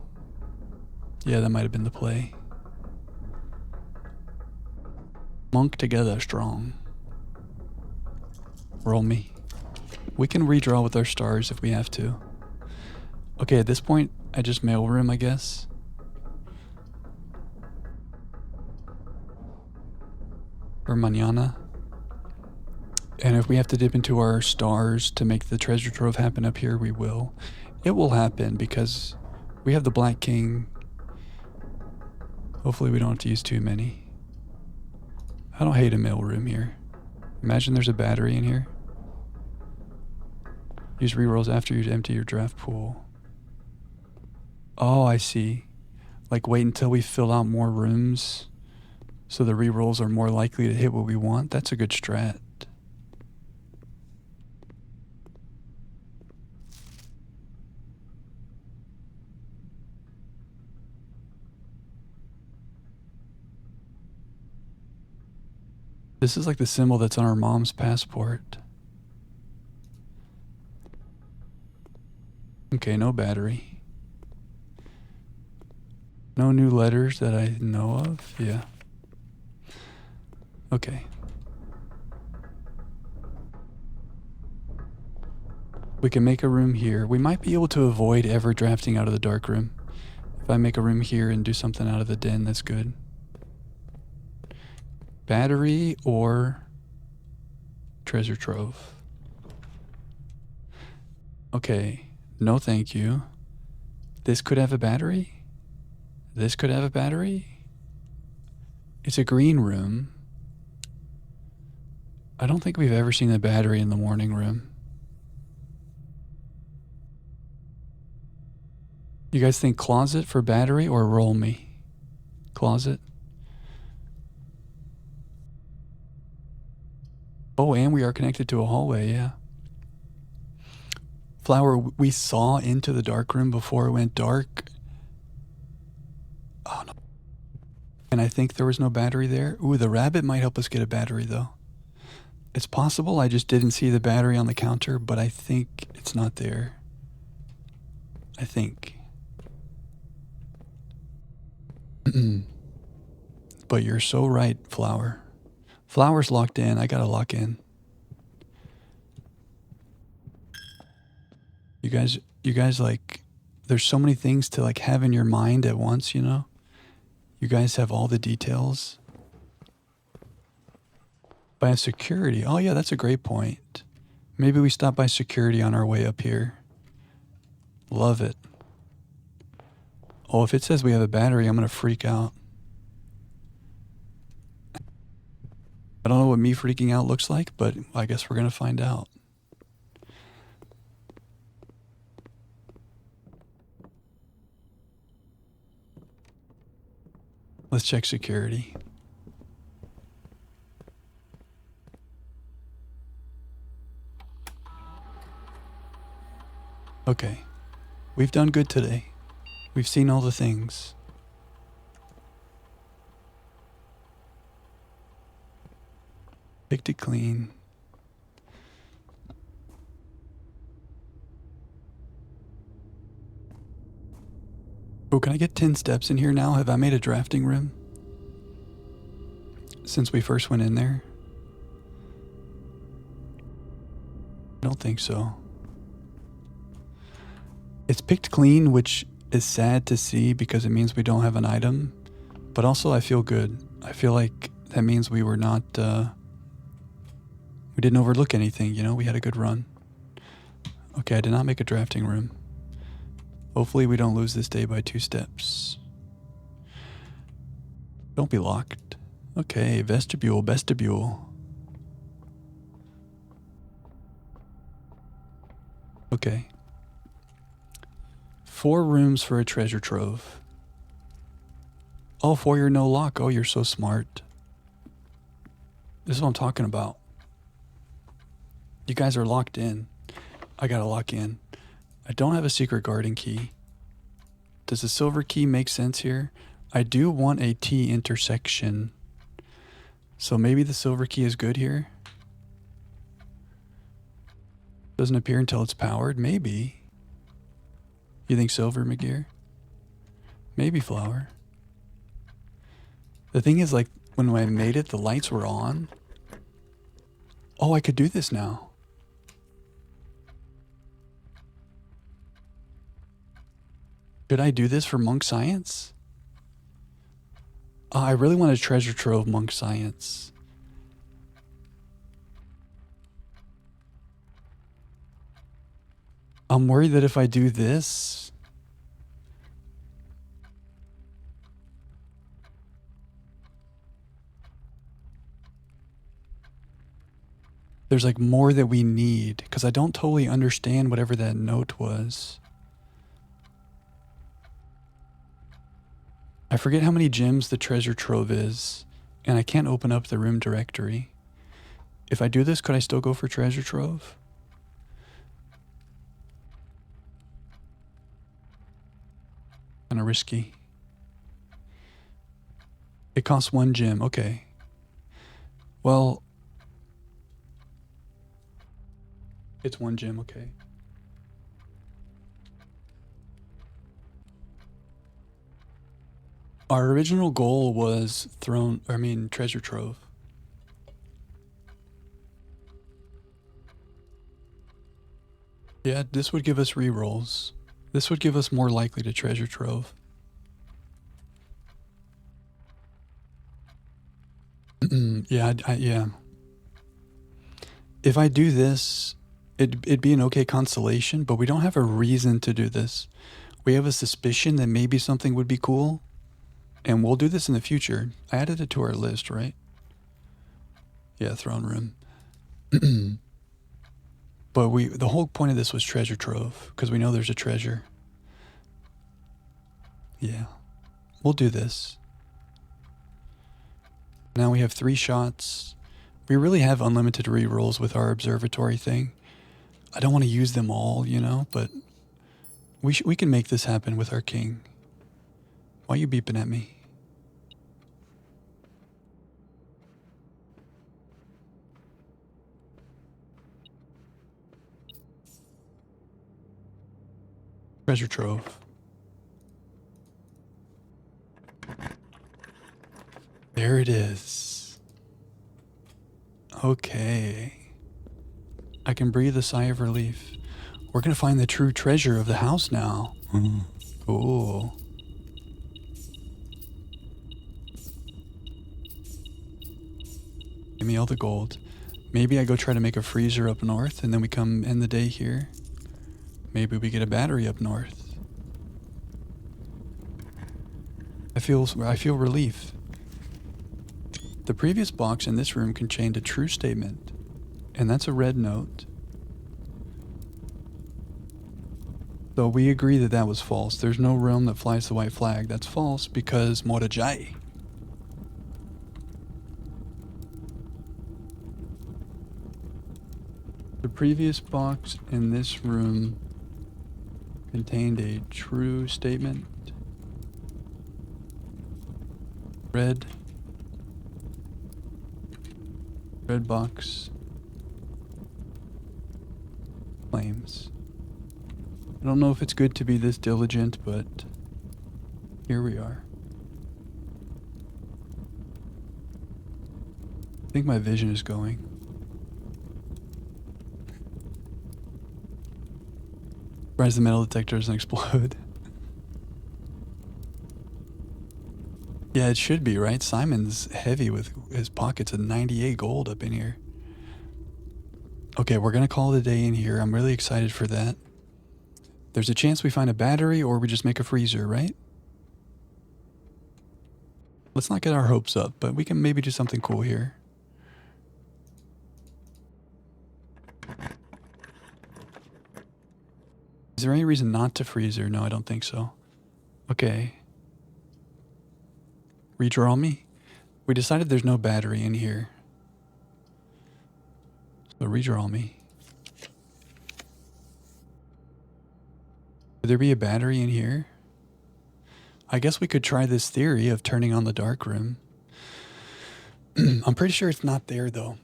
Yeah, that might have been the play. Monk together strong. Roll me. We can redraw with our stars if we have to. Okay, at this point, I just mailroom, I guess. Or mañana. And if we have to dip into our stars to make the treasure trove happen up here, we will. It will happen because we have the Black King. Hopefully we don't have to use too many. I don't hate a mailroom here. Imagine there's a battery in here. Use rerolls after you empty your draft pool. Oh, I see. Like wait until we fill out more rooms so the rerolls are more likely to hit what we want. That's a good strat. This is like the symbol that's on our mom's passport. Okay, no battery. No new letters that I know of. Yeah. Okay. We can make a room here. We might be able to avoid ever drafting out of the dark room. If I make a room here and do something out of the den, that's good. Battery or treasure trove? Okay, no thank you. This could have a battery? This could have a battery? It's a green room. I don't think we've ever seen a battery in the morning room. You guys think closet for battery or roll me? Closet. Oh, and we are connected to a hallway, yeah. Flower, we saw into the dark room before it went dark. Oh, no. And I think there was no battery there. Ooh, the rabbit might help us get a battery, though. It's possible I just didn't see the battery on the counter, but I think it's not there. I think. But you're so right, Flower. Flower's locked in. I gotta lock in. You guys like, there's so many things to like have in your mind at once, you know? You guys have all the details. By security. Oh yeah, that's a great point. Maybe we stop by security on our way up here. Love it. Oh, if it says we have a battery, I'm gonna freak out. I don't know what me freaking out looks like, but I guess we're gonna find out. Let's check security. Okay. We've done good today. We've seen all the things. Picked it clean. Oh, can I get 10 steps in here now? Have I made a drafting room? Since we first went in there? I don't think so. It's picked clean, which is sad to see because it means we don't have an item. But also I feel good. I feel like that means we were not, we didn't overlook anything, you know? We had a good run. Okay, I did not make a drafting room. Hopefully we don't lose this day by 2 steps. Don't be locked. Okay, vestibule. Okay. 4 rooms for a treasure trove. Oh, 4-year no lock. Oh, you're so smart. This is what I'm talking about. You guys are locked in. I gotta lock in. I don't have a secret garden key. Does the silver key make sense here? I do want a T intersection. So maybe the silver key is good here? Doesn't appear until it's powered? Maybe. You think silver, McGear? Maybe Flower. The thing is, like, when I made it, the lights were on. Oh, I could do this now. Should I do this for monk science? I really want a treasure trove monk science. I'm worried that if I do this, there's like more that we need, because I don't totally understand whatever that note was. I forget how many gems the treasure trove is, and I can't open up the room directory. If I do this, could I still go for treasure trove? Kind of risky. It costs 1 gem. Okay. Well, it's 1 gem. Okay. Our original goal was treasure trove. Yeah, this would give us rerolls. This would give us more likely to treasure trove. Yeah, yeah. If I do this, it'd be an okay consolation, but we don't have a reason to do this. We have a suspicion that maybe something would be cool, and we'll do this in the future. I added it to our list, right? Yeah, throne room. But the whole point of this was treasure trove, because we know there's a treasure. Yeah, we'll do this. Now we have 3 shots. We really have unlimited rerolls with our observatory thing. I don't want to use them all, you know, but we can make this happen with our king. Why are you beeping at me? Treasure trove. There it is. Okay. I can breathe a sigh of relief. We're going to find the true treasure of the house now. Cool. Give me all the gold. Maybe I go try to make a freezer up north and then we come end the day here. Maybe we get a battery up north. I feel relief. The previous box in this room contained a true statement, and that's a red note. So we agree that that was false. There's no realm that flies the white flag. That's false because Morajai. The previous box in this room contained a true statement. Red box claims. I don't know if it's good to be this diligent, but here we are. I think my vision is going. Surprised the metal detector doesn't explode. Yeah, it should be, right? Simon's heavy with his pockets of 98 gold up in here. Okay, we're going to call it a day in here. I'm really excited for that. There's a chance we find a battery or we just make a freezer, right? Let's not get our hopes up, but we can maybe do something cool here. Is there any reason not to freezer? No, I don't think so. Okay. Redraw me? We decided there's no battery in here. So redraw me. Could there be a battery in here? I guess we could try this theory of turning on the dark room. I'm pretty sure it's not there though.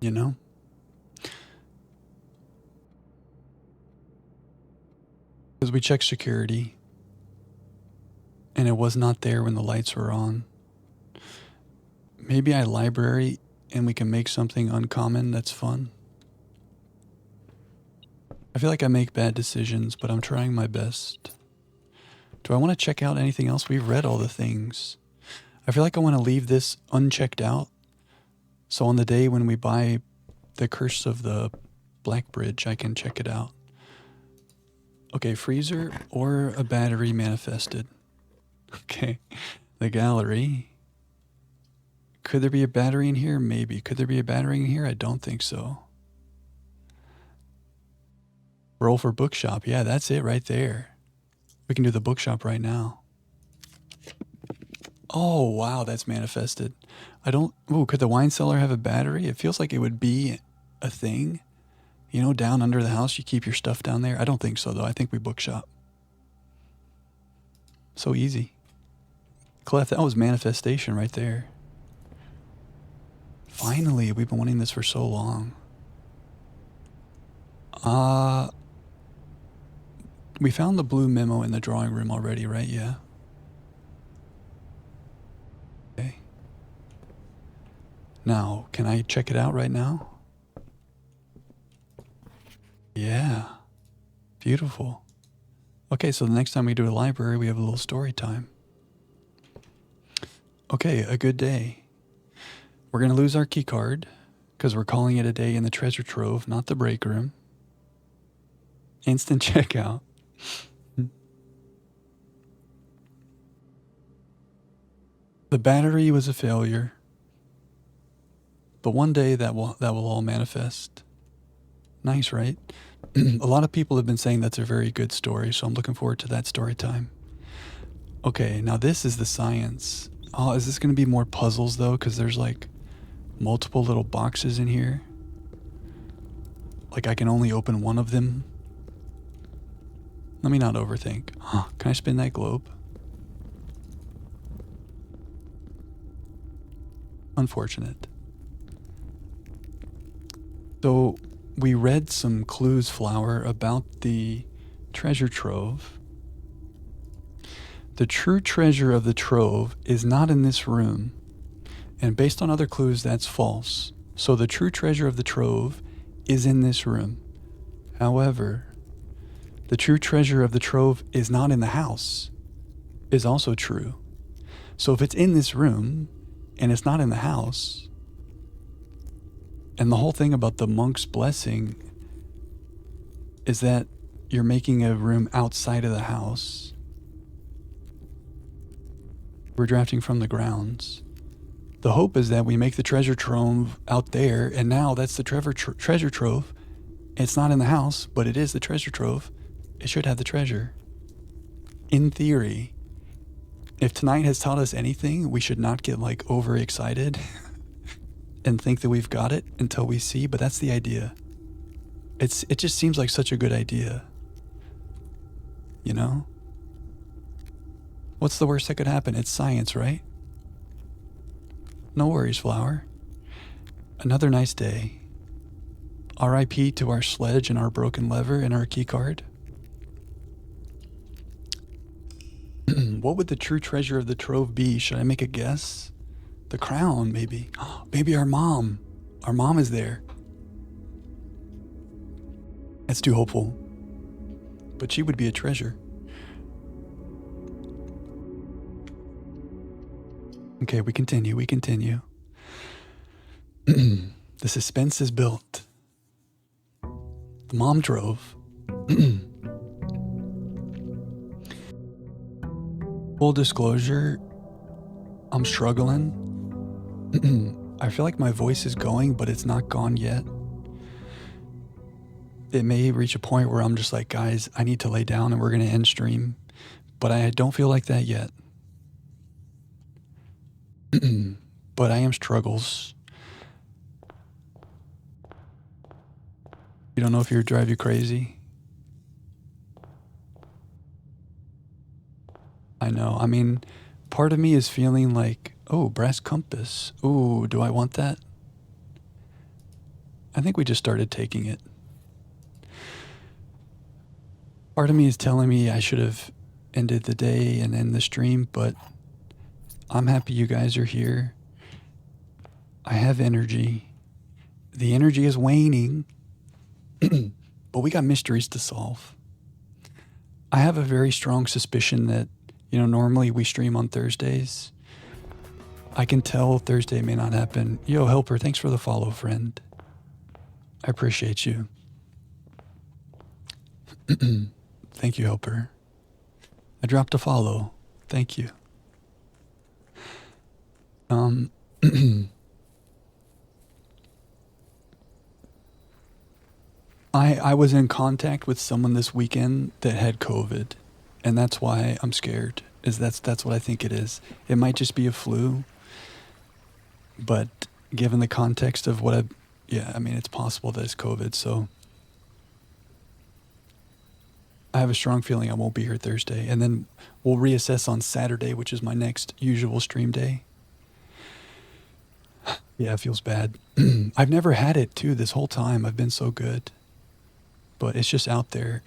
You know? Because we checked security. And it was not there when the lights were on. Maybe I library and we can make something uncommon that's fun. I feel like I make bad decisions, but I'm trying my best. Do I want to check out anything else? We've read all the things. I feel like I want to leave this unchecked out. So on the day when we buy the Curse of the Black Bridge, I can check it out. Okay, freezer or a battery manifested. Okay, the gallery. Could there be a battery in here? Maybe. Could there be a battery in here? I don't think so. Roll for bookshop. Yeah, that's it right there. We can do the bookshop right now. Oh, wow, that's manifested. Ooh, could the wine cellar have a battery? It feels like it would be a thing. You know, down under the house, you keep your stuff down there. I don't think so, though. I think we bookshop. So easy. Clef, that was manifestation right there. Finally, we've been wanting this for so long. We found the blue memo in the drawing room already, right? Yeah. Okay. Now, can I check it out right now? Yeah. Beautiful. Okay, so the next time we do a library, we have a little story time. Okay, a good day. We're going to lose our key card because we're calling it a day in the treasure trove, not the break room. Instant checkout. The battery was a failure. But one day that will all manifest. Nice, right? A lot of people have been saying that's a very good story, so I'm looking forward to that story time. Okay, now this is the science. Oh, is this going to be more puzzles though? Because there's like multiple little boxes in here. Like I can only open one of them. Let me not overthink. Can I spin that globe? Unfortunate. So we read some clues, Flower, about the treasure trove. The true treasure of the trove is not in this room. And based on other clues, that's false. So the true treasure of the trove is in this room. However, the true treasure of the trove is not in the house is also true. So if it's in this room and it's not in the house, and the whole thing about the monk's blessing is that you're making a room outside of the house. We're drafting from the grounds. The hope is that we make the treasure trove out there, and now that's the treasure trove. It's not in the house, but it is the treasure trove. It should have the treasure. In theory, if tonight has taught us anything, we should not get like overexcited and think that we've got it until we see, but that's the idea. It just seems like such a good idea. You know? What's the worst that could happen? It's science, right? No worries, Flower. Another nice day. R.I.P. to our sledge and our broken lever and our key card. What would the true treasure of the trove be? Should I make a guess? The crown, maybe. Maybe our mom. Our mom is there. That's too hopeful. But she would be a treasure. Okay, we continue. The suspense is built. The mom trove. Full disclosure, I'm struggling. I feel like my voice is going, but it's not gone yet. It may reach a point where I'm just like, guys, I need to lay down and we're going to end stream. But I don't feel like that yet. But I am struggles. You don't know if it drive you crazy? I know. I mean, part of me is feeling like, oh, brass compass. Ooh, do I want that? I think we just started taking it. Part of me is telling me I should have ended the day and end the stream, but I'm happy you guys are here. I have energy. The energy is waning, but we got mysteries to solve. I have a very strong suspicion that, normally we stream on Thursdays. I can tell Thursday may not happen. Yo, Helper, thanks for the follow, friend. I appreciate you. Thank you, Helper. I dropped a follow. Thank you. I was in contact with someone this weekend that had COVID, and that's why I'm scared. That's what I think it is. It might just be a flu, but given the context of it's possible that it's COVID, so I have a strong feeling I won't be here Thursday, and then we'll reassess on Saturday, which is my next usual stream day. Yeah, it feels bad. I've never had it, too, this whole time. I've been so good. But it's just out there.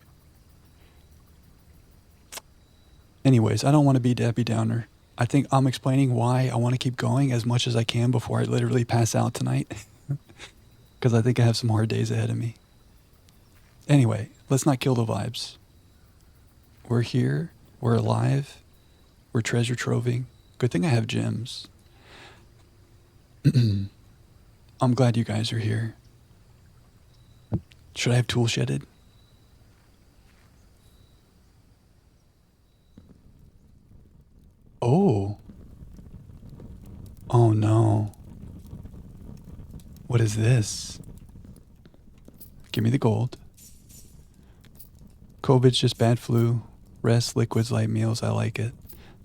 Anyways, I don't want to be Debbie Downer. I think I'm explaining why I want to keep going as much as I can before I literally pass out tonight. Because I think I have some hard days ahead of me. Anyway, let's not kill the vibes. We're here. We're alive. We're treasure troving. Good thing I have gems. I'm glad you guys are here. Should I have tool shedded? Oh. Oh no. What is this? Give me the gold. COVID's just bad flu. Rest, liquids, light meals. I like it.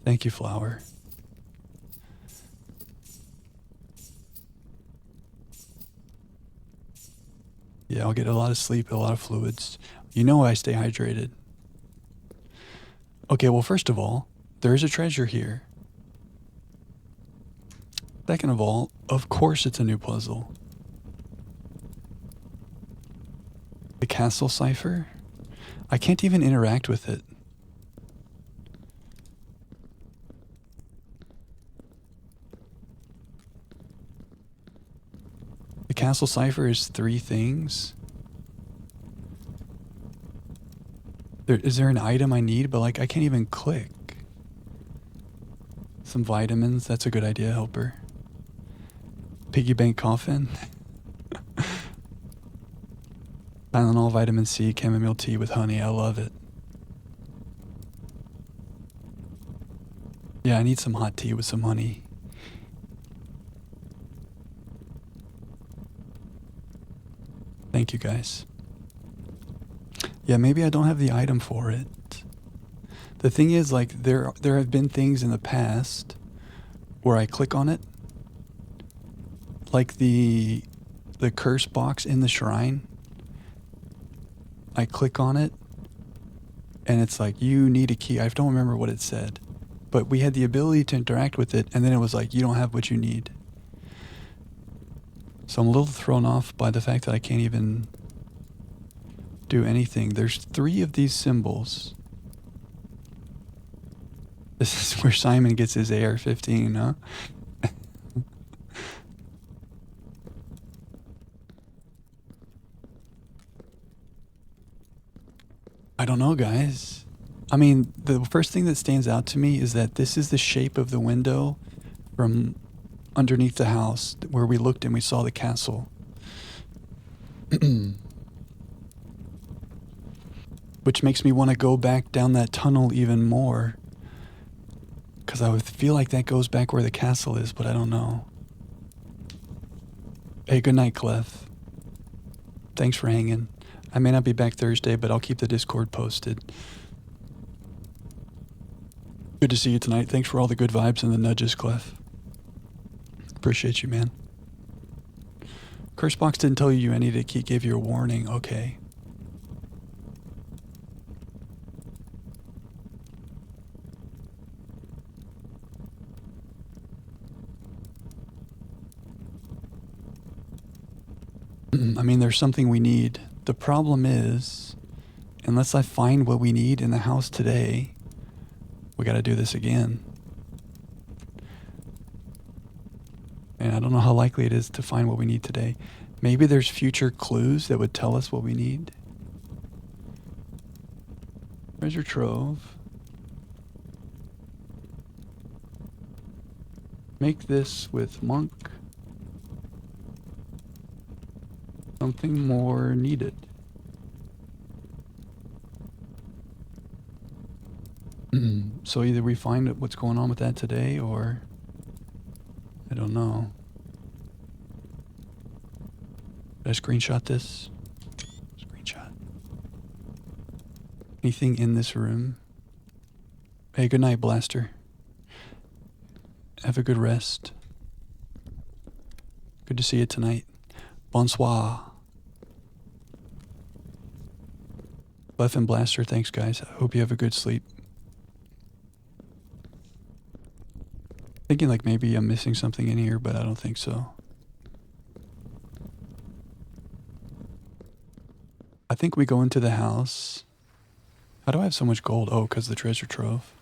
Thank you, flower. Yeah, I'll get a lot of sleep, a lot of fluids. You know I stay hydrated. Okay, well, first of all, there is a treasure here. Second of all, of course it's a new puzzle. The castle cipher? I can't even interact with it. The castle cipher is 3 things. Is there an item I need? But like I can't even click. Some vitamins, that's a good idea, helper. Piggy bank coffin. Tylenol, vitamin C, chamomile tea with honey. I love it. Yeah, I need some hot tea with some honey. Thank you, guys. Yeah, maybe I don't have the item for it. The thing is, like, there have been things in the past where I click on it, like the curse box in the shrine. I click on it, and it's like, you need a key. I don't remember what it said, but we had the ability to interact with it, and then it was like, you don't have what you need. So I'm a little thrown off by the fact that I can't even do anything. There's 3 of these symbols. This is where Simon gets his AR-15, huh? I don't know, guys. I mean, the first thing that stands out to me is that this is the shape of the window from underneath the house where we looked and we saw the castle. Which makes me want to go back down that tunnel even more. Because I would feel like that goes back where the castle is, but I don't know. Hey, good night, Clef. Thanks for hanging. I may not be back Thursday, but I'll keep the Discord posted. Good to see you tonight. Thanks for all the good vibes and the nudges, Clef. Appreciate you, man. Cursebox didn't tell you I needed a key, gave you a warning. Okay. I mean, there's something we need. The problem is, unless I find what we need in the house today, we gotta do this again. And I don't know how likely it is to find what we need today. Maybe there's future clues that would tell us what we need. Treasure trove. Make this with monk. Something more needed. So either we find what's going on with that today, or I don't know. Did I screenshot this? Screenshot. Anything in this room? Hey, good night, Blaster. Have a good rest. Good to see you tonight. Bonsoir. Left and Blaster, thanks, guys. I hope you have a good sleep. Thinking like maybe I'm missing something in here, but I don't think so. I think we go into the house. How do I have so much gold? Oh, because the treasure trove.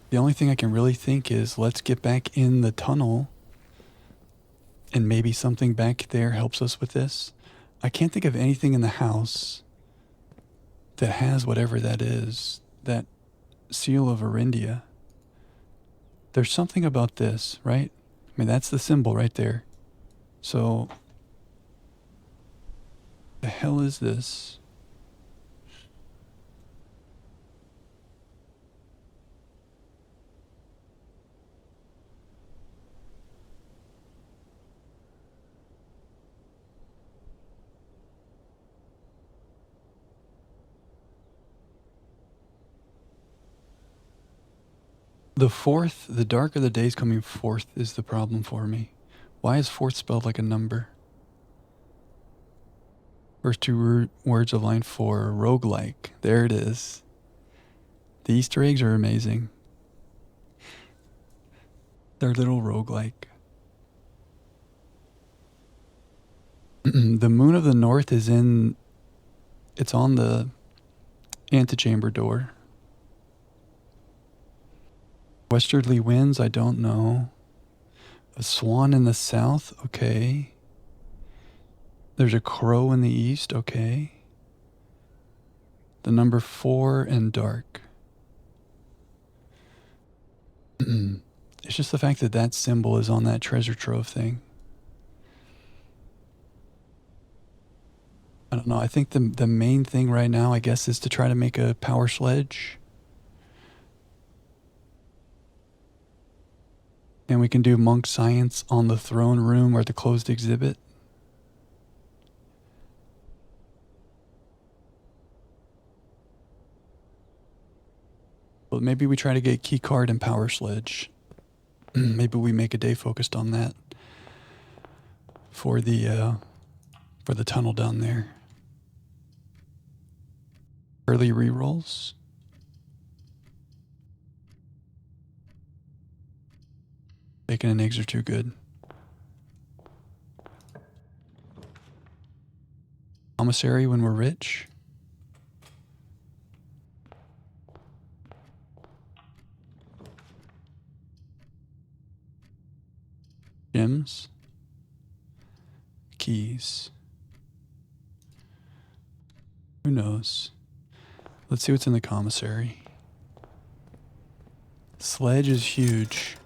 The only thing I can really think is let's get back in the tunnel and maybe something back there helps us with this. I can't think of anything in the house that has whatever that is that seal of Arindia. There's something about this, right? I mean, that's the symbol right there. So, the hell is this? The fourth, the dark of the days coming forth is the problem for me. Why is fourth spelled like a number? First two words of line 4, roguelike. There it is. The Easter eggs are amazing. They're little roguelike. The moon of the north is in, it's on the antechamber door. Westerly winds, I don't know. A swan in the south, okay. There's a crow in the east, okay. The number 4 and dark. It's just the fact that that symbol is on that treasure trove thing. I don't know. I think the main thing right now, I guess, is to try to make a power sledge. And we can do monk science on the throne room or the closed exhibit. But maybe we try to get key card and power sledge. Maybe we make a day focused on that for the tunnel down there. Early rerolls. Bacon and eggs are too good. Commissary when we're rich. Gems. Keys. Who knows? Let's see what's in the commissary. Sledge is huge.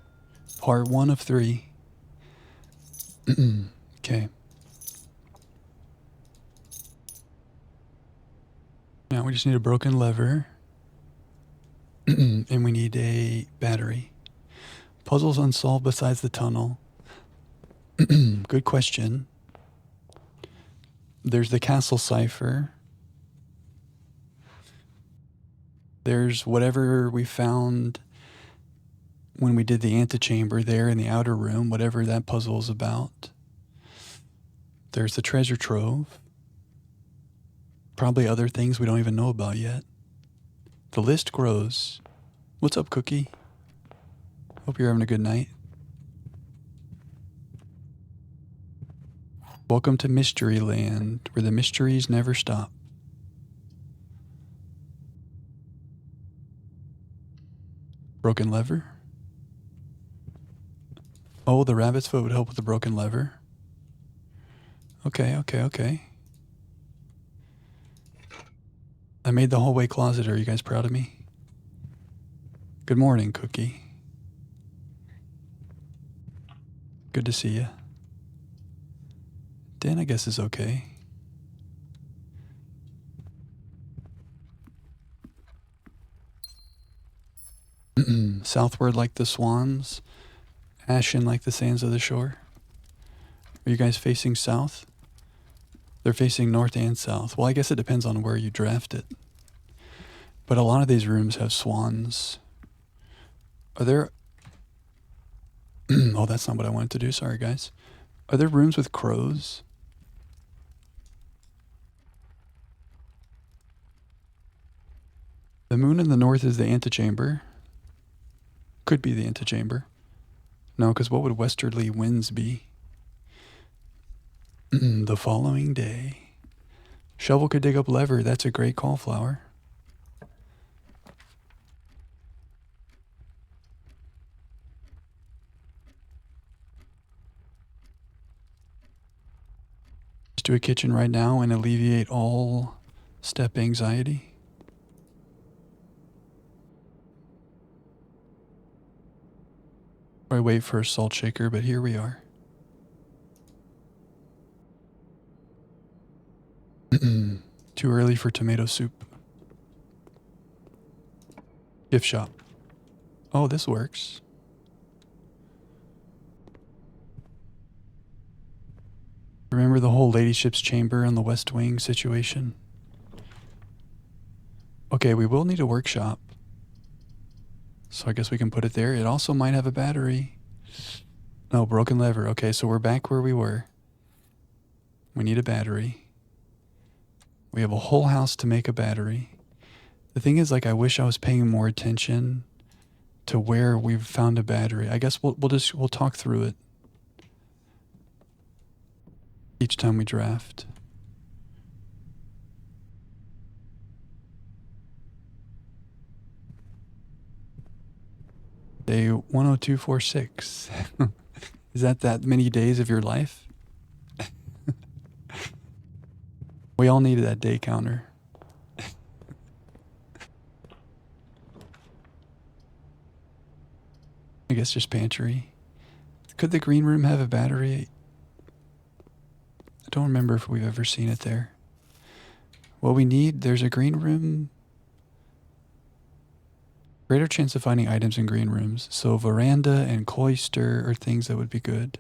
Part 1 of 3. Okay. Now we just need a broken lever. And we need a battery. Puzzles unsolved besides the tunnel. Good question. There's the castle cipher. There's whatever we found when we did the antechamber there in the outer room, whatever that puzzle is about. There's the treasure trove. Probably other things we don't even know about yet. The list grows. What's up, Cookie? Hope you're having a good night. Welcome to Mystery Land, where the mysteries never stop. Broken lever. Oh, the rabbit's foot would help with the broken lever. Okay. I made the hallway closet. Are you guys proud of me? Good morning, Cookie. Good to see you. Dan, I guess, is okay. Southward like the swans, ashen like the sands of the shore. Are you guys facing south? They're facing north and south. Well, I guess it depends on where you draft it. But a lot of these rooms have swans. Are there... Oh, that's not what I wanted to do. Sorry, guys. Are there rooms with crows? The moon in the north is the antechamber. Could be the antechamber. No, because what would westerly winds be? The following day. Shovel could dig up lever. That's a great cauliflower. Just do a kitchen right now and alleviate all step anxiety. I wait for a salt shaker, but here we are. Too early for tomato soup. Gift shop. Oh, this works. Remember the whole ladyship's chamber on the West Wing situation? Okay, we will need a workshop. So I guess we can put it there. It also might have a battery. No, broken lever. Okay, so we're back where we were. We need a battery. We have a whole house to make a battery. The thing is, like, I wish I was paying more attention to where we've found a battery. I guess we'll talk through it each time we draft. Day 10246. Is that many days of your life? We all needed that day counter. I guess just pantry. Could the green room have a battery? I don't remember if we've ever seen it there. What we need, there's a green room. Greater chance of finding items in green rooms. So veranda and cloister are things that would be good.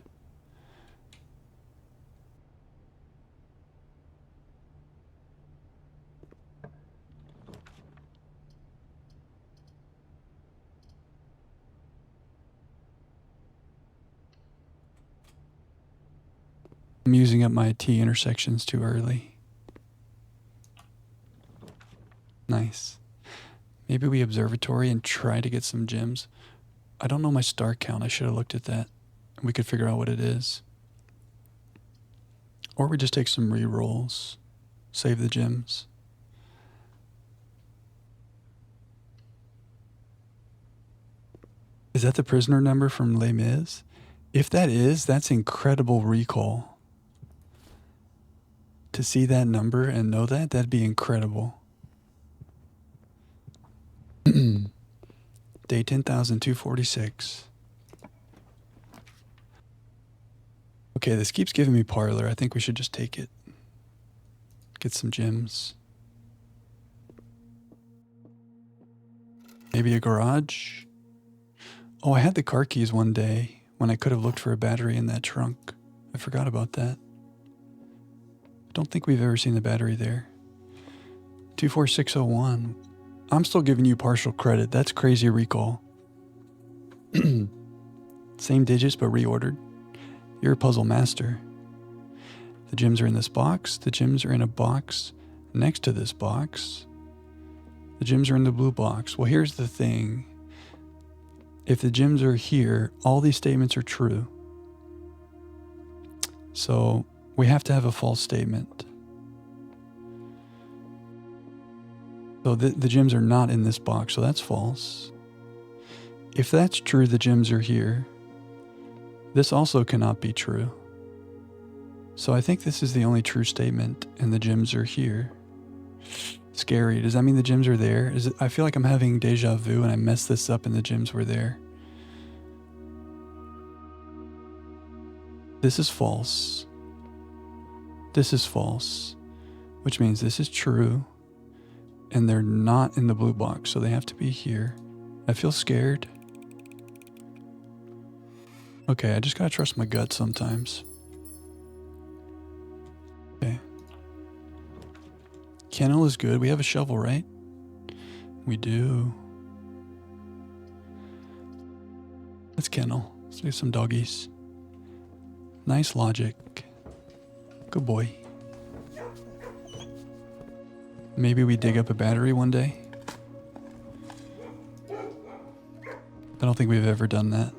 I'm using up my T intersections too early. Nice. Maybe we observatory and try to get some gems. I don't know my star count. I should have looked at that. We could figure out what it is. Or we just take some re-rolls. Save the gems. Is that the prisoner number from Les Mis? If that is, that's incredible recall. To see that number and know that, that'd be incredible. Day 10,246. Okay, this keeps giving me parlor. I think we should just take it. Get some gems. Maybe a garage? Oh, I had the car keys one day when I could have looked for a battery in that trunk. I forgot about that. Don't think we've ever seen the battery there. 24601. I'm still giving you partial credit. That's crazy recall. Same digits but reordered. You're a puzzle master. The gems are in this box. The gems are in a box next to this box. The gems are in the blue box. Well, here's the thing. If the gems are here, all these statements are true. So we have to have a false statement. So the gems are not in this box, so that's false. If that's true, the gems are here. This also cannot be true. So I think this is the only true statement, and the gems are here. Scary. Does that mean the gems are there? I feel like I'm having deja vu and I messed this up and the gems were there. This is false. This is false, which means this is true. And they're not in the blue box, so they have to be here. I feel scared. Okay, I just gotta trust my gut sometimes. Okay. Kennel is good. We have a shovel, right? We do. Let's kennel. Let's do some doggies. Nice logic. Good boy. Maybe we dig up a battery one day. I don't think we've ever done that.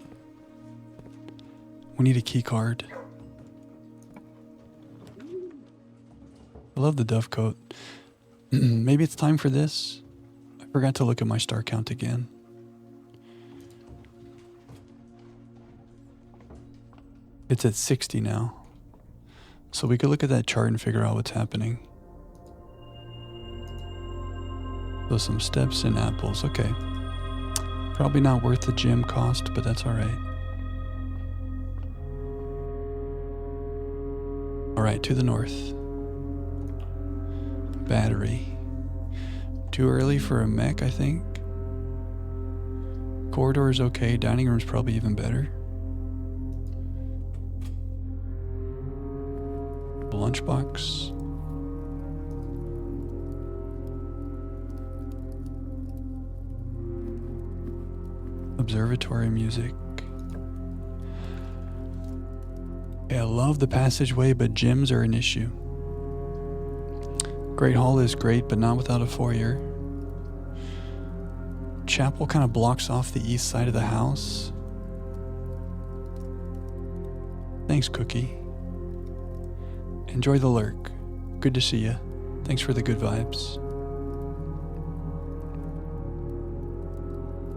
We need a key card. I love the dove coat. Maybe it's time for this. I forgot to look at my star count again. It's at 60 now. So we could look at that chart and figure out what's happening. So some steps and apples. Okay. Probably not worth the gem cost, but that's all right. Alright, to the north. Battery. Too early for a mech, I think. Corridor is okay. Dining room's probably even better. Lunchbox. Observatory music. Okay, I love the passageway, but gyms are an issue. Great Hall is great, but not without a foyer. Chapel kind of blocks off the east side of the house. Thanks, Cookie. Enjoy the lurk. Good to see you. Thanks for the good vibes.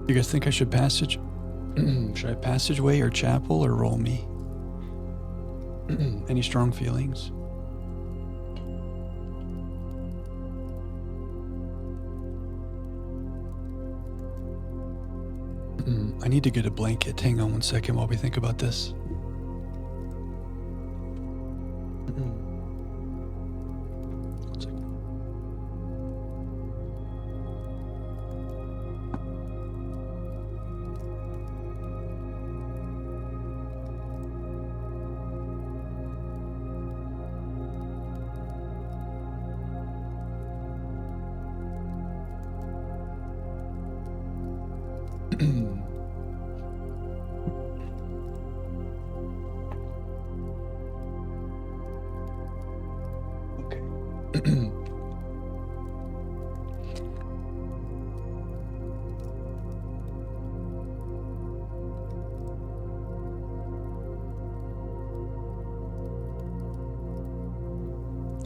You guys think I should passage? Should I passageway or chapel or roll me? Any strong feelings? I need to get a blanket. Hang on one second while we think about this. One second.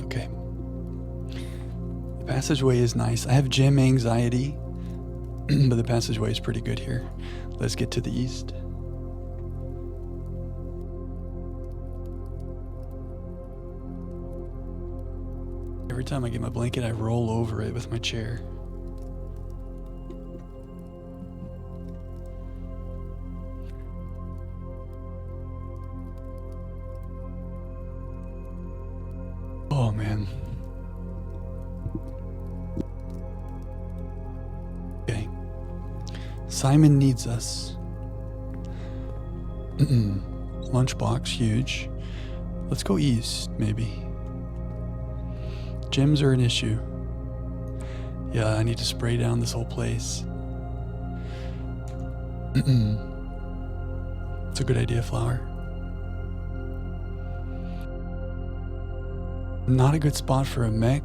Okay. The passageway is nice. I have gym anxiety, but the passageway is pretty good here. Let's get to the east. Every time I get my blanket, I roll over it with my chair. Oh, man. Okay. Simon needs us. Lunchbox, huge. Let's go east, maybe. Gyms are an issue. Yeah, I need to spray down this whole place. It's a good idea, Flower. Not a good spot for a mech.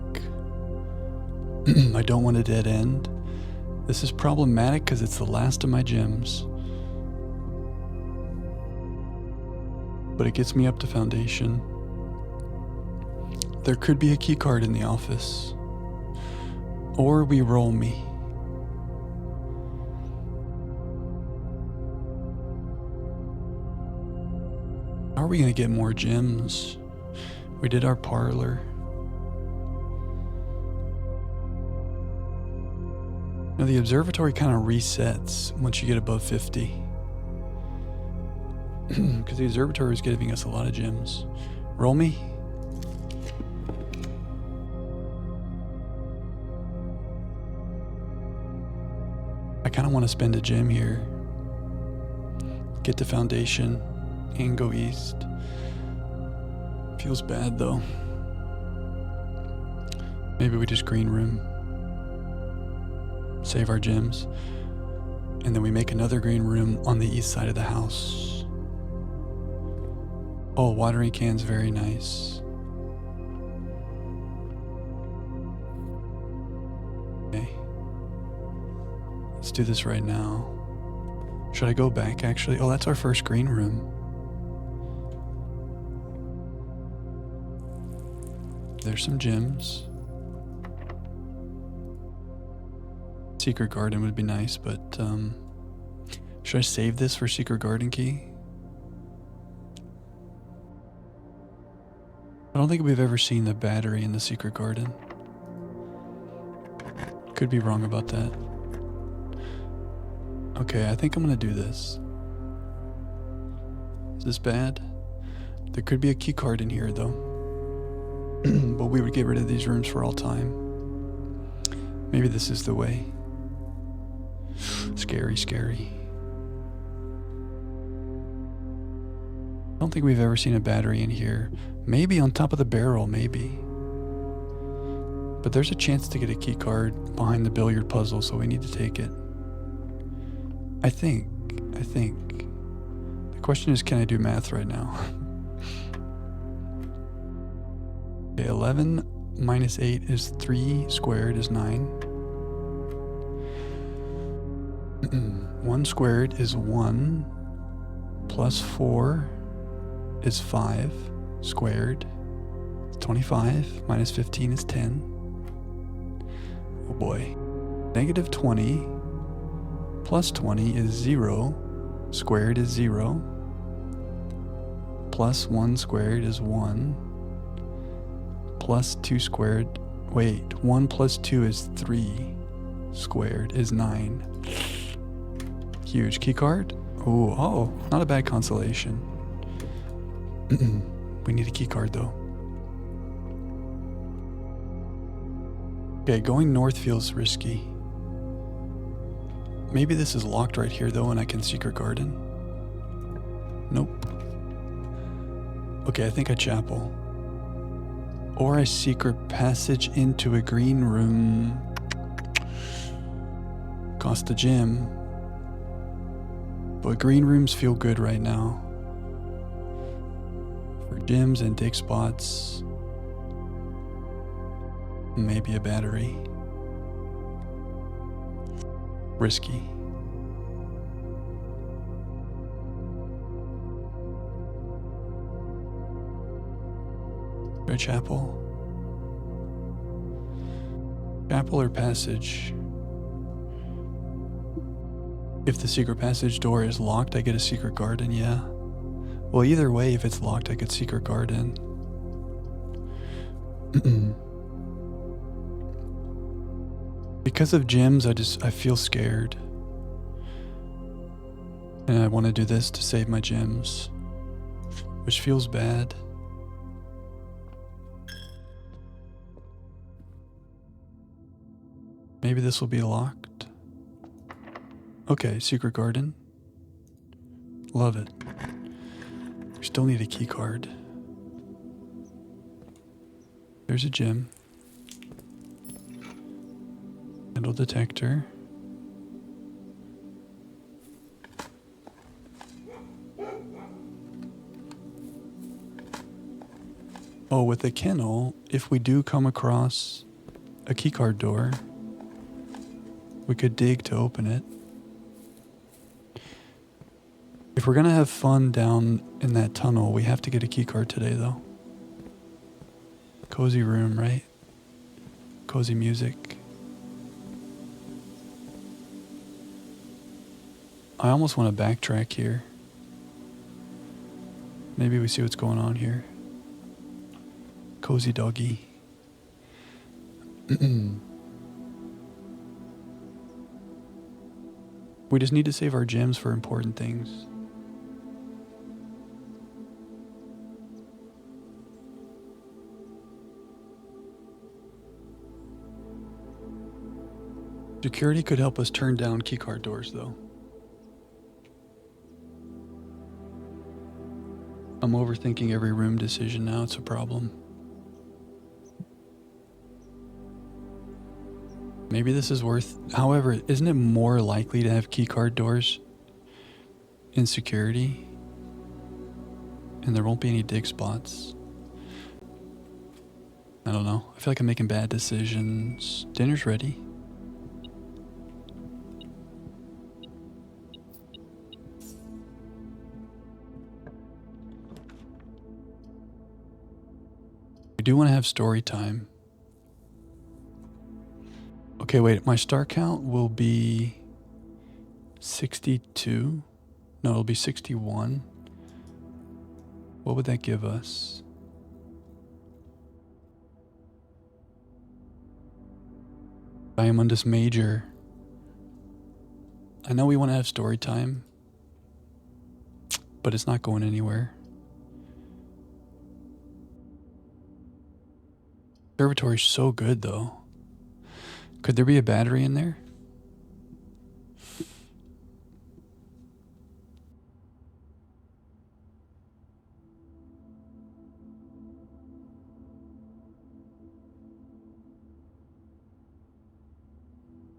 I don't want a dead end. This is problematic because it's the last of my gyms. But it gets me up to Foundation. There could be a key card in the office. Or we roll me. How are we going to get more gems? We did our parlor. Now the observatory kind of resets once you get above 50. Because the observatory is giving us a lot of gems. Roll me. I kind of want to spend a gem here. Get to Foundation and go east. Feels bad though. Maybe we just green room. Save our gems. And then we make another green room on the east side of the house. Oh, watering can's very nice. Okay. Let's do this right now. Should I go back actually? Oh, that's our first green room. There's some gems. Secret garden would be nice, but should I save this for secret garden key? I don't think we've ever seen the battery in the secret garden. Could be wrong about that. Okay, I think I'm gonna do this. Is this bad? There could be a key card in here though. But we would get rid of these rooms for all time. Maybe this is the way. Scary, scary. I don't think we've ever seen a battery in here. Maybe on top of the barrel, maybe. But there's a chance to get a key card behind the billiard puzzle, so we need to take it. I think. The question is, can I do math right now? Okay, 11 minus 8 is 3 squared is 9. 1 squared is 1 plus 4 is 5 squared. It's 25 minus 15 is 10. Oh boy. Negative 20 plus 20 is 0. Squared is 0. Plus 1 squared is 1. Plus 2 squared. Wait, 1 plus 2 is 3. Squared is 9. Huge. Key card? Oh, not a bad consolation. We need a key card though. Okay, going north feels risky. Maybe this is locked right here though and I can secret garden. Nope. Okay, I think I chapel. Or I secret passage into a green room. Cost a gym. But green rooms feel good right now. For gyms and dig spots. Maybe a battery. Risky. Go chapel. Chapel or passage? If the secret passage door is locked, I get a secret garden, yeah. Well, either way, if it's locked, I get secret garden. Because of gyms, I feel scared. And I want to do this to save my gyms, which feels bad. Maybe this will be locked. Okay, secret garden. Love it. We still need a key card. There's a gym. Metal detector. Oh, with the kennel, if we do come across a keycard door, we could dig to open it. If we're gonna have fun down in that tunnel, we have to get a keycard today, though. Cozy room, right? Cozy music. I almost want to backtrack here. Maybe we see what's going on here. Cozy doggy. We just need to save our gems for important things. Security could help us turn down keycard doors, though. I'm overthinking every room decision now. It's a problem. Maybe this is worth... However, isn't it more likely to have keycard doors in security? And there won't be any dig spots. I don't know. I feel like I'm making bad decisions. Dinner's ready. We do want to have story time. Okay, wait, my star count will be 62. No, it'll be 61. What would that give us? Diamondus Major. I know we want to have story time, but it's not going anywhere. Conservatory's so good, though. Could there be a battery in there?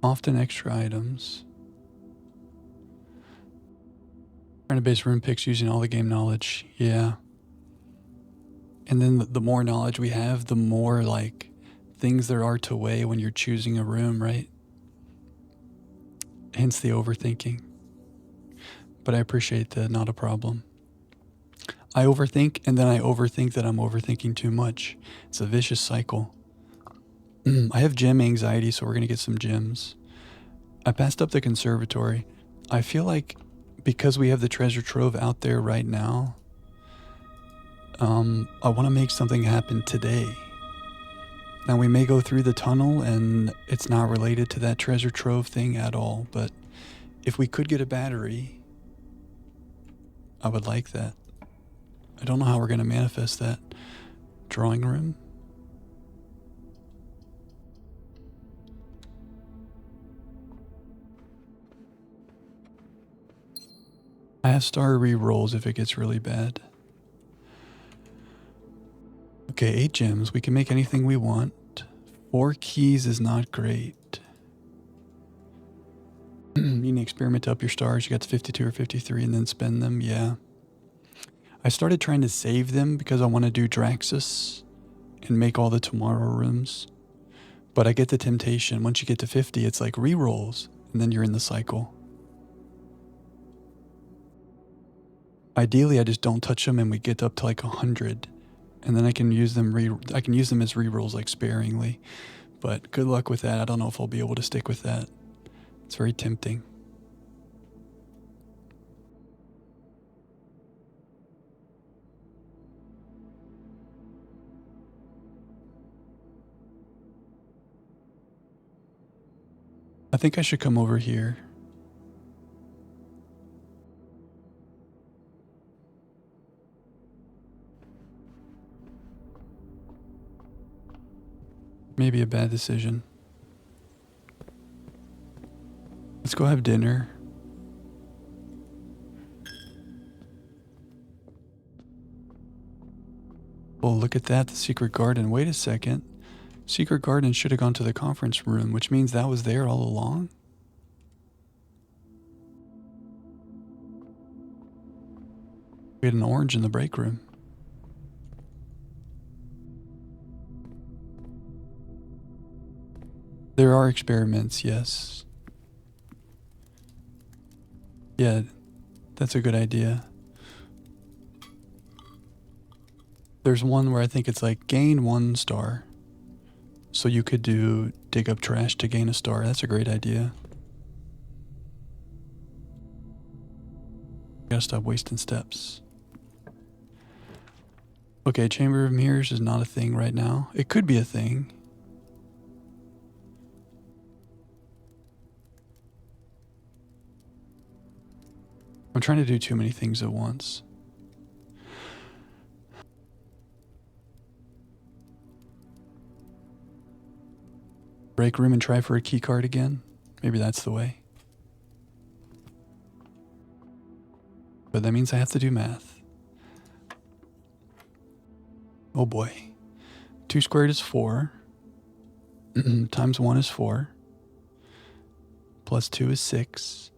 Often extra items. Trying to base room picks using all the game knowledge. Yeah. And then the more knowledge we have, the more like things there are to weigh when you're choosing a room, right? Hence the overthinking. But I appreciate that, not a problem. I overthink, and then I overthink that I'm overthinking too much. It's a vicious cycle. I have gym anxiety, so we're going to get some gyms. I passed up the conservatory. I feel like because we have the treasure trove out there right now, I want to make something happen today. Now, we may go through the tunnel, and it's not related to that treasure trove thing at all, but if we could get a battery, I would like that. I don't know how we're going to manifest that. Drawing room? I have star re-rolls if it gets really bad. Okay, 8 gems. We can make anything we want. 4 keys is not great. You need to experiment to up your stars. You got to 52 or 53 and then spend them. Yeah. I started trying to save them because I want to do Draxus and make all the tomorrow rooms. But I get the temptation. Once you get to 50, it's like re-rolls, and then you're in the cycle. Ideally, I just don't touch them and we get up to like 100. And then I can use them as re-rolls like sparingly. But good luck with that. I don't know if I'll be able to stick with that. It's very tempting. I think I should come over here. Maybe a bad decision. Let's go have dinner. Oh, look at that, the secret garden. Wait a second. Secret garden should have gone to the conference room, which means that was there all along? We had an orange in the break room. There are experiments, yes. Yeah, that's a good idea. There's one where I think it's like gain 1 star. So you could do dig up trash to gain a star. That's a great idea. Gotta stop wasting steps. Okay, Chamber of Mirrors is not a thing right now. It could be a thing. I'm trying to do too many things at once. Break room and try for a key card again. Maybe that's the way. But that means I have to do math. Oh boy. 2 squared is 4. Times 1 is 4. Plus 2 is 6.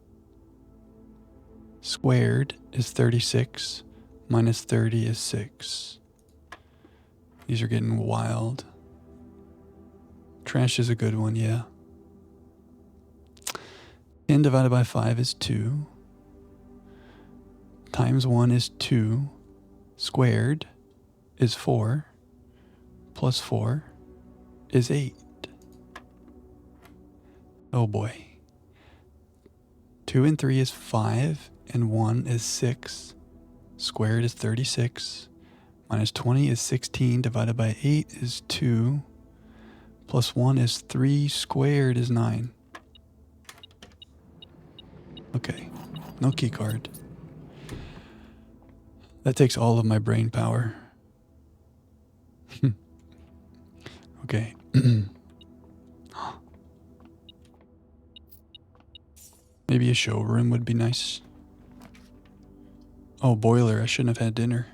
Squared is 36. Minus 30 is 6. These are getting wild. Trash is a good one, yeah. 10 divided by 5 is 2. Times 1 is 2. Squared is 4. Plus 4 is 8. Oh boy. 2 and 3 is 5, and 1 is 6. Squared is 36. Minus 20 is 16. Divided by 8 is 2. Plus 1 is 3. Squared is 9. Okay. No key card. That takes all of my brain power. Okay, Okay. Maybe a showroom would be nice. Oh, boiler. I shouldn't have had dinner.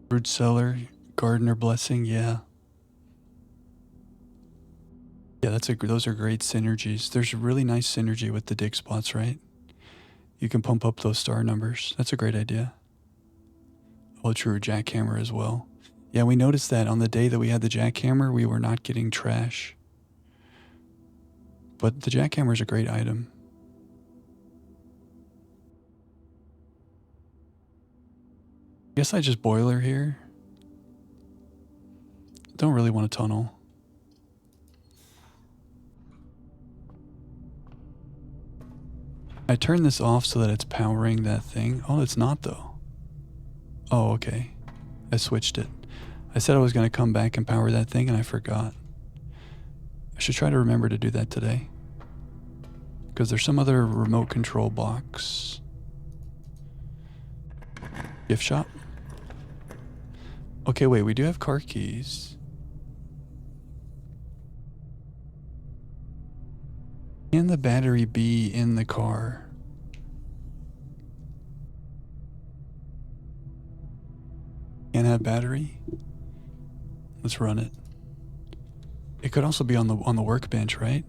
Fruit cellar, gardener blessing, yeah. Yeah, those are great synergies. There's a really nice synergy with the dig spots, right? You can pump up those star numbers. That's a great idea. Oh, true, jackhammer as well. Yeah, we noticed that on the day that we had the jackhammer, we were not getting trash. But the jackhammer is a great item. Guess I just boiler here. Don't really want a tunnel. I turned this off so that it's powering that thing. Oh, it's not though. Oh, okay. I switched it. I said I was going to come back and power that thing and I forgot. I should try to remember to do that today. Because there's some other remote control box. Gift shop? Okay, wait, we do have car keys. Can the battery be in the car? Can't have battery? Let's run it. It could also be on the workbench, right?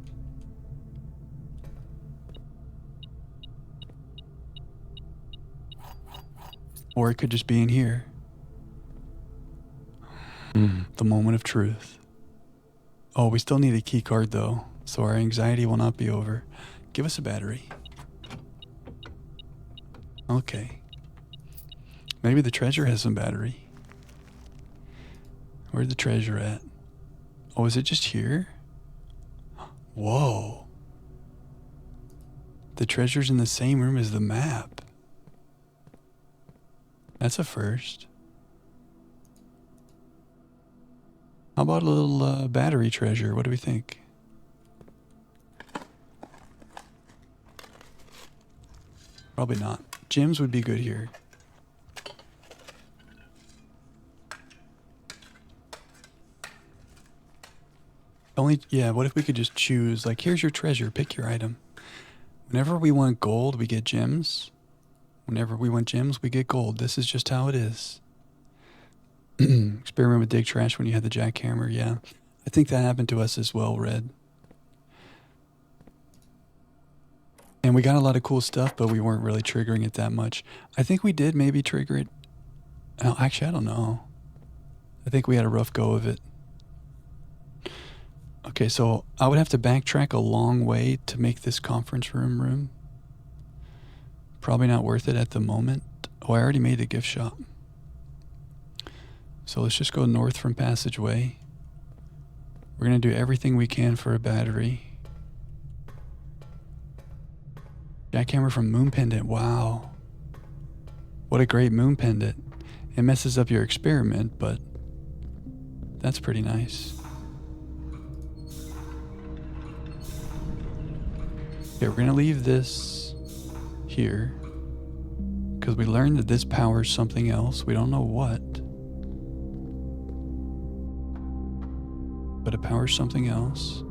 Or it could just be in here. The moment of truth. Oh, we still need a key card though, so our anxiety will not be over. Give us a battery. Okay. Maybe the treasure has some battery. Where's the treasure at? Oh, is it just here? Whoa. The treasure's in the same room as the map. That's a first. How about a little battery treasure? What do we think? Probably not. Gems would be good here. Yeah, what if we could just choose, like, here's your treasure, pick your item. Whenever we want gold, we get gems. Whenever we want gems, we get gold. This is just how it is. Experiment with dig trash when you had the jackhammer, yeah. I think that happened to us as well, Red. And we got a lot of cool stuff, but we weren't really triggering it that much. I think we did maybe trigger it. Oh, actually, I don't know. I think we had a rough go of it. Okay, so I would have to backtrack a long way to make this conference room. Probably not worth it at the moment. Oh, I already made the gift shop. So let's just go north from passageway. We're going to do everything we can for a battery. Jackhammer from Moon Pendant. Wow. What a great Moon Pendant. It messes up your experiment, but that's pretty nice. Okay, we're going to leave this here because we learned that this powers something else. We don't know what, but it powers something else.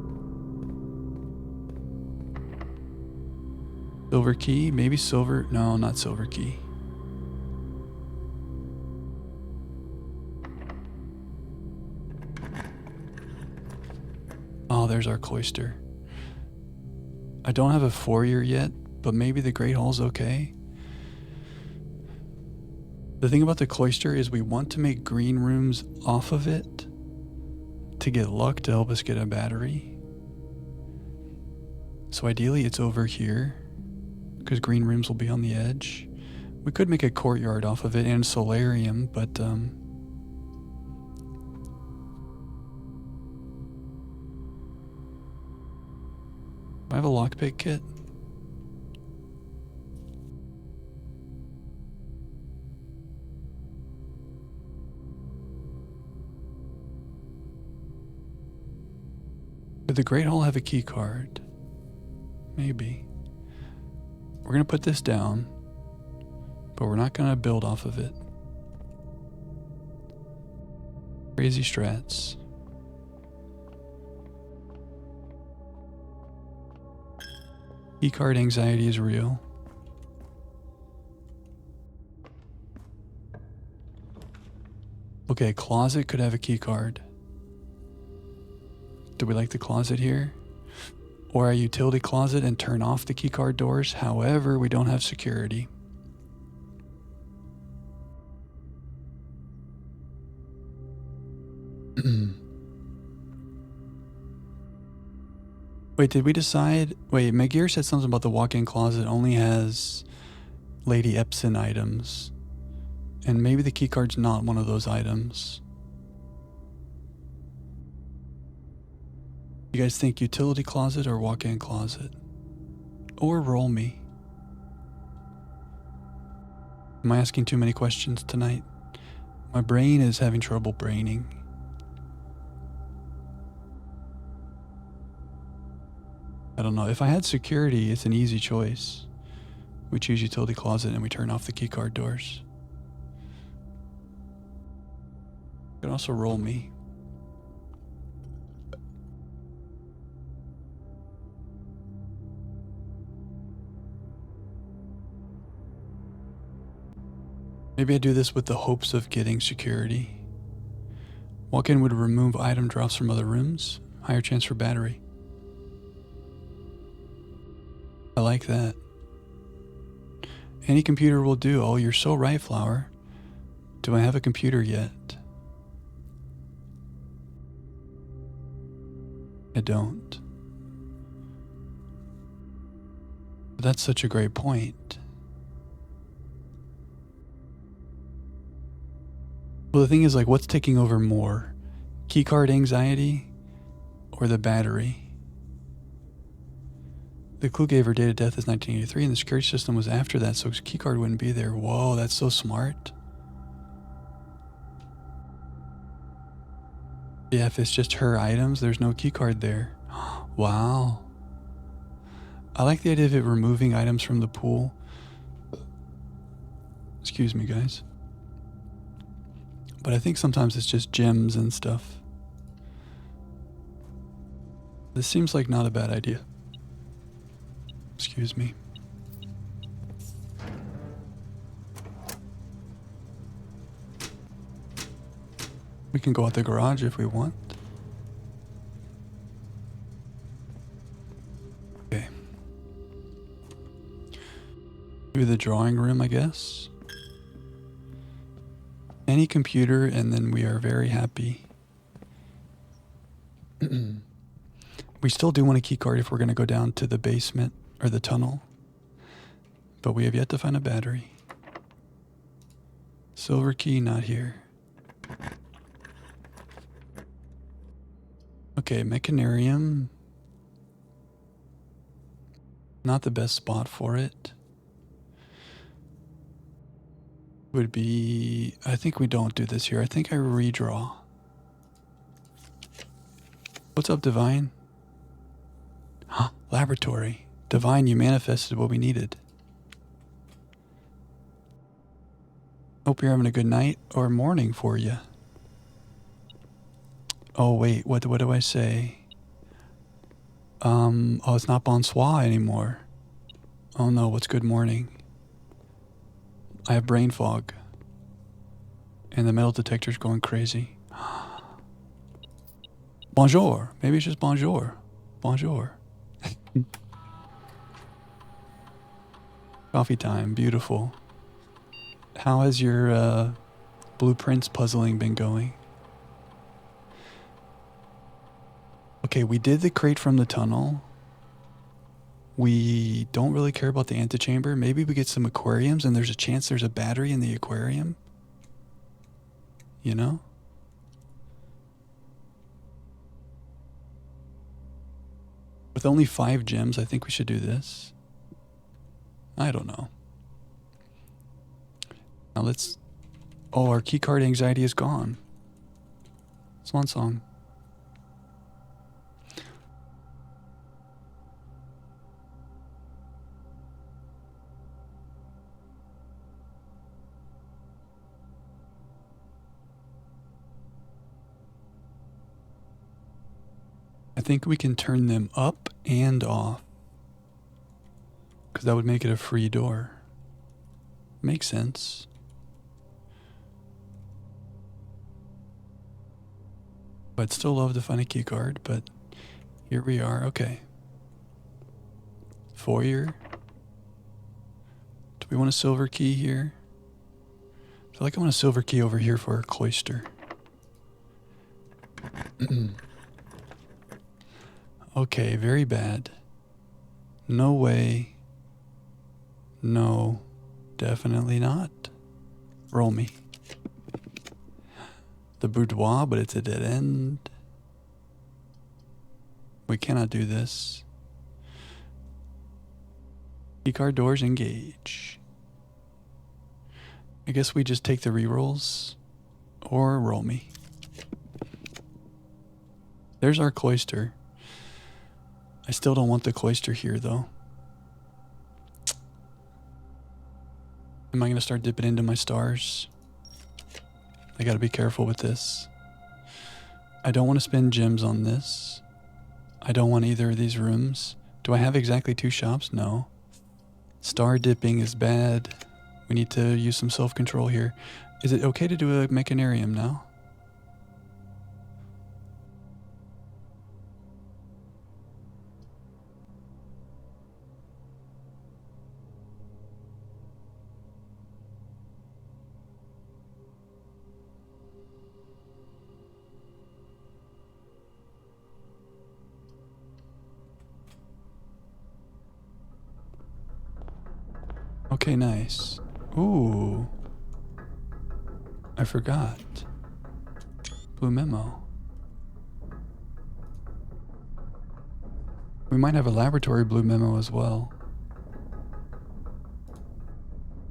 Silver key, maybe silver. No, not silver key. Oh, there's our cloister. I don't have a foyer yet, but maybe the Great Hall's okay. The thing about the cloister is we want to make green rooms off of it to get luck to help us get a battery. So ideally it's over here because green rooms will be on the edge. We could make a courtyard off of it and solarium, but I have a lockpick kit. Did the Great Hall have a key card? Maybe. We're going to put this down but we're not going to build off of it. Crazy strats. Keycard anxiety is real. Okay, closet could have a keycard. Do we like the closet here? Or a utility closet and turn off the keycard doors? However, we don't have security. Wait, did we decide? Wait, Megir said something about the walk-in closet only has Lady Epson items. And maybe the keycard's not one of those items. You guys think utility closet or walk-in closet? Or roll me? Am I asking too many questions tonight? My brain is having trouble braining. I don't know. If I had security, it's an easy choice. We choose utility closet and we turn off the keycard doors. You can also roll me. Maybe I do this with the hopes of getting security. Walk-in would remove item drops from other rooms. Higher chance for battery. I like that. Any computer will do. Oh, you're so right, Flower. Do I have a computer yet? I don't. But that's such a great point. Well, the thing is, like, what's taking over more? Keycard anxiety or the battery? The clue gave her date of death as 1983, and the security system was after that, so his keycard wouldn't be there. Whoa, that's so smart. Yeah, if it's just her items, there's no keycard there. Wow. I like the idea of it removing items from the pool. Excuse me, guys. But I think sometimes it's just gems and stuff. This seems like not a bad idea. Excuse me. We can go out the garage if we want. Okay. Do the drawing room, I guess. Any computer, and then we are very happy. We still do want a key card if we're going to go down to the basement or the tunnel, but we have yet to find a battery. Silver key, not here. Okay, Mechanarium. Not the best spot for it. Would be, I think we don't do this here. I think I redraw. What's up, Divine? Huh, laboratory. Divine, you manifested what we needed. Hope you're having a good night or morning for you. Oh, wait, what do I say? Oh, it's not bonsoir anymore. Oh no, what's good morning? I have brain fog. And the metal detector's going crazy. Bonjour. Maybe it's just bonjour. Bonjour. Coffee time. Beautiful. How has your blueprints puzzling been going? Okay, we did the crate from the tunnel. We don't really care about the antechamber. Maybe we get some aquariums and there's a chance there's a battery in the aquarium. You know? With only 5 gems, I think we should do this. I don't know. Now let's... Oh, our keycard anxiety is gone. Swan song. think we can turn them up and off. Because that would make it a free door. Makes sense. I'd still love to find a key card, but here we are. Okay. Foyer. Do we want a silver key here? I feel like I want a silver key over here for a cloister. Okay, very bad. No way. No, definitely not. Roll me. The boudoir, but it's a dead end. We cannot do this. Keycard doors engage. I guess we just take the rerolls or roll me. There's our cloister. I still don't want the cloister here though. Am I going to start dipping into my stars? I got to be careful with this. I don't want to spend gems on this. I don't want either of these rooms. Do I have exactly 2 shops? No. Star dipping is bad. We need to use some self-control here. Is it okay to do a mechanarium now? Okay, nice. Ooh. I forgot. Blue memo. We might have a laboratory blue memo as well.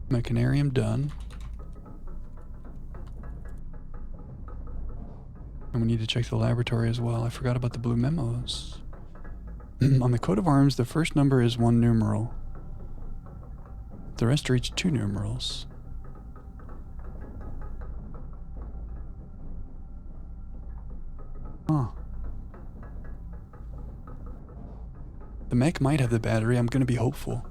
Mechanarium done. And we need to check the laboratory as well. I forgot about the blue memos. On the coat of arms, the first number is 1 numeral. The rest are each 2 numerals. Huh. The mech might have the battery. I'm going to be hopeful.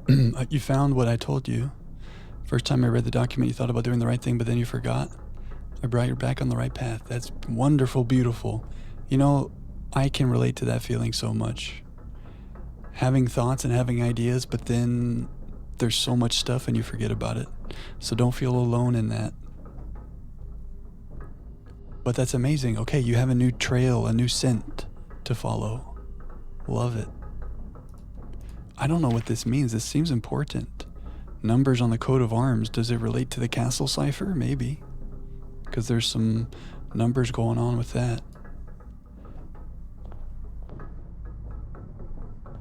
You found what I told you. First time I read the document, you thought about doing the right thing, but then you forgot. I brought you back on the right path. That's wonderful, beautiful. You know, I can relate to that feeling so much. Having thoughts and having ideas, but then there's so much stuff and you forget about it. So don't feel alone in that. But that's amazing. Okay, you have a new trail, a new scent to follow. Love it. I don't know what this means. This seems important. Numbers on the coat of arms. Does it relate to the castle cipher? Maybe. Because there's some numbers going on with that.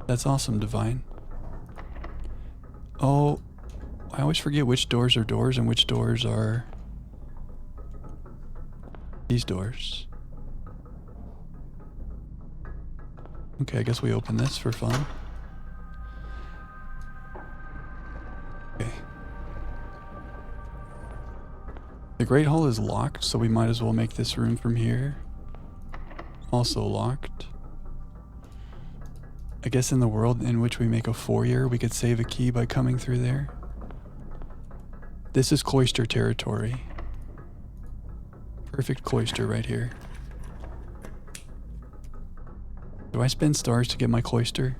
That's awesome, Divine. Oh, I always forget which doors are doors and which doors are these doors. Okay, I guess we open this for fun. Okay. The Great Hall is locked, so we might as well make this room from here. Also locked. I guess in the world in which we make a foyer, we could save a key by coming through there. This is cloister territory. Perfect cloister right here. Do I spend stars to get my cloister?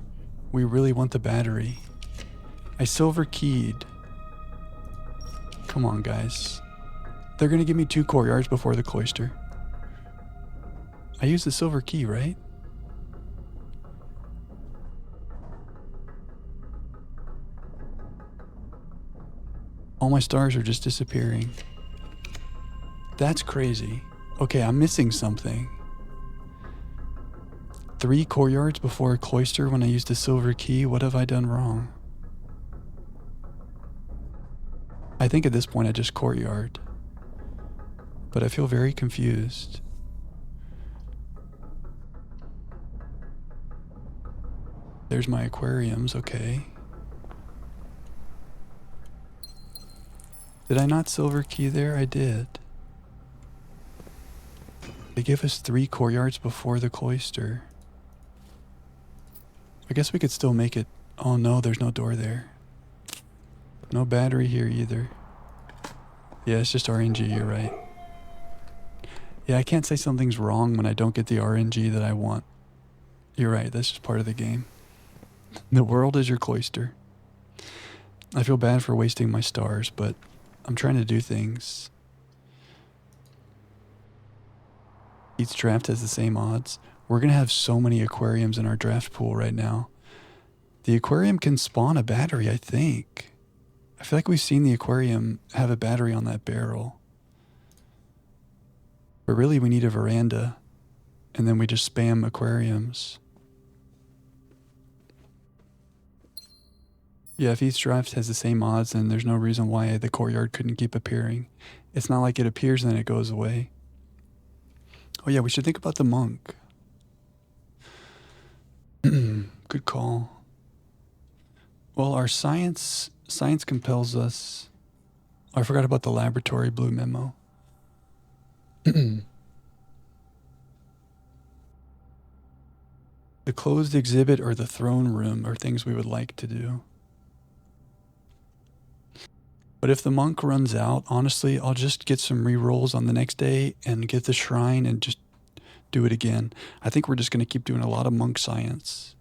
We really want the battery. I silver keyed. Come on, guys. They're gonna give me 2 courtyards before the cloister. I used the silver key, right? All my stars are just disappearing. That's crazy. Okay, I'm missing something. 3 courtyards before a cloister when I used a silver key? What have I done wrong? I think at this point I just courtyard. But I feel very confused. There's my aquariums, okay. Did I not silver key there? I did. They give us 3 courtyards before the cloister. I guess we could still make it. Oh no, there's no door there. No battery here either. Yeah, it's just RNG, you're right. Yeah, I can't say something's wrong when I don't get the RNG that I want. You're right, that's just part of the game. The world is your cloister. I feel bad for wasting my stars, but I'm trying to do things. Each draft has the same odds. We're going to have so many aquariums in our draft pool right now. The aquarium can spawn a battery, I think. I feel like we've seen the aquarium have a battery on that barrel. But really we need a veranda. And then we just spam aquariums. Yeah, if each draft has the same odds, then there's no reason why the courtyard couldn't keep appearing. It's not like it appears and then it goes away. Oh yeah, we should think about the monk. Good call. Well, our science compels us. Oh, I forgot about the laboratory blue memo. The closed exhibit or the throne room are things we would like to do. But if the monk runs out, honestly, I'll just get some rerolls on the next day and get the shrine and just do it again. I think we're just going to keep doing a lot of monk science.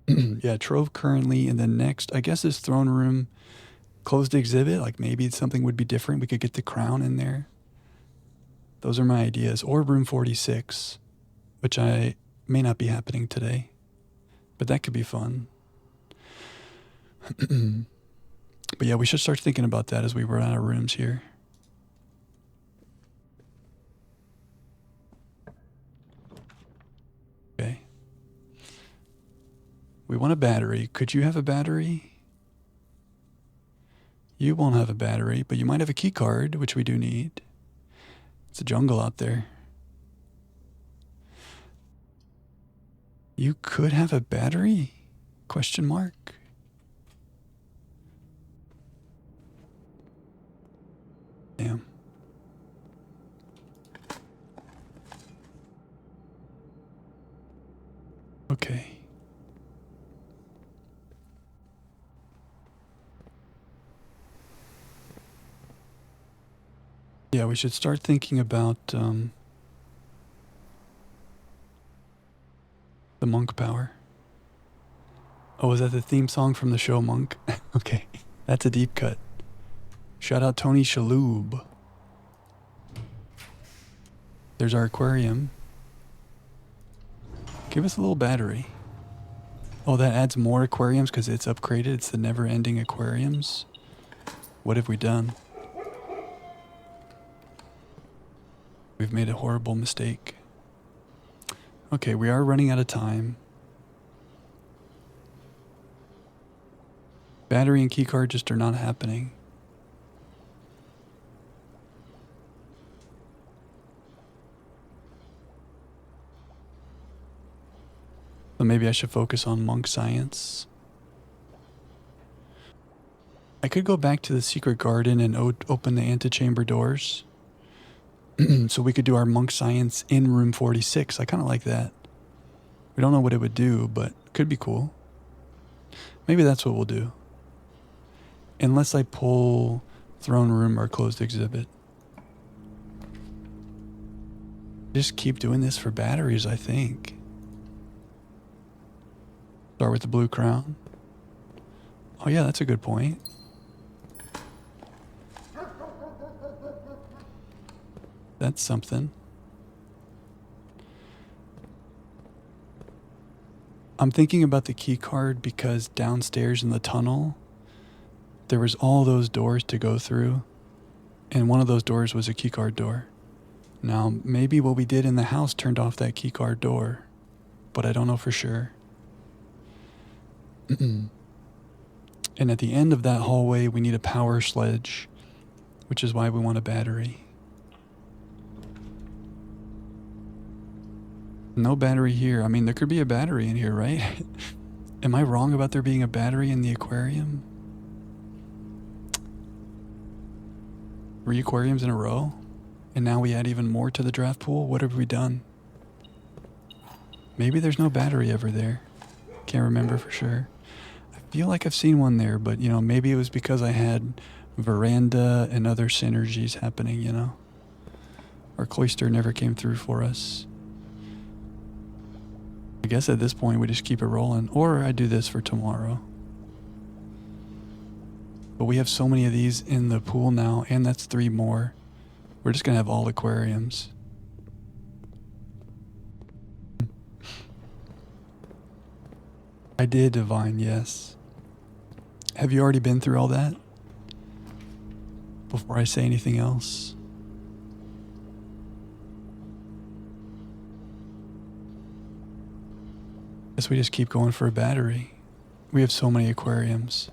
Yeah, Trove currently, and then next, I guess this throne room closed exhibit, like maybe something would be different. We could get the crown in there. Those are my ideas. Or room 46, which I may not be happening today, but that could be fun. But yeah, we should start thinking about that as we run out of rooms here. Okay. We want a battery. Could you have a battery? You won't have a battery, but you might have a key card, which we do need. It's a jungle out there. You could have a battery? Question mark. Damn. Okay. Yeah, we should start thinking about the monk power. Oh, is that the theme song from the show Monk? Okay, that's a deep cut. Shout out Tony Shalhoub. There's our aquarium. Give us a little battery. Oh, that adds more aquariums because it's upgraded. It's the never-ending aquariums. What have we done? We've made a horrible mistake. Okay, we are running out of time. Battery and keycard just are not happening. So maybe I should focus on monk science. I could go back to the secret garden and open the antechamber doors. So we could do our monk science in room 46. I kind of like that. We don't know what it would do, but it could be cool. Maybe that's what we'll do. Unless I pull throne room or closed exhibit. Just keep doing this for batteries, I think. Start with the blue crown. Oh yeah, that's a good point. That's something. I'm thinking about the key card because downstairs in the tunnel, there was all those doors to go through, and one of those doors was a key card door. Now, maybe what we did in the house turned off that key card door, but I don't know for sure. And at the end of that hallway, we need a power sledge, which is why we want a battery. No battery here. I mean, there could be a battery in here, right? Am I wrong about there being a battery in the aquarium? 3 aquariums in a row? And now we add even more to the draft pool? What have we done? Maybe there's no battery ever there. Can't remember for sure. I feel like I've seen one there, but you know, maybe it was because I had veranda and other synergies happening, you know. Our cloister never came through for us. I guess at this point we just keep it rolling, or I do this for tomorrow. But we have so many of these in the pool now, and that's 3 more. We're just gonna have all aquariums. I did divine, yes. Have you already been through all that? Before I say anything else. Guess we just keep going for a battery. We have so many aquariums.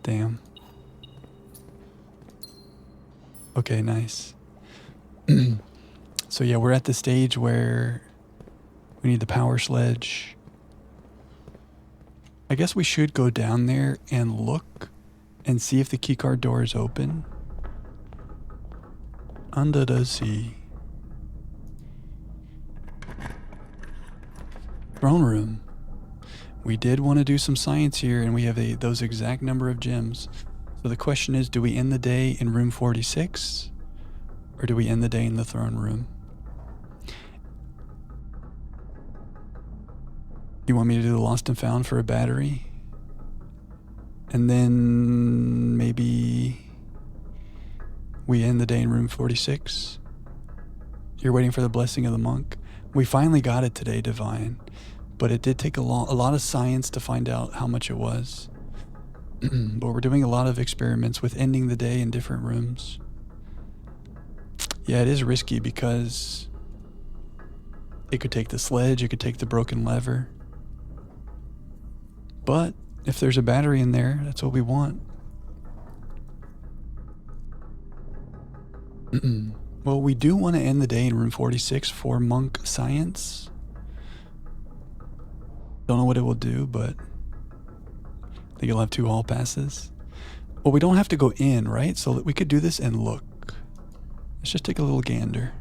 Damn. Okay, nice. So yeah, we're at the stage where we need the power sledge. I guess we should go down there and look and see if the keycard door is open. Under the sea. Throne room. We did want to do some science here, and we have those exact number of gems. So the question is, do we end the day in room 46? Or do we end the day in the throne room? You want me to do the lost and found for a battery? And then maybe we end the day in room 46? You're waiting for the blessing of the monk? We finally got it today, Divine. But it did take a lot of science to find out how much it was. But we're doing a lot of experiments with ending the day in different rooms. Yeah, it is risky because it could take the sledge, it could take the broken lever. But if there's a battery in there, that's what we want. Well, we do want to end the day in room 46 for monk science. Don't know what it will do, but I think you'll have 2 hall passes. Well, we don't have to go in, right? So we could do this and look. Let's just take a little gander.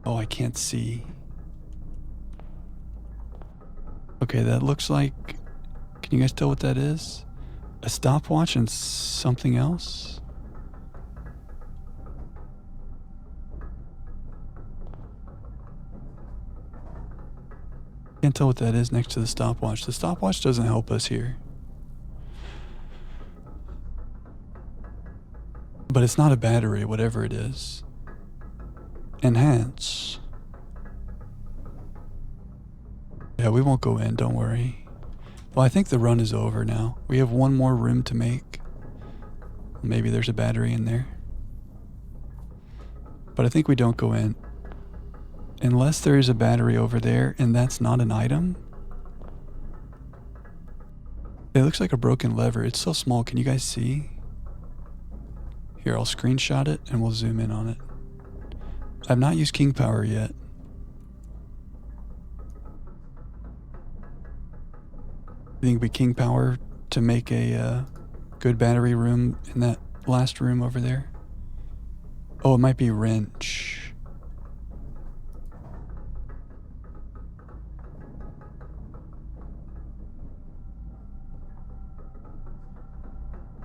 Oh, I can't see. Okay, that looks like... Can you guys tell what that is? A stopwatch and something else? Can't tell what that is next to the stopwatch. The stopwatch doesn't help us here. But it's not a battery, whatever it is. Enhance. Yeah, we won't go in, don't worry. Well, I think the run is over now. We have 1 more room to make. Maybe there's a battery in there. But I think we don't go in. Unless there is a battery over there, and that's not an item. It looks like a broken lever. It's so small. Can you guys see? Here, I'll screenshot it, and we'll zoom in on it. I've not used King Power yet. I think we King Power to make a good battery room in that last room over there. Oh, it might be wrench.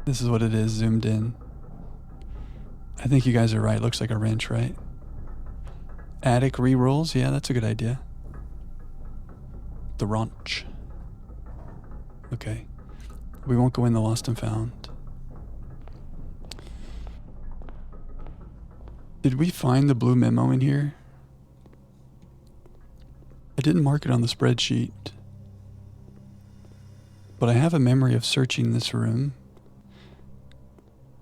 This is what it is, zoomed in. I think you guys are right. Looks like a wrench, right? Attic rerolls? Yeah, that's a good idea. The wrench. Okay. We won't go in the lost and found. Did we find the blue memo in here? I didn't mark it on the spreadsheet. But I have a memory of searching this room.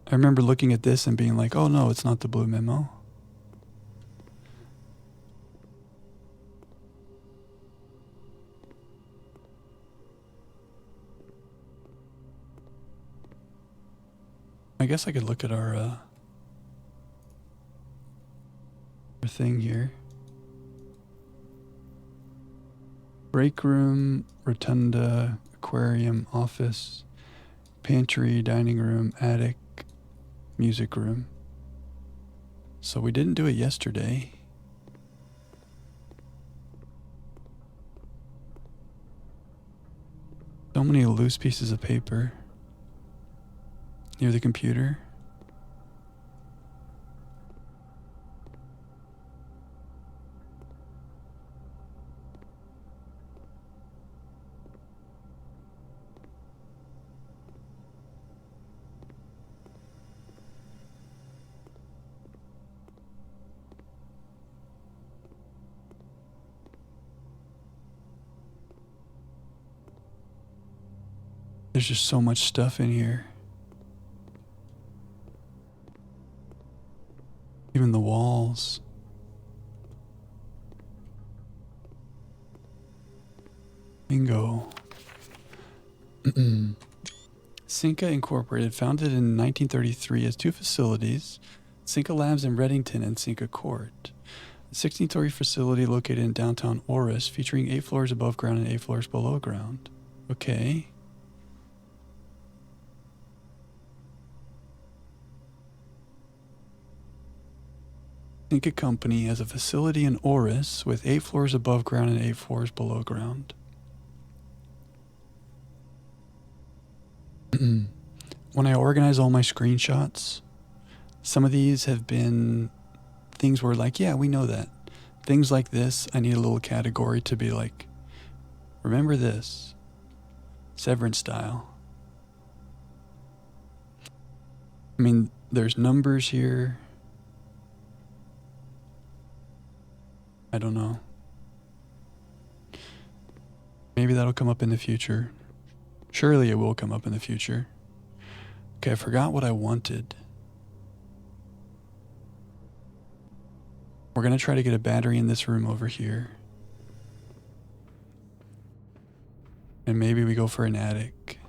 I remember looking at this and being like, oh no, it's not the blue memo. I guess I could look at our thing here. Break room, rotunda, aquarium, office, pantry, dining room, attic, music room. So we didn't do it yesterday. So many loose pieces of paper near the computer. There's just so much stuff in here. Even the walls. Bingo. Cinca Incorporated, founded in 1933 as two facilities, Cinca Labs in Reddington and Cinca Court. A 16-story facility located in downtown Oris, featuring 8 floors above ground and 8 floors below ground. Okay. Cinca Company has a facility in Oris with 8 floors above ground and 8 floors below ground. When I organize all my screenshots, some of these have been things where like, yeah, we know that. Things like this, I need a little category to be like, remember this. Severance style. I mean, there's numbers here. I don't know. Maybe that'll come up in the future. Surely it will come up in the future. Okay, I forgot what I wanted. We're gonna try to get a battery in this room over here. And maybe we go for an attic.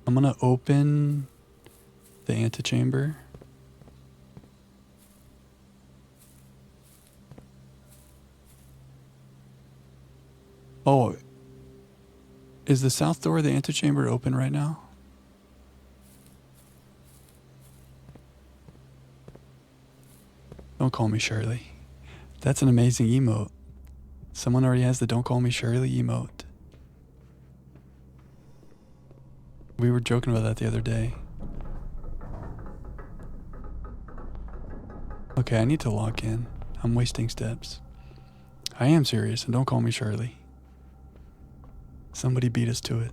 I'm gonna open the antechamber. Oh, is the south door of the antechamber open right now? Don't call me Shirley. That's an amazing emote. Someone already has the don't call me Shirley emote. We were joking about that the other day. Okay, I need to lock in. I'm wasting steps. I am serious, and don't call me Shirley. Somebody beat us to it.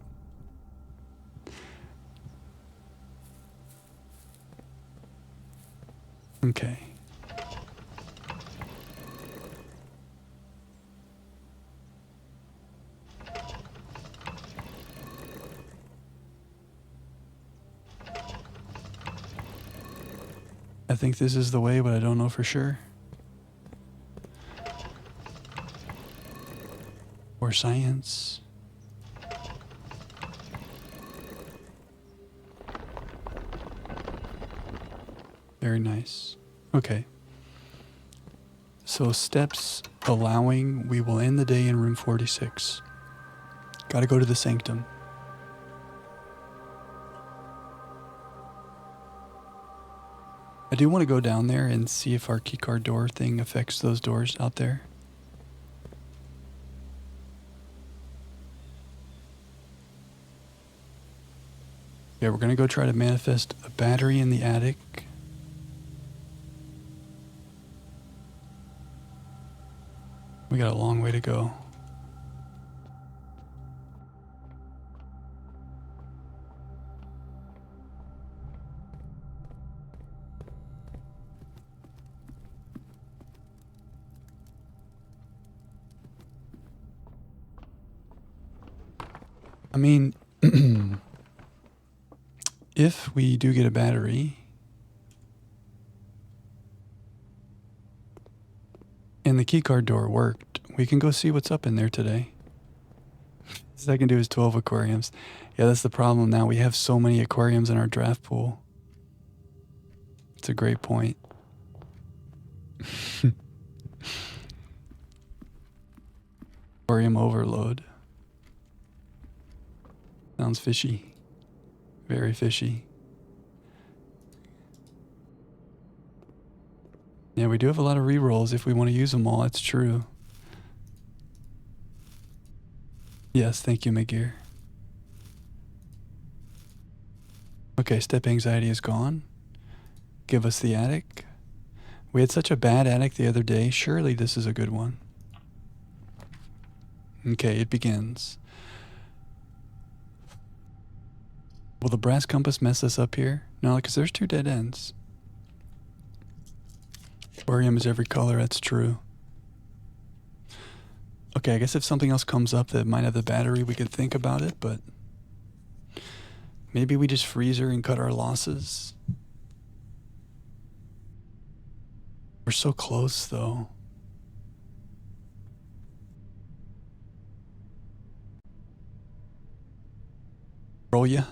Okay. I think this is the way, but I don't know for sure. Or science. Very nice. Okay. So steps allowing, we will end the day in room 46. Gotta go to the sanctum. I do want to go down there and see if our keycard door thing affects those doors out there. Yeah, we're going to go try to manifest a battery in the attic. We got a long way to go. I mean, if we do get a battery and the keycard door worked, we can go see what's up in there today. Best I can do is 12 aquariums. Yeah, that's the problem now. We have so many aquariums in our draft pool. It's a great point. Aquarium overload. Sounds fishy. Very fishy. Yeah, we do have a lot of rerolls if we want to use them all. That's true. Yes, thank you, McGear. Okay, step anxiety is gone. Give us the attic. We had such a bad attic the other day. Surely this is a good one. Okay, it begins. Will the brass compass mess us up here? No, because there's 2 dead ends. Barium is every color, that's true. Okay, I guess if something else comes up that might have the battery, we could think about it, but maybe we just freeze her and cut our losses. We're so close, though. Roll ya?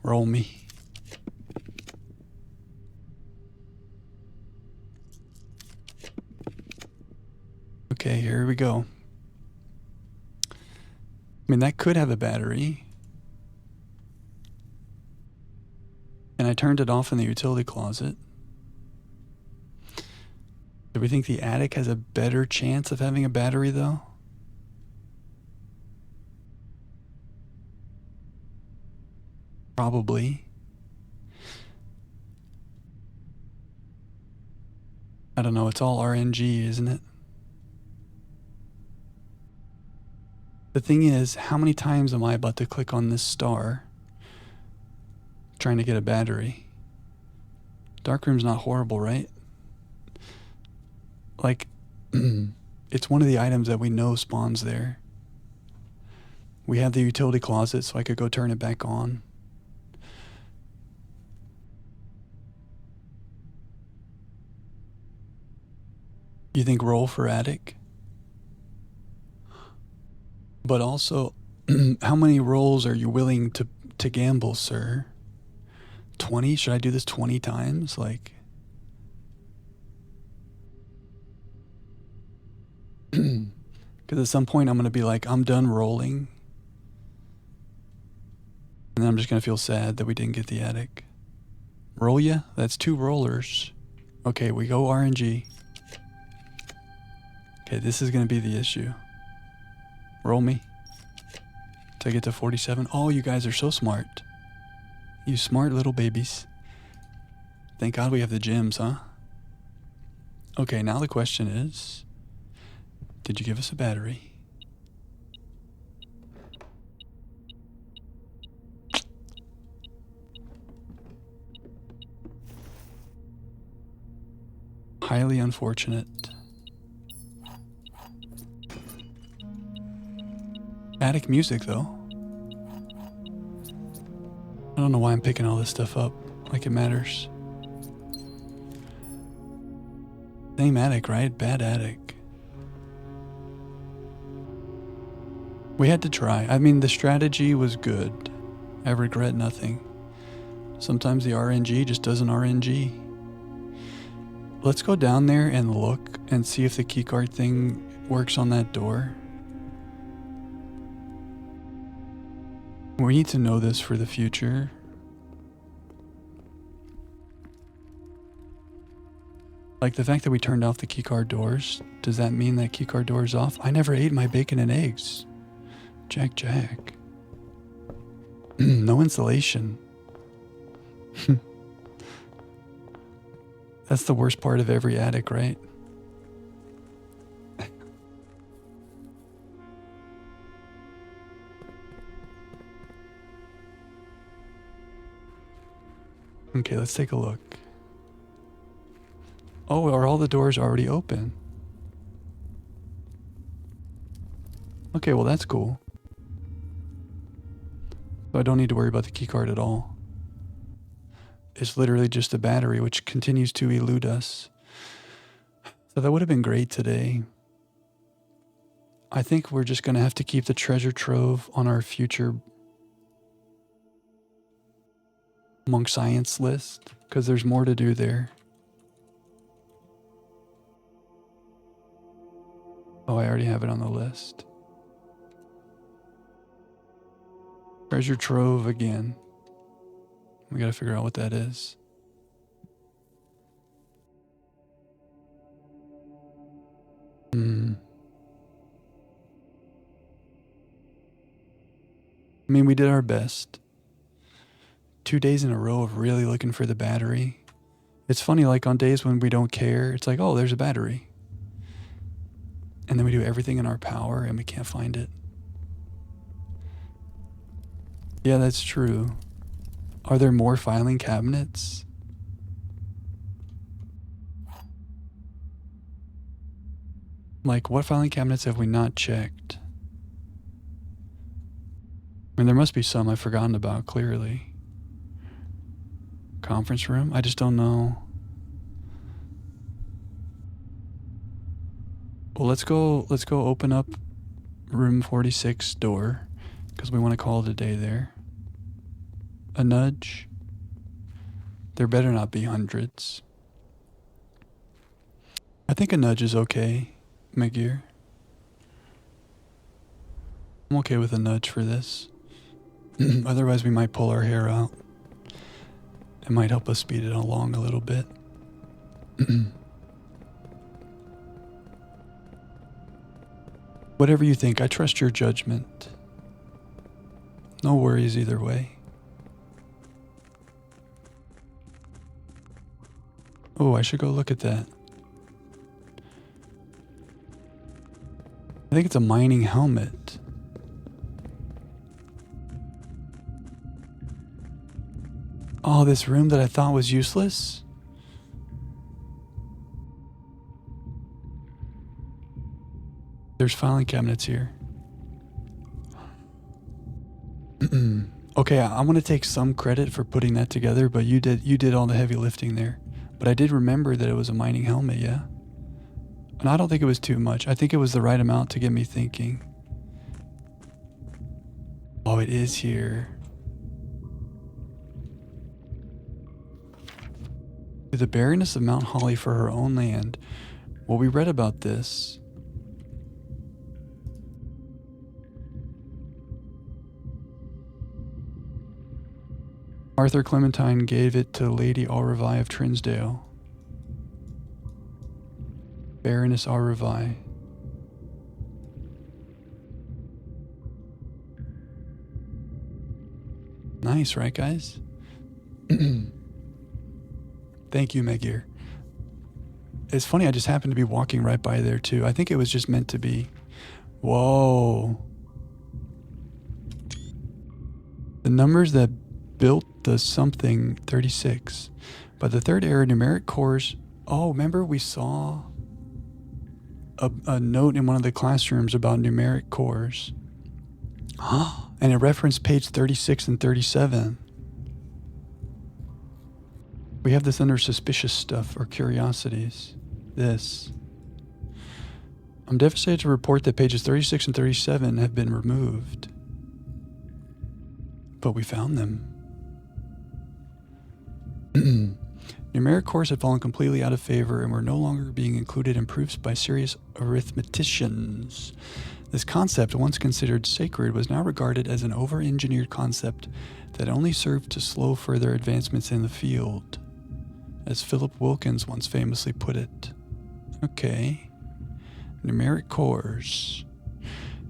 Roll me. Okay, here we go. I mean, that could have a battery. And I turned it off in the utility closet. Do we think the attic has a better chance of having a battery, though? Probably. I don't know, it's all RNG, isn't it? The thing is, how many times am I about to click on this star trying to get a battery? Darkroom's not horrible, right? Like, it's one of the items that we know spawns there. We have the utility closet, so I could go turn it back on. You think roll for attic? But also, how many rolls are you willing to gamble, sir? 20? Should I do this 20 times? Like, because at some point I'm going to be like, I'm done rolling. And then I'm just going to feel sad that we didn't get the attic. Roll ya? That's 2 rollers. Okay, we go RNG. Okay, this is going to be the issue. Roll me. To get to 47. Oh, you guys are so smart. You smart little babies. Thank God we have the gems, huh? Okay, now the question is, did you give us a battery? Highly unfortunate. Attic music, though. I don't know why I'm picking all this stuff up like it matters. Same attic, right? Bad attic. We had to try. I mean, the strategy was good. I regret nothing. Sometimes the RNG just doesn't RNG. Let's go down there and look and see if the keycard thing works on that door. We need to know this for the future. Like the fact that we turned off the keycard doors, does that mean that keycard door is off? I never ate my bacon and eggs. Jack. No insulation. That's the worst part of every attic, right? Okay, let's take a look. Oh, are all the doors already open? Okay, well that's cool. So I don't need to worry about the keycard at all. It's literally just a battery which continues to elude us. So that would have been great today. I think we're just going to have to keep the treasure trove on our future Monk Science list, because there's more to do there. Oh, I already have it on the list. Treasure trove again. We gotta figure out what that is. I mean, we did our best. 2 days in a row of really looking for the battery. It's funny, like on days when we don't care, it's like, oh, there's a battery. And then we do everything in our power and we can't find it. Yeah, that's true. Are there more filing cabinets? Like, what filing cabinets have we not checked? I mean, there must be some I've forgotten about, clearly. Conference room? I just don't know. Well, let's go open up room 46 door, because we want to call it a day there. A nudge. There better not be hundreds. I think a nudge is okay, McGear. I'm okay with a nudge for this. Otherwise, we might pull our hair out. It might help us speed it along a little bit. Whatever you think, I trust your judgment. No worries either way. Oh, I should go look at that. I think it's a mining helmet. Oh, this room that I thought was useless? There's filing cabinets here. Okay, I'm gonna take some credit for putting that together, but you did all the heavy lifting there. But I did remember that it was a mining helmet, yeah? And I don't think it was too much. I think it was the right amount to get me thinking. Oh, it is here. To the Baroness of Mount Holly for her own land. Well, we read about this. Arthur Clementine gave it to Lady Aurevie of Trinsdale. Baroness Aurevie. Nice, right, guys? Thank you, McGear. It's funny, I just happened to be walking right by there, too. I think it was just meant to be. Whoa. The numbers that built the something 36. By the third era, numeric cores. Oh, remember we saw a note in one of the classrooms about numeric cores. And it referenced page 36 and 37. We have this under suspicious stuff or curiosities. This. I'm devastated to report that pages 36 and 37 have been removed. But we found them. Numeric cores had fallen completely out of favor and were no longer being included in proofs by serious arithmeticians. This concept, once considered sacred, was now regarded as an over-engineered concept that only served to slow further advancements in the field, as Philip Wilkins once famously put it. Okay. Numeric cores.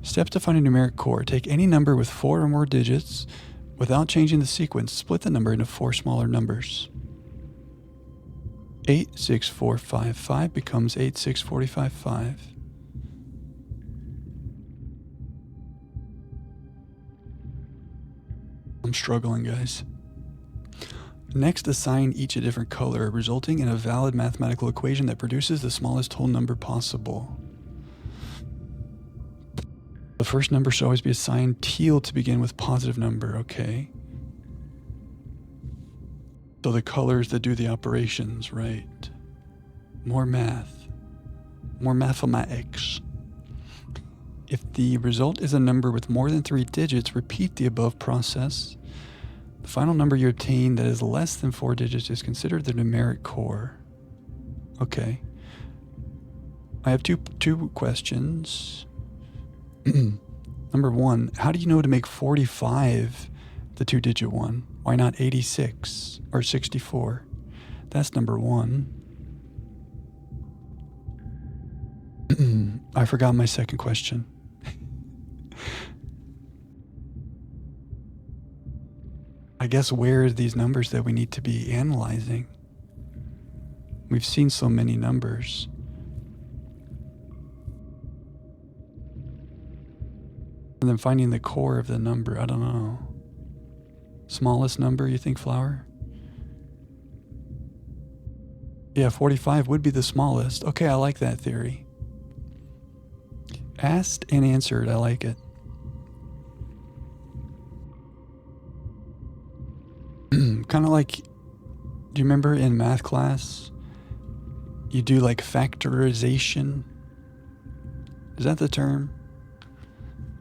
Steps to find a numeric core. Take any number with 4 or more digits. Without changing the sequence, split the number into 4 smaller numbers. 86455 becomes 86455. I'm struggling, guys. Next, assign each a different color, resulting in a valid mathematical equation that produces the smallest whole number possible. The first number should always be assigned teal to begin with positive number, okay? So the colors that do the operations, right? More math. More mathematics. If the result is a number with more than 3 digits, repeat the above process. The final number you obtain that is less than 4 digits is considered the numeric core. Okay. I have two questions. Number 1, how do you know to make 45 the 2-digit one? Why not 86 or 64? That's number 1. I forgot my second question. I guess where are these numbers that we need to be analyzing? We've seen so many numbers. And then finding the core of the number, I don't know. Smallest number, you think, Flower? Yeah, 45 would be the smallest. Okay, I like that theory. Asked and answered, I like it. Kind of like, do you remember in math class, you do like factorization? Is that the term?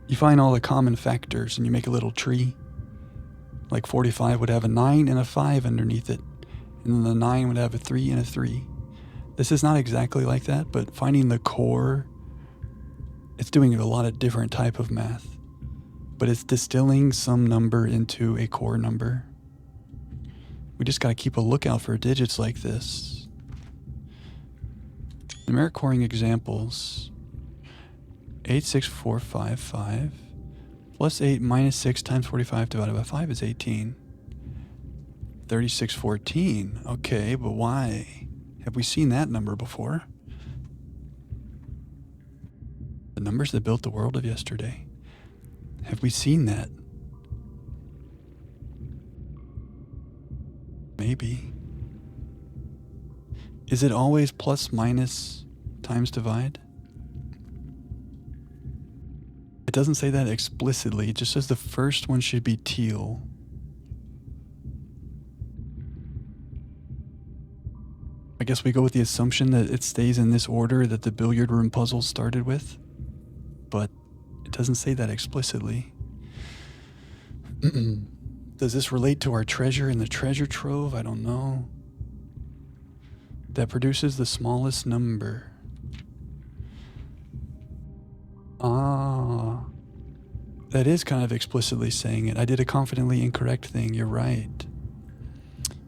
You find all the common factors and you make a little tree. Like 45 would have a 9 and a 5 underneath it. And then the 9 would have a 3 and a 3. This is not exactly like that, but finding the core, it's doing a lot of different type of math. But it's distilling some number into a core number. We just got to keep a lookout for digits like this. Numeric coring examples. 86455 plus 8 minus 6 times 45 divided by 5 is 18. 3614. Okay, but why? Have we seen that number before? The numbers that built the world of yesterday. Have we seen that? Maybe. Is it always plus minus times divide? It doesn't say that explicitly. It just says the first one should be teal. I guess we go with the assumption that it stays in this order that the billiard room puzzle started with, but it doesn't say that explicitly. Does this relate to our treasure in the treasure trove? I don't know. That produces the smallest number. Ah, that is kind of explicitly saying it. I did a confidently incorrect thing. You're right.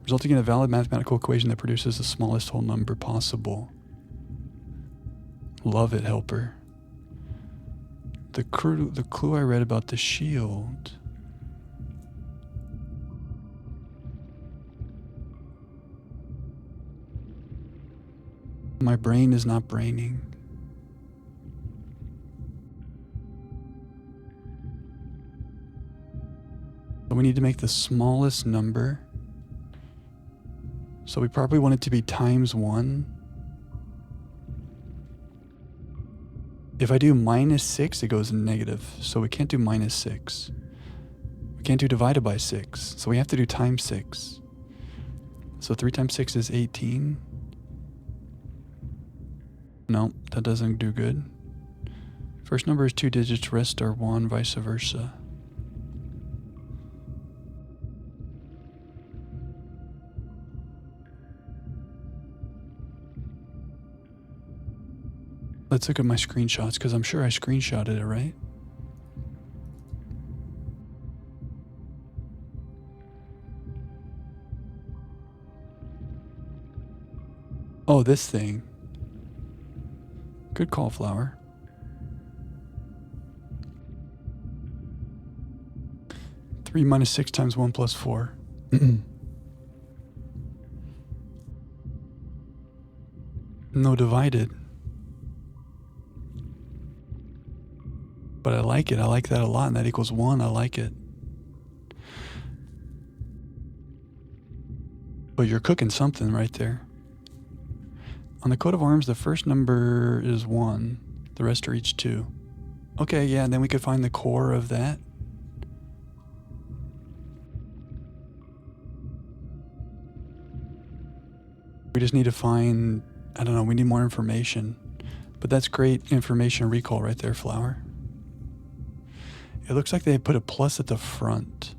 Resulting in a valid mathematical equation that produces the smallest whole number possible. Love it, helper. The clue I read about the shield. My brain is not braining. So we need to make the smallest number. So we probably want it to be times 1. If I do minus 6, it goes negative. So we can't do minus 6. We can't do divided by 6. So we have to do times 6. So 3 times 6 is 18. No, that doesn't do good. First number is 2 digits, rest are 1, vice versa. Let's look at my screenshots, because I'm sure I screenshotted it, right? Oh, this thing. Good call, Flower. Three minus 6 times 1 plus 4. No divided. But I like it. I like that a lot, and that equals 1. I like it. But you're cooking something right there. On the coat of arms, the first number is 1. The rest are each 2. Okay, yeah, and then we could find the core of that. We just need to find, I don't know, we need more information. But that's great information recall right there, Flower. It looks like they put a plus at the front.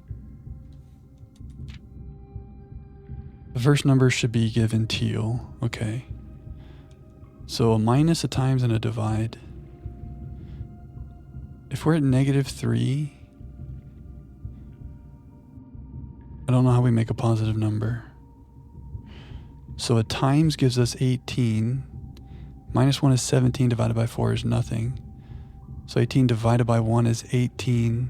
The first number should be given teal. Okay. So a minus, a times, and a divide. If we're at -3, I don't know how we make a positive number. So a times gives us 18. -1 is 17, divided by 4 is nothing. So 18 divided by 1 is 18.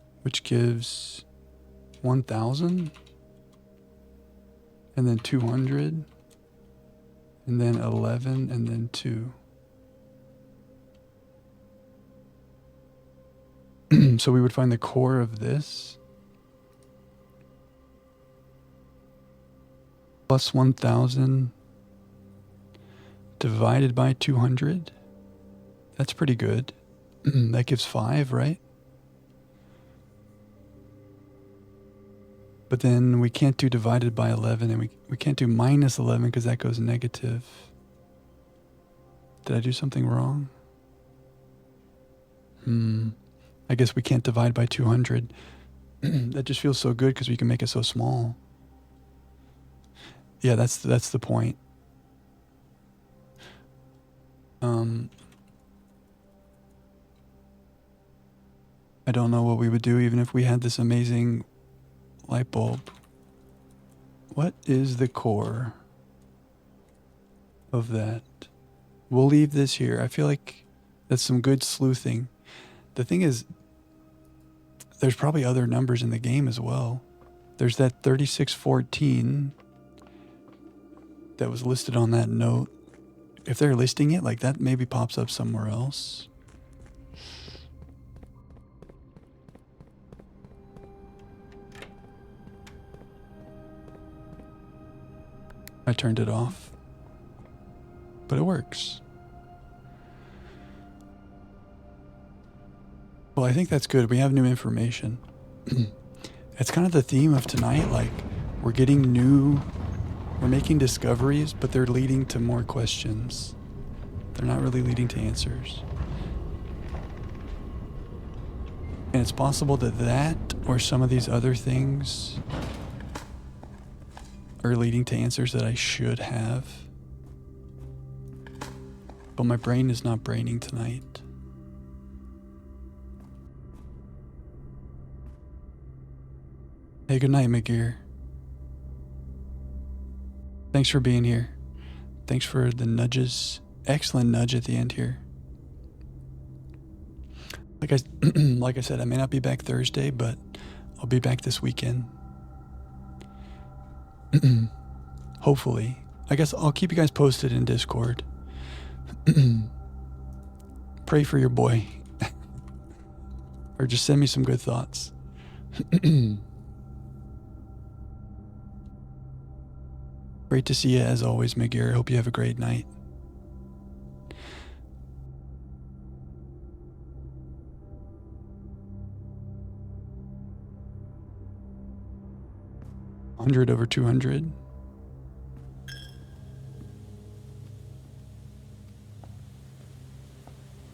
which gives 1,000, and then 200, and then 11, and then 2. So we would find the core of this plus 1,000 divided by 200. That's pretty good. That gives 5, right? But then we can't do divided by 11, and we can't do minus 11 because that goes negative. Did I do something wrong? I guess we can't divide by 200. That just feels so good because we can make it so small. Yeah, that's the point. I don't know what we would do even if we had this amazing light bulb. What is the core of that? We'll leave this here. I feel like that's some good sleuthing. The thing is, there's probably other numbers in the game as well. There's that 3614 that was listed on that note. If they're listing it, like that maybe pops up somewhere else. I turned it off, but it works. Well, I think that's good. We have new information. It's kind of the theme of tonight. Like, we're making discoveries, but they're leading to more questions. They're not really leading to answers. And it's possible that or some of these other things are leading to answers that I should have. But my brain is not braining tonight. Hey, good night, McGear. Thanks for being here. Thanks for the nudges. Excellent nudge at the end here. Like I said, I may not be back Thursday, but I'll be back this weekend. Hopefully. I guess I'll keep you guys posted in Discord. Pray for your boy. Or just send me some good thoughts. Great to see you as always, McGear. Hope you have a great night. $100/200.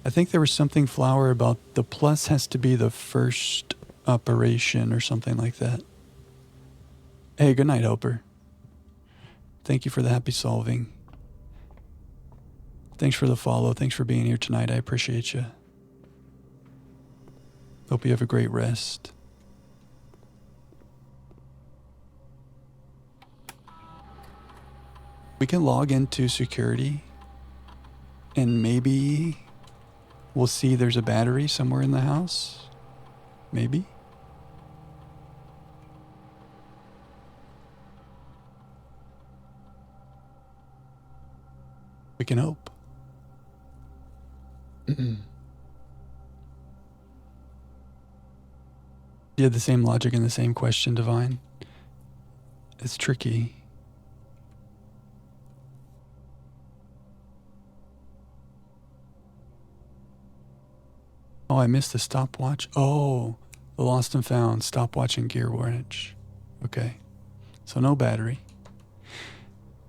I think there was something, Flower, about the plus has to be the first operation or something like that. Hey, good night, Helper. Thank you for the happy solving. Thanks for the follow. Thanks for being here tonight. I appreciate you. Hope you have a great rest. We can log into security and maybe we'll see there's a battery somewhere in the house. Maybe. We can hope. You had the same logic and the same question, Divine. It's tricky. Oh, I missed the stopwatch. Oh, the lost and found stopwatch and gear wrench. Okay. So no battery.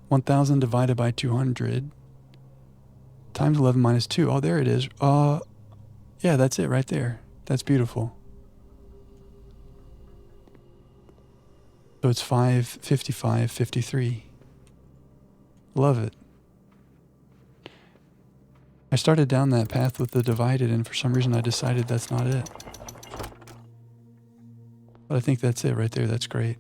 1,000 divided by 200 times 11 minus 2. Oh, there it is. Yeah, that's it right there. That's beautiful. So it's 555.53. Love it. I started down that path with the divided, and for some reason I decided that's not it. But I think that's it right there. That's great.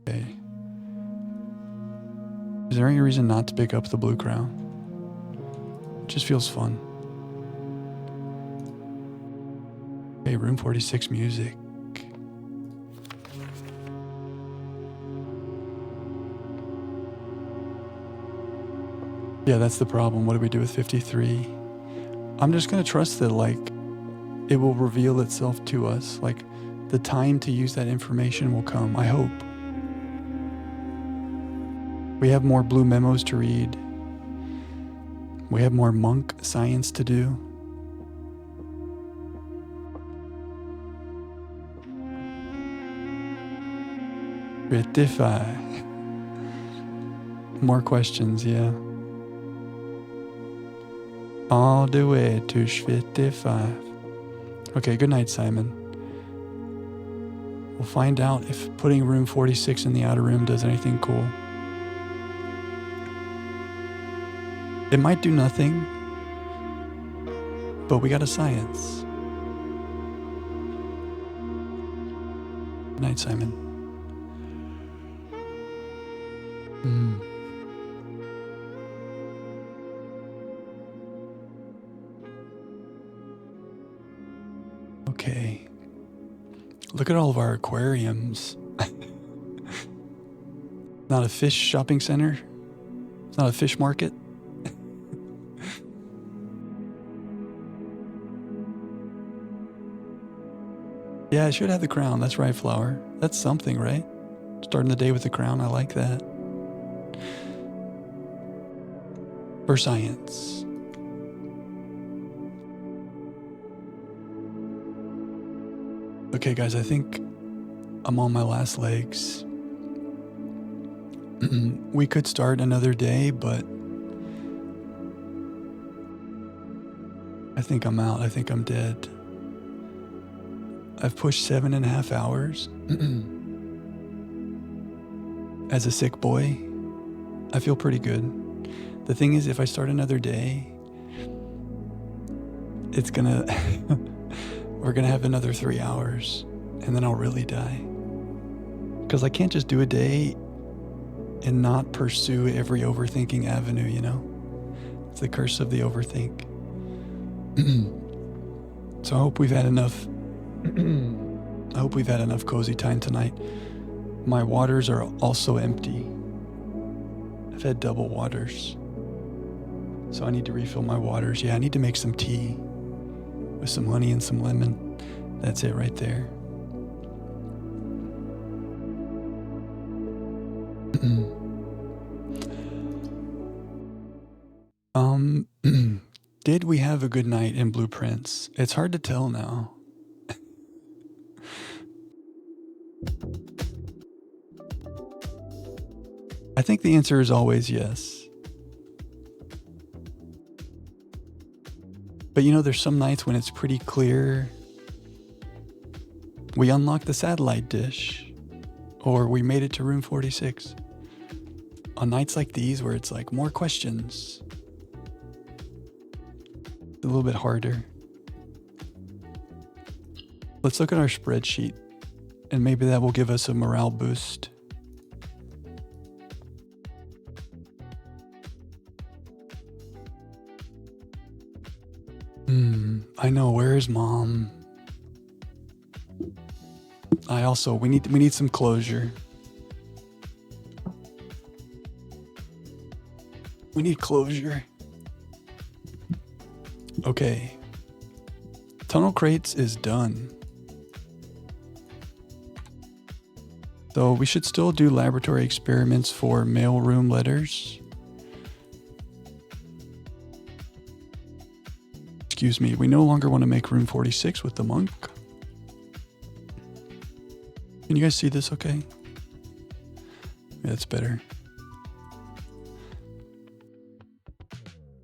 Okay. Is there any reason not to pick up the blue crown? Just feels fun. Hey, room 46 music. Yeah, that's the problem. What do we do with 53? I'm just going to trust that, like, it will reveal itself to us. Like, the time to use that information will come, I hope. We have more blue memos to read. We have more monk science to do. Rectify. More questions, yeah. All the way to 55. Okay, good night, Simon. We'll find out if putting room 46 in the outer room does anything cool. It might do nothing, but we got a science. Good night, Simon. Okay. Look at all of our aquariums. Not a fish shopping center. It's not a fish market. Yeah, I should have the crown. That's right, Flower. That's something, right? Starting the day with the crown. I like that. For science. Okay, guys, I think I'm on my last legs. We could start another day, but I think I'm out. I think I'm dead. I've pushed 7.5 hours. As a sick boy, I feel pretty good. The thing is, if I start another day, it's gonna... we're gonna have another 3 hours, and then I'll really die. Because I can't just do a day and not pursue every overthinking avenue, you know? It's the curse of the overthink. So I hope we've had enough... I hope we've had enough cozy time tonight. My waters are also empty. I've had double waters. So I need to refill my waters. Yeah, I need to make some tea with some honey and some lemon. That's it right there. Did we have a good night in Blueprints? It's hard to tell now. I think the answer is always yes. But you know, there's some nights when it's pretty clear. We unlocked the satellite dish, or we made it to room 46. On nights like these where it's like more questions, it's a little bit harder. Let's look at our spreadsheet, and maybe that will give us a morale boost. I know, where is Mom? We need some closure. We need closure. Okay. Tunnel crates is done. So we should still do laboratory experiments for mailroom letters. Excuse me, we no longer want to make room 46 with the monk. Can you guys see this okay? Yeah, it's better.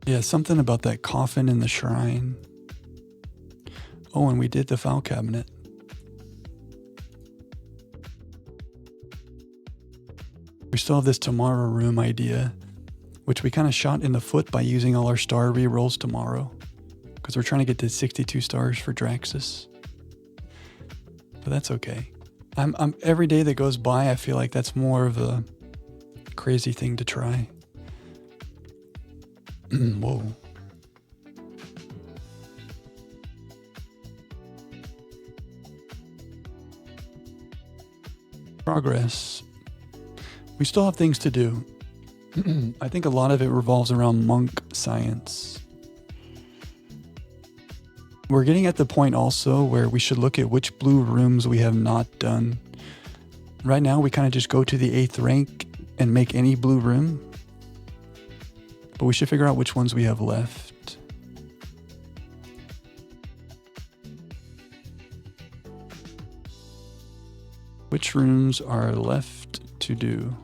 Yeah, something about that coffin in the shrine. Oh, and we did the file cabinet. We still have this tomorrow room idea, which we kind of shot in the foot by using all our star rerolls tomorrow. Because we're trying to get to 62 stars for Draxus. But that's okay. I'm every day that goes by, I feel like that's more of a crazy thing to try. Whoa. Progress. We still have things to do. I think a lot of it revolves around monk science. We're getting at the point also where we should look at which blue rooms we have not done. Right now, we kind of just go to the 8th rank and make any blue room. But we should figure out which ones we have left. Which rooms are left to do?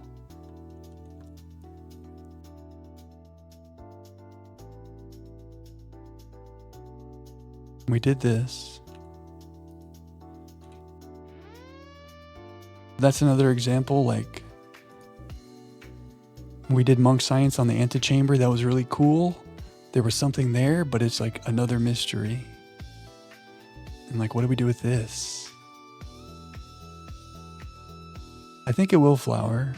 We did this. That's another example, like we did monk science on the antechamber. That was really cool. There was something there, but it's like another mystery. And like, what do we do with this? I think it will flower.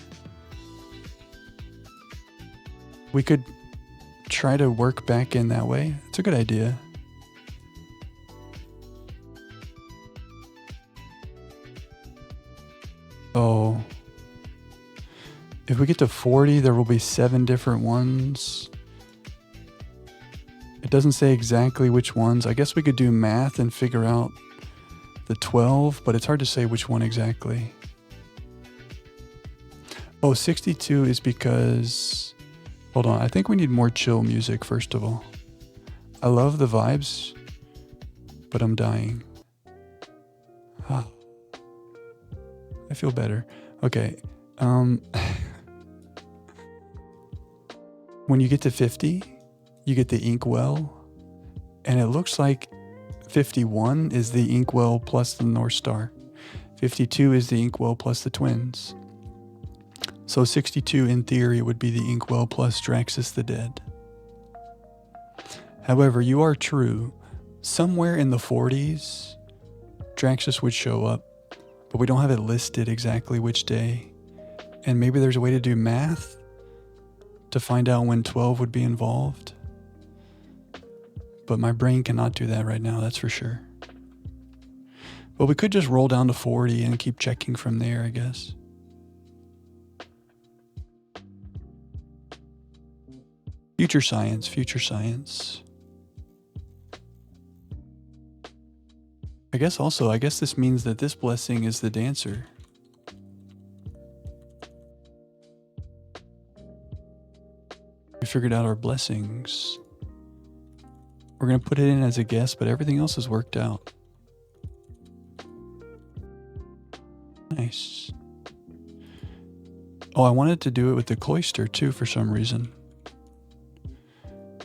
We could try to work back in that way. It's a good idea. Oh, if we get to 40, there will be 7 different ones. It doesn't say exactly which ones. I guess we could do math and figure out the 12, but it's hard to say which one exactly. Oh, 62 is because... Hold on, I think we need more chill music, first of all. I love the vibes, but I'm dying. Ah. I feel better. Okay. When you get to 50, you get the inkwell. And it looks like 51 is the inkwell plus the North Star. 52 is the inkwell plus the twins. So 62 in theory would be the inkwell plus Draxus the Dead. However, you are true. Somewhere in the 40s, Draxus would show up. But we don't have it listed exactly which day. And maybe there's a way to do math to find out when 12 would be involved. But my brain cannot do that right now, that's for sure. But we could just roll down to 40 and keep checking from there, I guess. Future science, future science. I guess this means that this blessing is the dancer. We figured out our blessings. We're going to put it in as a guess, but everything else is worked out. Nice. Oh, I wanted to do it with the cloister too for some reason.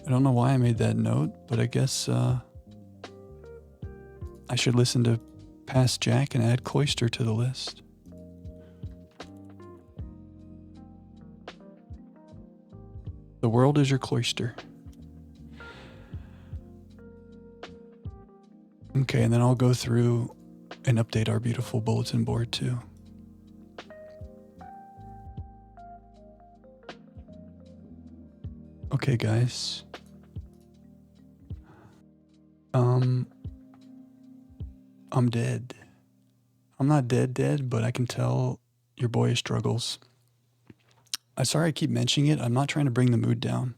I don't know why I made that note, but I guess I should listen to Past Jack and add cloister to the list. The world is your cloister. Okay, and then I'll go through and update our beautiful bulletin board too. Okay, guys. I'm dead. I'm not dead, but I can tell your boy struggles. I'm sorry I keep mentioning it. I'm not trying to bring the mood down.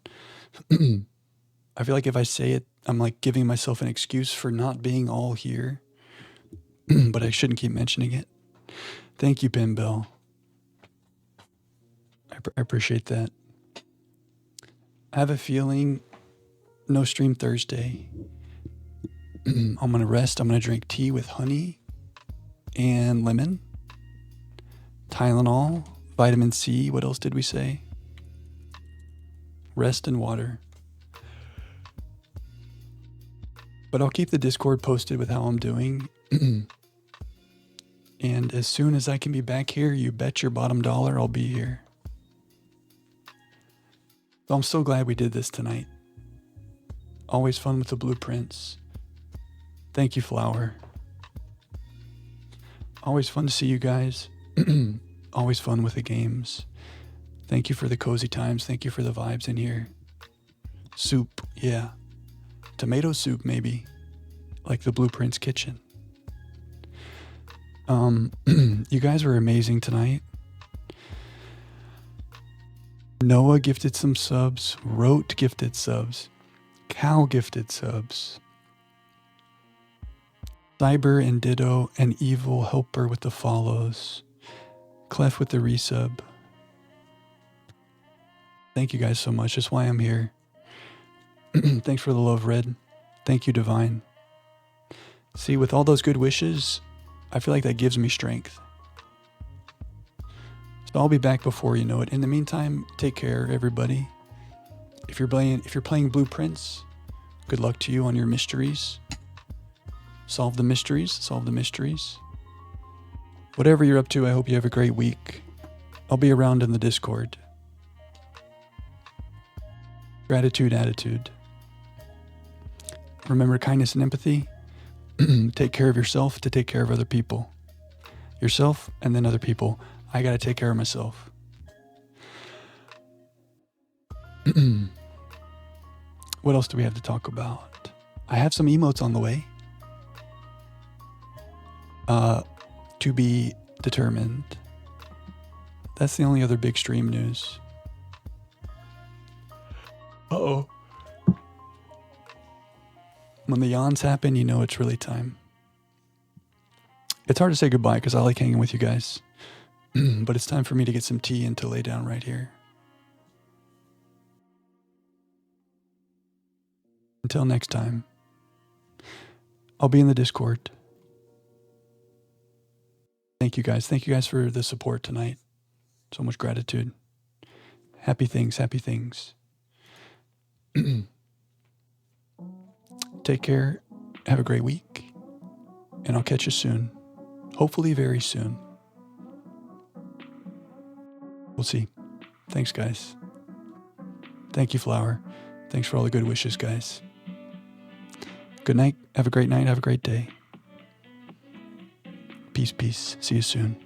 I feel like if I say it, I'm like giving myself an excuse for not being all here. But I shouldn't keep mentioning it. Thank you, Pim Bell. I appreciate that. I have a feeling no stream Thursday. I'm going to rest. I'm going to drink tea with honey and lemon, Tylenol, vitamin C. What else did we say? Rest and water. But I'll keep the Discord posted with how I'm doing. And as soon as I can be back here, you bet your bottom dollar I'll be here. So I'm so glad we did this tonight. Always fun with the blueprints. Thank you, Flower. Always fun to see you guys. Always fun with the games. Thank you for the cozy times. Thank you for the vibes in here. Soup, yeah. Tomato soup, maybe. Like the Blueprints kitchen. You guys were amazing tonight. Noah gifted some subs. Wrote gifted subs. Cal gifted subs. Cyber and Ditto and Evil Helper with the follows. Clef with the resub. Thank you guys so much. That's why I'm here. Thanks for the love, Red. Thank you, Divine. See, with all those good wishes, I feel like that gives me strength. So I'll be back before you know it. In the meantime, take care, everybody. If you're playing Blueprints, good luck to you on your mysteries. Solve the mysteries. Solve the mysteries. Whatever you're up to, I hope you have a great week. I'll be around in the Discord. Gratitude, attitude. Remember kindness and empathy. Take care of yourself to take care of other people. Yourself and then other people. I got to take care of myself. What else do we have to talk about? I have some emotes on the way. To be determined. That's the only other big stream news. Uh-oh. When the yawns happen, you know it's really time. It's hard to say goodbye because I like hanging with you guys. But it's time for me to get some tea and to lay down right here. Until next time, I'll be in the Discord. Thank you guys. Thank you guys for the support tonight. So much gratitude. Happy things, happy things. Take care. Have a great week. And I'll catch you soon. Hopefully very soon. We'll see. Thanks, guys. Thank you, Flower. Thanks for all the good wishes, guys. Good night. Have a great night. Have a great day. Peace, peace. See you soon.